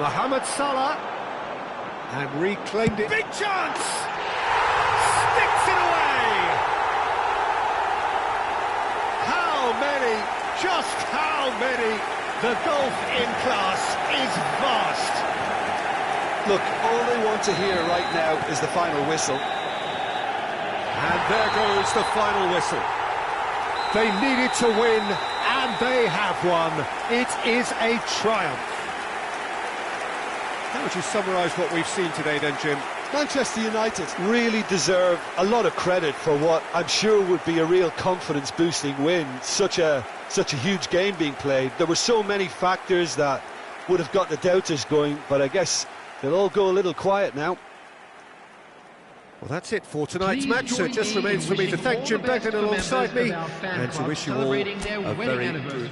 S5: Mohamed Salah. And reclaimed it. Big chance! Sticks it away! How many? Just how many? The golf in class is vast.
S2: Look, all they want to hear right now is the final whistle.
S5: And there goes the final whistle. They needed to win, and they have won. It is a triumph. How would you summarise what we've seen today then, Jim?
S2: Manchester United really deserve a lot of credit for what I'm sure would be a real confidence-boosting win. Such a huge game being played. There were so many factors that would have got the doubters going, but I guess they'll all go a little quiet now.
S5: Well, that's it for tonight's match, so it just remains for me to thank Jim Beglin alongside me and to wish you all a very good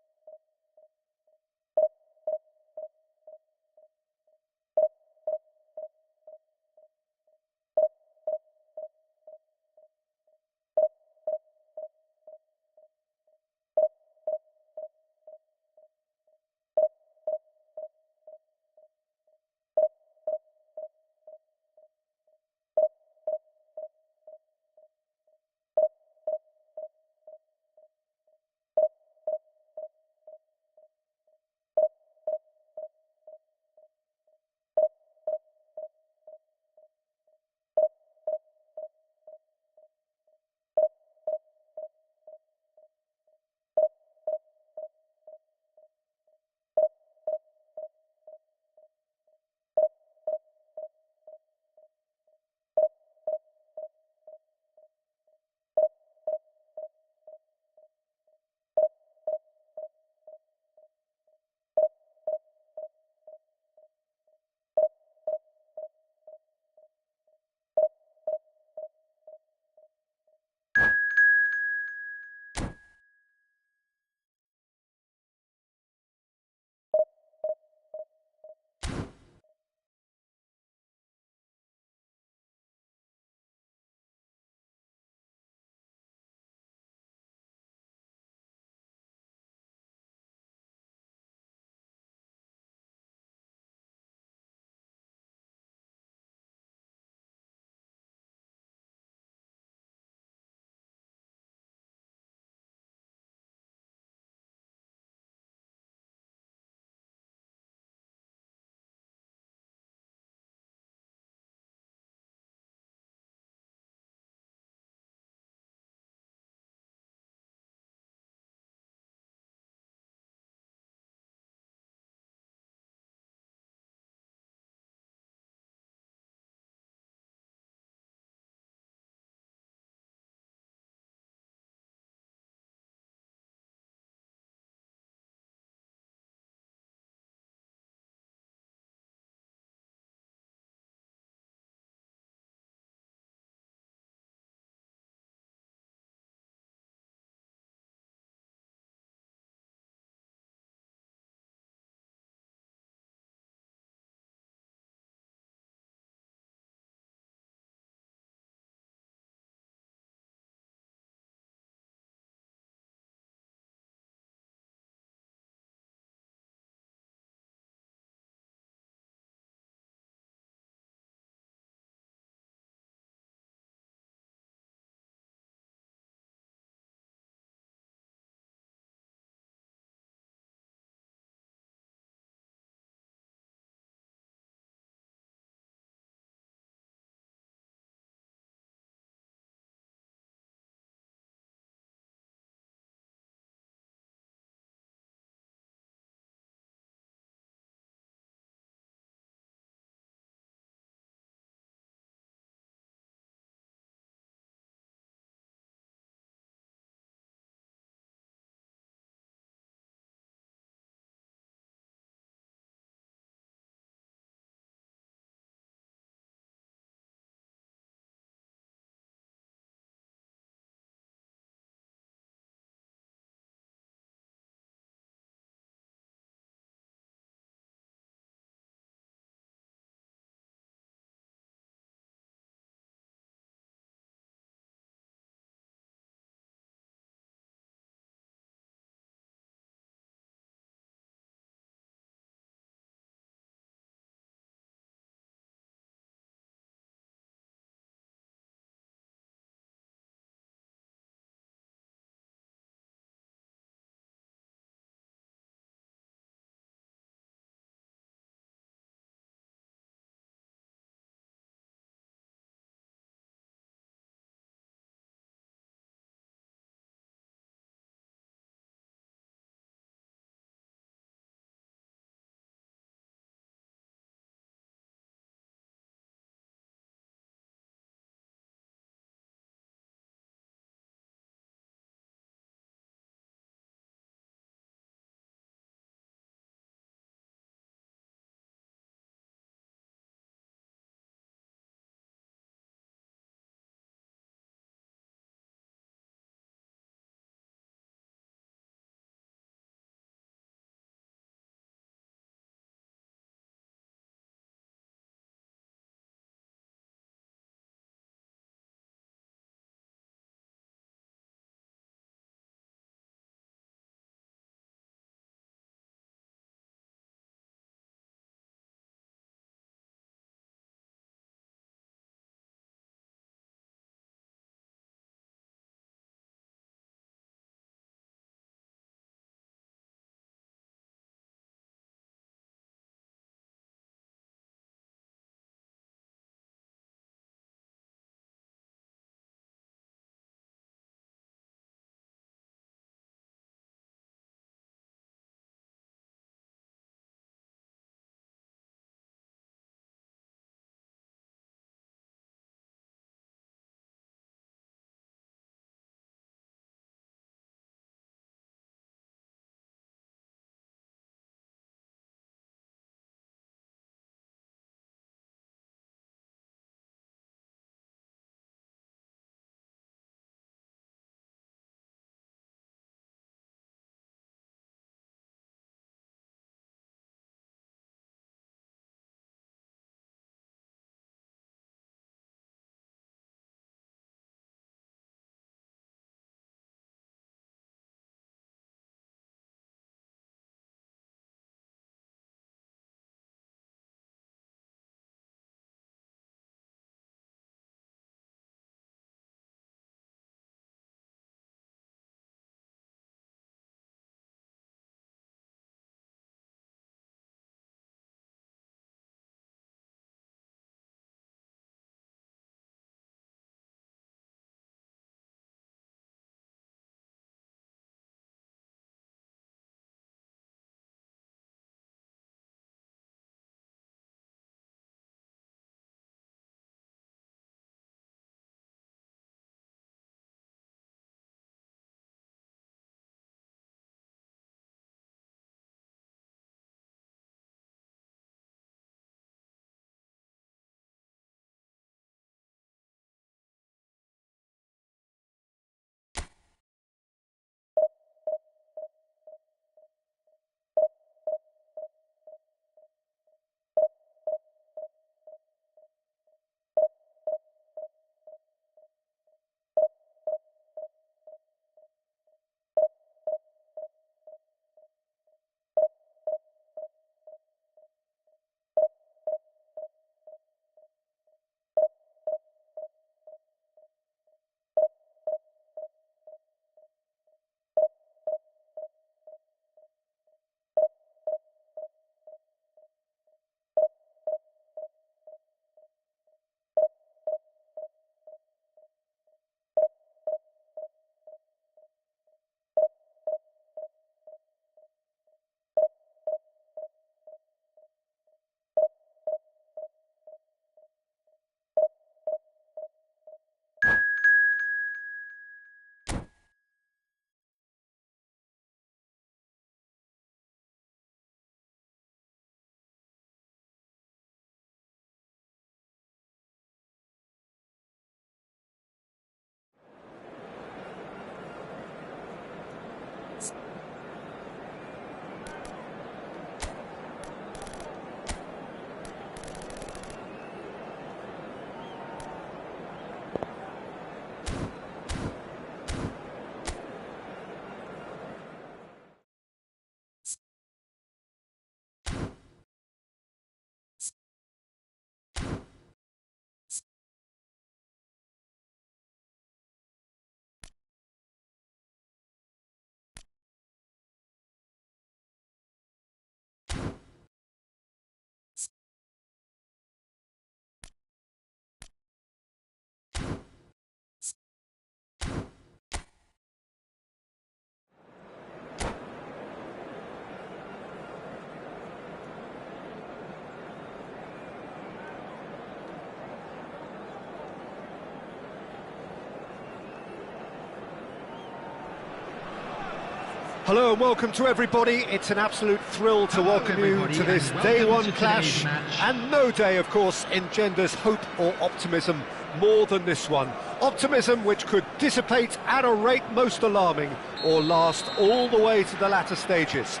S5: Hello and welcome to everybody. It's an absolute thrill to welcome you to this day one clash, and no day, of course, engenders hope or optimism more than this one. Optimism which could dissipate at a rate most alarming or last all the way to the latter stages.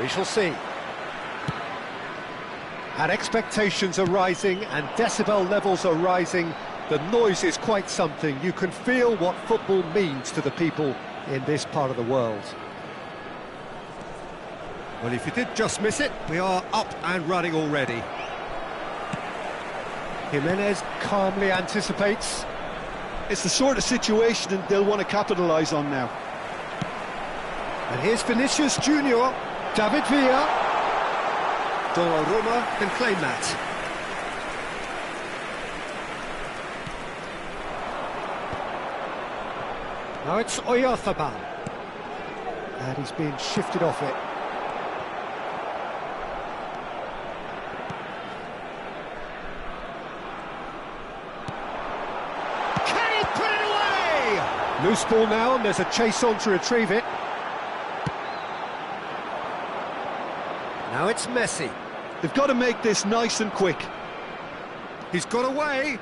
S5: We shall see. And expectations are rising and decibel levels are rising. The noise is quite something. You can feel what football means to the people in this part of the world. Well, if you did just miss it, we are up and running already. Jimenez calmly anticipates.
S2: It's the sort of situation they'll want to capitalise on now.
S5: And here's Vinicius Junior, David Villa. Donnarumma can claim that. Now it's Oyarzabal. And he's being shifted off it. Loose ball now, and there's a chase on to retrieve it. Now it's Messi.
S2: They've got to make this nice and quick.
S5: He's got away.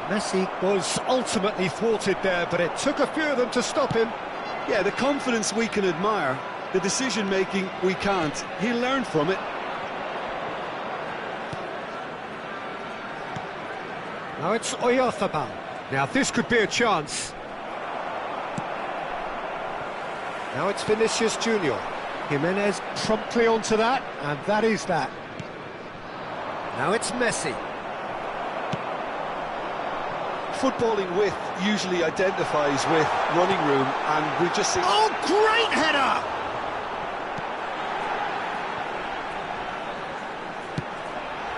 S5: Messi was ultimately thwarted there, but it took a few of them to stop him.
S2: Yeah, the confidence we can admire, the decision-making we can't. He'll learn from it.
S5: Now it's Oyarzabal. Now this could be a chance. Now it's Vinicius Junior. Jimenez promptly onto that, and that is that. Now it's Messi.
S2: Footballing width usually identifies with running room, and we just see...
S5: Oh, great header!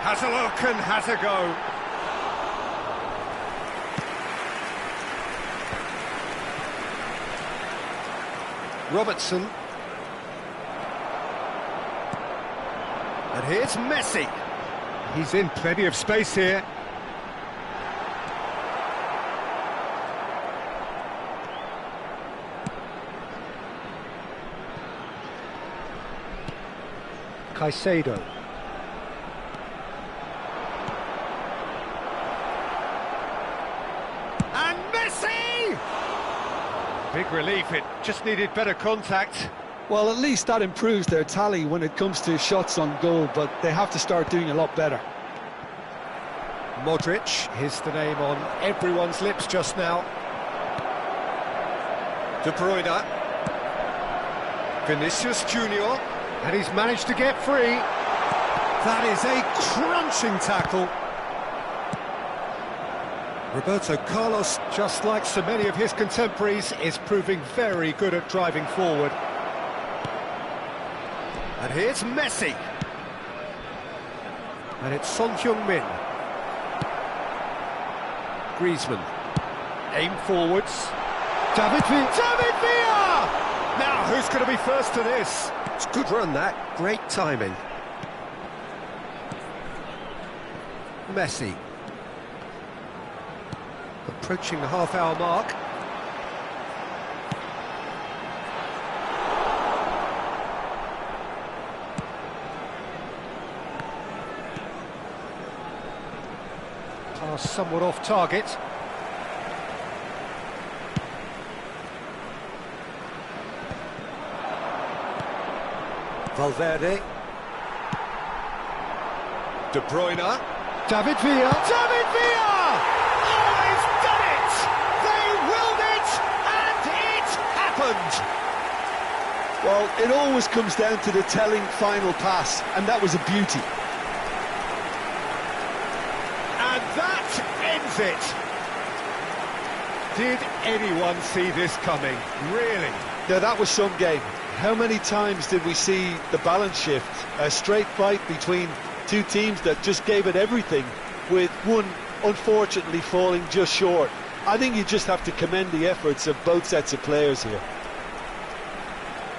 S5: Has a look and has a go. Robertson. And here's Messi. He's in plenty of space here. Caicedo. And Messi! Big relief, it just needed better contact.
S2: Well, at least that improves their tally when it comes to shots on goal, but they have to start doing a lot better.
S5: Modric, here's the name on everyone's lips just now. De Bruyne. Vinicius Junior, and he's managed to get free. That is a crunching tackle. Roberto Carlos, just like so many of his contemporaries, is proving very good at driving forward. And here's Messi. And it's Son Heung-min. Griezmann. Aim forwards. David Villa! Now, who's going to be first to this? It's a good run, that. Great timing. Messi. Approaching the half-hour mark. Pass somewhat off target. Valverde. De Bruyne. David Villa. David Villa! Oh, he's done it! They willed it, and it happened!
S2: Well, it always comes down to the telling final pass, and that was a beauty.
S5: And that ends it! Did anyone see this coming? Really?
S2: Now, that was some game. How many times did we see the balance shift? A straight fight between two teams that just gave it everything, with one unfortunately falling just short. I think you just have to commend the efforts of both sets of players here.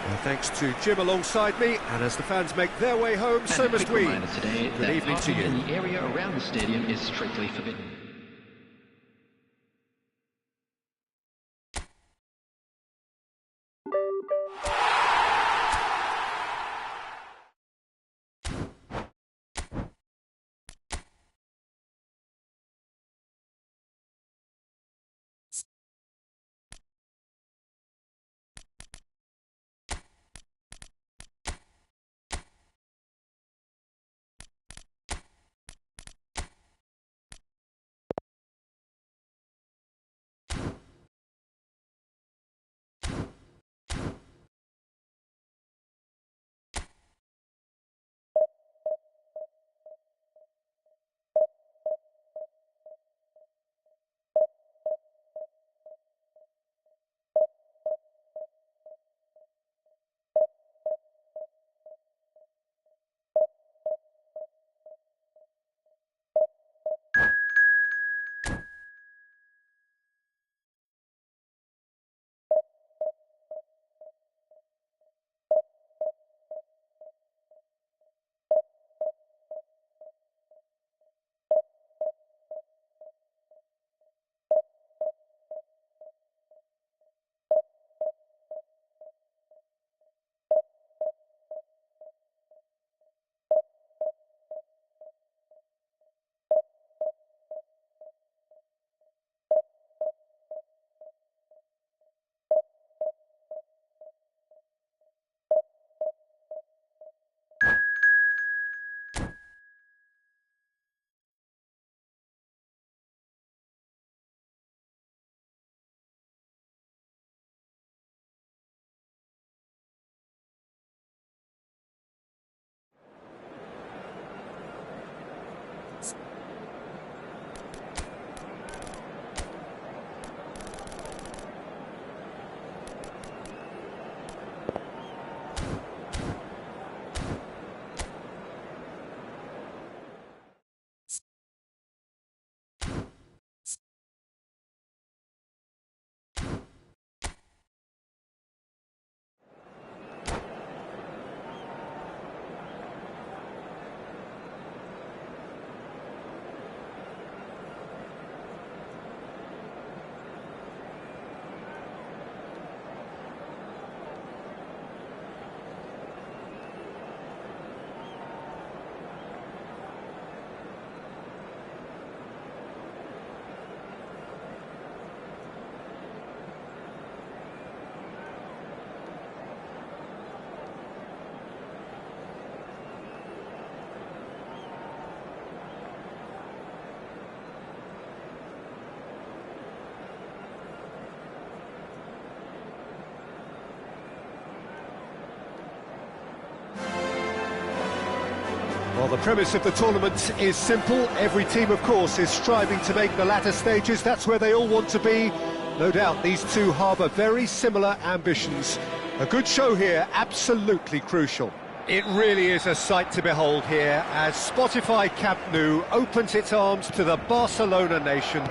S5: Well, thanks to Jim alongside me, and as the fans make their way home, so must we. Good evening to you.
S4: In the area around the stadium is strictly forbidden.
S5: Well, the premise of the tournament is simple. Every team, of course, is striving to make the latter stages. That's where they all want to be. No doubt these two harbour very similar ambitions. A good show here, absolutely crucial. It really is a sight to behold here as Spotify Camp Nou opens its arms to the Barcelona nation,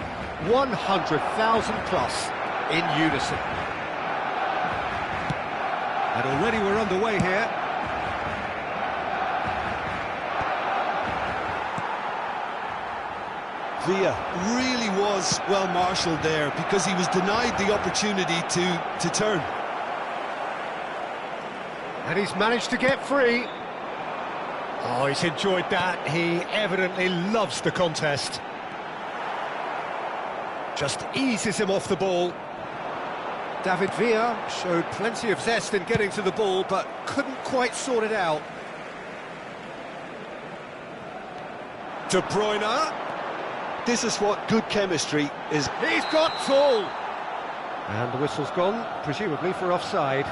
S5: 100,000 plus in unison. And already we're underway here.
S2: Villa really was well marshalled there because he was denied the opportunity to turn.
S5: And he's managed to get free. Oh, he's enjoyed that. He evidently loves the contest. Just eases him off the ball. David Villa showed plenty of zest in getting to the ball, but couldn't quite sort it out. De Bruyne.
S2: This is what good chemistry is.
S5: He's got full. And the whistle's gone, presumably for offside.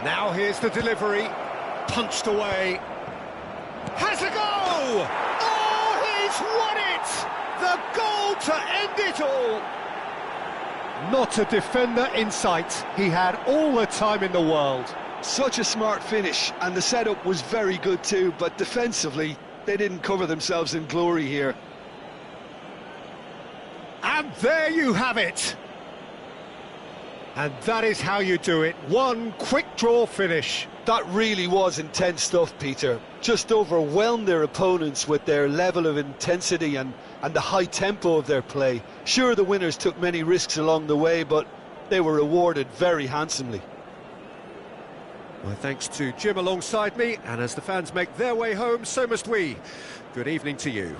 S5: Now here's the delivery, punched away. Has a go! Oh, he's won it! The goal to end it all! Not a defender in sight. He had all the time in the world.
S2: Such a smart finish, and the setup was very good too, but defensively, they didn't cover themselves in glory here.
S5: And there you have it! And that is how you do it. One quick draw finish.
S2: That really was intense stuff, Peter. Just overwhelmed their opponents with their level of intensity and the high tempo of their play. Sure, the winners took many risks along the way, but they were rewarded very handsomely.
S5: My thanks to Jim alongside me, and as the fans make their way home, so must we. Good evening to you.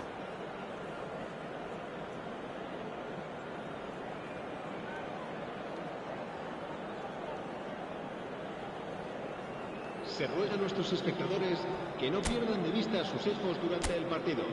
S3: Se ruega a nuestros espectadores que no pierdan de vista a sus hijos durante el partido.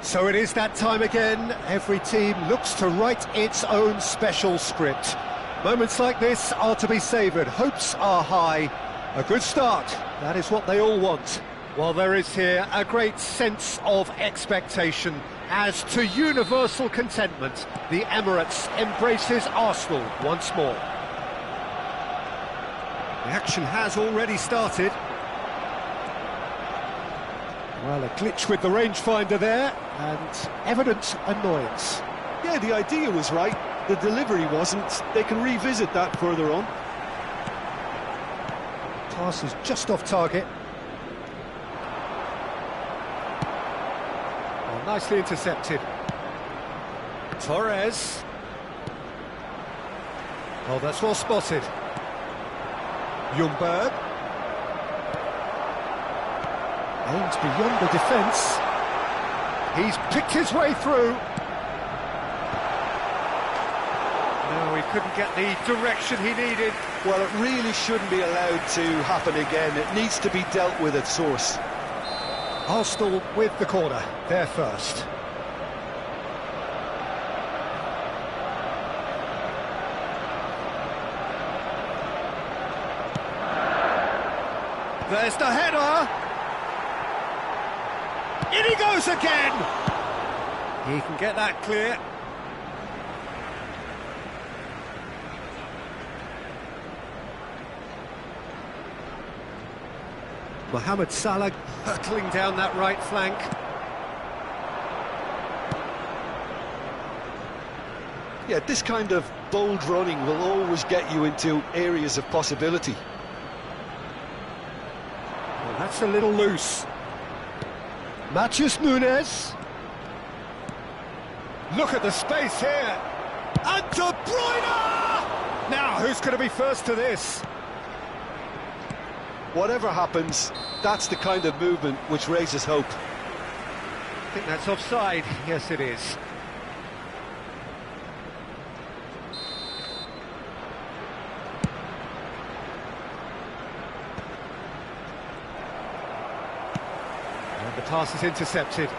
S5: So it is that time again. Every team looks to write its own special script. Moments like this are to be savoured. Hopes are high. A good start, that is what they all want. While there is here a great sense of expectation. As to universal contentment, the Emirates embraces Arsenal once more. The action has already started. Well, a glitch with the rangefinder there, and evident annoyance.
S2: Yeah, the idea was right, the delivery wasn't. They can revisit that further on.
S5: Pass is just off target. Well, nicely intercepted. Torres. Oh, that's well spotted. Ljungberg. Aims beyond the defence. He's picked his way through. No, he couldn't get the direction he needed.
S2: Well, it really shouldn't be allowed to happen again. It needs to be dealt with at source.
S5: Arsenal with the corner, they're first. There's the header! In he goes again! He can get that clear. Mohamed Salah hurtling down that right flank.
S2: Yeah, this kind of bold running will always get you into areas of possibility.
S5: Well, that's a little loose. Matheus Nunes. Look at the space here. And De Bruyne! Now, who's going to be first to this?
S2: Whatever happens, that's the kind of movement which raises hope.
S5: I think that's offside. Yes, it is. And the pass is intercepted.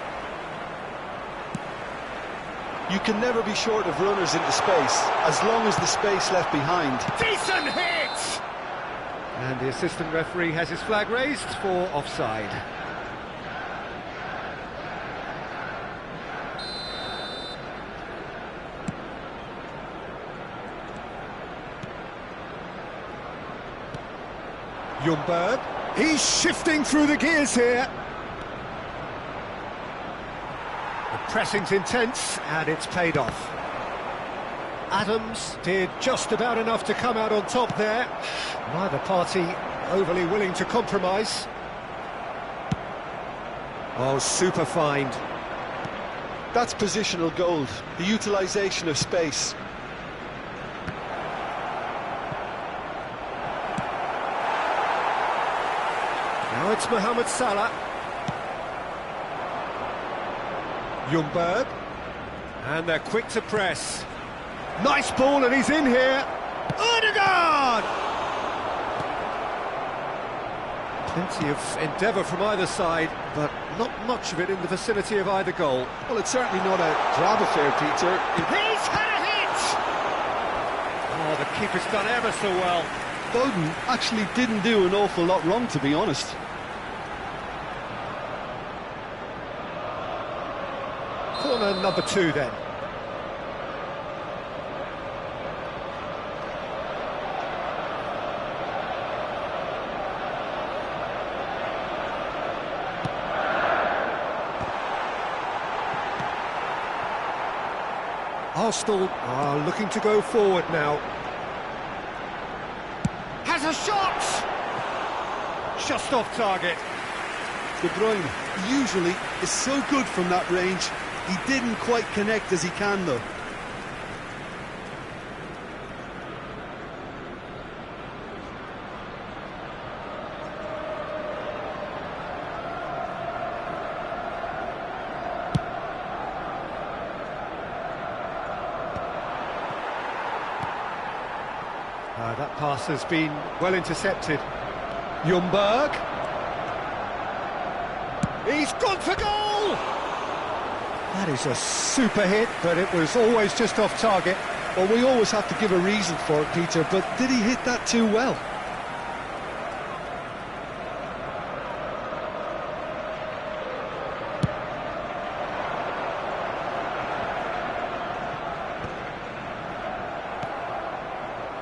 S2: You can never be short of runners into space, as long as the space left behind.
S5: Decent hit! And the assistant referee has his flag raised for offside. Ljungberg, he's shifting through the gears here. The pressing's intense and it's paid off. Adams did just about enough to come out on top there. Neither party overly willing to compromise. Oh, super find.
S2: That's positional gold, the utilisation of space.
S5: Now it's Mohamed Salah. Ljungberg. And they're quick to press. Nice ball, and he's in here. Odegaard! Plenty of endeavour from either side, but not much of it in the vicinity of either goal.
S2: Well, it's certainly not a grab affair, Peter.
S5: He's had a hit! Oh, the keeper's done ever so well.
S2: Bowden actually didn't do an awful lot wrong, to be honest.
S5: Corner number 2 then. Arsenal are looking to go forward now. Has a shot! Just off target.
S2: De Bruyne usually is so good from that range. He didn't quite connect as he can, though.
S5: That pass has been well intercepted. Ljungberg. He's gone for goal! That is a super hit, but it was always just off target.
S2: Well, we always have to give a reason for it, Peter, but did he hit that too well?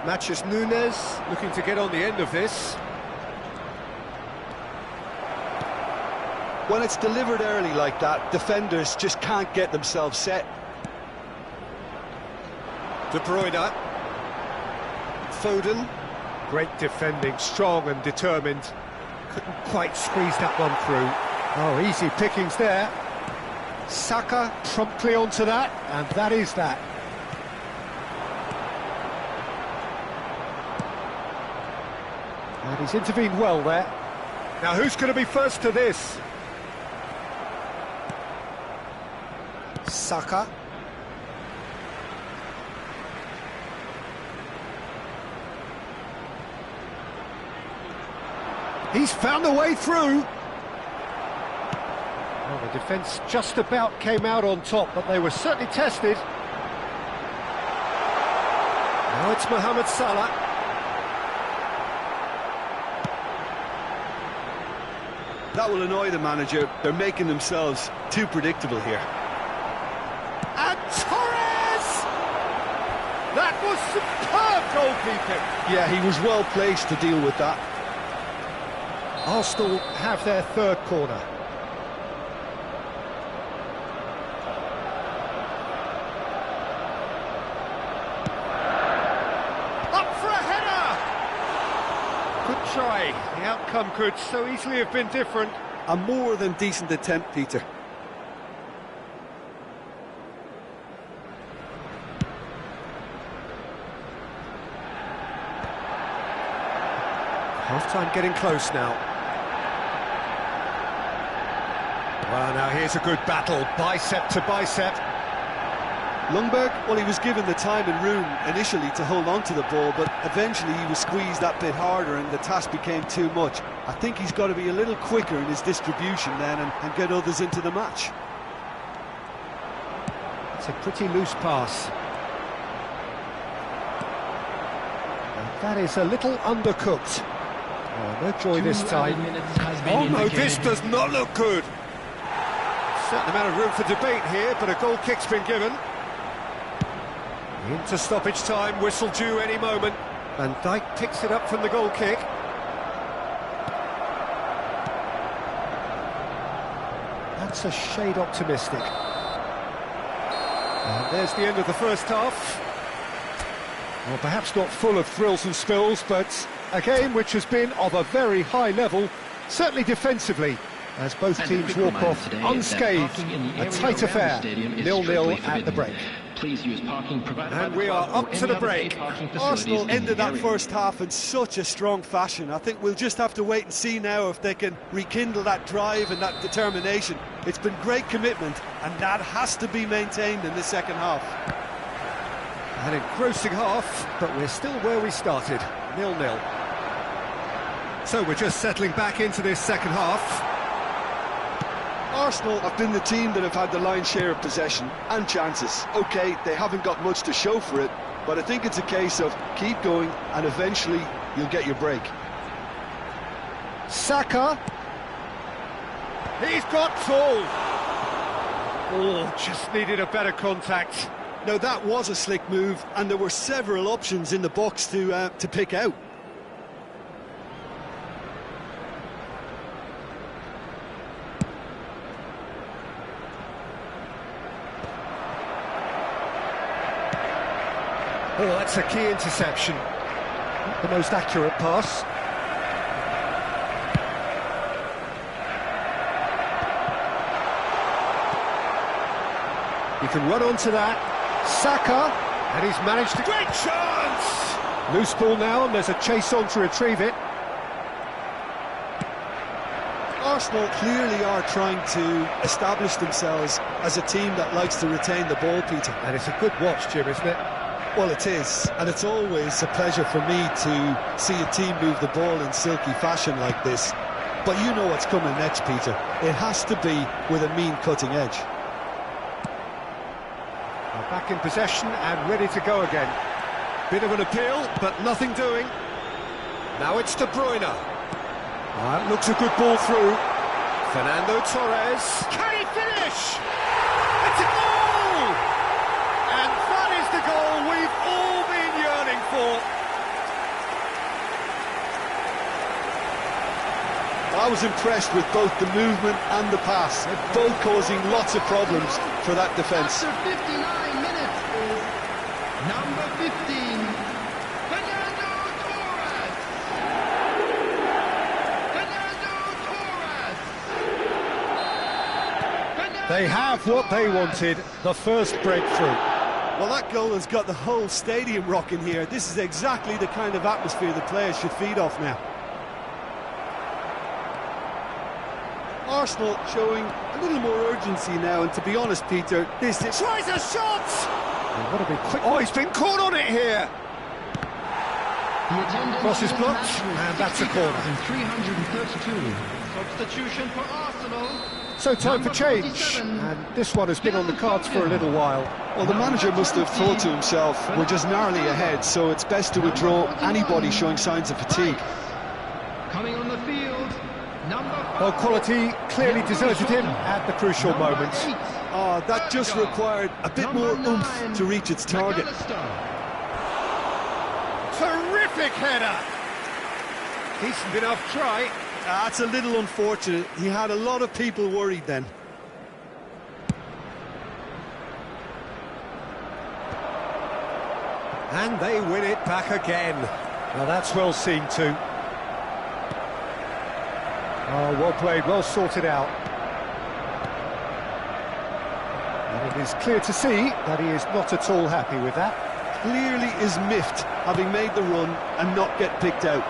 S5: Matches Nunes looking to get on the end of this.
S2: When it's delivered early like that, defenders just can't get themselves set.
S5: De Bruyne. Foden. Great defending, strong and determined. Couldn't quite squeeze that one through. Oh, easy pickings there. Saka promptly onto that, and that is that. And he's intervened well there. Now who's going to be first to this? Saka. He's found a way through. Well, the defence just about came out on top, but they were certainly tested. Now it's Mohamed Salah.
S2: That will annoy the manager. They're making themselves too predictable here.
S5: And Torres! That was superb goalkeeping.
S2: Yeah, he was well placed to deal with that.
S5: Arsenal have their third corner. Up for a header! Good try. The outcome could so easily have been different.
S2: A more than decent attempt, Peter.
S5: Half-time getting close now. Well, now here's a good battle, bicep to bicep.
S2: Lundberg, well, he was given the time and room initially to hold on to the ball, but eventually he was squeezed that bit harder and the task became too much. I think he's got to be a little quicker in his distribution then and get others into the match.
S5: It's a pretty loose pass. And that is a little undercooked. Oh, no joy this time. Oh no, this does not look good. Certain amount of room for debate here, but a goal kick's been given. Into stoppage time, whistle due any moment. Van Dijk picks it up from the goal kick. That's a shade optimistic. And there's the end of the first half. Well, perhaps not full of thrills and spills, but a game which has been of a very high level, certainly defensively, as both teams walk off unscathed. A tight affair, 0-0 at the break.
S4: Please use parking provided.
S5: And we are up to the break.
S2: Arsenal ended that first half in such a strong fashion. I think we'll just have to wait and see now if they can rekindle that drive and that determination. It's been great commitment, and that has to be maintained in the second half.
S5: An engrossing half, but we're still where we started, 0-0. So we're just settling back into this second half.
S2: Arsenal have been the team that have had the lion's share of possession and chances. OK, they haven't got much to show for it, but I think it's a case of keep going and eventually you'll get your break.
S5: Saka. He's got full. Oh, just needed a better contact.
S2: Now that was a slick move, and there were several options in the box to pick out.
S5: Oh, that's a key interception. Not the most accurate pass. He can run onto that. Saka, and he's managed to... Great chance! Loose ball now, and there's a chase on to retrieve it.
S2: Arsenal clearly are trying to establish themselves as a team that likes to retain the ball, Peter.
S5: And it's a good watch, Jim, isn't it?
S2: Well, it is, and it's always a pleasure for me to see a team move the ball in silky fashion like this. But you know what's coming next, Peter. It has to be with a mean cutting edge.
S5: Well, back in possession and ready to go again. Bit of an appeal, but nothing doing. Now it's De Bruyne. That looks a good ball through. Fernando Torres. Can he finish? It's a goal! And that is the goal we've all been yearning for.
S2: I was impressed with both the movement and the pass, both causing lots of problems for that defence.
S3: After 59 minutes is number 15, Fernando Torres. Fernando Torres.
S5: They have what they wanted, the first breakthrough.
S6: Well, that goal has got the whole stadium rocking here. This is exactly the kind of atmosphere the players should feed off now. Arsenal showing a little more urgency now, and to be honest, Peter, this is...
S5: Tries a shot! Oh, what a big quick... Oh, he's been caught on it here! Cross is blocked, and that's a corner.
S3: 332. Substitution for Arsenal.
S5: So time for change, and this one has been on the cards for a little while.
S2: Well, the manager must have thought to himself, we're just narrowly ahead, so it's best to withdraw anybody showing signs of fatigue.
S3: Coming on the field, number 5.
S5: Well, quality clearly deserted him at the crucial moments.
S6: Oh, that just required a bit more oomph to reach its target.
S5: Terrific header! Decent enough try.
S6: That's a little unfortunate. He had a lot of people worried then.
S5: And they win it back again. Now that's well seen too. Oh, well played, well sorted out. And it is clear to see that he is not at all happy with that.
S6: Clearly is miffed, having made the run and not get picked out.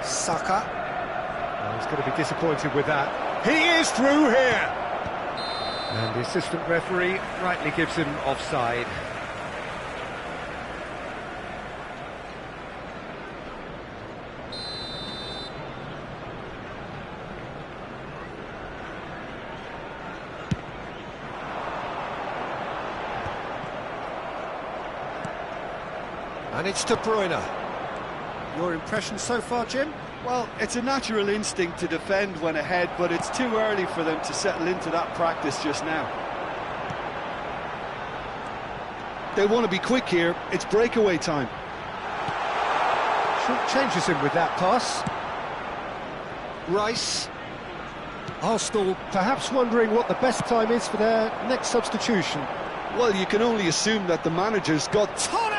S5: Saka. Oh, he's going to be disappointed with that. He is through here! And the assistant referee rightly gives him offside. And it's De Bruyne. Your impression so far, Jim?
S6: Well, it's a natural instinct to defend when ahead, but it's too early for them to settle into that practice just now.
S2: They want to be quick here, it's breakaway time.
S5: Short changes him with that pass. Rice. Arsenal perhaps wondering what the best time is for their next substitution.
S2: Well, you can only assume that the manager's got...
S5: Torres!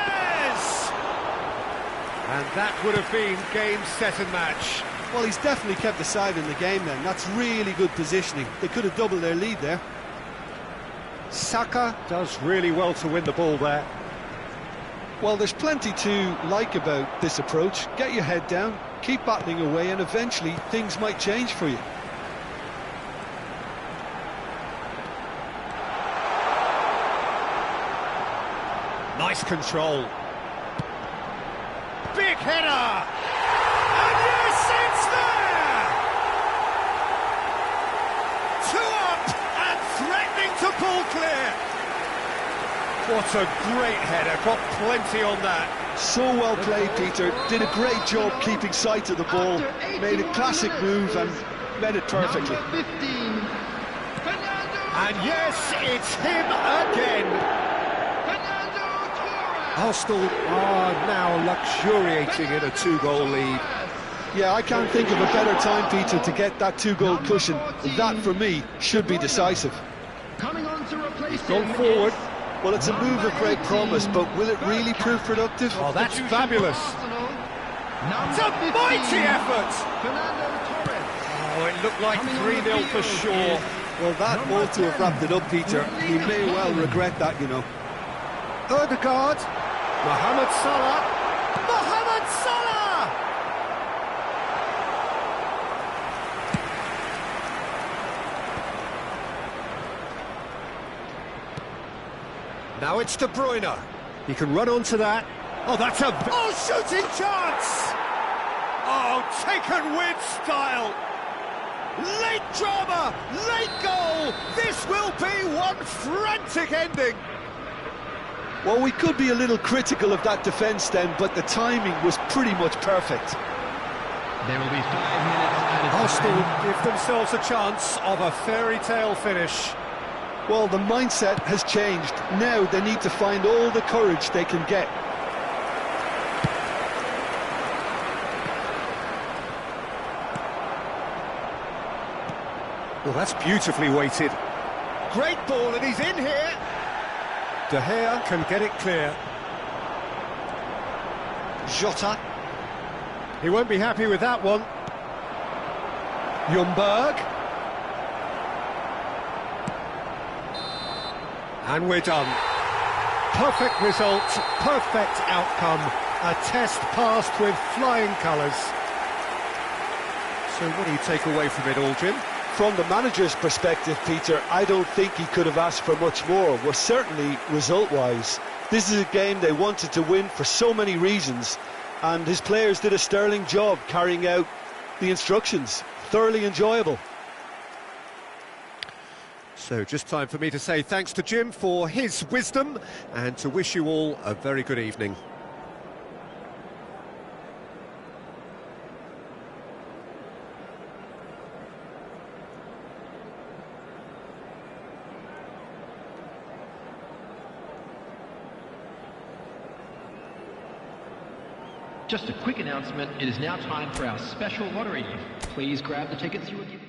S5: And that would have been game, set and match.
S6: Well, he's definitely kept the side in the game then. That's really good positioning. They could have doubled their lead there.
S5: Saka does really well to win the ball there.
S2: Well, there's plenty to like about this approach. Get your head down, keep battling away, and eventually things might change for you.
S5: Nice control. Big header! And yes, it's there! 2 up and threatening to pull clear. What a great header, got plenty on that.
S2: So well played, Peter. Did a great job keeping sight of the ball. Made a classic move and led it perfectly.
S3: Number 15,
S5: And yes, it's him again. Arsenal are now luxuriating in a 2-goal lead.
S2: Yeah, I can't think of a better time, Peter, to get that 2-goal cushion. That, for me, should be decisive.
S3: coming on to replace
S5: Gone
S3: him
S5: forward.
S3: is
S2: Well, it's a move of great promise, but will it really prove productive?
S5: Oh, that's
S3: substitution
S5: fabulous.
S3: for Arsenal.
S5: It's
S3: Number
S5: a
S3: 15,
S5: mighty effort.
S3: Fernando Torres.
S5: Oh, it looked like
S3: Coming on the
S5: 3-0 for
S3: field
S5: sure.
S3: is
S6: Well, that ought to have wrapped it up, Peter. He may well regret that, you know.
S5: Odegaard. Mohamed Salah. Mohamed Salah! Now it's De Bruyne. He can run onto that. Oh, that's a... Oh, shooting chance! Oh, taken with style. Late drama, late goal. This will be one frantic ending.
S2: Well, we could be a little critical of that defence then, but the timing was pretty much perfect.
S3: There will be 5 minutes added.
S5: Arsenal give themselves a chance of a fairy tale finish.
S2: Well, the mindset has changed. Now they need to find all the courage they can get.
S5: Well, that's beautifully weighted. Great ball, and he's in here. De Gea can get it clear.
S2: Jota.
S5: He won't be happy with that one. Ljungberg. And we're done. Perfect result, perfect outcome. A test passed with flying colours. So what do you take away from it all, Jim?
S2: From the manager's perspective, Peter, I don't think he could have asked for much more. Well, certainly result-wise. This is a game they wanted to win for so many reasons, and his players did a sterling job carrying out the instructions. Thoroughly enjoyable.
S5: So just time for me to say thanks to Jim for his wisdom and to wish you all a very good evening.
S4: Just a quick announcement, it is now time for our special lottery. Please grab the tickets you were given.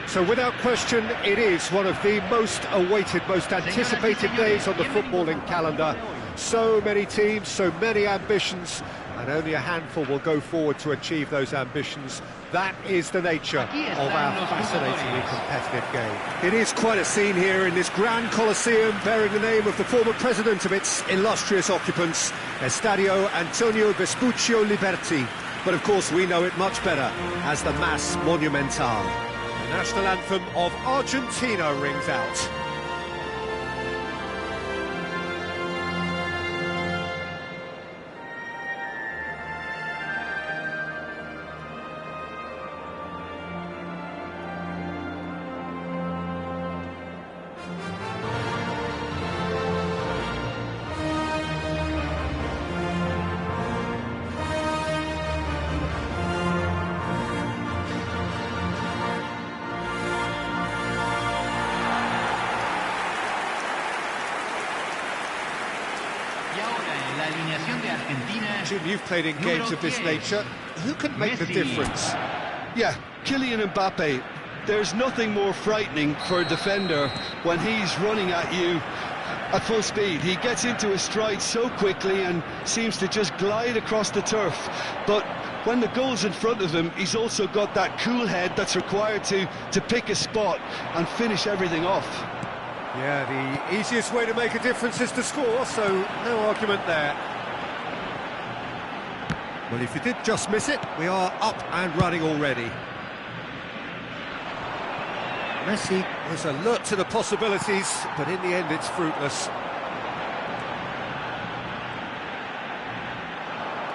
S5: So without question, it is one of the most awaited, most anticipated days on the footballing calendar. So many teams, so many ambitions, and only a handful will go forward to achieve those ambitions. That is the nature of our fascinatingly competitive game. It is quite a scene here in this grand Colosseum, bearing the name of the former president of its illustrious occupants, Estadio Antonio Vespuccio Liberti. But of course we know it much better as the Mas Monumental. The national anthem of Argentina rings out. Jim, you've played in games of this nature. Who can make the difference?
S2: Yeah, Kylian Mbappe. There's nothing more frightening for a defender when he's running at you at full speed. He gets into a stride so quickly and seems to just glide across the turf. But when the goal's in front of him, he's also got that cool head that's required to pick a spot and finish everything off.
S5: Yeah, the easiest way to make a difference is to score, so no argument there. Well, if you did just miss it, we are up and running already. Messi is alert to the possibilities, but in the end it's fruitless.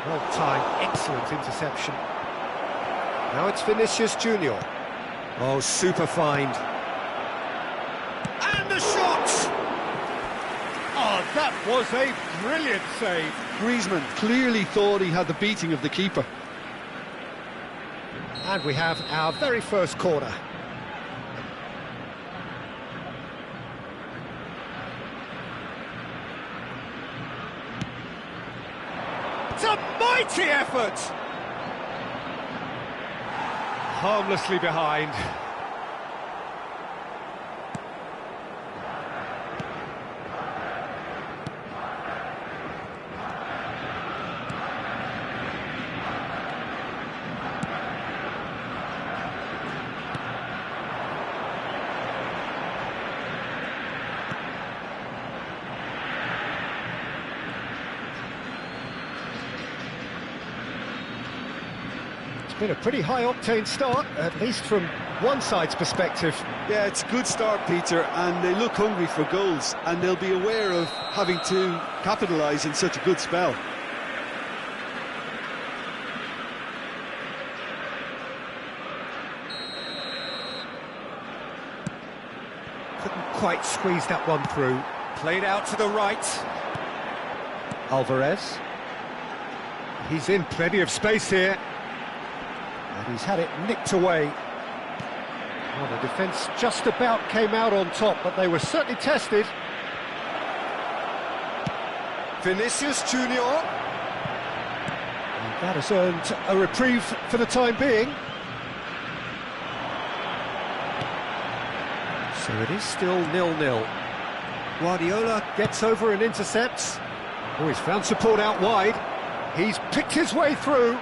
S5: Well timed, excellent interception. Now it's Vinicius Junior. Oh, super find. And the shot! Oh, that was a brilliant save.
S2: Griezmann clearly thought he had the beating of the keeper.
S5: And we have our very first corner. It's a mighty effort! Harmlessly behind. It's been a pretty high-octane start, at least from one side's perspective.
S2: Yeah, it's a good start, Peter, and they look hungry for goals, and they'll be aware of having to capitalise in such a good spell.
S5: Couldn't quite squeeze that one through. Played out to the right. Alvarez. He's in plenty of space here. And he's had it nicked away. Well, the defence just about came out on top, but they were certainly tested. Vinicius Junior. And that has earned a reprieve for the time being. So it is still 0-0. Guardiola gets over and intercepts. Oh, he's found support out wide. He's picked his way through.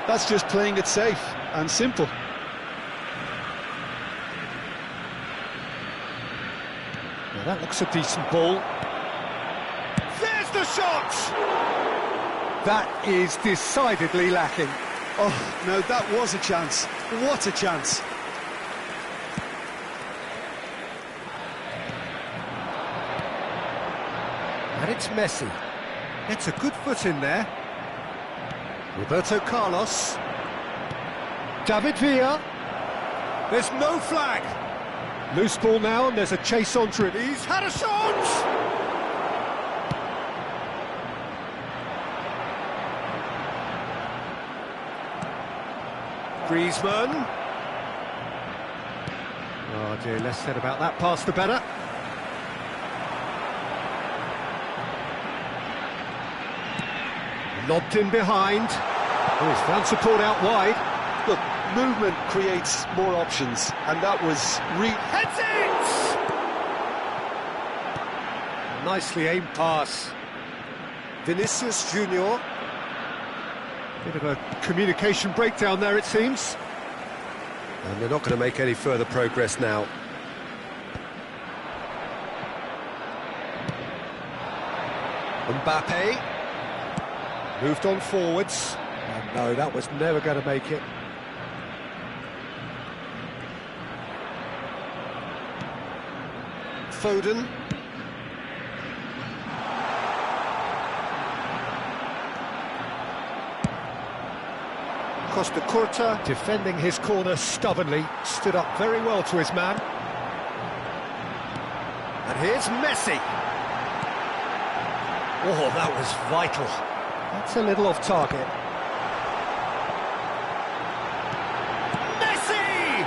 S2: That's just playing it safe and simple.
S5: Well, that looks a decent ball. There's the shot! That is decidedly lacking.
S2: Oh, now that was a chance. What a chance.
S5: And it's Messi. Gets a good foot in there. Roberto Carlos. David Villa. There's no flag. Loose ball now, and there's a chase onto it. He's had a shot! Griezmann. Oh dear, less said about that pass the better. Lobbed in behind. Oh, he's found support out wide.
S2: Look, movement creates more options, and that was
S5: Heads it! Nicely aimed pass. Vinicius Junior. Bit of a communication breakdown there, it seems. And they're not going to make any further progress now. Mbappe. Moved on forwards. And no, that was never going to make it. Foden. Costa Curta defending his corner stubbornly, stood up very well to his man. And here's Messi. Oh, that was vital. That's a little off target. Messi!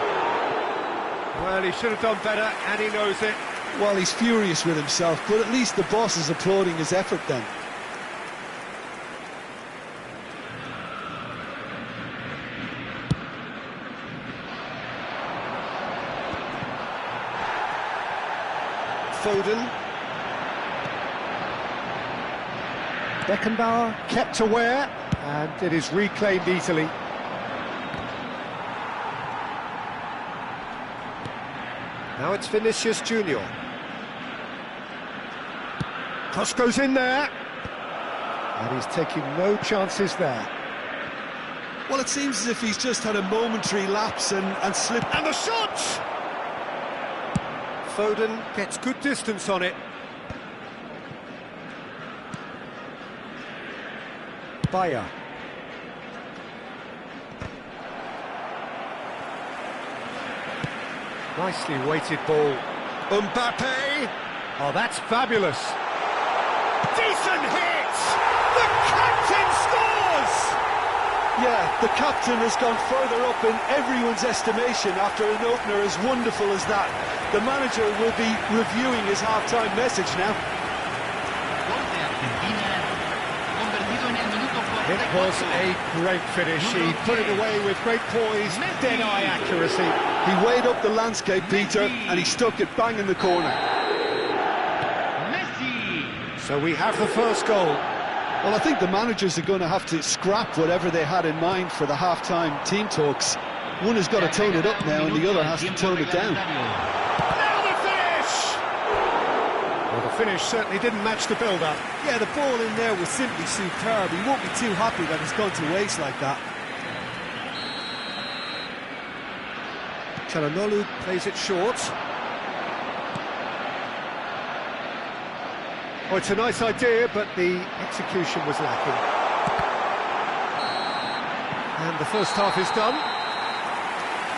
S5: Well, he should have done better, and he knows it.
S2: Well, he's furious with himself, but at least the boss is applauding his effort then.
S5: Foden. Beckenbauer kept aware, and it is reclaimed easily. Now it's Vinicius Junior. Cross goes in there, and he's taking no chances there.
S2: Well, it seems as if he's just had a momentary lapse and slipped.
S5: And the shot! Foden gets good distance on it. Bayer. Nicely weighted ball. Mbappe! Oh, that's fabulous. Decent hit!
S6: Yeah, the captain has gone further up in everyone's estimation after an opener as wonderful as that. The manager will be reviewing his half-time message now.
S1: It was a great finish. He put it away with great poise, dead-eye accuracy.
S2: He weighed up the landscape, Peter, and he stuck it bang in the corner.
S1: So we have the first goal.
S2: Well, I think the managers are going to have to scrap whatever they had in mind for the half-time team talks. One has got to tone it up now, and the other has to tone it down.
S1: Now the finish! Well, the finish certainly didn't match the build-up.
S6: Yeah, the ball in there was simply superb. He won't be too happy that it's gone to waste like that.
S1: Çalhanoğlu plays it short. Oh, it's a nice idea, but the execution was lacking. And the first half is done.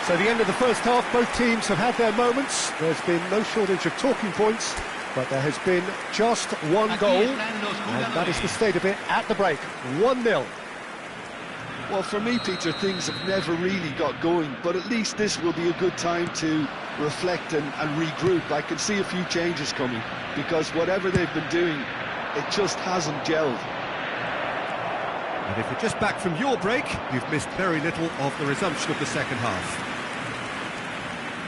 S1: So the end of the first half, both teams have had their moments. There's been no shortage of talking points, but there has been just one goal, and that is the state of it at the break. 1-0.
S2: Well, for me, Peter, things have never really got going, but at least this will be a good time to reflect and regroup. I can see a few changes coming, because whatever they've been doing, it just hasn't gelled.
S5: And if you're just back from your break, you've missed very little of the resumption of the second half.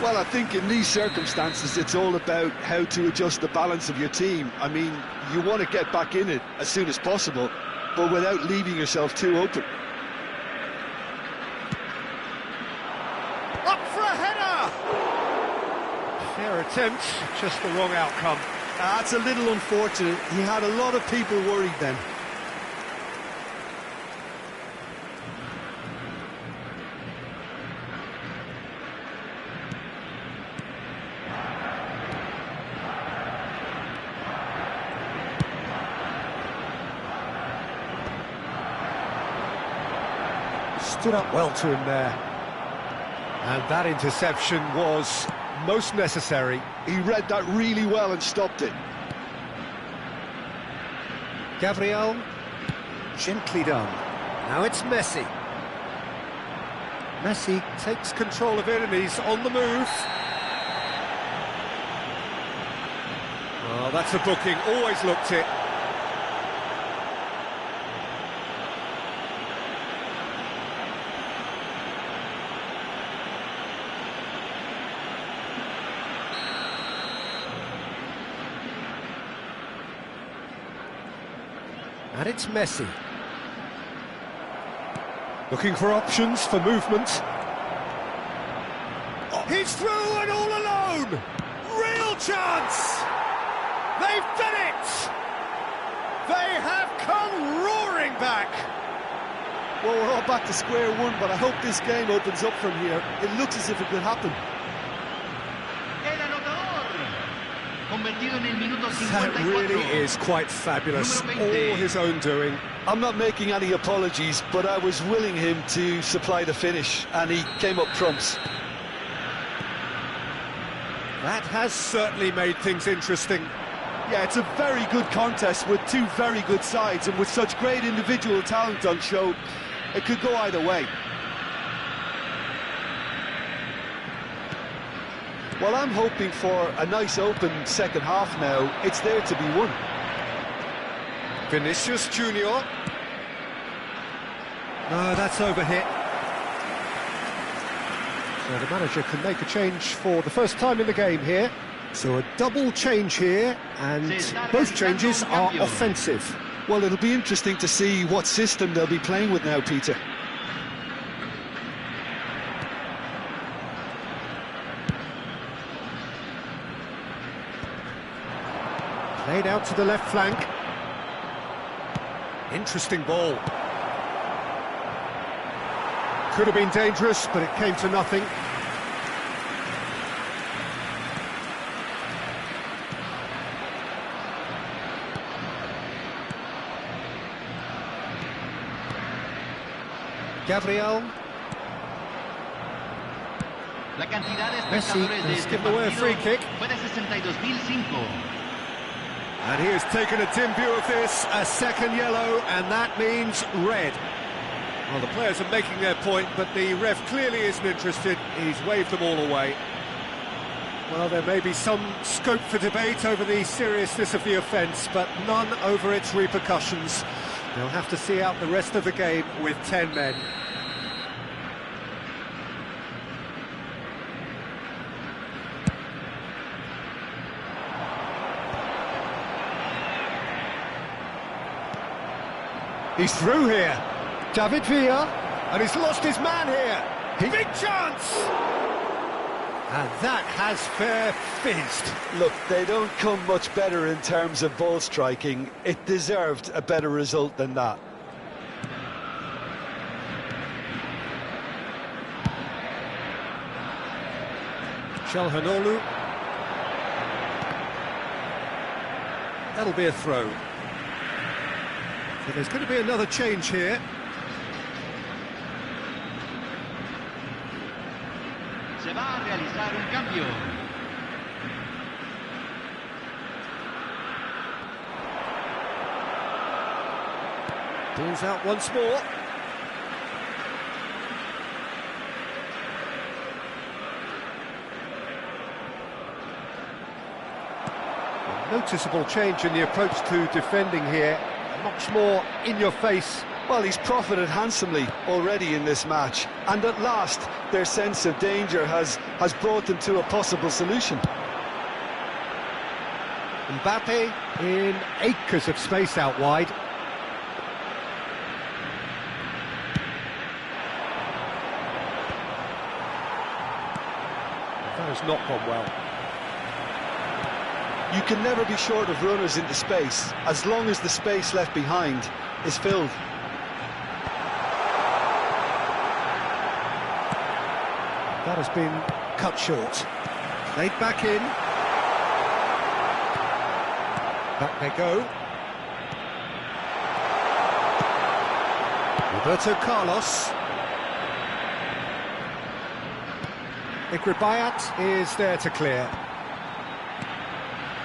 S2: Well, I think in these circumstances, it's all about how to adjust the balance of your team. I mean, you want to get back in it as soon as possible, but without leaving yourself too open.
S1: Up for a header! Fair attempt, just the wrong outcome.
S6: That's a little unfortunate. He had a lot of people worried then.
S1: Stood up well to him there. And that interception was most necessary.
S2: He read that really well and stopped it.
S1: Gabriel, gently done. Now it's Messi. Messi takes control of it and he's on the move. Oh, that's a booking, always looked it. And it's Messi. Looking for options for movement. Oh, he's through and all alone! Real chance! They've done it! They have come roaring back!
S6: Well, we're all back to square one, but I hope this game opens up from here. It looks as if it could happen.
S1: That really is quite fabulous, all his own doing.
S2: I'm not making any apologies, but I was willing him to supply the finish, and he came up trumps.
S1: That has certainly made things interesting.
S6: Yeah, it's a very good contest with two very good sides, and with such great individual talent on show, it could go either way. Well, I'm hoping for a nice open second half now. It's there to be won.
S1: Vinicius Junior. No, that's overhit. So the manager can make a change for the first time in the game here. So a double change here, and both changes are offensive.
S2: Well, it'll be interesting to see what system they'll be playing with now, Peter.
S1: Played out to the left flank. Interesting ball. Could have been dangerous, but it came to nothing. Gabriel. Messi has given away a free kick. And he has taken a dim view of this, a second yellow, and that means red.
S5: Well, the players are making their point, but the ref clearly isn't interested. He's waved them all away. Well, there may be some scope for debate over the seriousness of the offence, but none over its repercussions. They'll have to see out the rest of the game with 10 men.
S1: He's through here. David Villa, and he's lost his man here. Big chance! And that has fair fizzed.
S6: Look, they don't come much better in terms of ball striking. It deserved a better result than that.
S5: Calhanoglu. That'll be a throw. So there's going to be another change here.
S3: Se va a realizar un cambio.
S5: Pulls out once more. A noticeable change in the approach to defending here. Much more in your face.
S6: Well, he's profited handsomely already in this match, and at last their sense of danger has brought them to a possible solution.
S1: Mbappe in acres of space out wide.
S5: That has not gone well.
S6: You can never be short of runners into space, as long as the space left behind is filled.
S1: That has been cut short.
S5: Laid back in. Back they go. Roberto Carlos.
S1: Ikribayat is there to clear.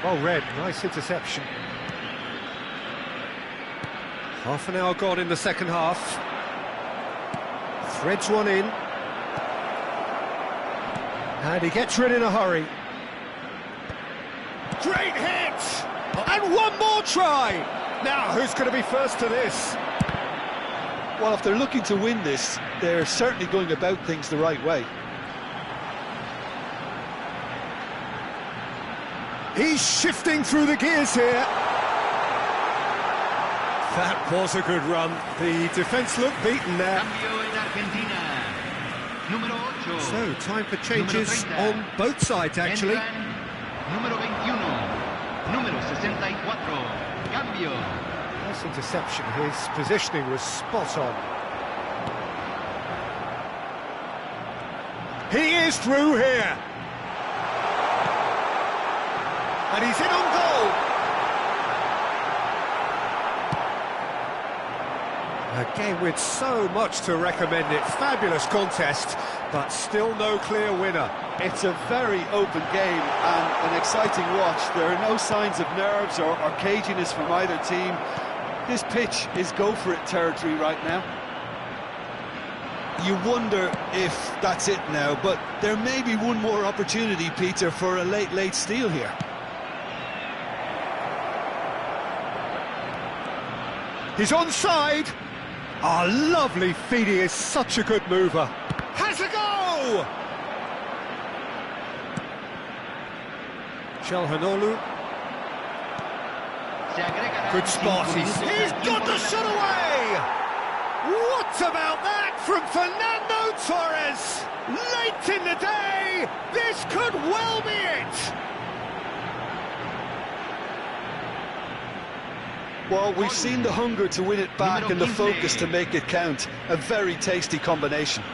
S1: Well read, nice interception.
S5: Half an hour gone in the second half. Threads one in.
S1: And he gets rid in a hurry.
S5: Great hit! And one more try! Now, who's going to be first to this?
S6: Well, if they're looking to win this, they're certainly going about things the right way.
S5: He's shifting through the gears here. That was a good run. The defence looked beaten there.
S3: Cambio en Argentina. Número 8.
S5: So, time for changes on both sides, actually.
S3: Entran número 21. Número 64. Cambio.
S1: Nice interception, his positioning was spot on.
S5: He is through here. And he's in on goal. A game with so much to recommend it. Fabulous contest, but still no clear winner.
S6: It's a very open game and an exciting watch. There are no signs of nerves or caginess from either team. This pitch is go-for-it territory right now. You wonder if that's it now, but there may be one more opportunity, Peter, for a late steal here.
S5: He's onside. Oh, lovely feed. He is such a good mover. Has a go! Calhanoglu. Good spot. He's got the shot away! What about that from Fernando Torres? Late in the day, this could well be it.
S6: Well, we've seen the hunger to win it back and the focus to make it count. A very tasty combination.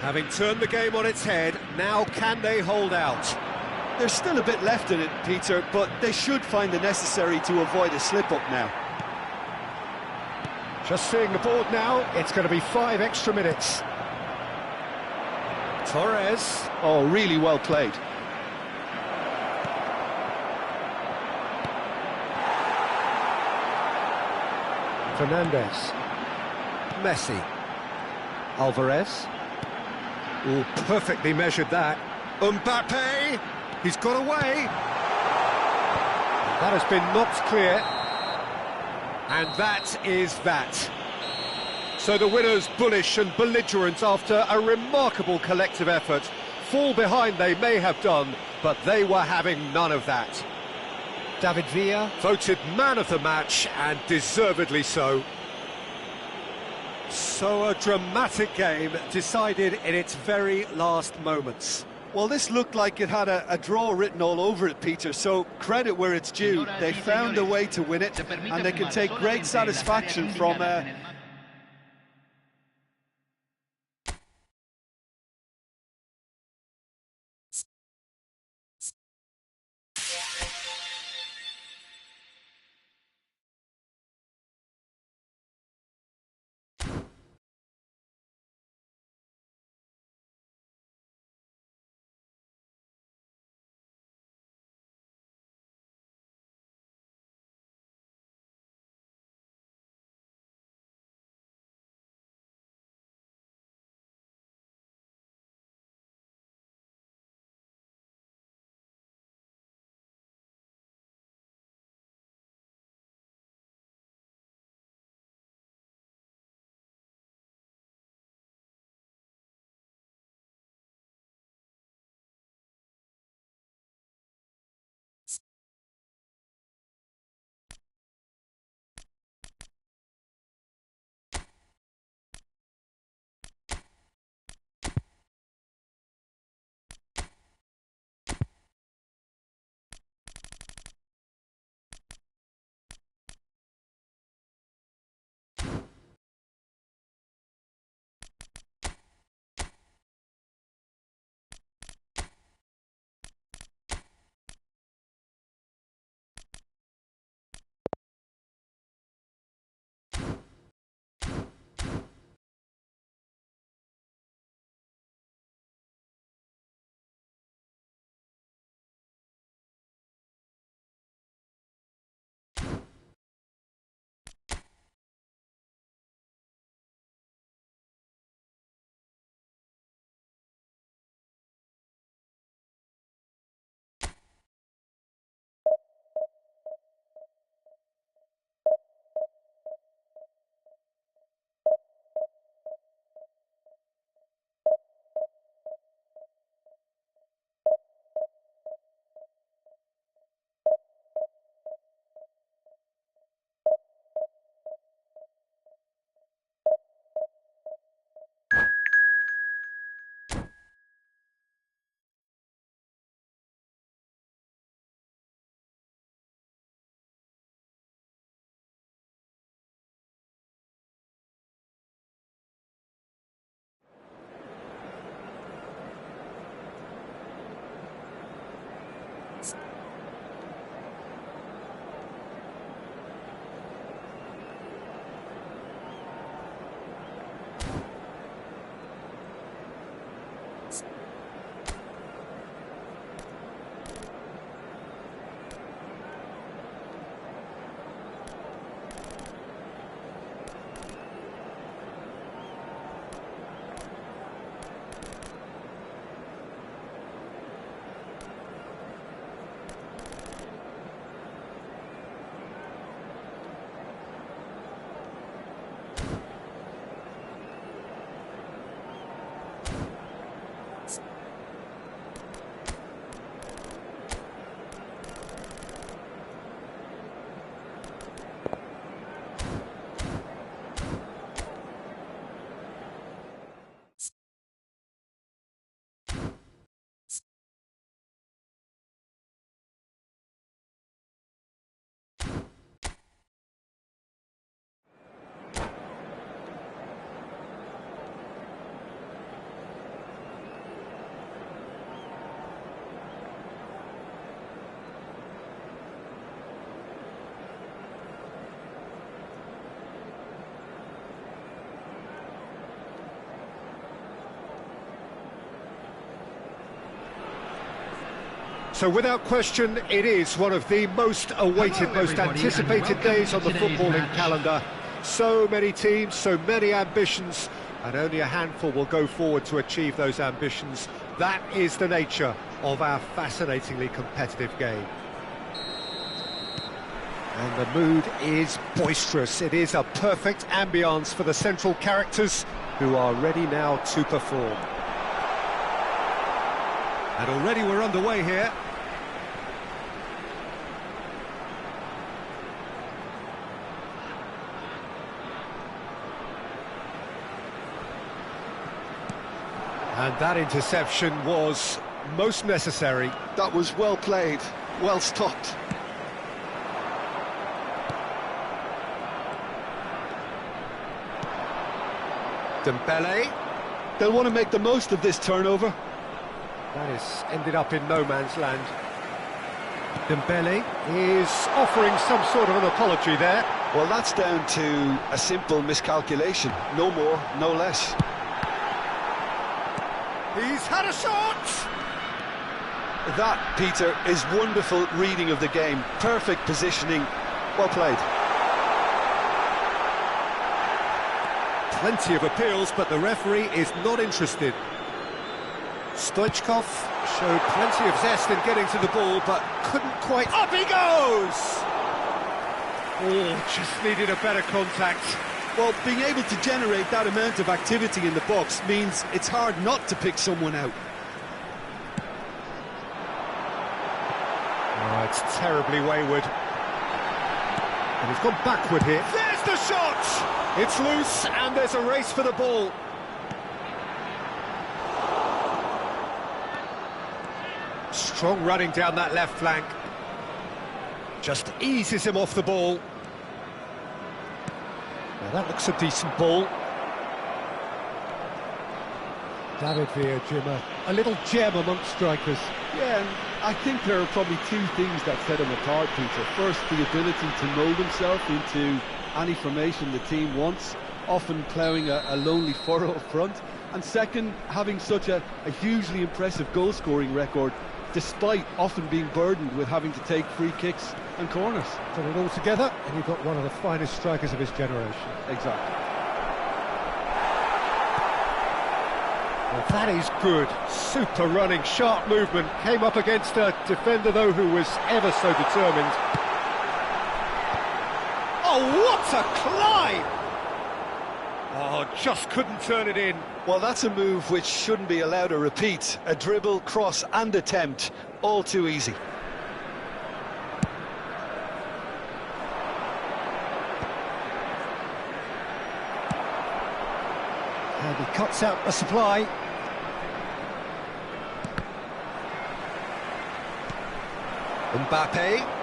S5: Having turned the game on its head, now can they hold out?
S6: There's still a bit left in it, Peter, but they should find the necessary to avoid a slip-up now.
S1: Just seeing the board now, it's going to be 5 extra minutes. Torres.
S2: Oh, really well played.
S1: Fernandez. Messi. Alvarez. Oh, perfectly measured that. Mbappe. He's got away. That has been knocked clear. And that is that. So the winners bullish and belligerent after a remarkable collective effort. Fall behind they may have done, but they were having none of that. David Villa voted man of the match, and deservedly so. So a dramatic game decided in its very last moments.
S6: Well, this looked like it had a draw written all over it, Peter, so credit where it's due. They found a way to win it, and they can take great satisfaction from
S5: So without question, it is one of the most awaited, most anticipated days on the footballing calendar. So many teams, so many ambitions, and only a handful will go forward to achieve those ambitions. That is the nature of our fascinatingly competitive game. And the mood is boisterous. It is a perfect ambience for the central characters who are ready now to perform. And already we're underway here. And that interception was most necessary.
S2: That was well played, well stopped.
S5: Dembele.
S2: They'll want to make the most of this turnover.
S5: That has ended up in no man's land. Dembele is offering some sort of an apology there.
S2: Well, that's down to a simple miscalculation. No more, no less.
S5: He's had a shot!
S2: That, Peter, is wonderful reading of the game. Perfect positioning. Well played.
S5: Plenty of appeals, but the referee is not interested. Stoichkov showed plenty of zest in getting to the ball, but couldn't quite... Up he goes! Oh, just needed a better contact.
S6: Well, being able to generate that amount of activity in the box means it's hard not to pick someone out.
S5: Oh, it's terribly wayward. And he's gone backward here. There's the shot! It's loose, and there's a race for the ball. Strong running down that left flank. Just eases him off the ball. Now that looks a decent ball. David Villa, Jimmer, a little gem amongst strikers.
S2: Yeah, and I think there are probably two things that set him apart, Peter. First, the ability to mould himself into any formation the team wants, often ploughing a lonely furrow up front. And second, having such a hugely impressive goal-scoring record, despite often being burdened with having to take free kicks and corners.
S5: Put it all together, and you've got one of the finest strikers of his generation.
S2: Exactly.
S5: Well, that is good. Super running, sharp movement. Came up against a defender, though, who was ever so determined. Oh, what a climb! Oh, just couldn't turn it in.
S2: Well, that's a move which shouldn't be allowed to repeat. A dribble, cross and attempt, all too easy.
S5: And he cuts out the supply. Mbappe.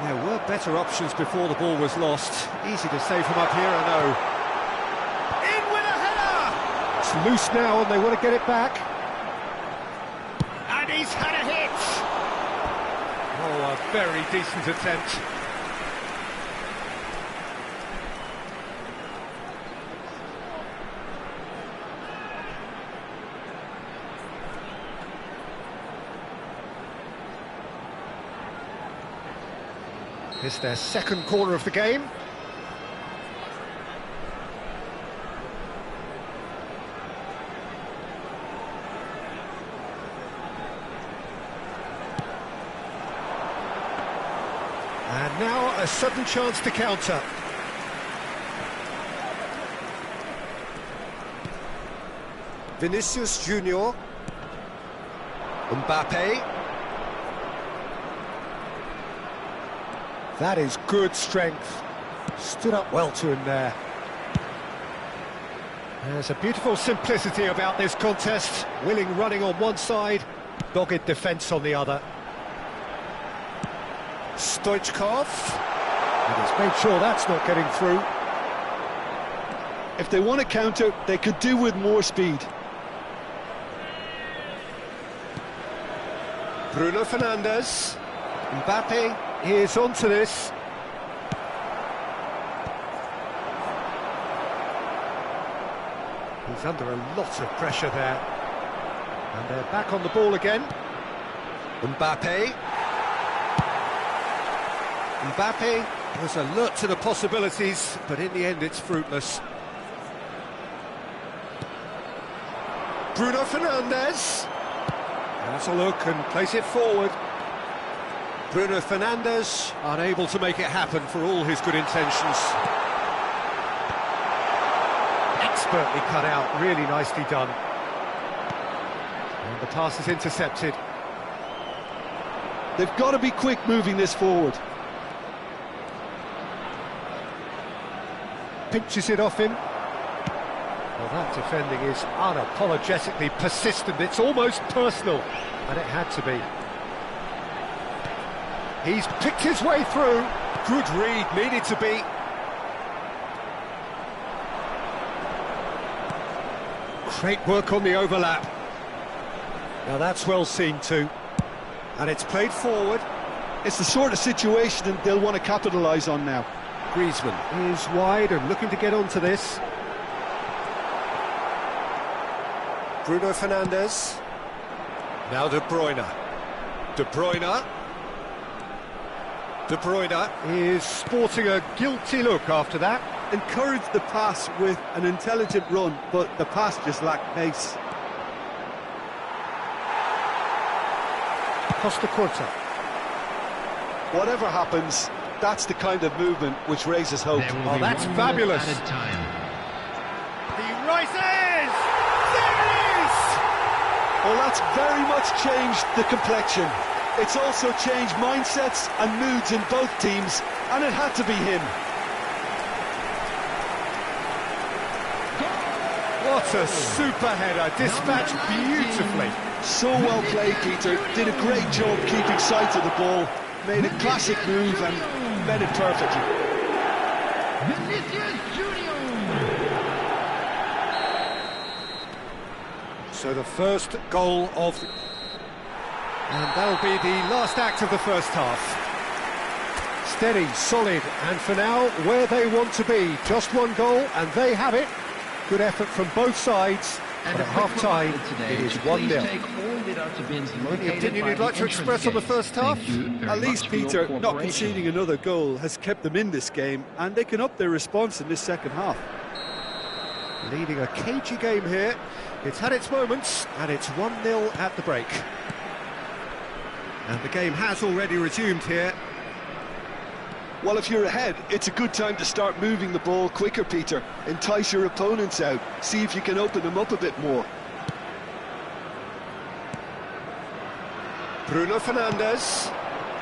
S5: There were better options before the ball was lost. Easy to save from up here, I know. In with a header! It's loose now and they want to get it back. And he's had a hit! Oh, a very decent attempt. It's their second corner of the game. And now a sudden chance to counter. Vinicius Junior. Mbappe. That is good strength. Stood up well to him there. There's a beautiful simplicity about this contest. Willing running on one side, dogged defence on the other. Stoichkov. And he's made sure that's not getting through.
S2: If they want to counter, they could do with more speed.
S5: Bruno Fernandes. Mbappe is onto this. He's under a lot of pressure there. And they're back on the ball again. Mbappe was alert to the possibilities, but in the end it's fruitless. Bruno Fernandes. Has a look and plays it forward. Bruno Fernandes unable to make it happen for all his good intentions. Expertly cut out, really nicely done. And the pass is intercepted.
S2: They've got to be quick moving this forward.
S5: Pinches it off him. Well, that defending is unapologetically persistent. It's almost personal, and it had to be. He's picked his way through. Good read, needed to be. Great work on the overlap. Now that's well seen too. And it's played forward.
S2: It's the sort of situation that they'll want to capitalise on now.
S5: Griezmann is wide and looking to get onto this. Bruno Fernandes. Now De Bruyne. De Bruyne is sporting a guilty look after that.
S6: Encouraged the pass with an intelligent run, but the pass just lacked pace.
S5: Costa Curta.
S2: Whatever happens, that's the kind of movement which raises hope.
S5: Oh, that's fabulous. He rises! There it is!
S2: Well, that's very much changed the complexion. It's also changed mindsets and moods in both teams, and it had to be him.
S5: What a super header, dispatched beautifully.
S2: So well played, Peter. Did a great job keeping sight of the ball. Made a classic move and met it perfectly.
S5: So the first goal of... And that'll be the last act of the first half. Steady, solid, and for now, where they want to be. Just one goal, and they have it. Good effort from both sides. But at half-time, it is 1-0. Any opinion you'd like to express on the first half?
S6: At least, Peter, not conceding another goal has kept them in this game, and they can up their response in this second half.
S5: Leading a cagey game here. It's had its moments, and it's 1-0 at the break. And the game has already resumed here.
S2: Well, if you're ahead, it's a good time to start moving the ball quicker, Peter. Entice your opponents out. See if you can open them up a bit more.
S5: Bruno Fernandes.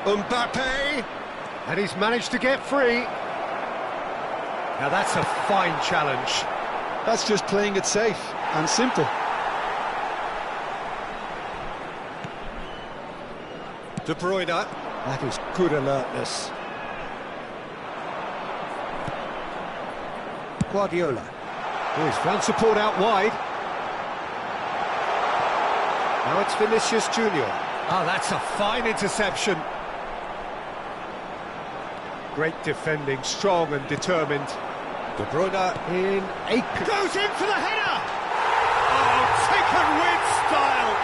S5: Mbappe. And he's managed to get free. Now that's a fine challenge.
S2: That's just playing it safe and simple.
S5: De Bruyne. That is good alertness. Guardiola. He's found support out wide. Now it's Vinicius Junior. Oh, that's a fine interception. Great defending, strong and determined. De Bruyne in a... Goes in for the header! Oh, taken with style!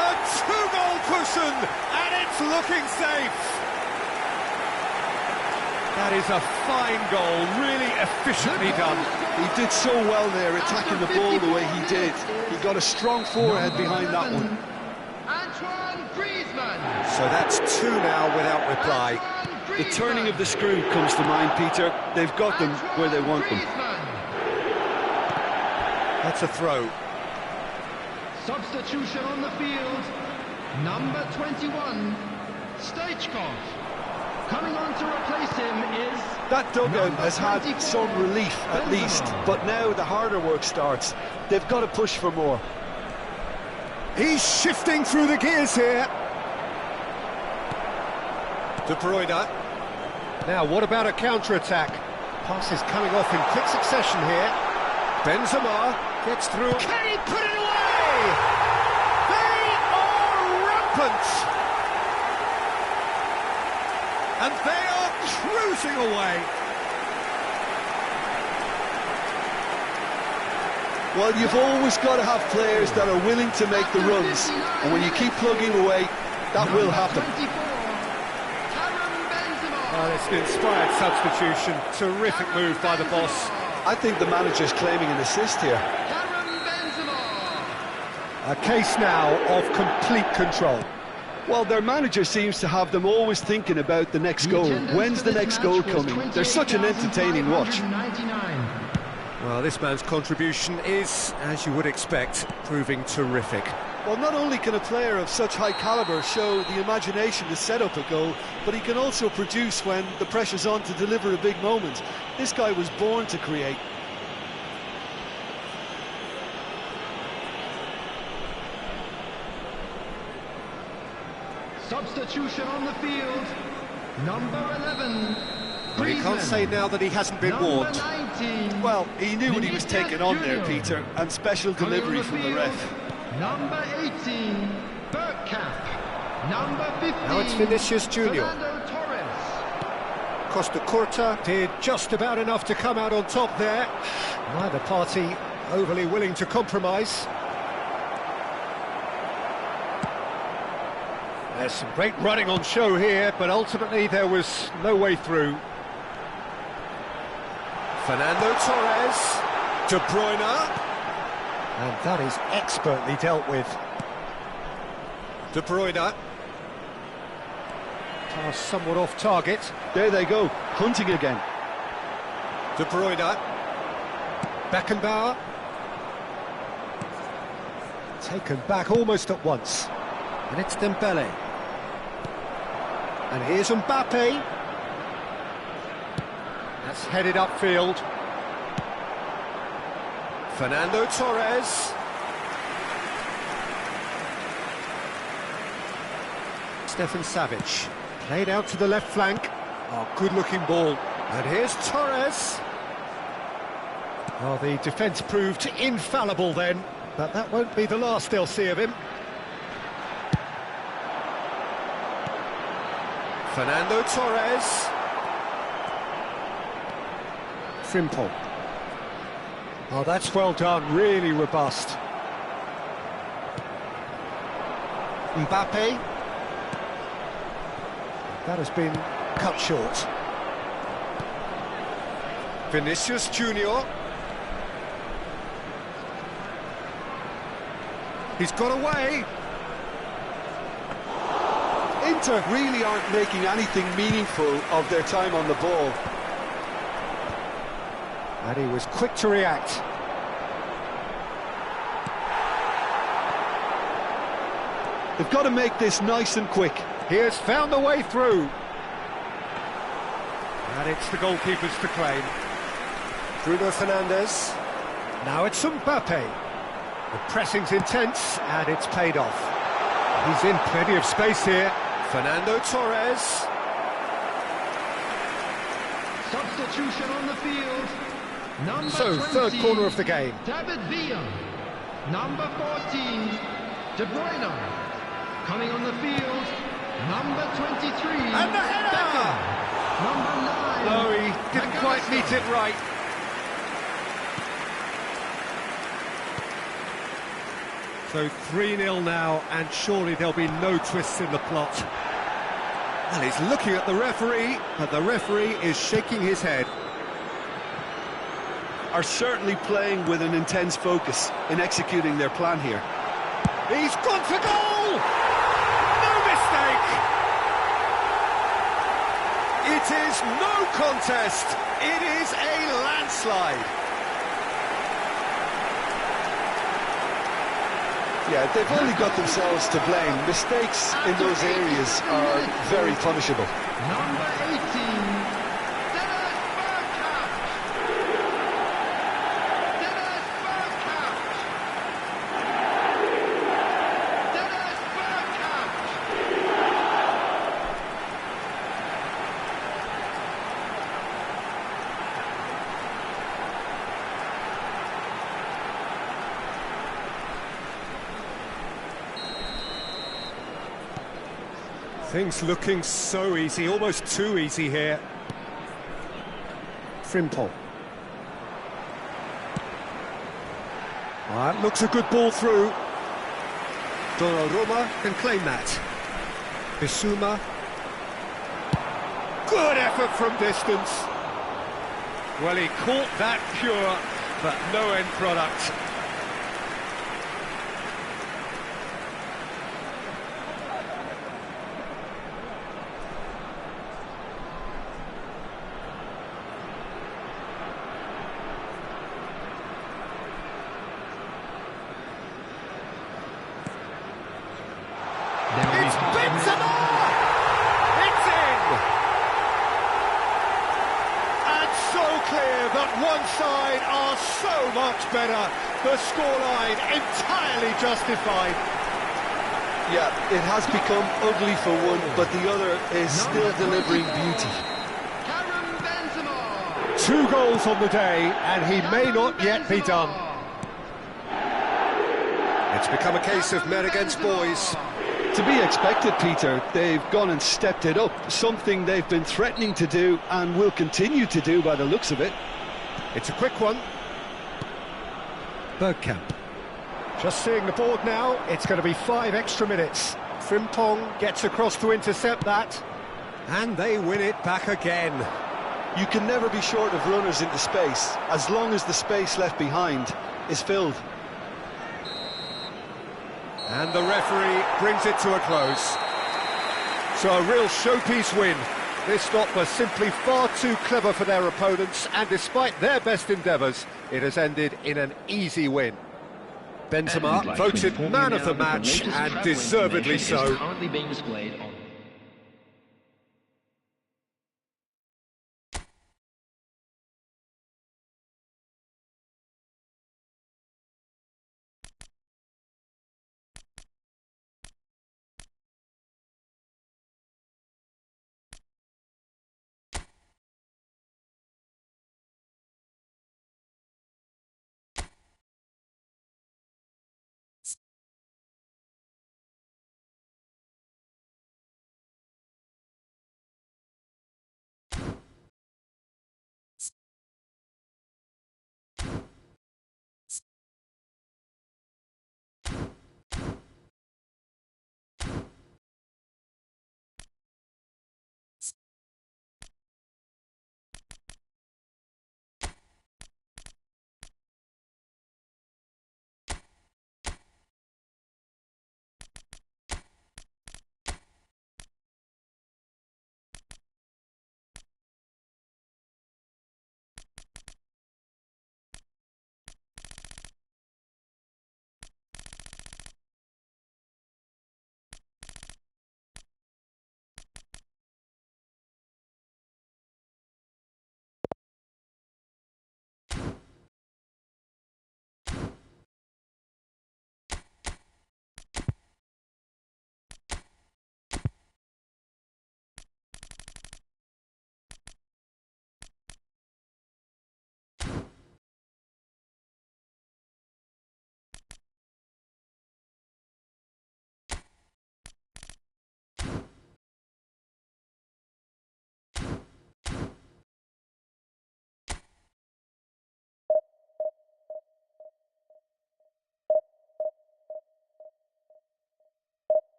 S5: A two-goal cushion, and it's looking safe. That is a fine goal, really efficiently done.
S2: He did so well there, attacking the ball the way he did. He got a strong forehead behind that one.
S5: So that's two now without reply.
S6: The turning of the screw comes to mind, Peter. They've got them where they want them.
S5: That's a throw.
S3: Substitution on the field. Number 21, Stoichkov. Coming on to replace him is...
S2: That dugout has had some relief at least, but now the harder work starts. They've got to push for more.
S5: He's shifting through the gears here. De Bruyne. Now, what about a counter-attack? Pass is coming off in quick succession here. Benzema gets through. Can he put it away? They are rampant. And they are cruising away.
S6: Well, you've always got to have players that are willing to make the runs, and when you keep plugging away, that will happen.
S5: Well, it's an inspired substitution. Terrific move by the boss.
S6: I think the manager's claiming an assist here.
S5: A case now of complete control.
S2: Well, their manager seems to have them always thinking about the next goal. When's the next goal coming? They're such an entertaining watch.
S5: Well, this man's contribution is, as you would expect, proving terrific.
S6: Well, not only can a player of such high calibre show the imagination to set up a goal, but he can also produce when the pressure's on to deliver a big moment. This guy was born to create.
S3: Substitution on the field. Number 11.
S5: Well, you can't say now that he hasn't been warned.
S3: 19.
S6: Well, he knew what he was taking on there, Peter, and special delivery from the ref.
S3: Number 18, Bergkamp. Number 15.
S5: Now it's Vinicius Junior.
S3: Fernando Torres.
S5: Costa Curta did just about enough to come out on top there. Neither party overly willing to compromise. There's some great running on show here, but ultimately there was no way through. Fernando Torres, De Bruyne, and that is expertly dealt with. De Bruyne, pass somewhat off target.
S2: There they go, hunting again.
S5: De Bruyne, Beckenbauer, taken back almost at once, and it's Dembele. And here's Mbappe. That's headed upfield. Fernando Torres. Stefan Savic. Played out to the left flank. Oh, good-looking ball. And here's Torres. Oh, the defence proved infallible then, but that won't be the last they'll see of him. Fernando Torres. Frimpong. Oh, that's well done, really robust. Mbappe. That has been cut short. Vinicius Junior. He's got away.
S6: Inter really aren't making anything meaningful of their time on the ball.
S5: And he was quick to react.
S2: They've got to make this nice and quick.
S5: He has found the way through. And it's the goalkeepers to claim. Bruno Fernandes. Now it's Mbappe. The pressing's intense and it's paid off. He's in plenty of space here. Fernando Torres.
S3: Substitution on the field. Number
S5: So,
S3: 20,
S5: third corner of the game.
S3: David Villa. Number 14, De Bruyne. Coming on the field, number 23.
S5: And the header!
S3: Beckham. Number 9.
S5: No, he didn't quite meet it right. So 3-0 now, and surely there'll be no twists in the plot. And he's looking at the referee, but the referee is shaking his head.
S2: Are certainly playing with an intense focus in executing their plan here.
S5: He's gone for goal! No mistake! It is no contest. It is a landslide.
S2: Yeah, they've only got themselves to blame. Mistakes in those areas are very punishable.
S3: Number 18, Dennis Bergkamp. Dennis Bergkamp. Dennis Bergkamp.
S5: Things looking so easy, almost too easy here. Frimpong. Looks a good ball through. Donnarumma can claim that. Bissouma. Good effort from distance. Well, he caught that pure, but no end product. It's Benzema! It's in! And so clear that one side are so much better. The scoreline entirely justified.
S6: Yeah, it has become ugly for one, but the other is still delivering beauty.
S3: Karim Benzema.
S5: 2 goals on the day, and he may not yet be done. It's become a case of men against boys.
S2: To be expected, Peter. They've gone and stepped it up, something they've been threatening to do and will continue to do by the looks of it.
S5: It's a quick one. Bergkamp. Just seeing the board now, it's going to be 5 extra minutes. Frimpong gets across to intercept that, and they win it back again.
S2: You can never be short of runners into space, as long as the space left behind is filled.
S5: And the referee brings it to a close. So a real showpiece win. This stop was simply far too clever for their opponents, and despite their best endeavours, it has ended in an easy win. Benzema voted man of the match, and deservedly so.
S4: Currently being displayed on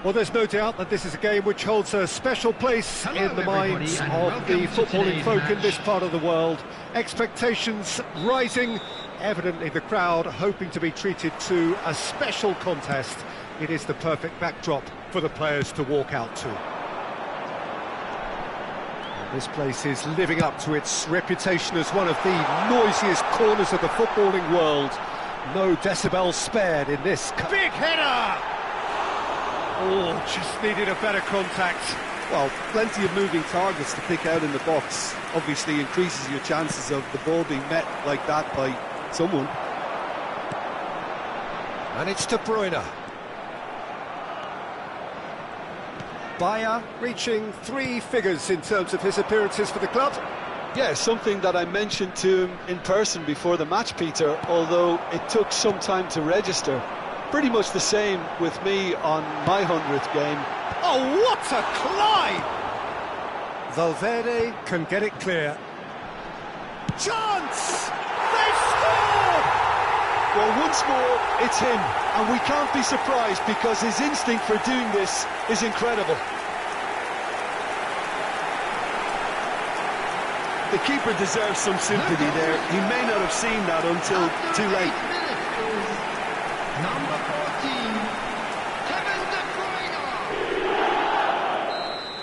S5: Well, there's no doubt that this is a game which holds a special place in the minds of the footballing folk in this part of the world. Expectations rising, evidently the crowd hoping to be treated to a special contest. It is the perfect backdrop for the players to walk out to. And this place is living up to its reputation as one of the noisiest corners of the footballing world. No decibels spared in this. Big header! Oh, just needed a better contact.
S6: Well, plenty of moving targets to pick out in the box. Obviously increases your chances of the ball being met like that by someone.
S5: And it's De Bruyne. Bayer reaching 3 figures in terms of his appearances for the club.
S2: Yeah, something that I mentioned to him in person before the match, Peter, although it took some time to register. Pretty much the same with me on my 100th game.
S5: Oh, what a climb! Valverde can get it clear. Chance! They've scored!
S2: Well, once more, it's him, and we can't be surprised because his instinct for doing this is incredible. The keeper deserves some sympathy there. He may not have seen that until too late.
S3: Number 14, Kevin De Bruyne.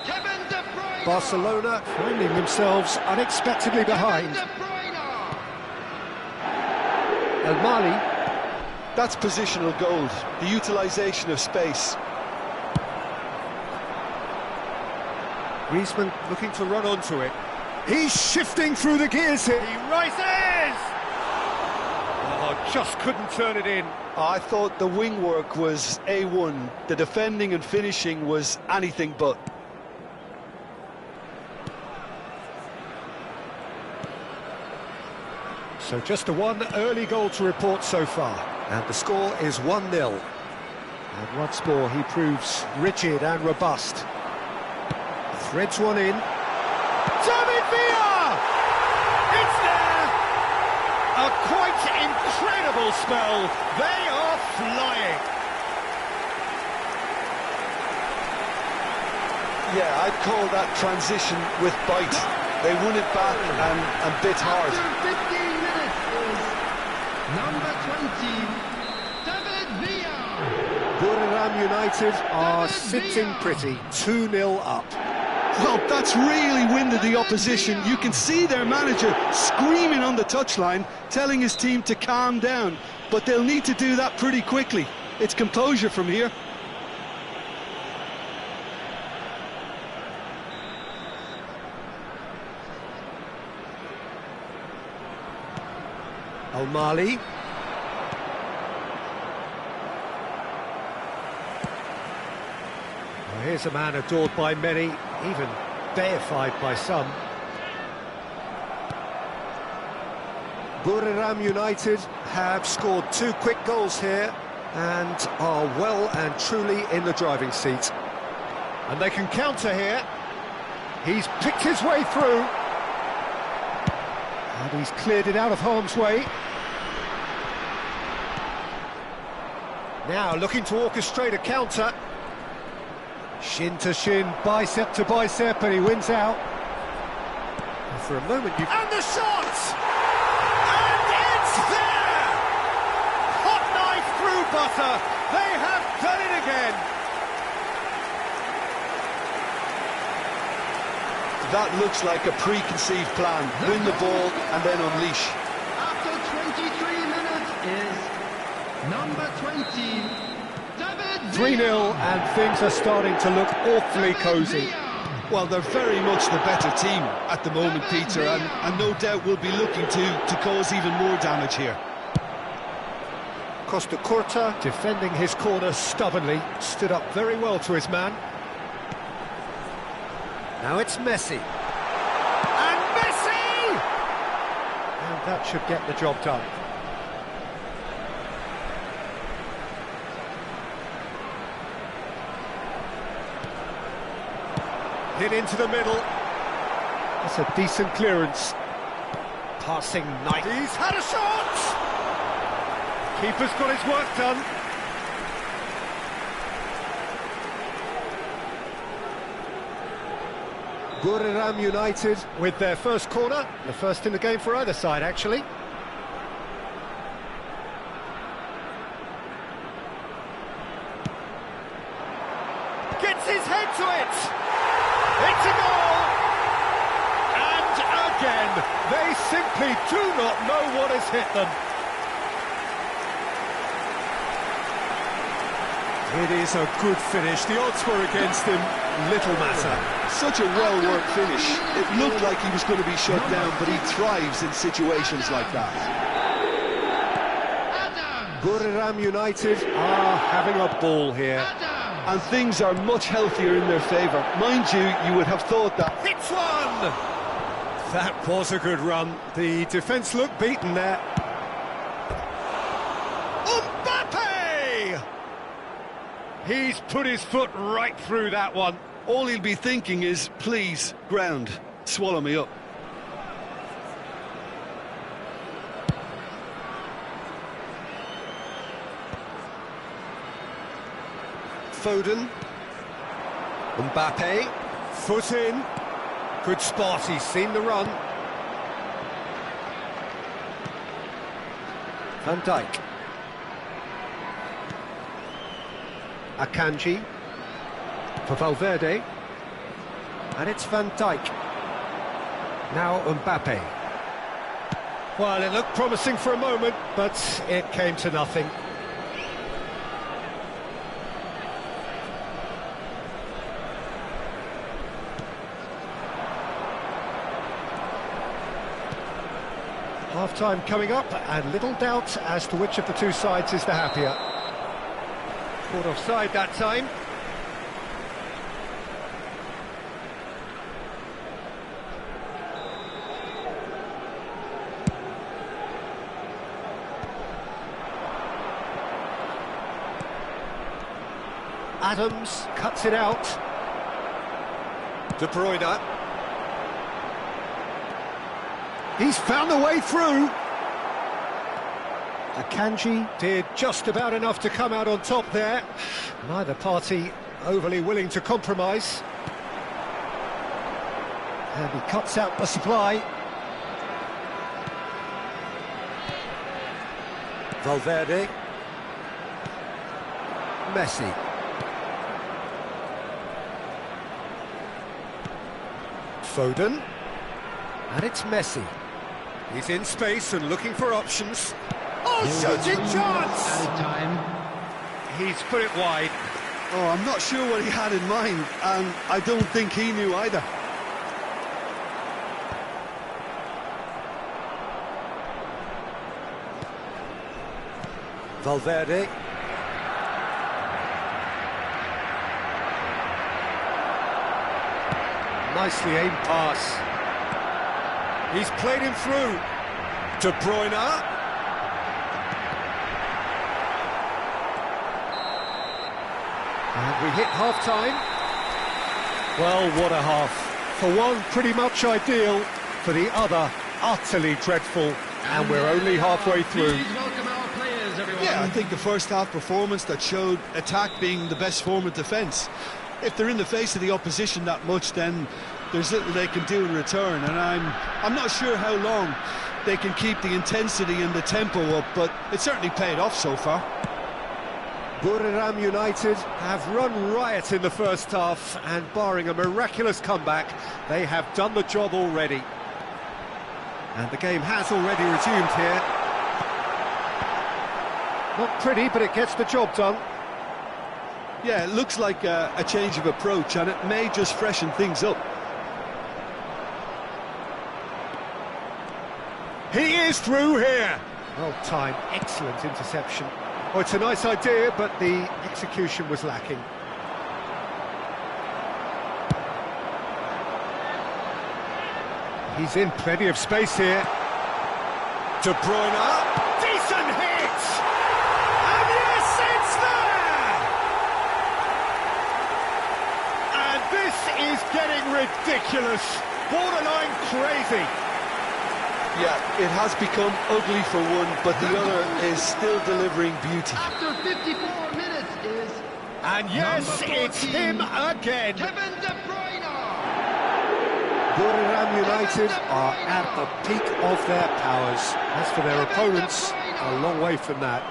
S3: Kevin De Bruyne.
S5: Barcelona finding themselves unexpectedly behind.
S3: De Bruyne.
S5: El Mali.
S2: That's positional gold, the utilisation of space.
S5: Griezmann looking to run onto it. He's shifting through the gears here. He rises! Oh, just couldn't turn it in.
S2: I thought the wing work was A1. The defending and finishing was anything but.
S5: So just the one early goal to report so far. And the score is 1-0. And once more he proves rigid and robust. Threads one in. David Villa! It's there! A quite incredible spell. They are flying.
S2: Yeah, I'd call that transition with bite. They won it back and bit hard.
S3: After 15 minutes is number 20, David Villa.
S5: Buriram United are sitting pretty, 2-0 up.
S2: Well, that's really winded the opposition. You can see their manager screaming on the touchline, telling his team to calm down. But they'll need to do that pretty quickly. It's composure from here.
S5: El Mali. Well, here's a man adored by many, even deified by some. Buriram United have scored 2 quick goals here and are well and truly in the driving seat. And they can counter here. He's picked his way through. And he's cleared it out of harm's way. Now looking to orchestrate a counter. Shin to shin, bicep to bicep, and he wins out. And for a moment you... And the shot! And it's there! Hot knife through butter. They have done it again.
S2: That looks like a preconceived plan. Win the ball and then unleash.
S3: After 23 minutes is number 20, David
S5: 3-0 and things are starting to look awfully cosy.
S2: Well, they're very much the better team at the moment, Peter, and no doubt will be looking to cause even more damage here.
S5: Costa Curta defending his corner stubbornly, stood up very well to his man. Now it's Messi. And Messi! And that should get the job done. Hit into the middle. That's a decent clearance. Passing nice. He's had a shot! Keeper's got his work done. Buriram United with their first corner, the first in the game for either side, actually. Gets his head to it! It's a goal! And again, they simply do not know what has hit them. It is a good finish. The odds were against him. Little matter.
S2: Such a well-worked finish. It looked like he was going to be shut down, but he thrives in situations like that.
S5: Buriram United are having a ball here.
S2: And things are much healthier in their favour. Mind you, you would have thought that.
S5: Hits one! That was a good run. The defence looked beaten there. Mbappe! He's put his foot right through that one.
S2: All he'll be thinking is, please, ground, swallow me up.
S5: Foden. Mbappe. Foot in. Good spot, he's seen the run. Van Dijk. Akanji. For Valverde. And it's Van Dijk. Now Mbappe. Well, it looked promising for a moment, but it came to nothing. Half-time coming up, and little doubt as to which of the two sides is the happier. Caught offside that time. Adams cuts it out. De Bruyne. He's found the way through. Akanji did just about enough to come out on top there. Neither party overly willing to compromise. And he cuts out the supply. Valverde. Messi. Foden. And it's Messi. He's in space and looking for options. Oh, shooting chance!
S3: Added time.
S5: He's put it wide.
S2: Oh, I'm not sure what he had in mind, and I don't think he knew either.
S5: Valverde. Nicely aimed pass. He's played him through. De Bruyne. And we hit half-time. Well, what a half. For one, pretty much ideal. For the other, utterly dreadful. And we're only halfway through.
S3: Please welcome our players, everyone.
S2: Yeah, I think the first half performance that showed attack being the best form of defence. If they're in the face of the opposition that much, then there's little they can do in return, and I'm not sure how long they can keep the intensity and the tempo up, but it certainly paid off so far.
S5: Buriram United have run riot in the first half, and barring a miraculous comeback, they have done the job already. And the game has already resumed here. Not pretty, but it gets the job done.
S2: Yeah, it looks like a change of approach, and it may just freshen things up.
S5: He is through here. Well timed, excellent interception. Oh, it's a nice idea, but the execution was lacking. He's in plenty of space here. De Bruyne, decent hit! And yes, it's there! And this is getting ridiculous, borderline crazy.
S2: Yeah, it has become ugly for one, but the other is still delivering beauty.
S3: After 54 minutes is...
S5: And yes,
S3: number 14,
S5: it's him again.
S3: Kevin De Bruyne!
S1: Buriram United are at the peak of their powers. As for their opponents, a long way from that.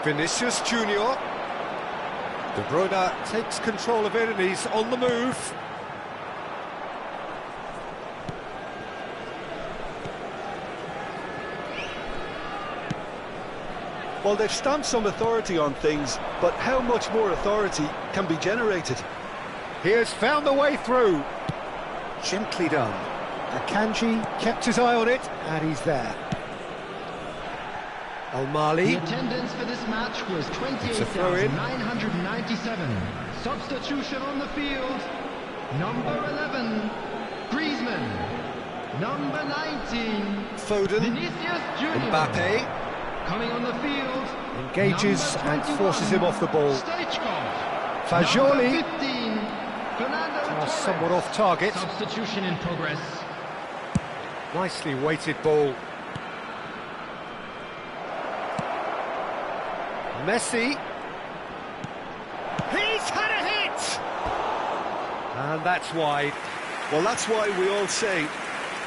S1: Vinicius Junior. De Bruyne takes control of it and he's on the move.
S2: Well, they've stamped some authority on things, but how much more authority can be generated?
S1: He has found the way through. Gently done. Akanji kept his eye on it, and he's there. Al-Mali.
S3: The attendance for this match was 28,997. Substitution on the field. Number 11, Griezmann. Number 19,
S1: Foden.
S3: Vinicius Junior.
S1: Mbappe
S3: Coming on the field.
S1: engages and forces him off the ball.
S3: Stoichkov.
S1: Fagioli.
S3: Number 15, Fernando Torres.
S1: Somewhat off target.
S3: Substitution in progress.
S1: Nicely weighted ball. Messi. He's had a hit! And that's wide.
S2: Well, that's why we all say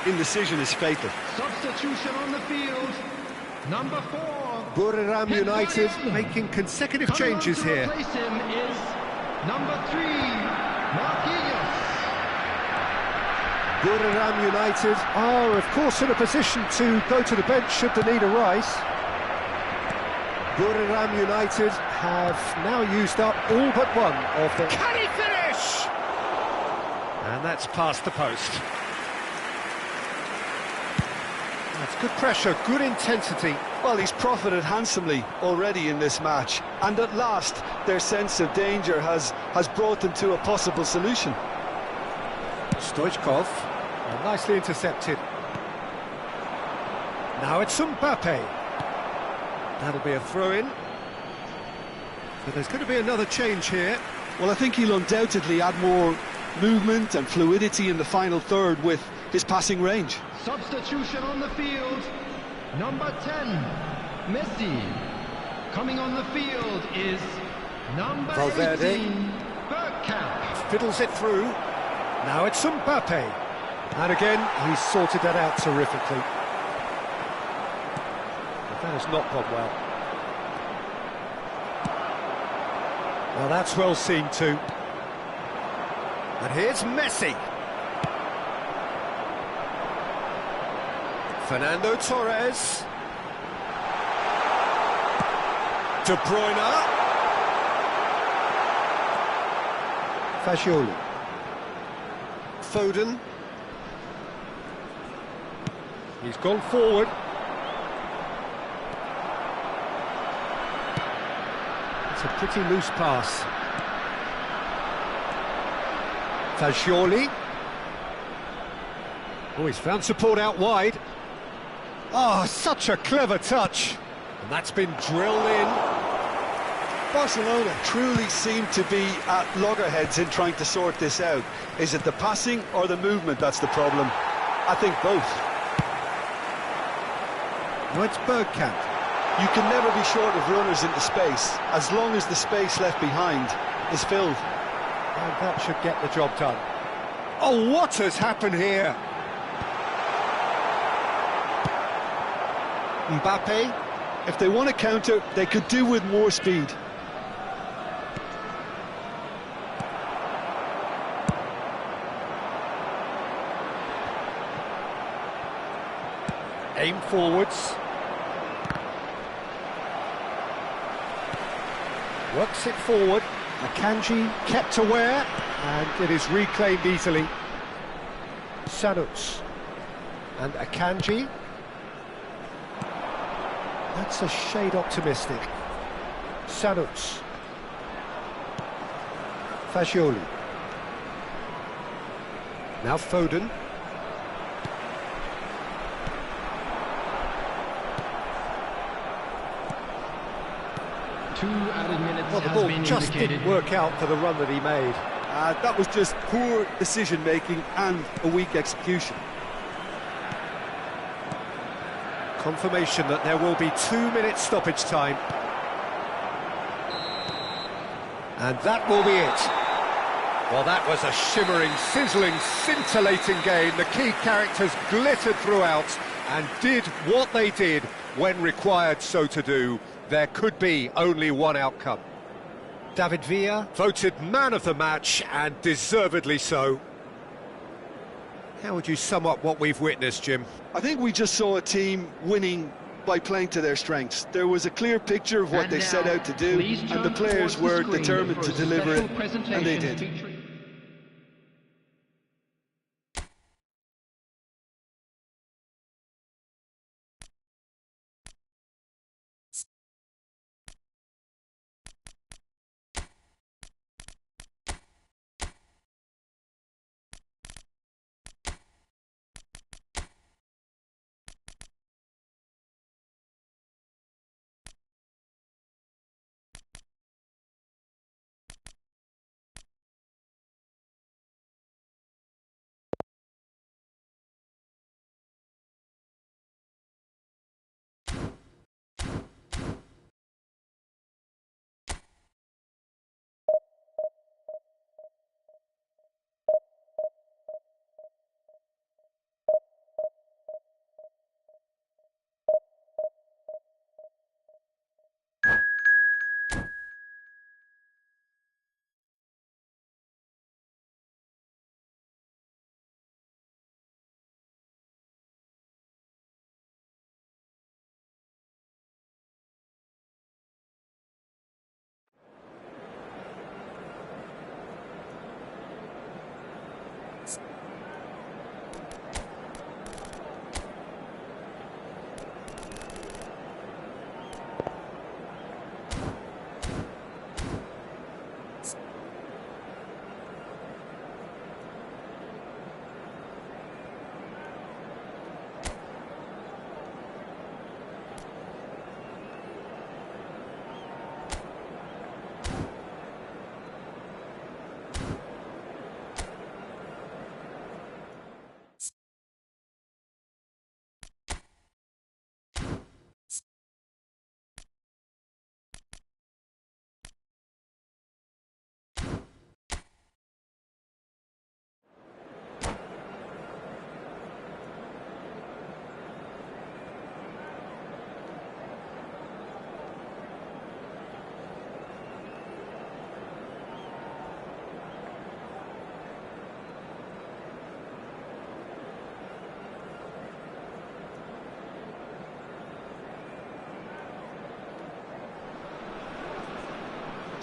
S2: indecision is fatal.
S3: Substitution on the field. Number 4.
S1: Buriram United making consecutive changes
S3: Coming on to
S1: here.
S3: replace him is number 3, Marquinhos.
S1: Buriram United are, of course, in a position to go to the bench should the need arise. Buriram United have now used up all but one of them. Can he finish? And that's past the post. That's good pressure, good intensity.
S2: Well, he's profited handsomely already in this match, and at last their sense of danger has brought them to a possible solution.
S1: Stoichkov, nicely intercepted. Now it's Mbappe. That'll be a throw-in. But there's going to be another change here.
S2: Well, I think he'll undoubtedly add more movement and fluidity in the final third with his passing range.
S3: Substitution on the field. Number 10, Messi. Coming on the field is number
S1: Valverde.
S3: 18, Bergkamp.
S1: Fiddles it through. Now it's Mbappe. And again, he's sorted that out terrifically. But that has not gone well. Well, that's well seen too. And here's Messi. Fernando Torres. De Bruyne. Fagioli. Foden. He's gone forward. It's a pretty loose pass. Fagioli. Oh, he's found support out wide. Oh, such a clever touch. And that's been drilled in.
S2: Barcelona truly seem to be at loggerheads in trying to sort this out. Is it the passing or the movement that's the problem? I think both.
S1: Well, it's Bergkamp.
S2: You can never be short of runners into space, as long as the space left behind is filled.
S1: And that should get the job done. Oh, what has happened here? Mbappe.
S2: If they want to counter, they could do with more speed.
S1: Aim forwards. Works it forward. Akanji kept aware, and it is reclaimed easily. Sanuts. And Akanji. That's a shade optimistic. Sanuts. Fagioli. Now Foden.
S3: Two added minutes
S1: Well, the
S3: has
S1: ball
S3: been
S1: just
S3: indicated.
S1: didn't work out for the run that he made.
S2: That was just poor decision-making and a weak execution.
S1: Confirmation that there will be 2 minutes stoppage time. And that will be it.
S5: Well, that was a shimmering, sizzling, scintillating game. The key characters glittered throughout and did what they did when required so to do. There could be only one outcome. David Villa voted man of the match, and deservedly so. How would you sum up what we've witnessed, Jim?
S2: I think we just saw a team winning by playing to their strengths. There was a clear picture of what they set out to do, and the players were determined to deliver it, and they did.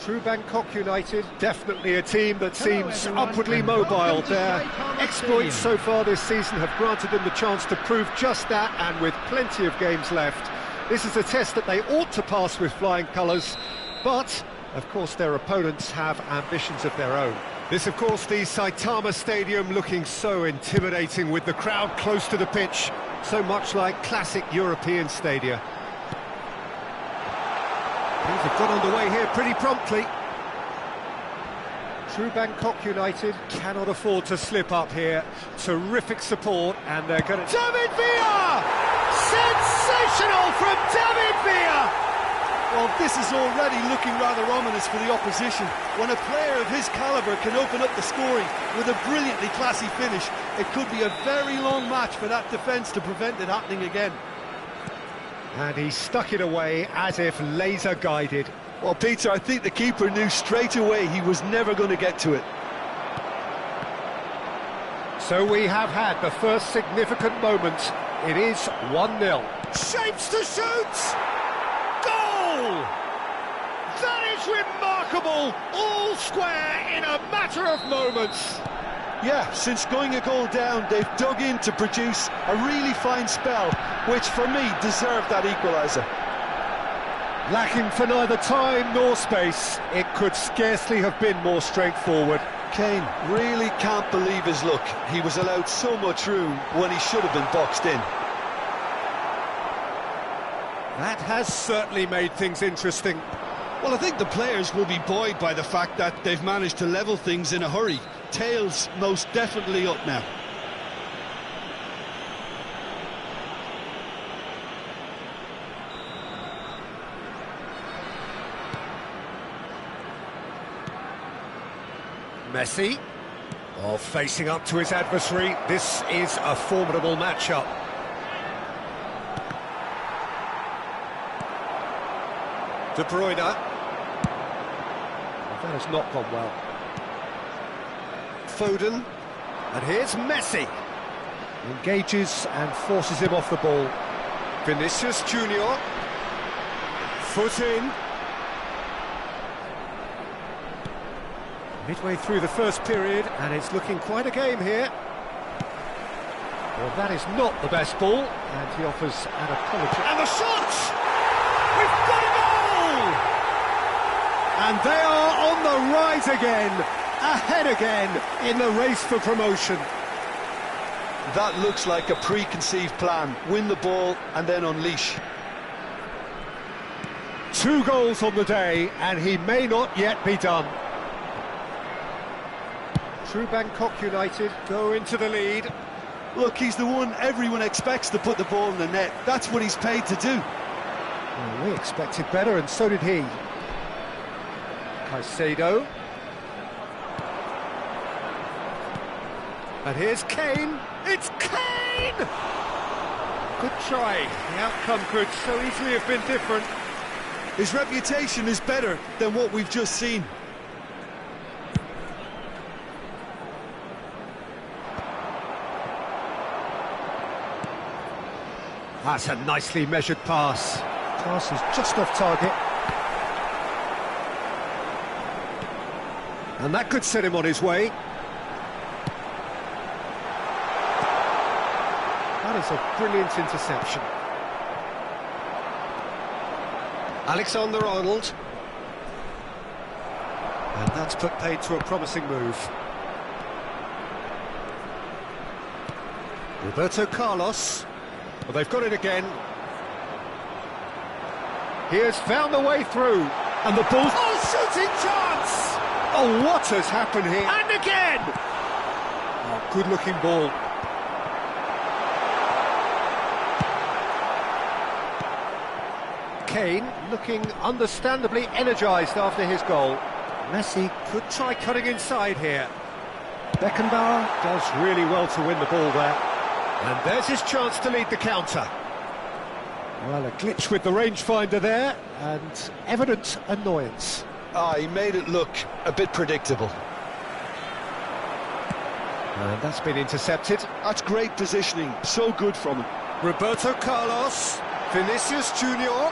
S5: True Bangkok United, definitely a team that seems upwardly mobile. Their exploits so far this season have granted them the chance to prove just that, and with plenty of games left. This is a test that they ought to pass with flying colours, but, of course, their opponents have ambitions of their own. This, of course, the Saitama Stadium looking so intimidating with the crowd close to the pitch, so much like classic European stadia. Things have got underway here pretty promptly. True Bangkok United cannot afford to slip up here. Terrific support, and they're going to... David Villa! Sensational from David Villa!
S6: Well, this is already looking rather ominous for the opposition. When a player of his calibre can open up the scoring with a brilliantly classy finish, it could be a very long match for that defence to prevent it happening again.
S5: And he stuck it away as if laser-guided.
S2: Well, Peter, I think the keeper knew straight away he was never going to get to it.
S5: So we have had the first significant moment. It is 1-0. Shapes to shoot! Goal! That is remarkable! All square in a matter of moments.
S2: Yeah, since going a goal down, they've dug in to produce a really fine spell, which for me deserved that equaliser.
S5: Lacking for neither time nor space, it could scarcely have been more straightforward.
S2: Kane really can't believe his luck. He was allowed so much room when he should have been boxed in.
S5: That has certainly made things interesting.
S6: Well, I think the players will be buoyed by the fact that they've managed to level things in a hurry. Tails most definitely up now.
S5: Messi. Oh, facing up to his adversary. This is a formidable matchup. De Bruyne. That has not gone well. Foden. And here's Messi. Engages and forces him off the ball. Vinicius Junior. Foot in. Midway through the first period, and it's looking quite a game here. Well, that is not the best ball, and he offers an apology. And the shot! We've got a goal!
S1: And they are on the rise again, ahead again in the race for promotion.
S2: That looks like a preconceived plan. Win the ball and then unleash.
S1: 2 goals on the day, and he may not yet be done.
S5: True Bangkok United go into the lead.
S6: Look, he's the one everyone expects to put the ball in the net. That's what he's paid to do.
S5: Well, we expected better, and so did he. Caicedo. And here's Kane. It's Kane! Good try. The outcome could so easily have been different.
S6: His reputation is better than what we've just seen.
S5: That's a nicely measured pass. Pass is just off target. And that could set him on his way. That is a brilliant interception. Alexander-Arnold. And that's put paid to a promising move. Roberto Carlos. Well, they've got it again. He has found the way through. And the ball... Oh, shooting chance! Oh, what has happened here? And again! Oh, good-looking ball. Kane looking understandably energised after his goal. Messi could try cutting inside here. Beckenbauer does really well to win the ball there. And there's his chance to lead the counter. Well, a glitch with the rangefinder there, and evident annoyance.
S2: He made it look a bit predictable.
S5: And that's been intercepted.
S2: That's great positioning, so good from him.
S5: Roberto Carlos, Vinicius Junior.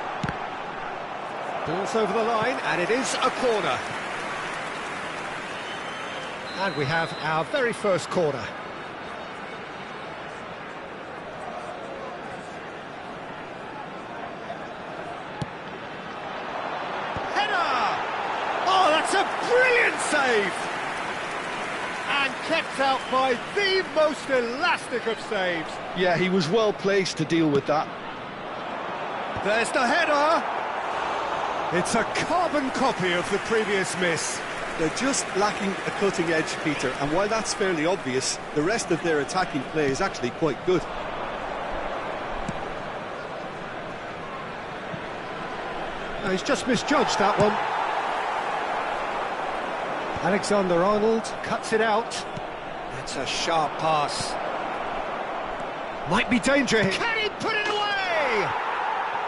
S5: Ball's over the line, and it is a corner. And we have our very first corner. That's a brilliant save! And kept out by the most elastic of saves.
S2: Yeah, he was well placed to deal with that.
S5: There's the header! It's a carbon copy of the previous miss.
S6: They're just lacking a cutting edge, Peter, and while that's fairly obvious, the rest of their attacking play is actually quite good.
S5: No, he's just misjudged that one. Alexander-Arnold cuts it out. That's a sharp pass. Might be danger here. Can he put it away?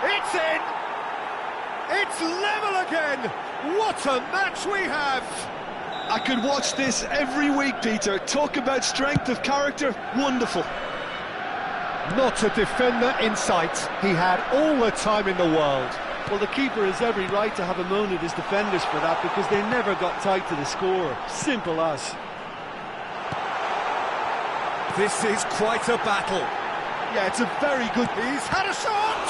S5: It's in! It's level again! What a match we have!
S2: I could watch this every week, Peter. Talk about strength of character, wonderful.
S5: Not a defender in sight. He had all the time in the world.
S6: Well, the keeper has every right to have a moan at his defenders for that, because they never got tight to the score. Simple as.
S5: This is quite a battle.
S6: Yeah, it's a very good...
S5: He's had a shot!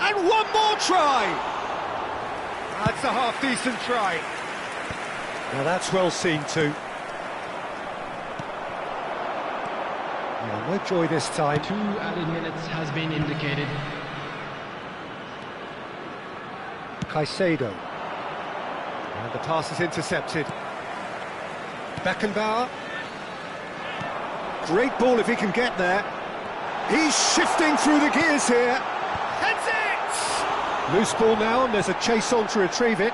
S5: And one more try! That's a half-decent try. Now that's well seen too. Yeah, no joy this time.
S4: 2 added minutes has been indicated.
S5: Caicedo. And the pass is intercepted. Beckenbauer. Great ball if he can get there. He's shifting through the gears here. Heads it! Loose ball now, and there's a chase on to retrieve it.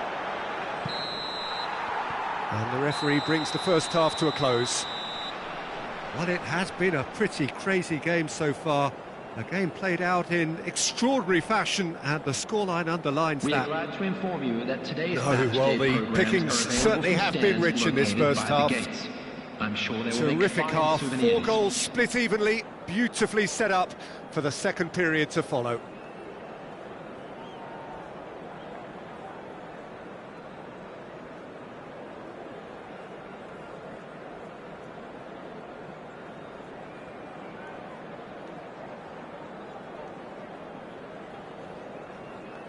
S5: And the referee brings the first half to a close. Well, it has been a pretty crazy game so far. A game played out in extraordinary fashion, and the scoreline underlines
S4: We are
S5: that.
S4: glad to inform you that today's
S5: Oh,
S4: match
S5: well,
S4: day
S5: the
S4: programs
S5: pickings
S4: are available
S5: certainly
S4: from
S5: have been
S4: stands
S5: rich in this
S4: located
S5: first
S4: by the
S5: half.
S4: gates. I'm sure they will make
S5: Terrific
S4: fine
S5: half, 4
S4: souvenirs.
S5: goals split evenly, beautifully set up for the second period to follow.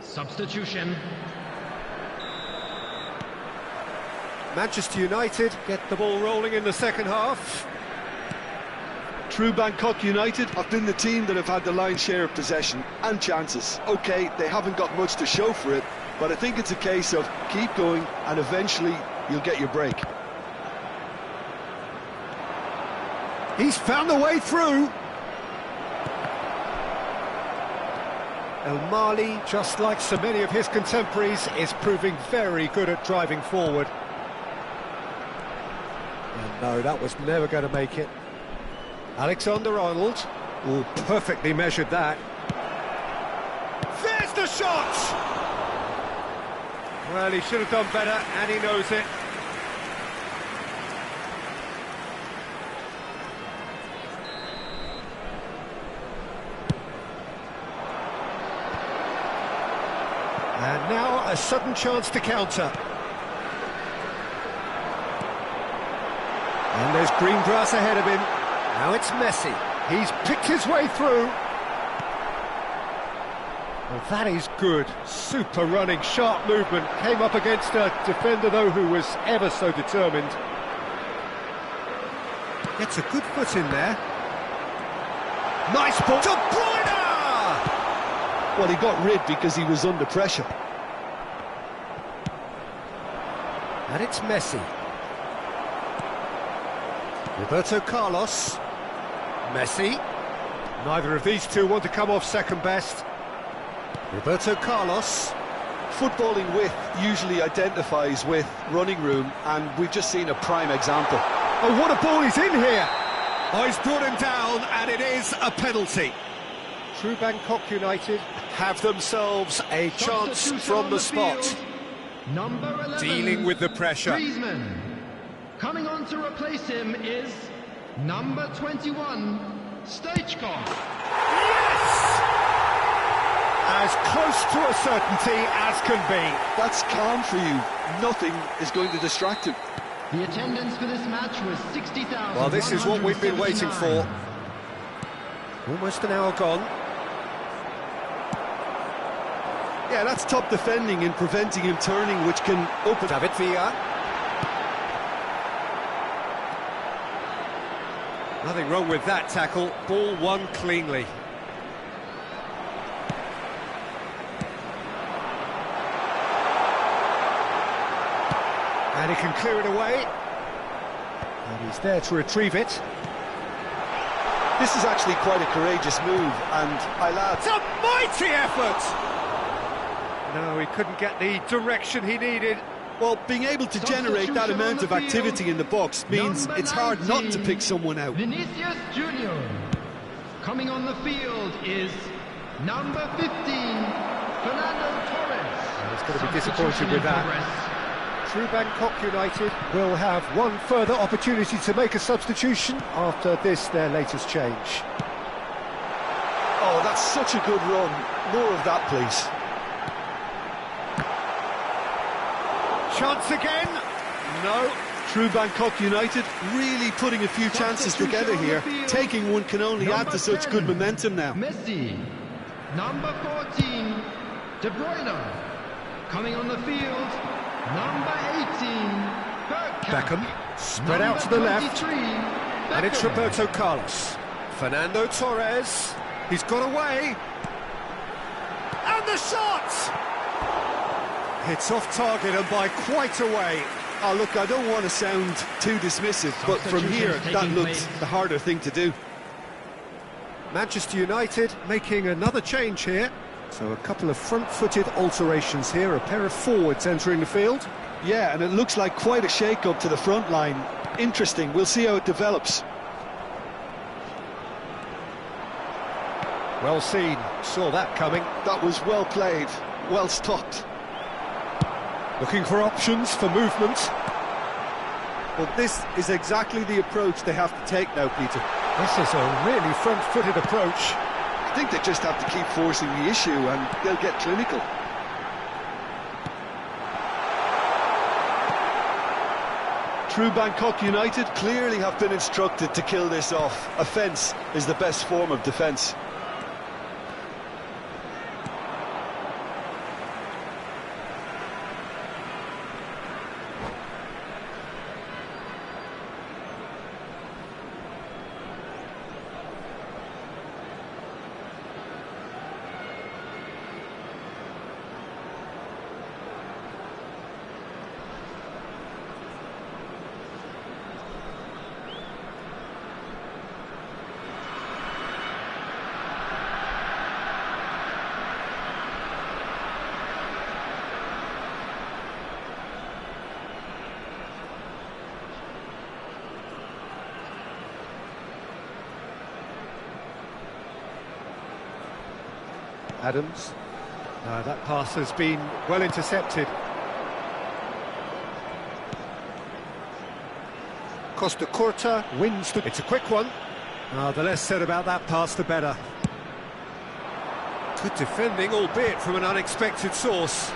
S3: Substitution.
S5: Manchester United get the ball rolling in the second half.
S2: True Bangkok United have been the team that have had the lion's share of possession and chances. OK, they haven't got much to show for it, but I think it's a case of keep going and eventually you'll get your break.
S5: He's found the way through. El Mali, just like so many of his contemporaries, is proving very good at driving forward. And no, that was never going to make it. Alexander-Arnold, oh, perfectly measured that. There's the shot! Well, he should have done better, and he knows it. And now a sudden chance to counter. And there's green grass ahead of him. Now it's Messi. He's picked his way through. Well, that is good. Super running, sharp movement. Came up against a defender, though, who was ever so determined. Gets a good foot in there. Nice ball. De Bruyne!
S2: Well, he got rid because he was under pressure.
S5: And it's Messi. Roberto Carlos. Messi. Neither of these two want to come off second best. Roberto Carlos.
S2: Footballing width usually identifies with running room, and we've just seen a prime example.
S5: Oh, what a ball he's in here! Oh, he's brought him down, and it is a penalty. True Bangkok United have themselves a chance from the spot.
S3: Number 11.
S5: Dealing with the pressure.
S3: Griezmann. Coming on to replace him is number 21, Stoichkov.
S5: Yes! As close to a certainty as can be.
S2: That's calm for you. Nothing is going to distract him.
S3: The attendance for this match was 60,000.
S5: Well, this is what we've been waiting for. Almost an hour gone.
S2: Yeah, that's top defending and preventing him turning, which can open...
S5: David Villa. Nothing wrong with that tackle. Ball won cleanly. And he can clear it away. And he's there to retrieve it.
S2: This is actually quite a courageous move, and
S5: It's a mighty effort! No, he couldn't get the direction he needed.
S2: well, being able to generate that amount of activity in the box means
S3: Number
S2: it's hard not to
S3: 19,
S2: pick someone out.
S3: Vinicius Junior. Coming on the field is number 15, Fernando Torres.
S5: He's going to be disappointed
S3: Substitution
S5: with
S3: in
S5: that.
S3: progress.
S5: True Bangkok United will have one further opportunity to make a substitution after this, their latest change.
S2: Oh, that's such a good run. More of that, please.
S5: Chance again? No.
S2: True Bangkok United really putting a few chances together here. Taking one can only add to such good momentum now.
S3: Messi. Number 14, De Bruyne. Coming on the field, number 18,
S5: Beckham, spread out to the left. And it's Roberto Carlos. Fernando Torres. He's got away. And the shot! It's off target and by quite a way.
S2: Oh, look, I don't want to sound too dismissive, but from here, that looks the harder thing to do.
S5: Manchester United making another change here. So a couple of front-footed alterations here, a pair of forwards entering the field.
S2: Yeah, and it looks like quite a shake-up to the front line. Interesting, we'll see how it develops.
S5: Well seen, saw that coming.
S2: That was well played, well stopped.
S5: Looking for options for movement.
S6: Well, this is exactly the approach they have to take now, Peter.
S5: This is a really front-footed approach.
S2: I think they just have to keep forcing the issue and they'll get clinical. True Bangkok United clearly have been instructed to kill this off. Offence is the best form of defence.
S5: Adams. That pass has been well intercepted. Costa Curta wins the... It's a quick one. The less said about that pass, the better. Good defending, albeit from an unexpected source.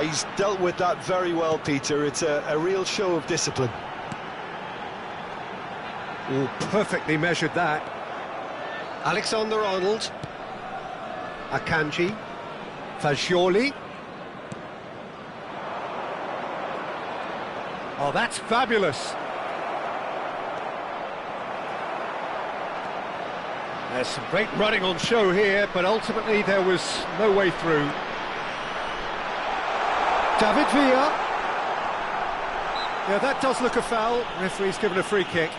S2: He's dealt with that very well, Peter. It's a real show of discipline.
S5: Oh, perfectly measured that. Alexander-Arnold. Akanji, Fagioli. Oh, that's fabulous. There's some great running on show here, but ultimately there was no way through. David Villa. Yeah, that does look a foul. Referee's given a free kick.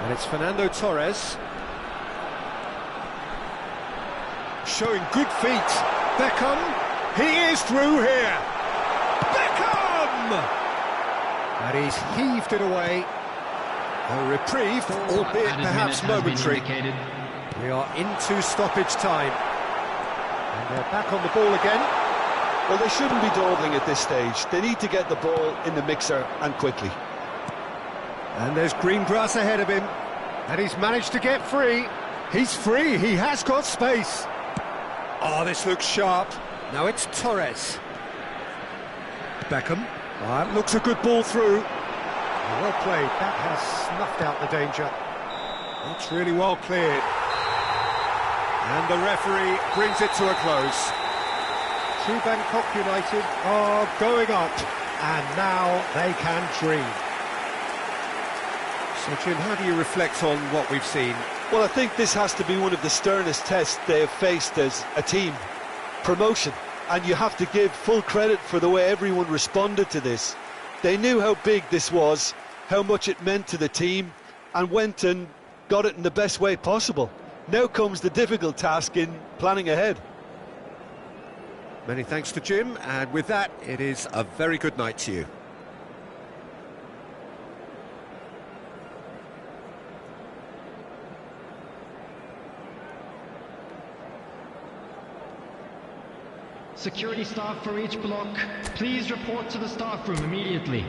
S5: And it's Fernando Torres. Showing good feet. Beckham. He is through here. Beckham! And he's heaved it away. A reprieve, albeit perhaps momentary. We are into stoppage time. And they're back on the ball again.
S2: Well, they shouldn't be dawdling at this stage. They need to get the ball in the mixer and quickly.
S5: And there's green grass ahead of him. And he's managed to get free. He's free, he has got space. Oh, this looks sharp. Now it's Torres. Beckham. Oh, that looks a good ball through. Well played, that has snuffed out the danger. That's really well cleared. And the referee brings it to a close. True Bangkok United are going up, and now they can dream. So, Jim, how do you reflect on what we've seen?
S2: Well, I think this has to be one of the sternest tests they have faced as a team. Promotion. And you have to give full credit for the way everyone responded to this. They knew how big this was, how much it meant to the team, and went and got it in the best way possible. Now comes the difficult task in planning ahead.
S5: Many thanks to Jim, and with that, it is a very good night to you.
S4: Security staff for each block, please report to the staff room immediately.